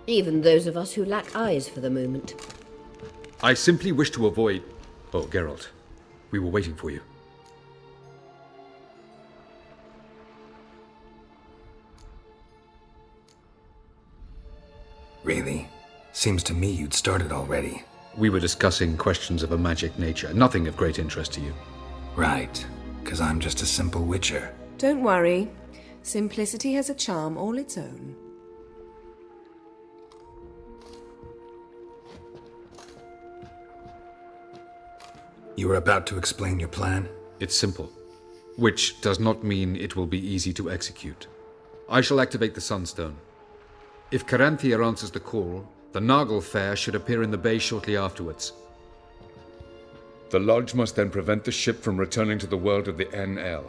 Even those of us who lack eyes for the moment. I simply wish to avoid... Oh, Geralt. We were waiting for you. Really? Seems to me you'd started already. We were discussing questions of a magic nature, nothing of great interest to you. Right, because I'm just a simple witcher. Don't worry. Simplicity has a charm all its own. You were about to explain your plan? It's simple, which does not mean it will be easy to execute. I shall activate the Sunstone. If Caranthia answers the call, the Nargle Fair should appear in the bay shortly afterwards. The Lodge must then prevent the ship from returning to the world of the NL,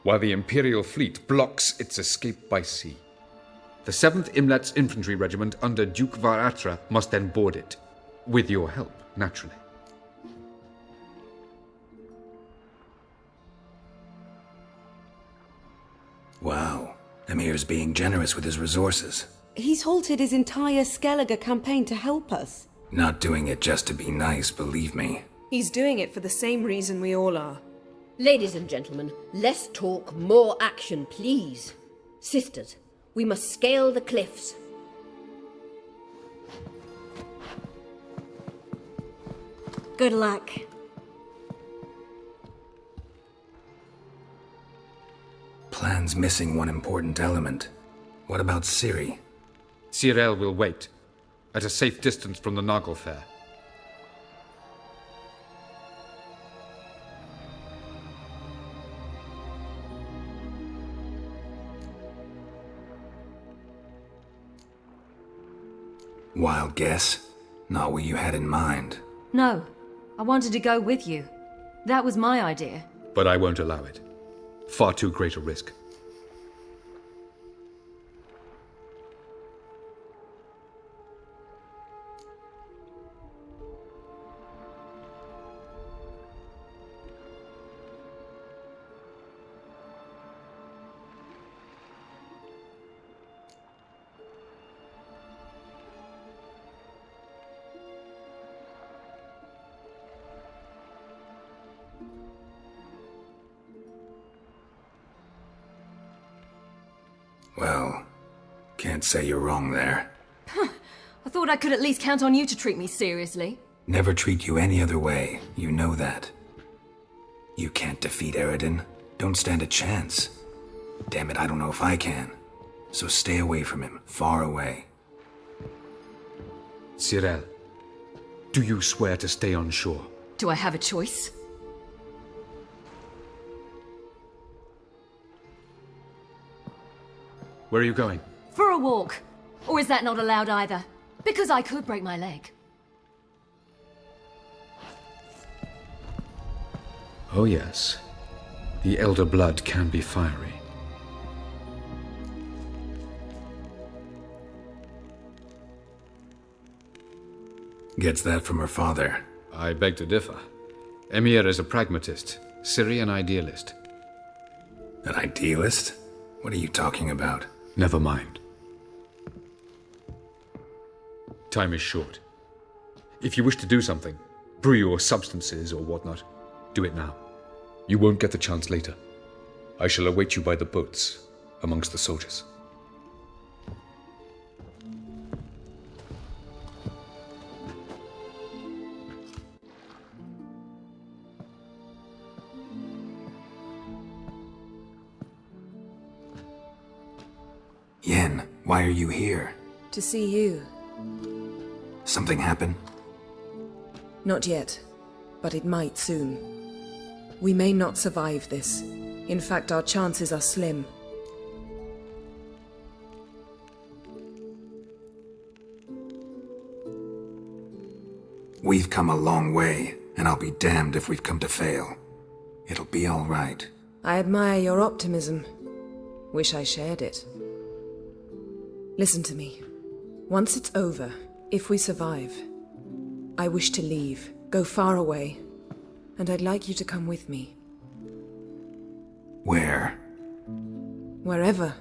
while the Imperial fleet blocks its escape by sea. The 7th Imlet's infantry regiment under Duke Varatra must then board it. With your help, naturally. Wow. Emir's being generous with his resources. He's halted his entire Skellige campaign to help us. Not doing it just to be nice, believe me. He's doing it for the same reason we all are. Ladies and gentlemen, less talk, more action, please. Sisters, we must scale the cliffs. Good luck. Plan's missing one important element. What about Ciri? Cyril will wait, at a safe distance from the Nargle Fair. Wild guess? Not what you had in mind. No, I wanted to go with you. That was my idea. But I won't allow it. Far too great a risk. Well, can't say you're wrong there. I thought I could at least count on you to treat me seriously. Never treat you any other way, you know that. You can't defeat Eredin. Don't stand a chance. Damn it, I don't know if I can. So stay away from him, far away. Cyril, do you swear to stay on shore? Do I have a choice? Where are you going? For a walk. Or is that not allowed either? Because I could break my leg. Oh yes. The elder blood can be fiery. Gets that from her father. I beg to differ. Emir is a pragmatist, Ciri an idealist. An idealist? What are you talking about? Never mind. Time is short. If you wish to do something, brew your substances or whatnot, do it now. You won't get the chance later. I shall await you by the boats, amongst the soldiers. Yen, why are you here? To see you. Something happen? Not yet, but it might soon. We may not survive this. In fact, our chances are slim. We've come a long way, and I'll be damned if we've come to fail. It'll be all right. I admire your optimism. Wish I shared it. Listen to me. Once it's over, if we survive, I wish to leave, go far away, and I'd like you to come with me. Where? Wherever.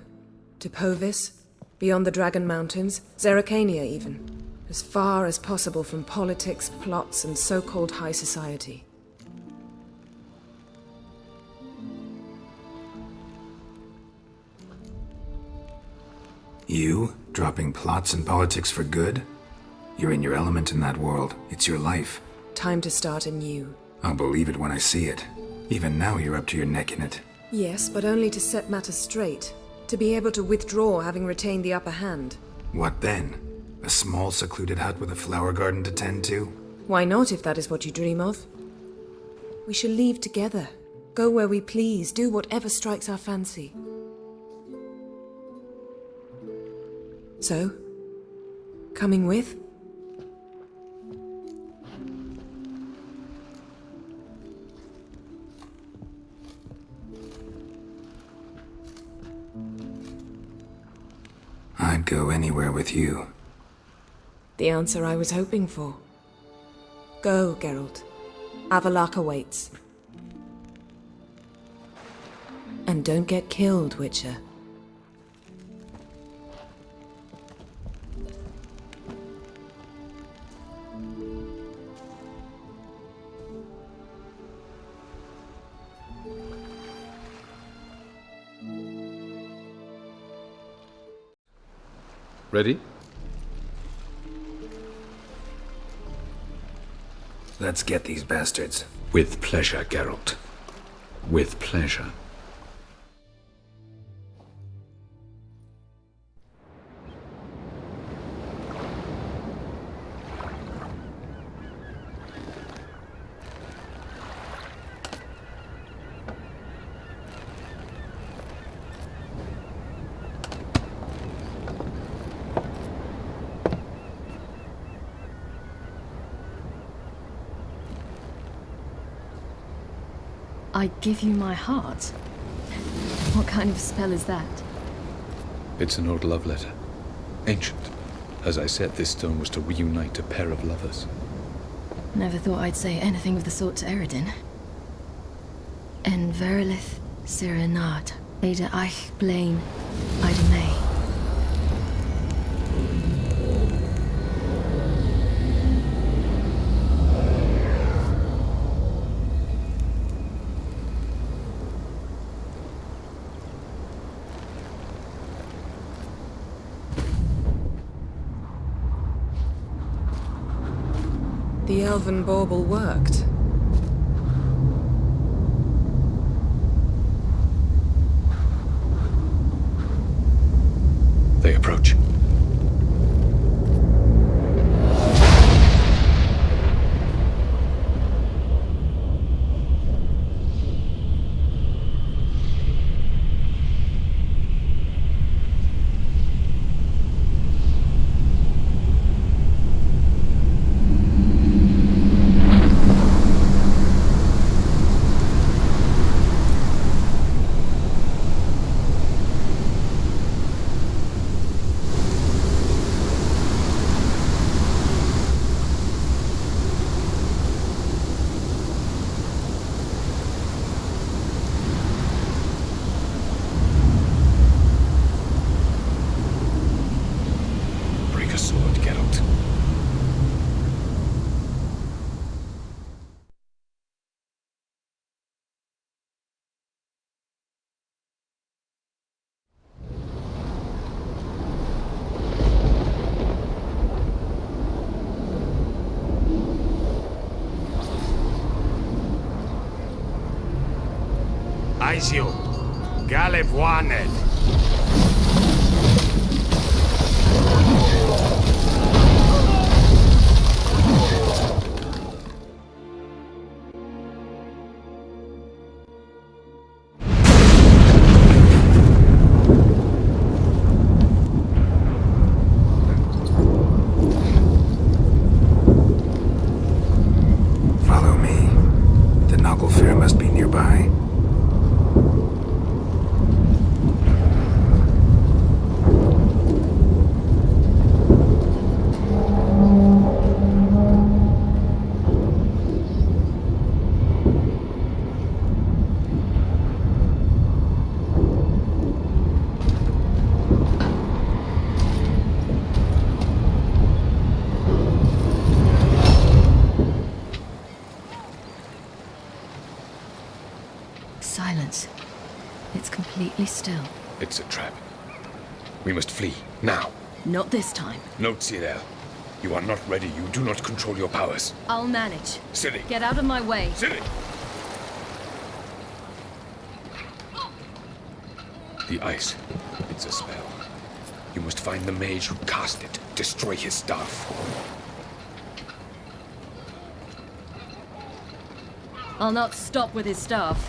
To Povis, beyond the Dragon Mountains, Zeracania even. As far as possible from politics, plots, and so-called high society. You? Dropping plots and politics for good? You're in your element in that world. It's your life. Time to start anew. I'll believe it when I see it. Even now you're up to your neck in it. Yes, but only to set matters straight. To be able to withdraw having retained the upper hand. What then? A small secluded hut with a flower garden to tend to? Why not, if that is what you dream of? We shall leave together. Go where we please, do whatever strikes our fancy. So, coming with? I'd go anywhere with you. The answer I was hoping for. Go, Geralt. Avalok awaits. And don't get killed, Witcher. Ready? Let's get these bastards. With pleasure, Geralt. With pleasure. I give you my heart? What kind of spell is that? It's an old love letter. Ancient. As I said, this stone was to reunite a pair of lovers. Never thought I'd say anything of the sort to Eredin. En verilith serenad, Ada eich blaen, Ida May. The elven bauble worked. They approach. Aizio, Galevoaned. Follow me. The Nagelfair must be nearby. Silence. It's completely still. It's a trap. We must flee, now. Not this time. Note, Cyril. You are not ready. You do not control your powers. I'll manage. Silly. Get out of my way. Silly. The ice. It's a spell. You must find the mage who cast it. Destroy his staff. I'll not stop with his staff.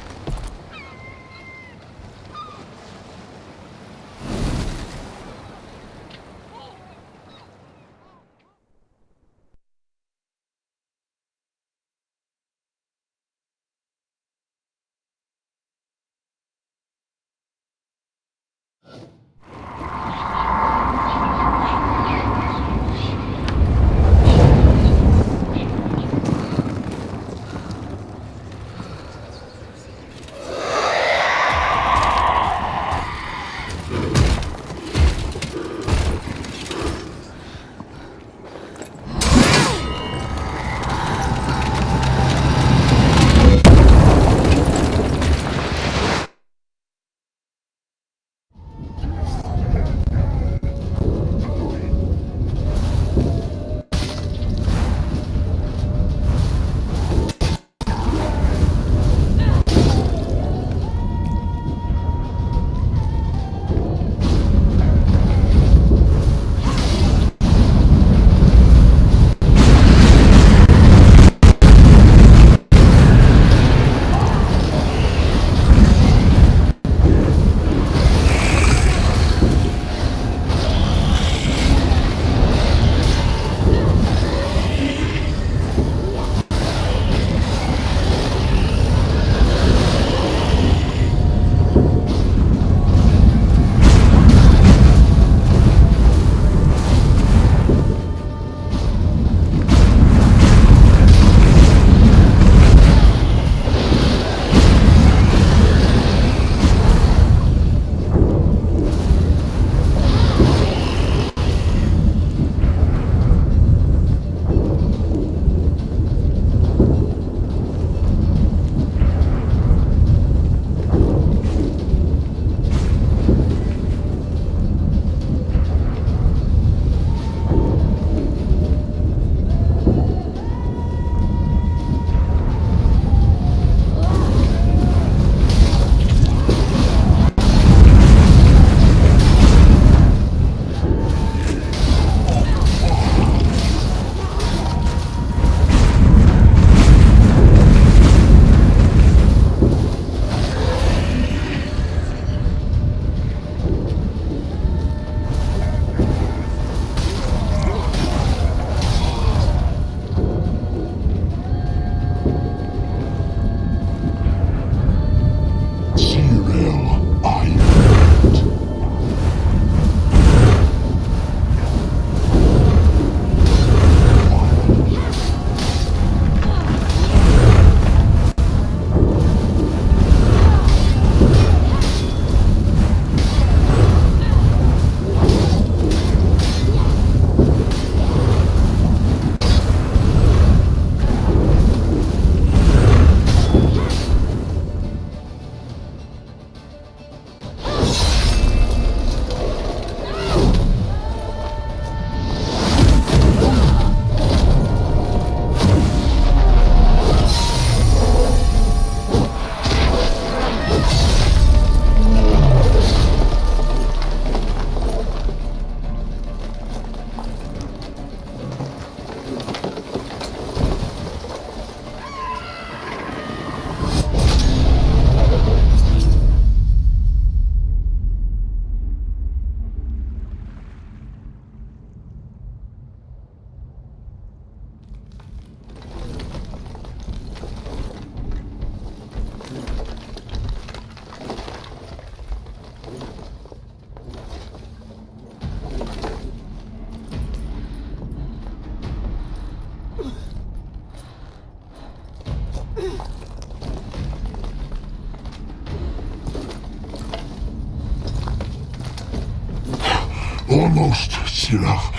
Almost, Sirach.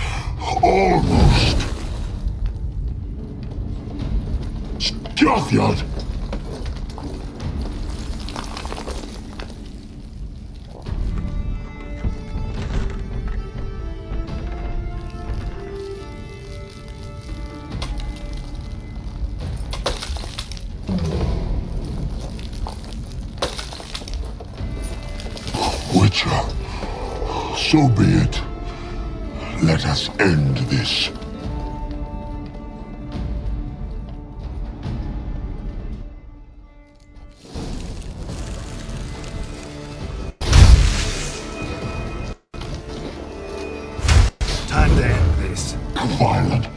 Almost. Sgathiad! Witcher, so be it. Let us end this. Time to end this. Violent.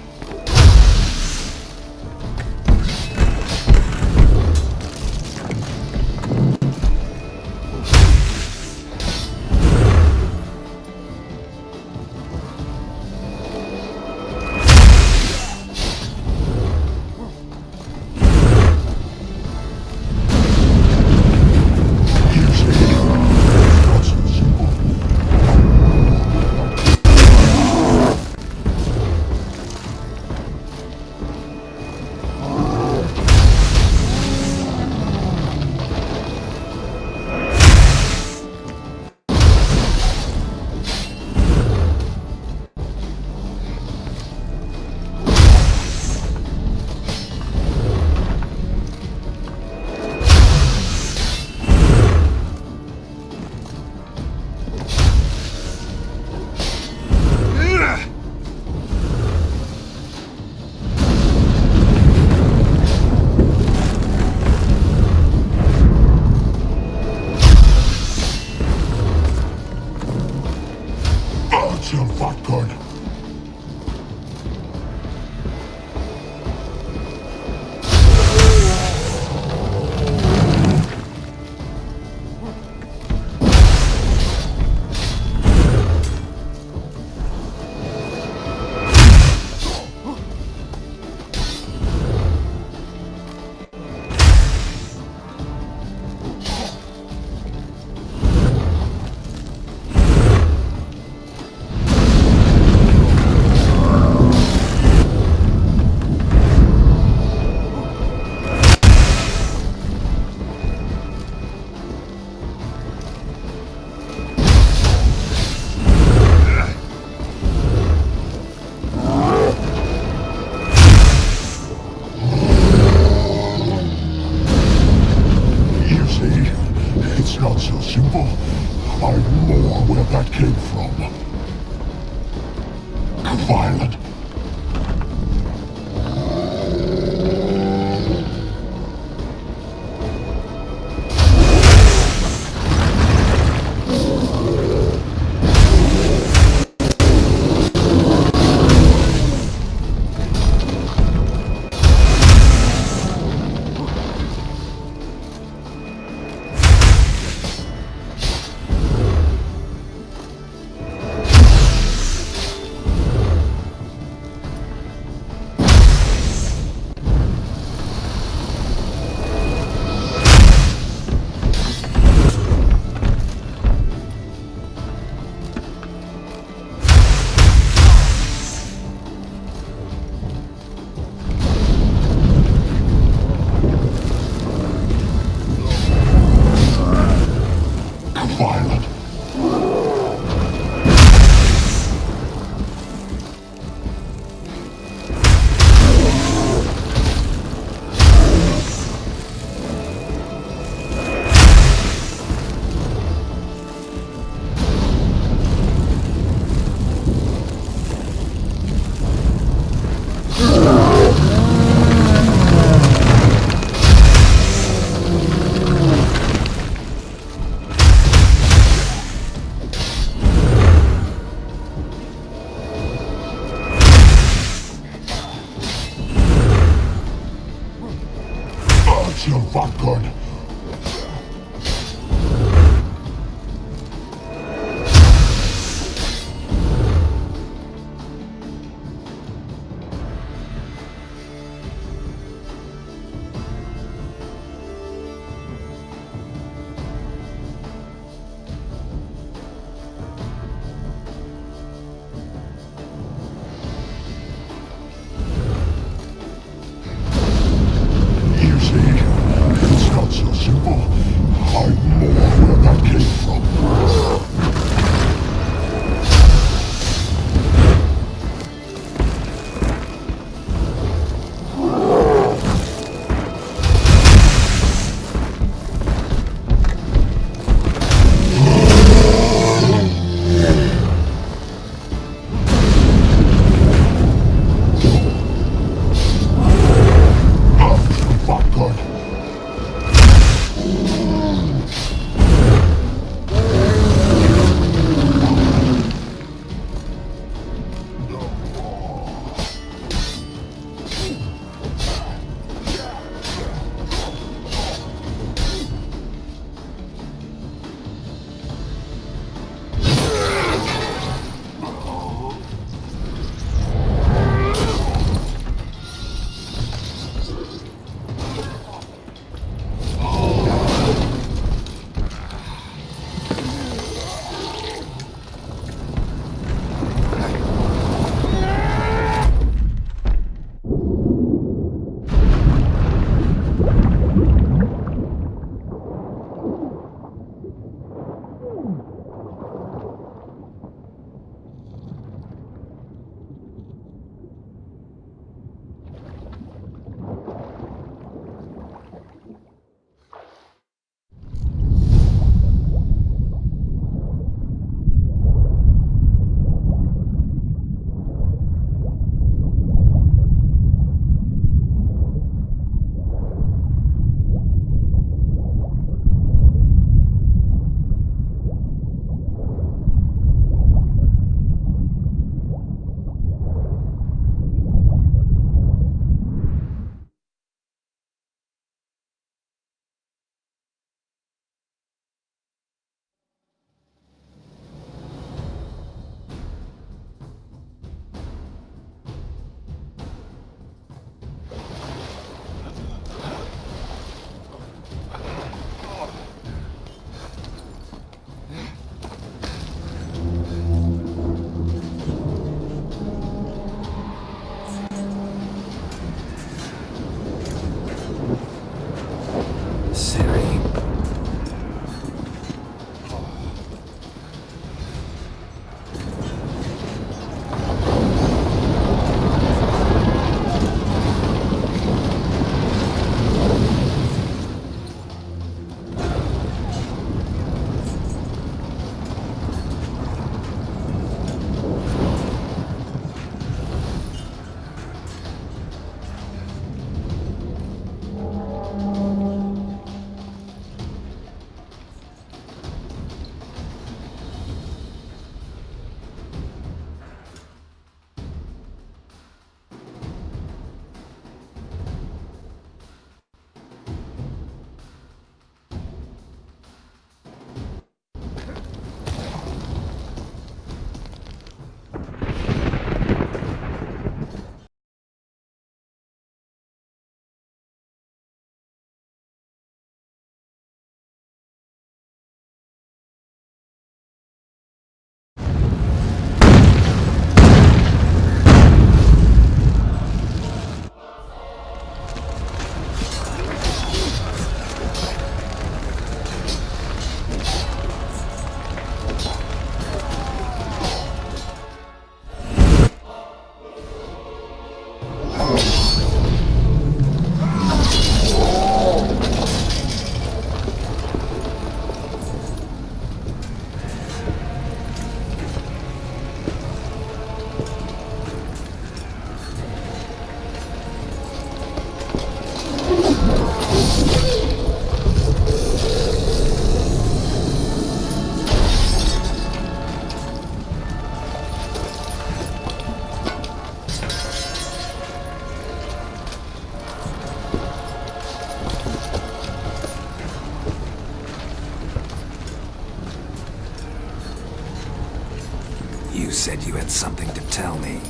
You said you had something to tell me.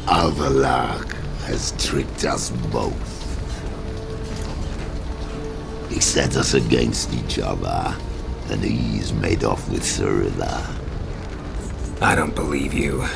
Avallac'h has tricked us both. He set us against each other, and he's made off with Cyrilla. I don't believe you.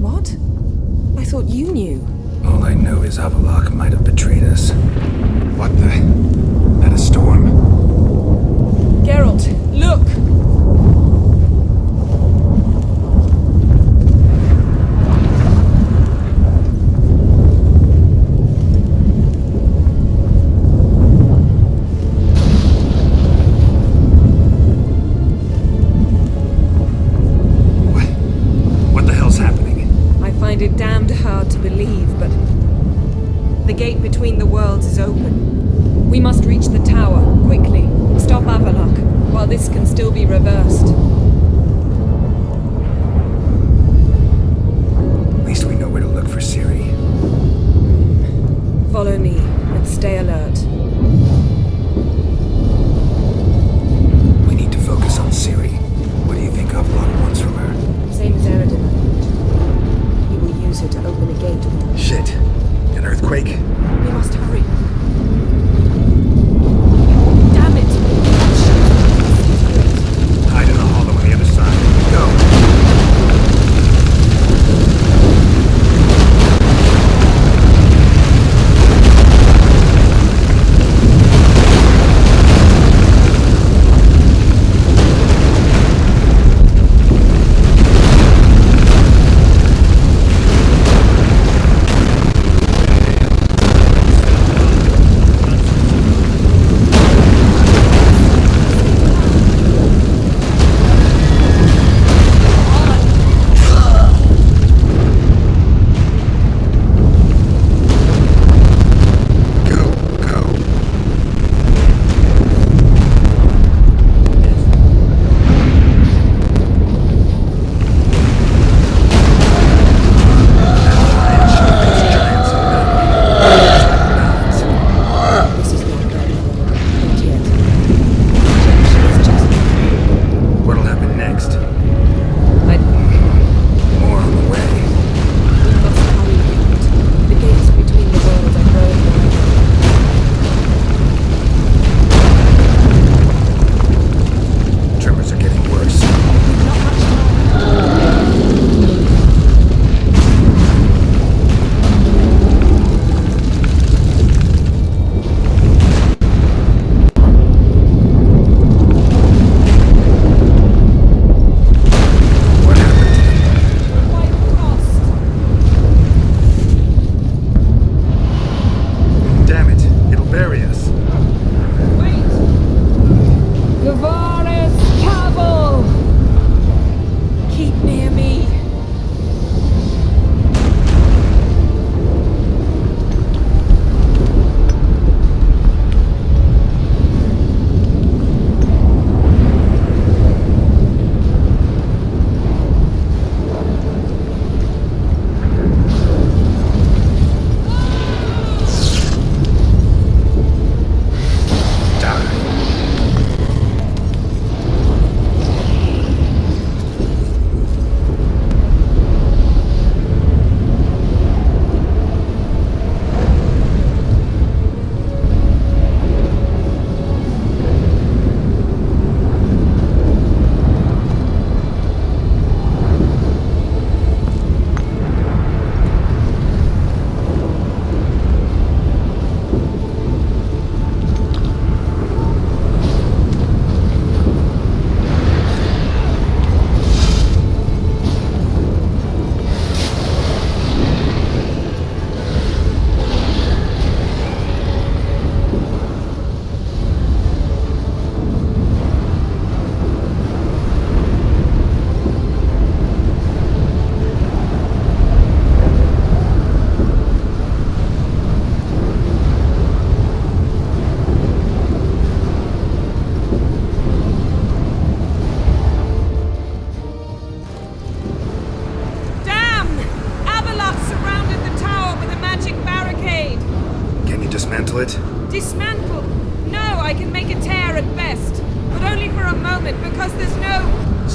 What? I thought you knew. All I know is Avallac'h might have betrayed us. What the? That a storm? Geralt, look! What the hell's happening? I find it damned hard to believe, but the gate between the worlds is open. We must reach the tower, quickly. Stop Avallac'h, while this can still be reversed. At least we know where to look for Ciri. Follow me, and stay alert. We need to focus on Ciri. What do you think Avallac'h wants from her? Same as Eredin. He will use her to open a gate. Shit. An earthquake? We must hurry. Damn it! Hide in the hollow on the other side. Go!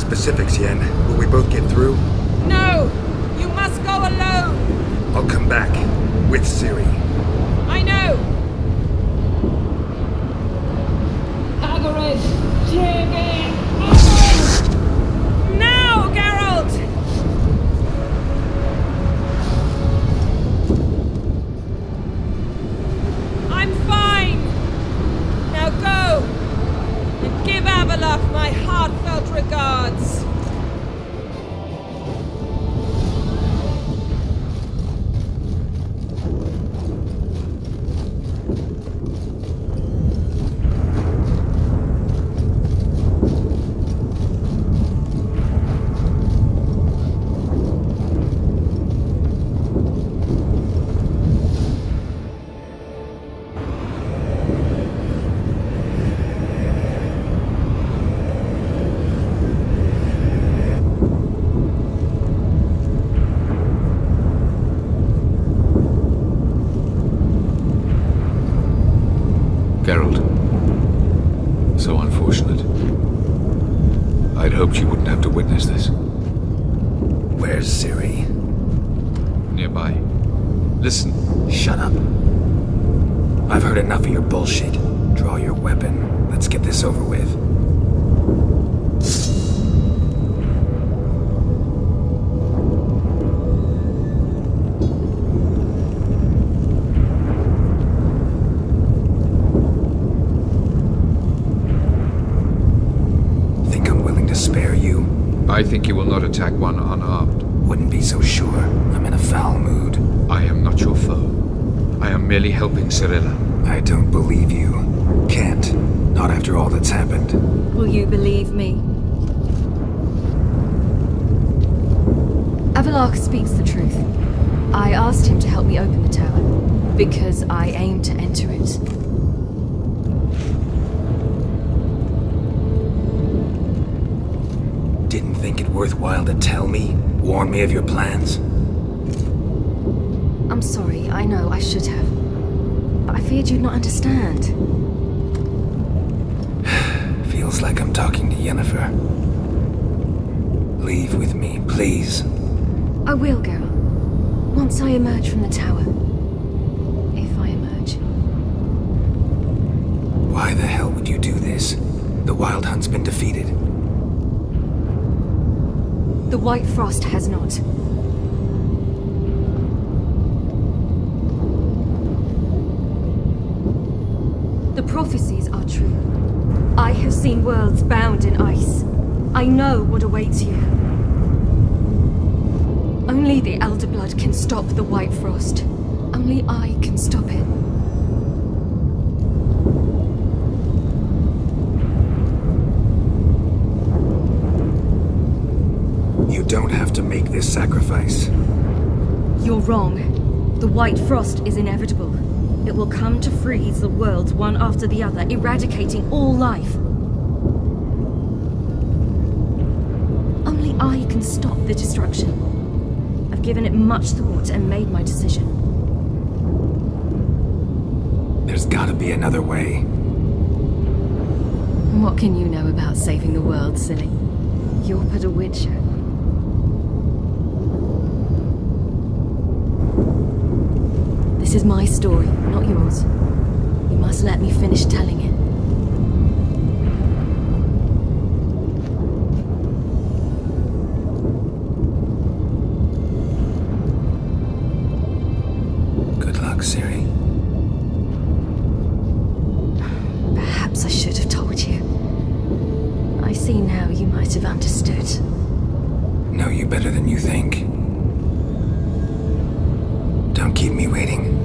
specifics, Yen. Will we both get through? No! You must go alone! I'll come back. With Ciri. I know! Agared, Jegen! Now, Geralt! I'm fine! Now go! And give Avalok my heartfelt regards! Geralt. So unfortunate. I'd hoped you wouldn't have to witness this. Where's Ciri? Nearby. Listen. Shut up. I've heard enough of your bullshit. Draw your weapon. Let's get this over with. I think you will not attack one unarmed. Wouldn't be so sure. I'm in a foul mood. I am not your foe. I am merely helping Cirilla. I don't believe you. Can't. Not after all that's happened. Will you believe me? Avalok speaks the truth. I asked him to help me open the tower, because I aim to enter it. Didn't think it worthwhile to tell me? Warn me of your plans? I'm sorry, I know, I should have. But I feared you'd not understand. Feels like I'm talking to Yennefer. Leave with me, please. I will, Geralt. Once I emerge from the tower. If I emerge. Why the hell would you do this? The Wild Hunt's been defeated. The White Frost has not. The prophecies are true. I have seen worlds bound in ice. I know what awaits you. Only the Elder Blood can stop the White Frost. Only I can stop it. You don't have to make this sacrifice. You're wrong. The White Frost is inevitable. It will come to freeze the worlds one after the other, eradicating all life. Only I can stop the destruction. I've given it much thought and made my decision. There's gotta be another way. What can you know about saving the world, silly? You're but a witcher. This is my story, not yours. You must let me finish telling it. Good luck, Ciri. Perhaps I should have told you. I see now you might have understood. Know you better than you think. Don't keep me waiting.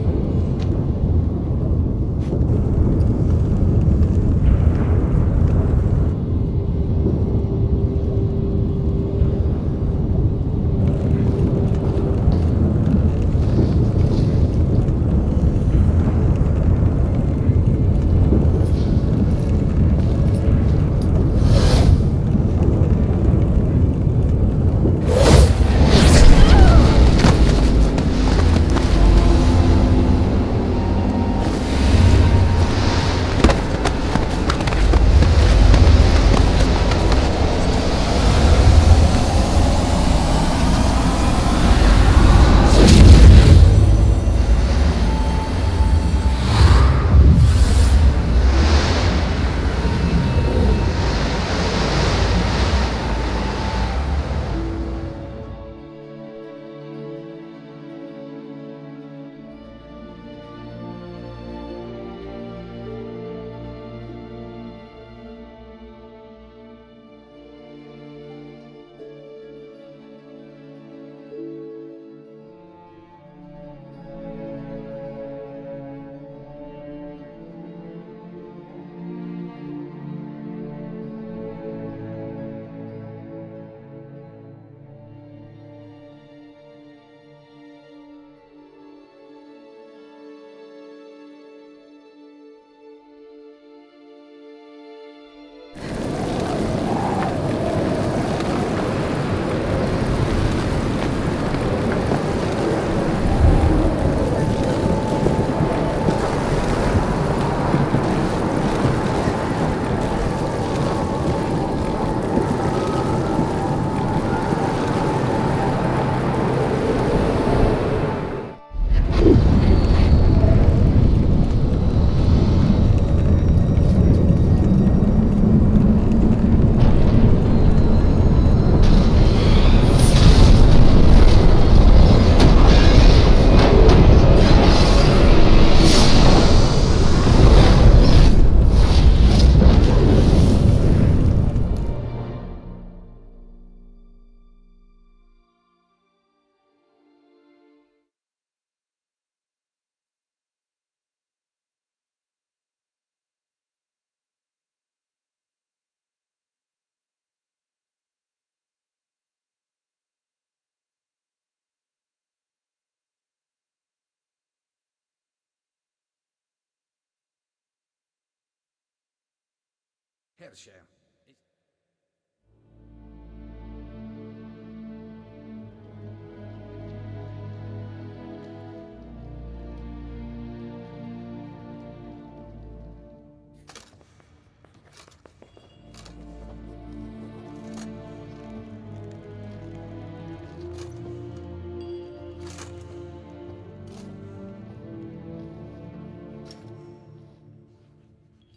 Herrscher.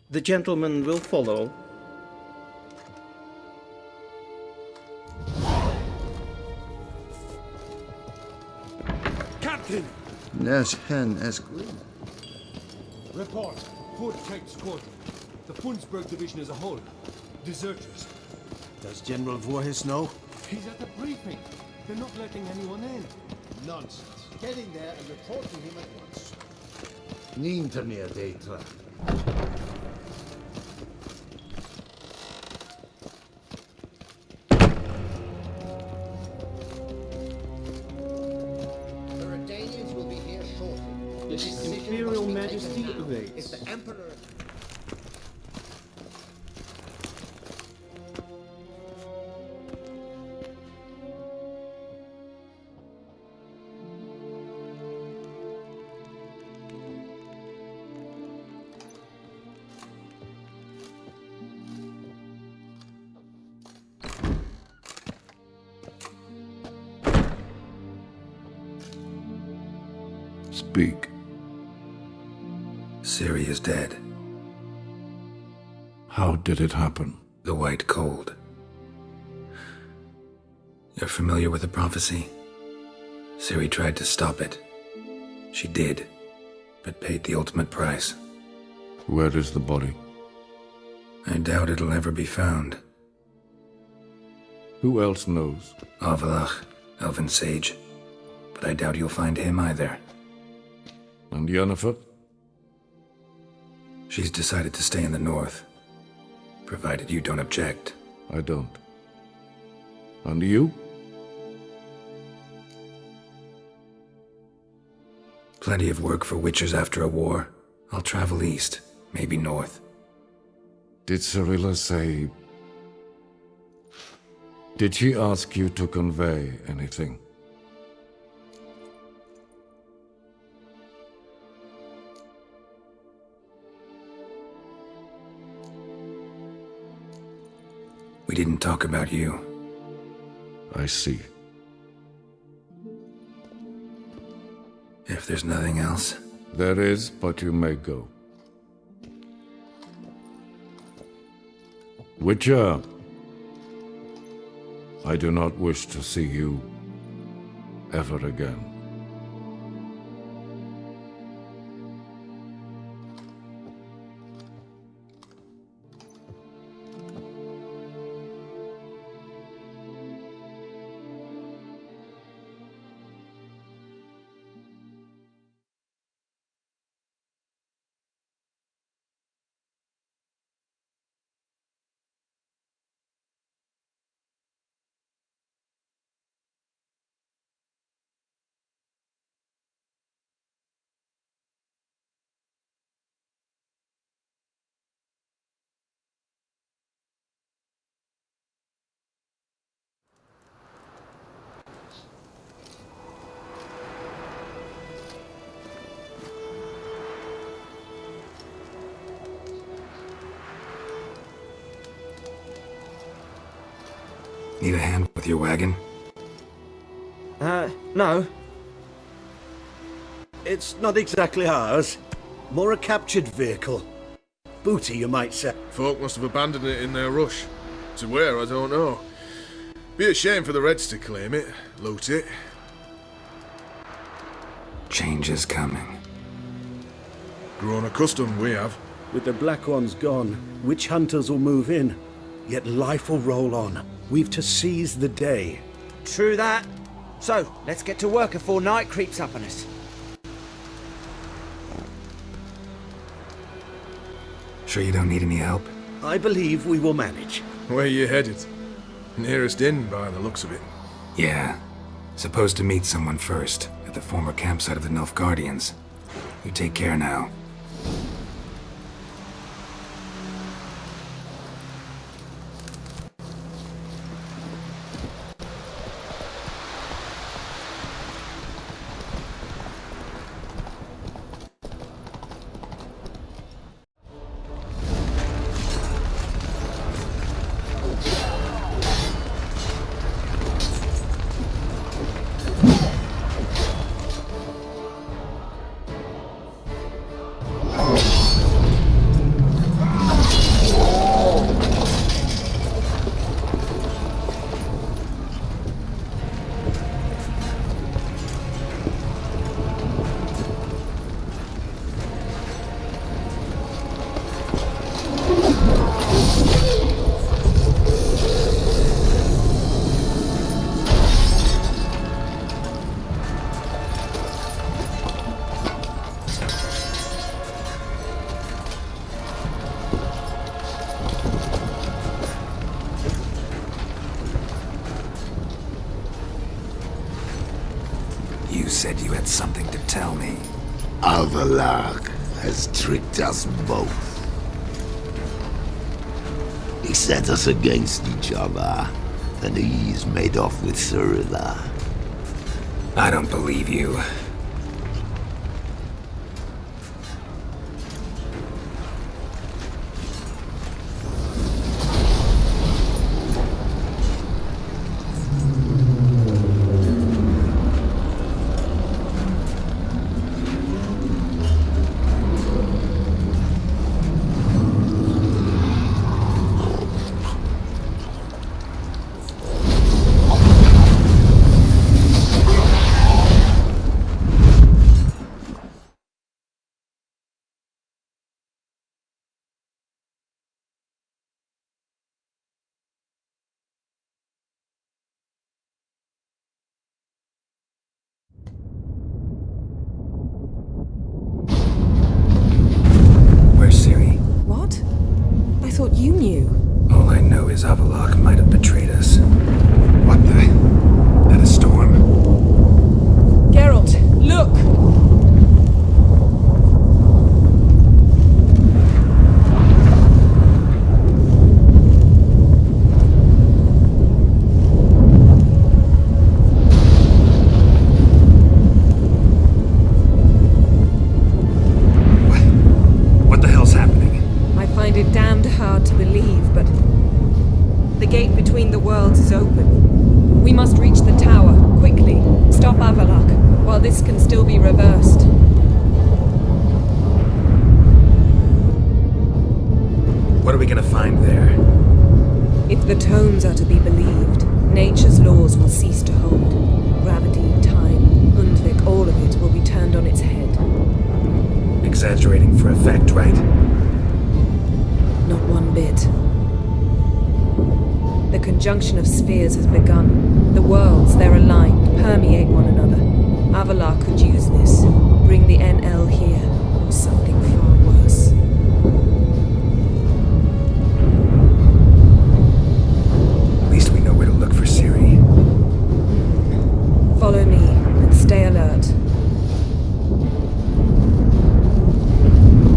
The gentleman will follow. Captain! Nas hen esquin. Report. Fort Type Squadron. The Funsberg Division as a whole. Deserters. Does General Voorhis know? He's at the briefing. They're not letting anyone in. Nonsense. Get in there and report to him at once. Ninta mea deitra. The Redanians will be here shortly. His Imperial Majesty awaits. If the Emperor... Speak. Ciri is dead. How did it happen? The White Cold. You're familiar with the prophecy? Ciri tried to stop it. She did, but paid the ultimate price. Where is the body? I doubt it'll ever be found. Who else knows? Avalach, Elven Sage. But I doubt you'll find him either. And Yennefer? She's decided to stay in the north. Provided you don't object. I don't. And you? Plenty of work for witchers after a war. I'll travel east, maybe north. Did Cirilla say... Did she ask you to convey anything? We didn't talk about you. I see. If there's nothing else... There is, but you may go. Witcher! I do not wish to see you ever again. Need a hand with your wagon? No. It's not exactly ours. More a captured vehicle. Booty, you might say. Folk must have abandoned it in their rush. To where, I don't know. Be a shame for the Reds to claim it, loot it. Change is coming. Grown accustomed, we have. With the Black Ones gone, witch hunters will move in. Yet life will roll on. We've to seize the day. True that. So, let's get to work before night creeps up on us. Sure you don't need any help? I believe we will manage. Where you headed? Nearest inn, by the looks of it. Yeah. Supposed to meet someone first, at the former campsite of the Nilfgaardians. You take care now. You said you had something to tell me. Avallac'h has tricked us both. He set us against each other, and he's made off with Cyrilla. I don't believe you. I thought you knew. All I know is Avallac'h might have betrayed us. What the? That a storm? Geralt, look! What the hell's happening? I find it damned hard to believe, but the gate between the worlds is open. We must reach the tower, quickly. Stop Avallac'h, while this can still be reversed. What are we gonna find there? If the tomes are to be believed, nature's laws will cease to hold. Gravity, time, Undvik, all of it will be turned on its head. Exaggerating for effect, right? Not one bit. The conjunction of spheres has begun. The worlds, they're aligned, permeate one another. Avallac'h could use this, bring the NL here, or something far worse. At least we know where to look for Ciri. Follow me, and stay alert.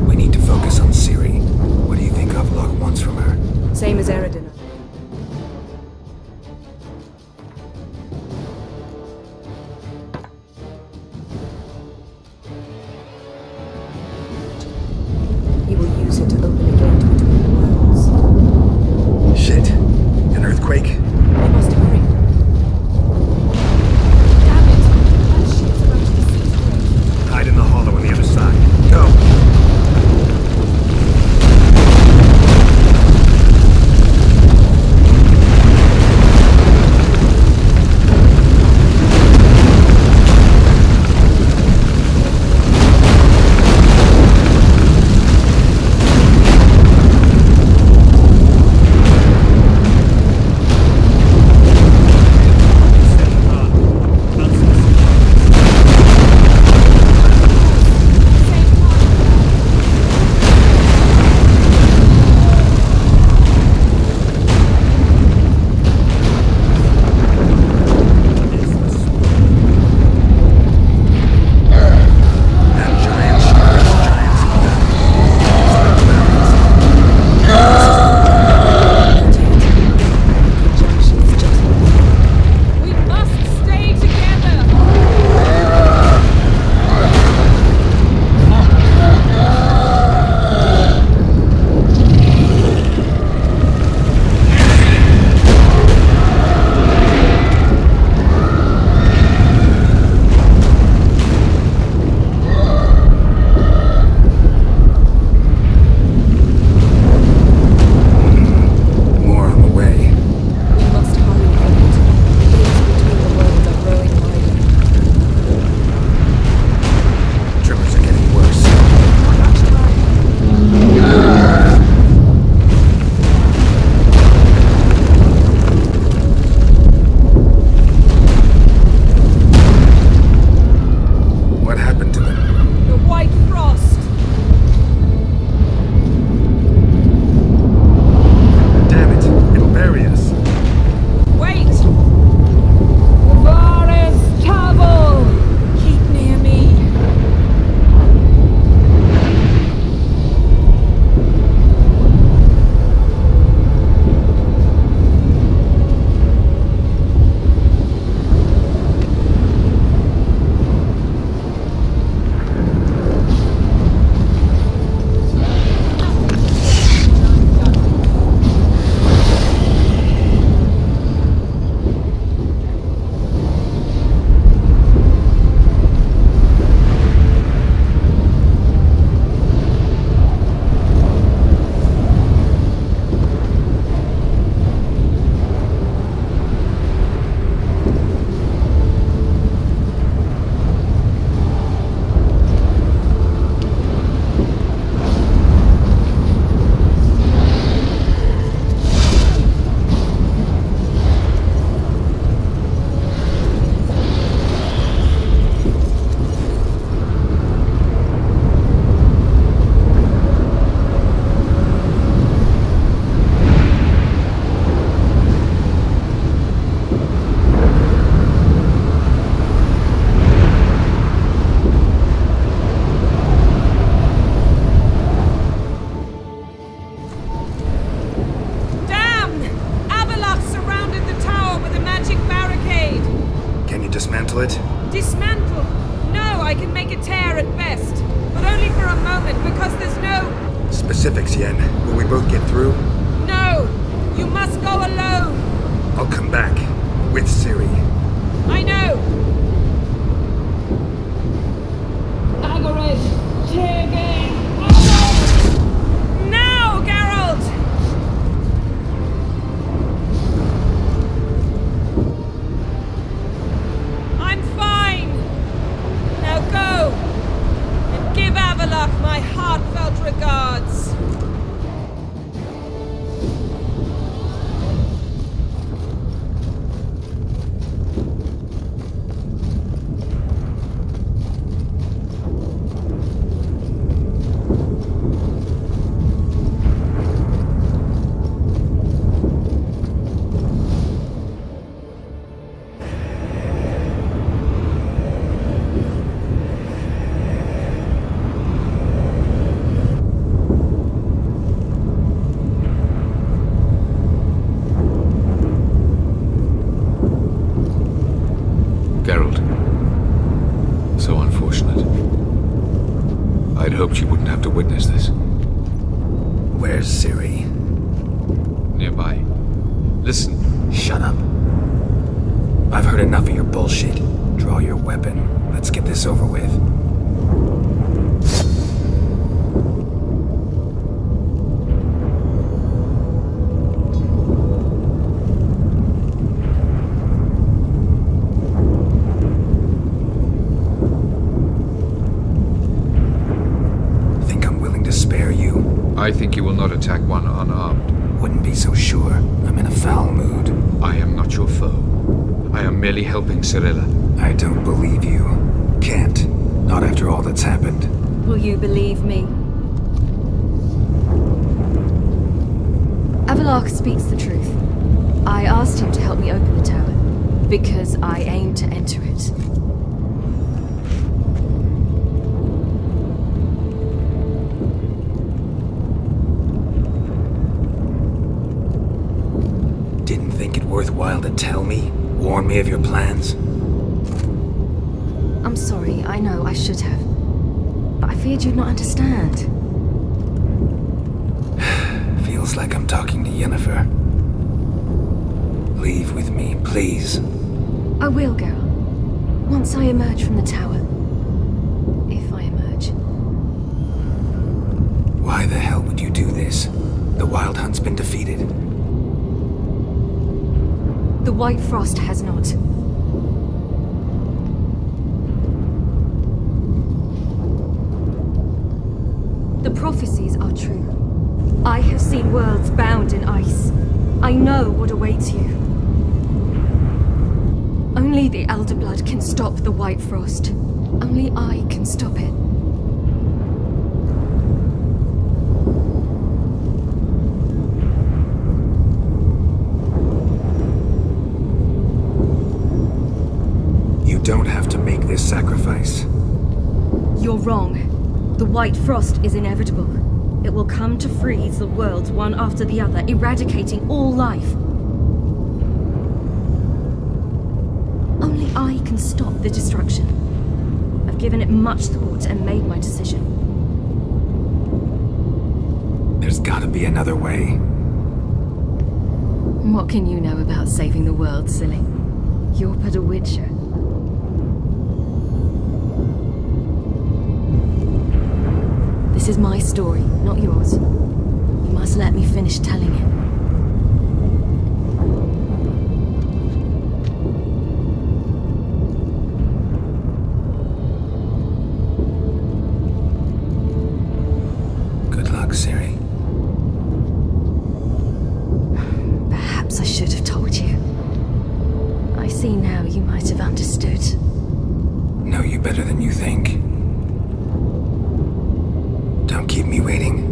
We need to focus on Ciri. What do you think Avallac'h wants from her? Same as Eredin. He will use it to open a gate between the worlds. Shit. An earthquake? We must hurry. Damn it! That ship's about to dismantle it? Dismantle? No, I can make a tear at best. But only for a moment, because there's no... Specifics, Yen. Will we both get through? No! You must go alone! I'll come back. With Ciri. I know! Agared, Tergain! Now, Geralt! I'm fine! Now go! And give Avalok my heartfelt regards! Hoped you wouldn't have to witness this. Where's Ciri? Nearby. Listen. Shut up. I've heard enough of your bullshit. Draw your weapon. Let's get this over with. I think you will not attack one unarmed. Wouldn't be so sure. I'm in a foul mood. I am not your foe. I am merely helping Cirilla. I don't believe you. Can't. Not after all that's happened. Will you believe me? Avalok speaks the truth. I asked him to help me open the tower, because I aim to enter it. Worthwhile to tell me? Warn me of your plans? I'm sorry, I know, I should have. But I feared you'd not understand. Feels like I'm talking to Yennefer. Leave with me, please. I will, Geralt. Once I emerge from the tower. If I emerge. Why the hell would you do this? The Wild Hunt's been defeated. The White Frost has not. The prophecies are true. I have seen worlds bound in ice. I know what awaits you. Only the Elder Blood can stop the White Frost. Only I can stop it. Don't have to make this sacrifice. You're wrong. The White Frost is inevitable. It will come to freeze the worlds one after the other, eradicating all life. Only I can stop the destruction. I've given it much thought and made my decision. There's gotta be another way. What can you know about saving the world, silly? You're but a witcher. This is my story, not yours. You must let me finish telling it. Good luck, Ciri. Perhaps I should have told you. I see now you might have understood. Know you better than you think. Don't keep me waiting.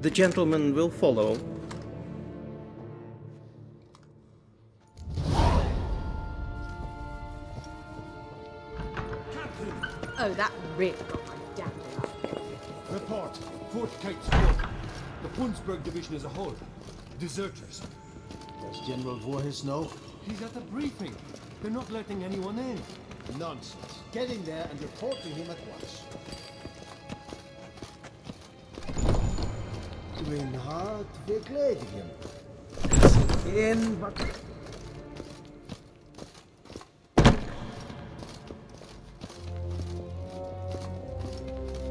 The gentleman will follow. Oh, that really got my damn Report. Fourth Kite Squad. The Funsberg Division as a whole. Deserters. Does General Voorhis know? He's at the briefing. They're not letting anyone in. Nonsense. Get in there and report to him at once. Reinhard begledigen. In wat...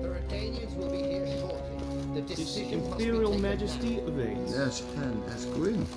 The Redanians will be here shortly. The His decision must be Imperial taken Majesty now. awaits. Yes, and escuche.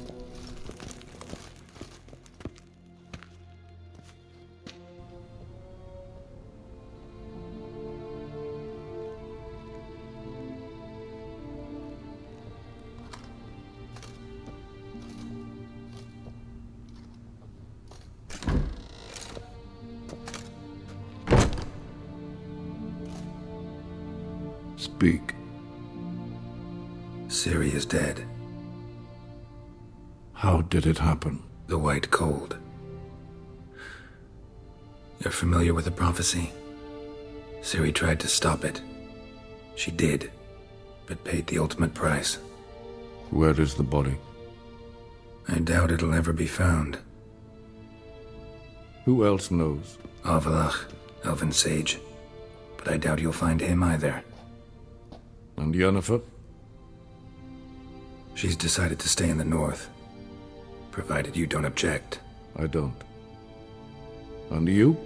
Speak. Ciri is dead. How did it happen? The White Cold. You're familiar with the prophecy? Ciri tried to stop it. She did, but paid the ultimate price. Where is the body? I doubt it'll ever be found. Who else knows? Avalach, Elven Sage. But I doubt you'll find him either. And Yennefer? She's decided to stay in the north. Provided you don't object. I don't. And you?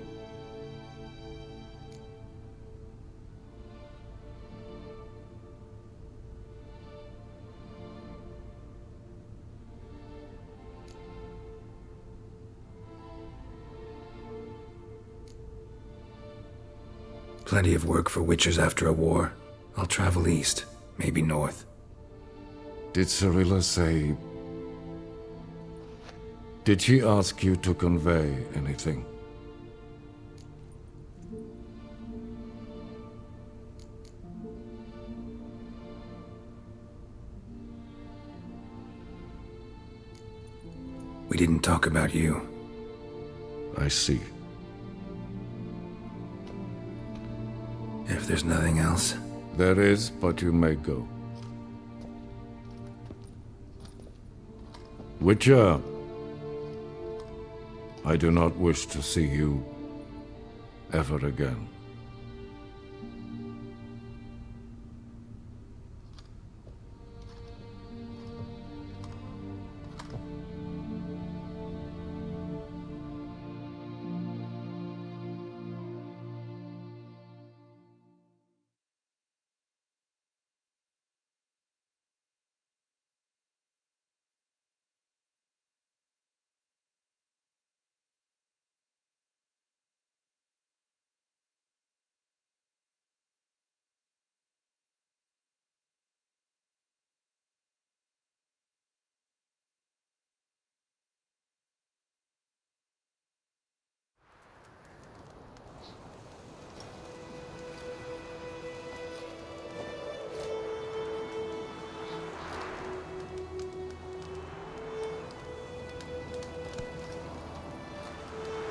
Plenty of work for witchers after a war. I'll travel east, maybe north. Did Cirilla say... Did she ask you to convey anything? We didn't talk about you. I see. If there's nothing else... There is, but you may go. Witcher, I do not wish to see you ever again.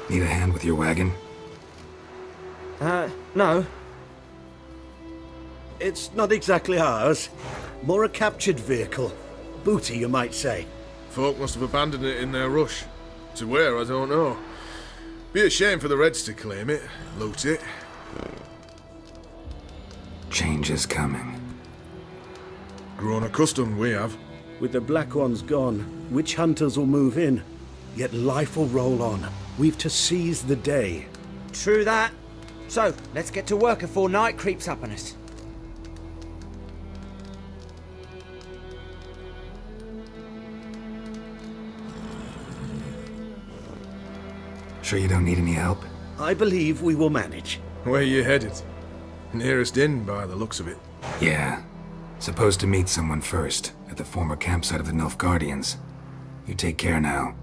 Need a hand with your wagon? No. It's not exactly ours. More a captured vehicle. Booty, you might say. Folk must have abandoned it in their rush. To where, I don't know. Be a shame for the Reds to claim it, loot it. Change is coming. Grown accustomed, we have. With the Black Ones gone, witch hunters will move in. Yet life will roll on. We've to seize the day. True that. So, let's get to work before night creeps up on us. Sure you don't need any help? I believe we will manage. Where you headed? Nearest inn, by the looks of it. Yeah. Supposed to meet someone first, at the former campsite of the Nilfgaardians. You take care now.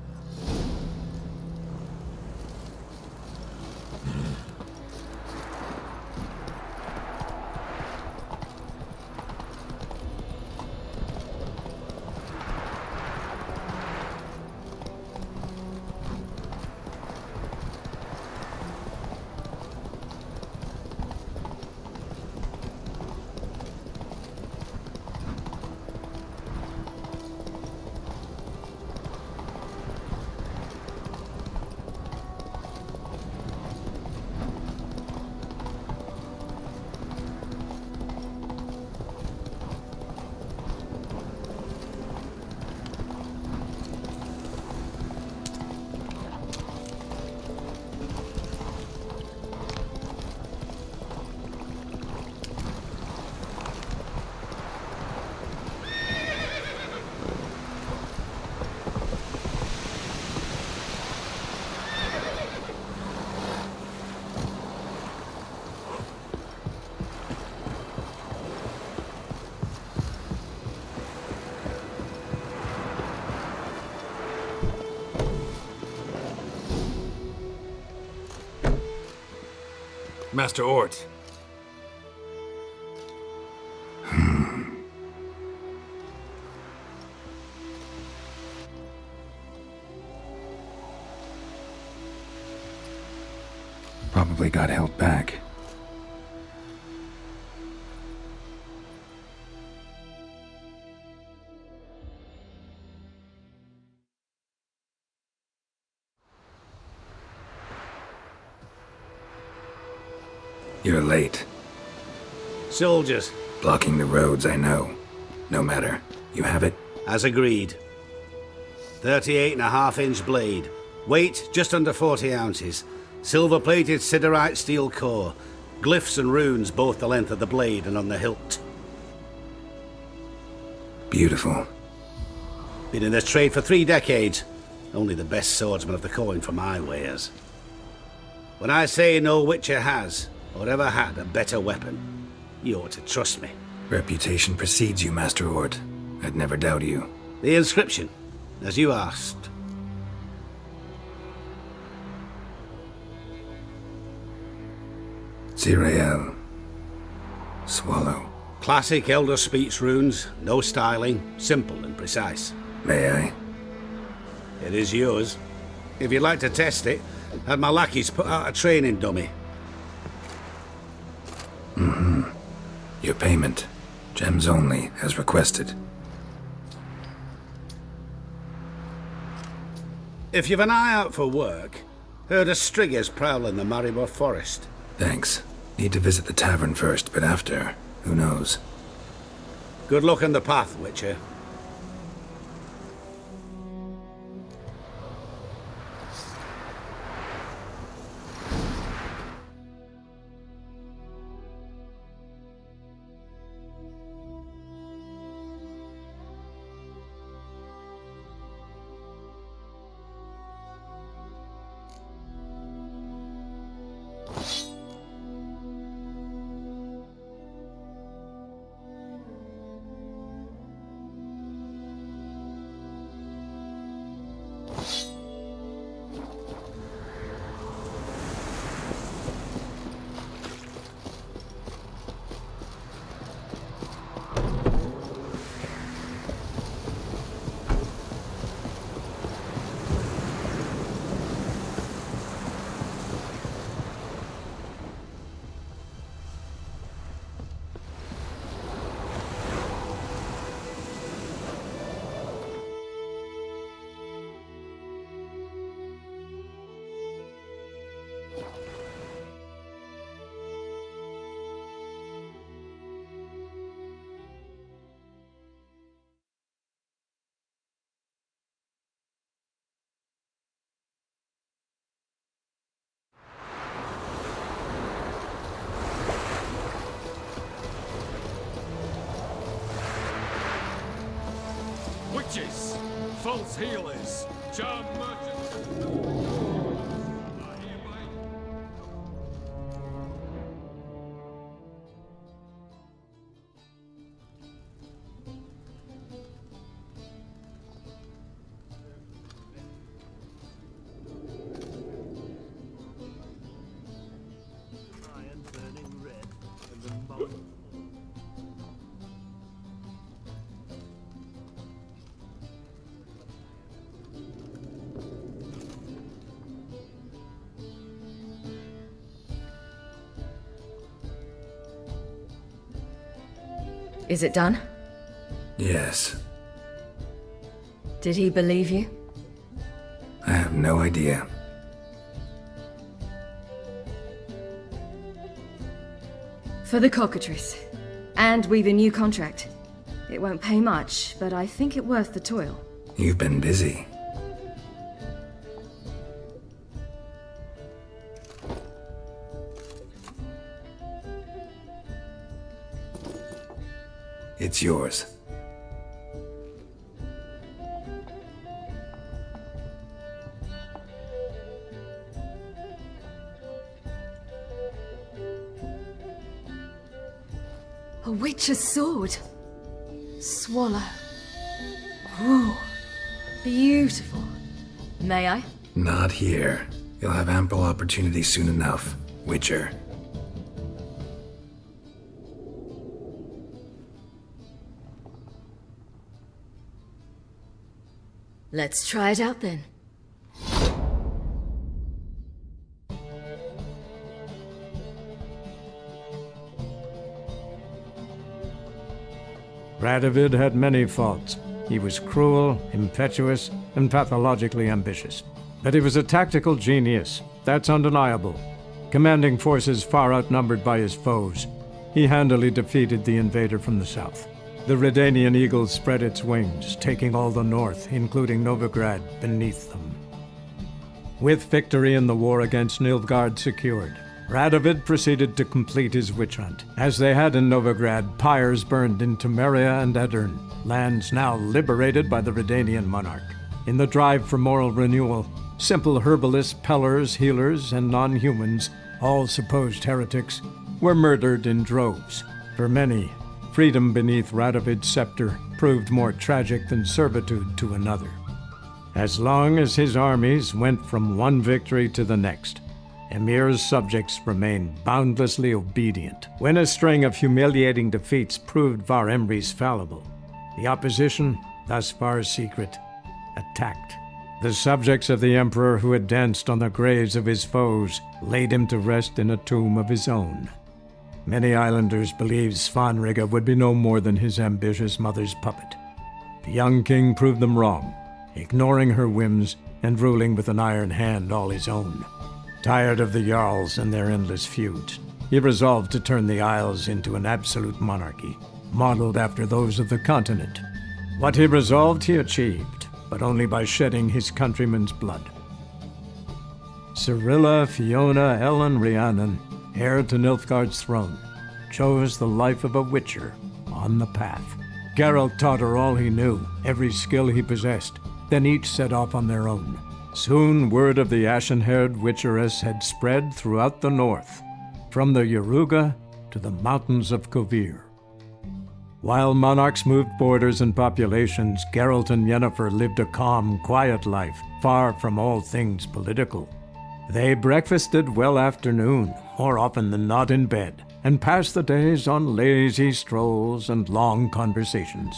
Master Ort. Probably got held back. You're late. Soldiers. Blocking the roads, I know. No matter. You have it? As agreed. 38.5-inch blade. Weight just under 40 ounces. Silver-plated siderite steel core. Glyphs and runes both the length of the blade and on the hilt. Beautiful. Been in this trade for 3 decades. Only the best swordsman of the coin for my wares. When I say no Witcher has, or ever had, a better weapon, you ought to trust me. Reputation precedes you, Master Ort. I'd never doubt you. The inscription, as you asked. Zirael. Swallow. Classic Elder Speech runes, no styling, simple and precise. May I? It is yours. If you'd like to test it, had my lackeys put out a training dummy. Your payment. Gems only, as requested. If you've an eye out for work, heard of striggers prowling the Maribor forest. Thanks. Need to visit the tavern first, but after, who knows? Good luck on the path, Witcher. Witches, false healers, charm merchants. Is it done? Yes. Did he believe you? I have no idea. For the cockatrice. And we've a new contract. It won't pay much, but I think it worth the toil. You've been busy. It's yours. A witch's sword. Swallow. Ooh. Beautiful. May I? Not here. You'll have ample opportunity soon enough, Witcher. Let's try it out then. Radovid had many faults. He was cruel, impetuous, and pathologically ambitious. But he was a tactical genius. That's undeniable. Commanding forces far outnumbered by his foes, he handily defeated the invader from the south. The Redanian eagle spread its wings, taking all the north, including Novigrad, beneath them. With victory in the war against Nilfgaard secured, Radovid proceeded to complete his witch hunt. As they had in Novigrad, pyres burned in Temeria and Aedirn, lands now liberated by the Redanian monarch. In the drive for moral renewal, simple herbalists, pellers, healers, and non-humans, all supposed heretics, were murdered in droves. For many, freedom beneath Radovid's scepter proved more tragic than servitude to another. As long as his armies went from one victory to the next, Emir's subjects remained boundlessly obedient. When a string of humiliating defeats proved Var Emreis fallible, the opposition, thus far secret, attacked. The subjects of the Emperor who had danced on the graves of his foes laid him to rest in a tomb of his own. Many islanders believed Svanrige would be no more than his ambitious mother's puppet. The young king proved them wrong, ignoring her whims and ruling with an iron hand all his own. Tired of the Jarls and their endless feuds, he resolved to turn the Isles into an absolute monarchy, modeled after those of the continent. What he resolved he achieved, but only by shedding his countrymen's blood. Cyrilla, Fiona, Ellen, Rhiannon, heir to Nilfgaard's throne, chose the life of a witcher on the path. Geralt taught her all he knew, every skill he possessed, then each set off on their own. Soon word of the ashen-haired witcheress had spread throughout the north, from the Yaruga to the mountains of Kovir. While monarchs moved borders and populations, Geralt and Yennefer lived a calm, quiet life, far from all things political. They breakfasted well after noon, more often than not in bed, and passed the days on lazy strolls and long conversations.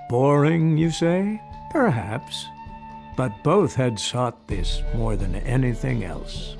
Boring, you say? Perhaps. But both had sought this more than anything else.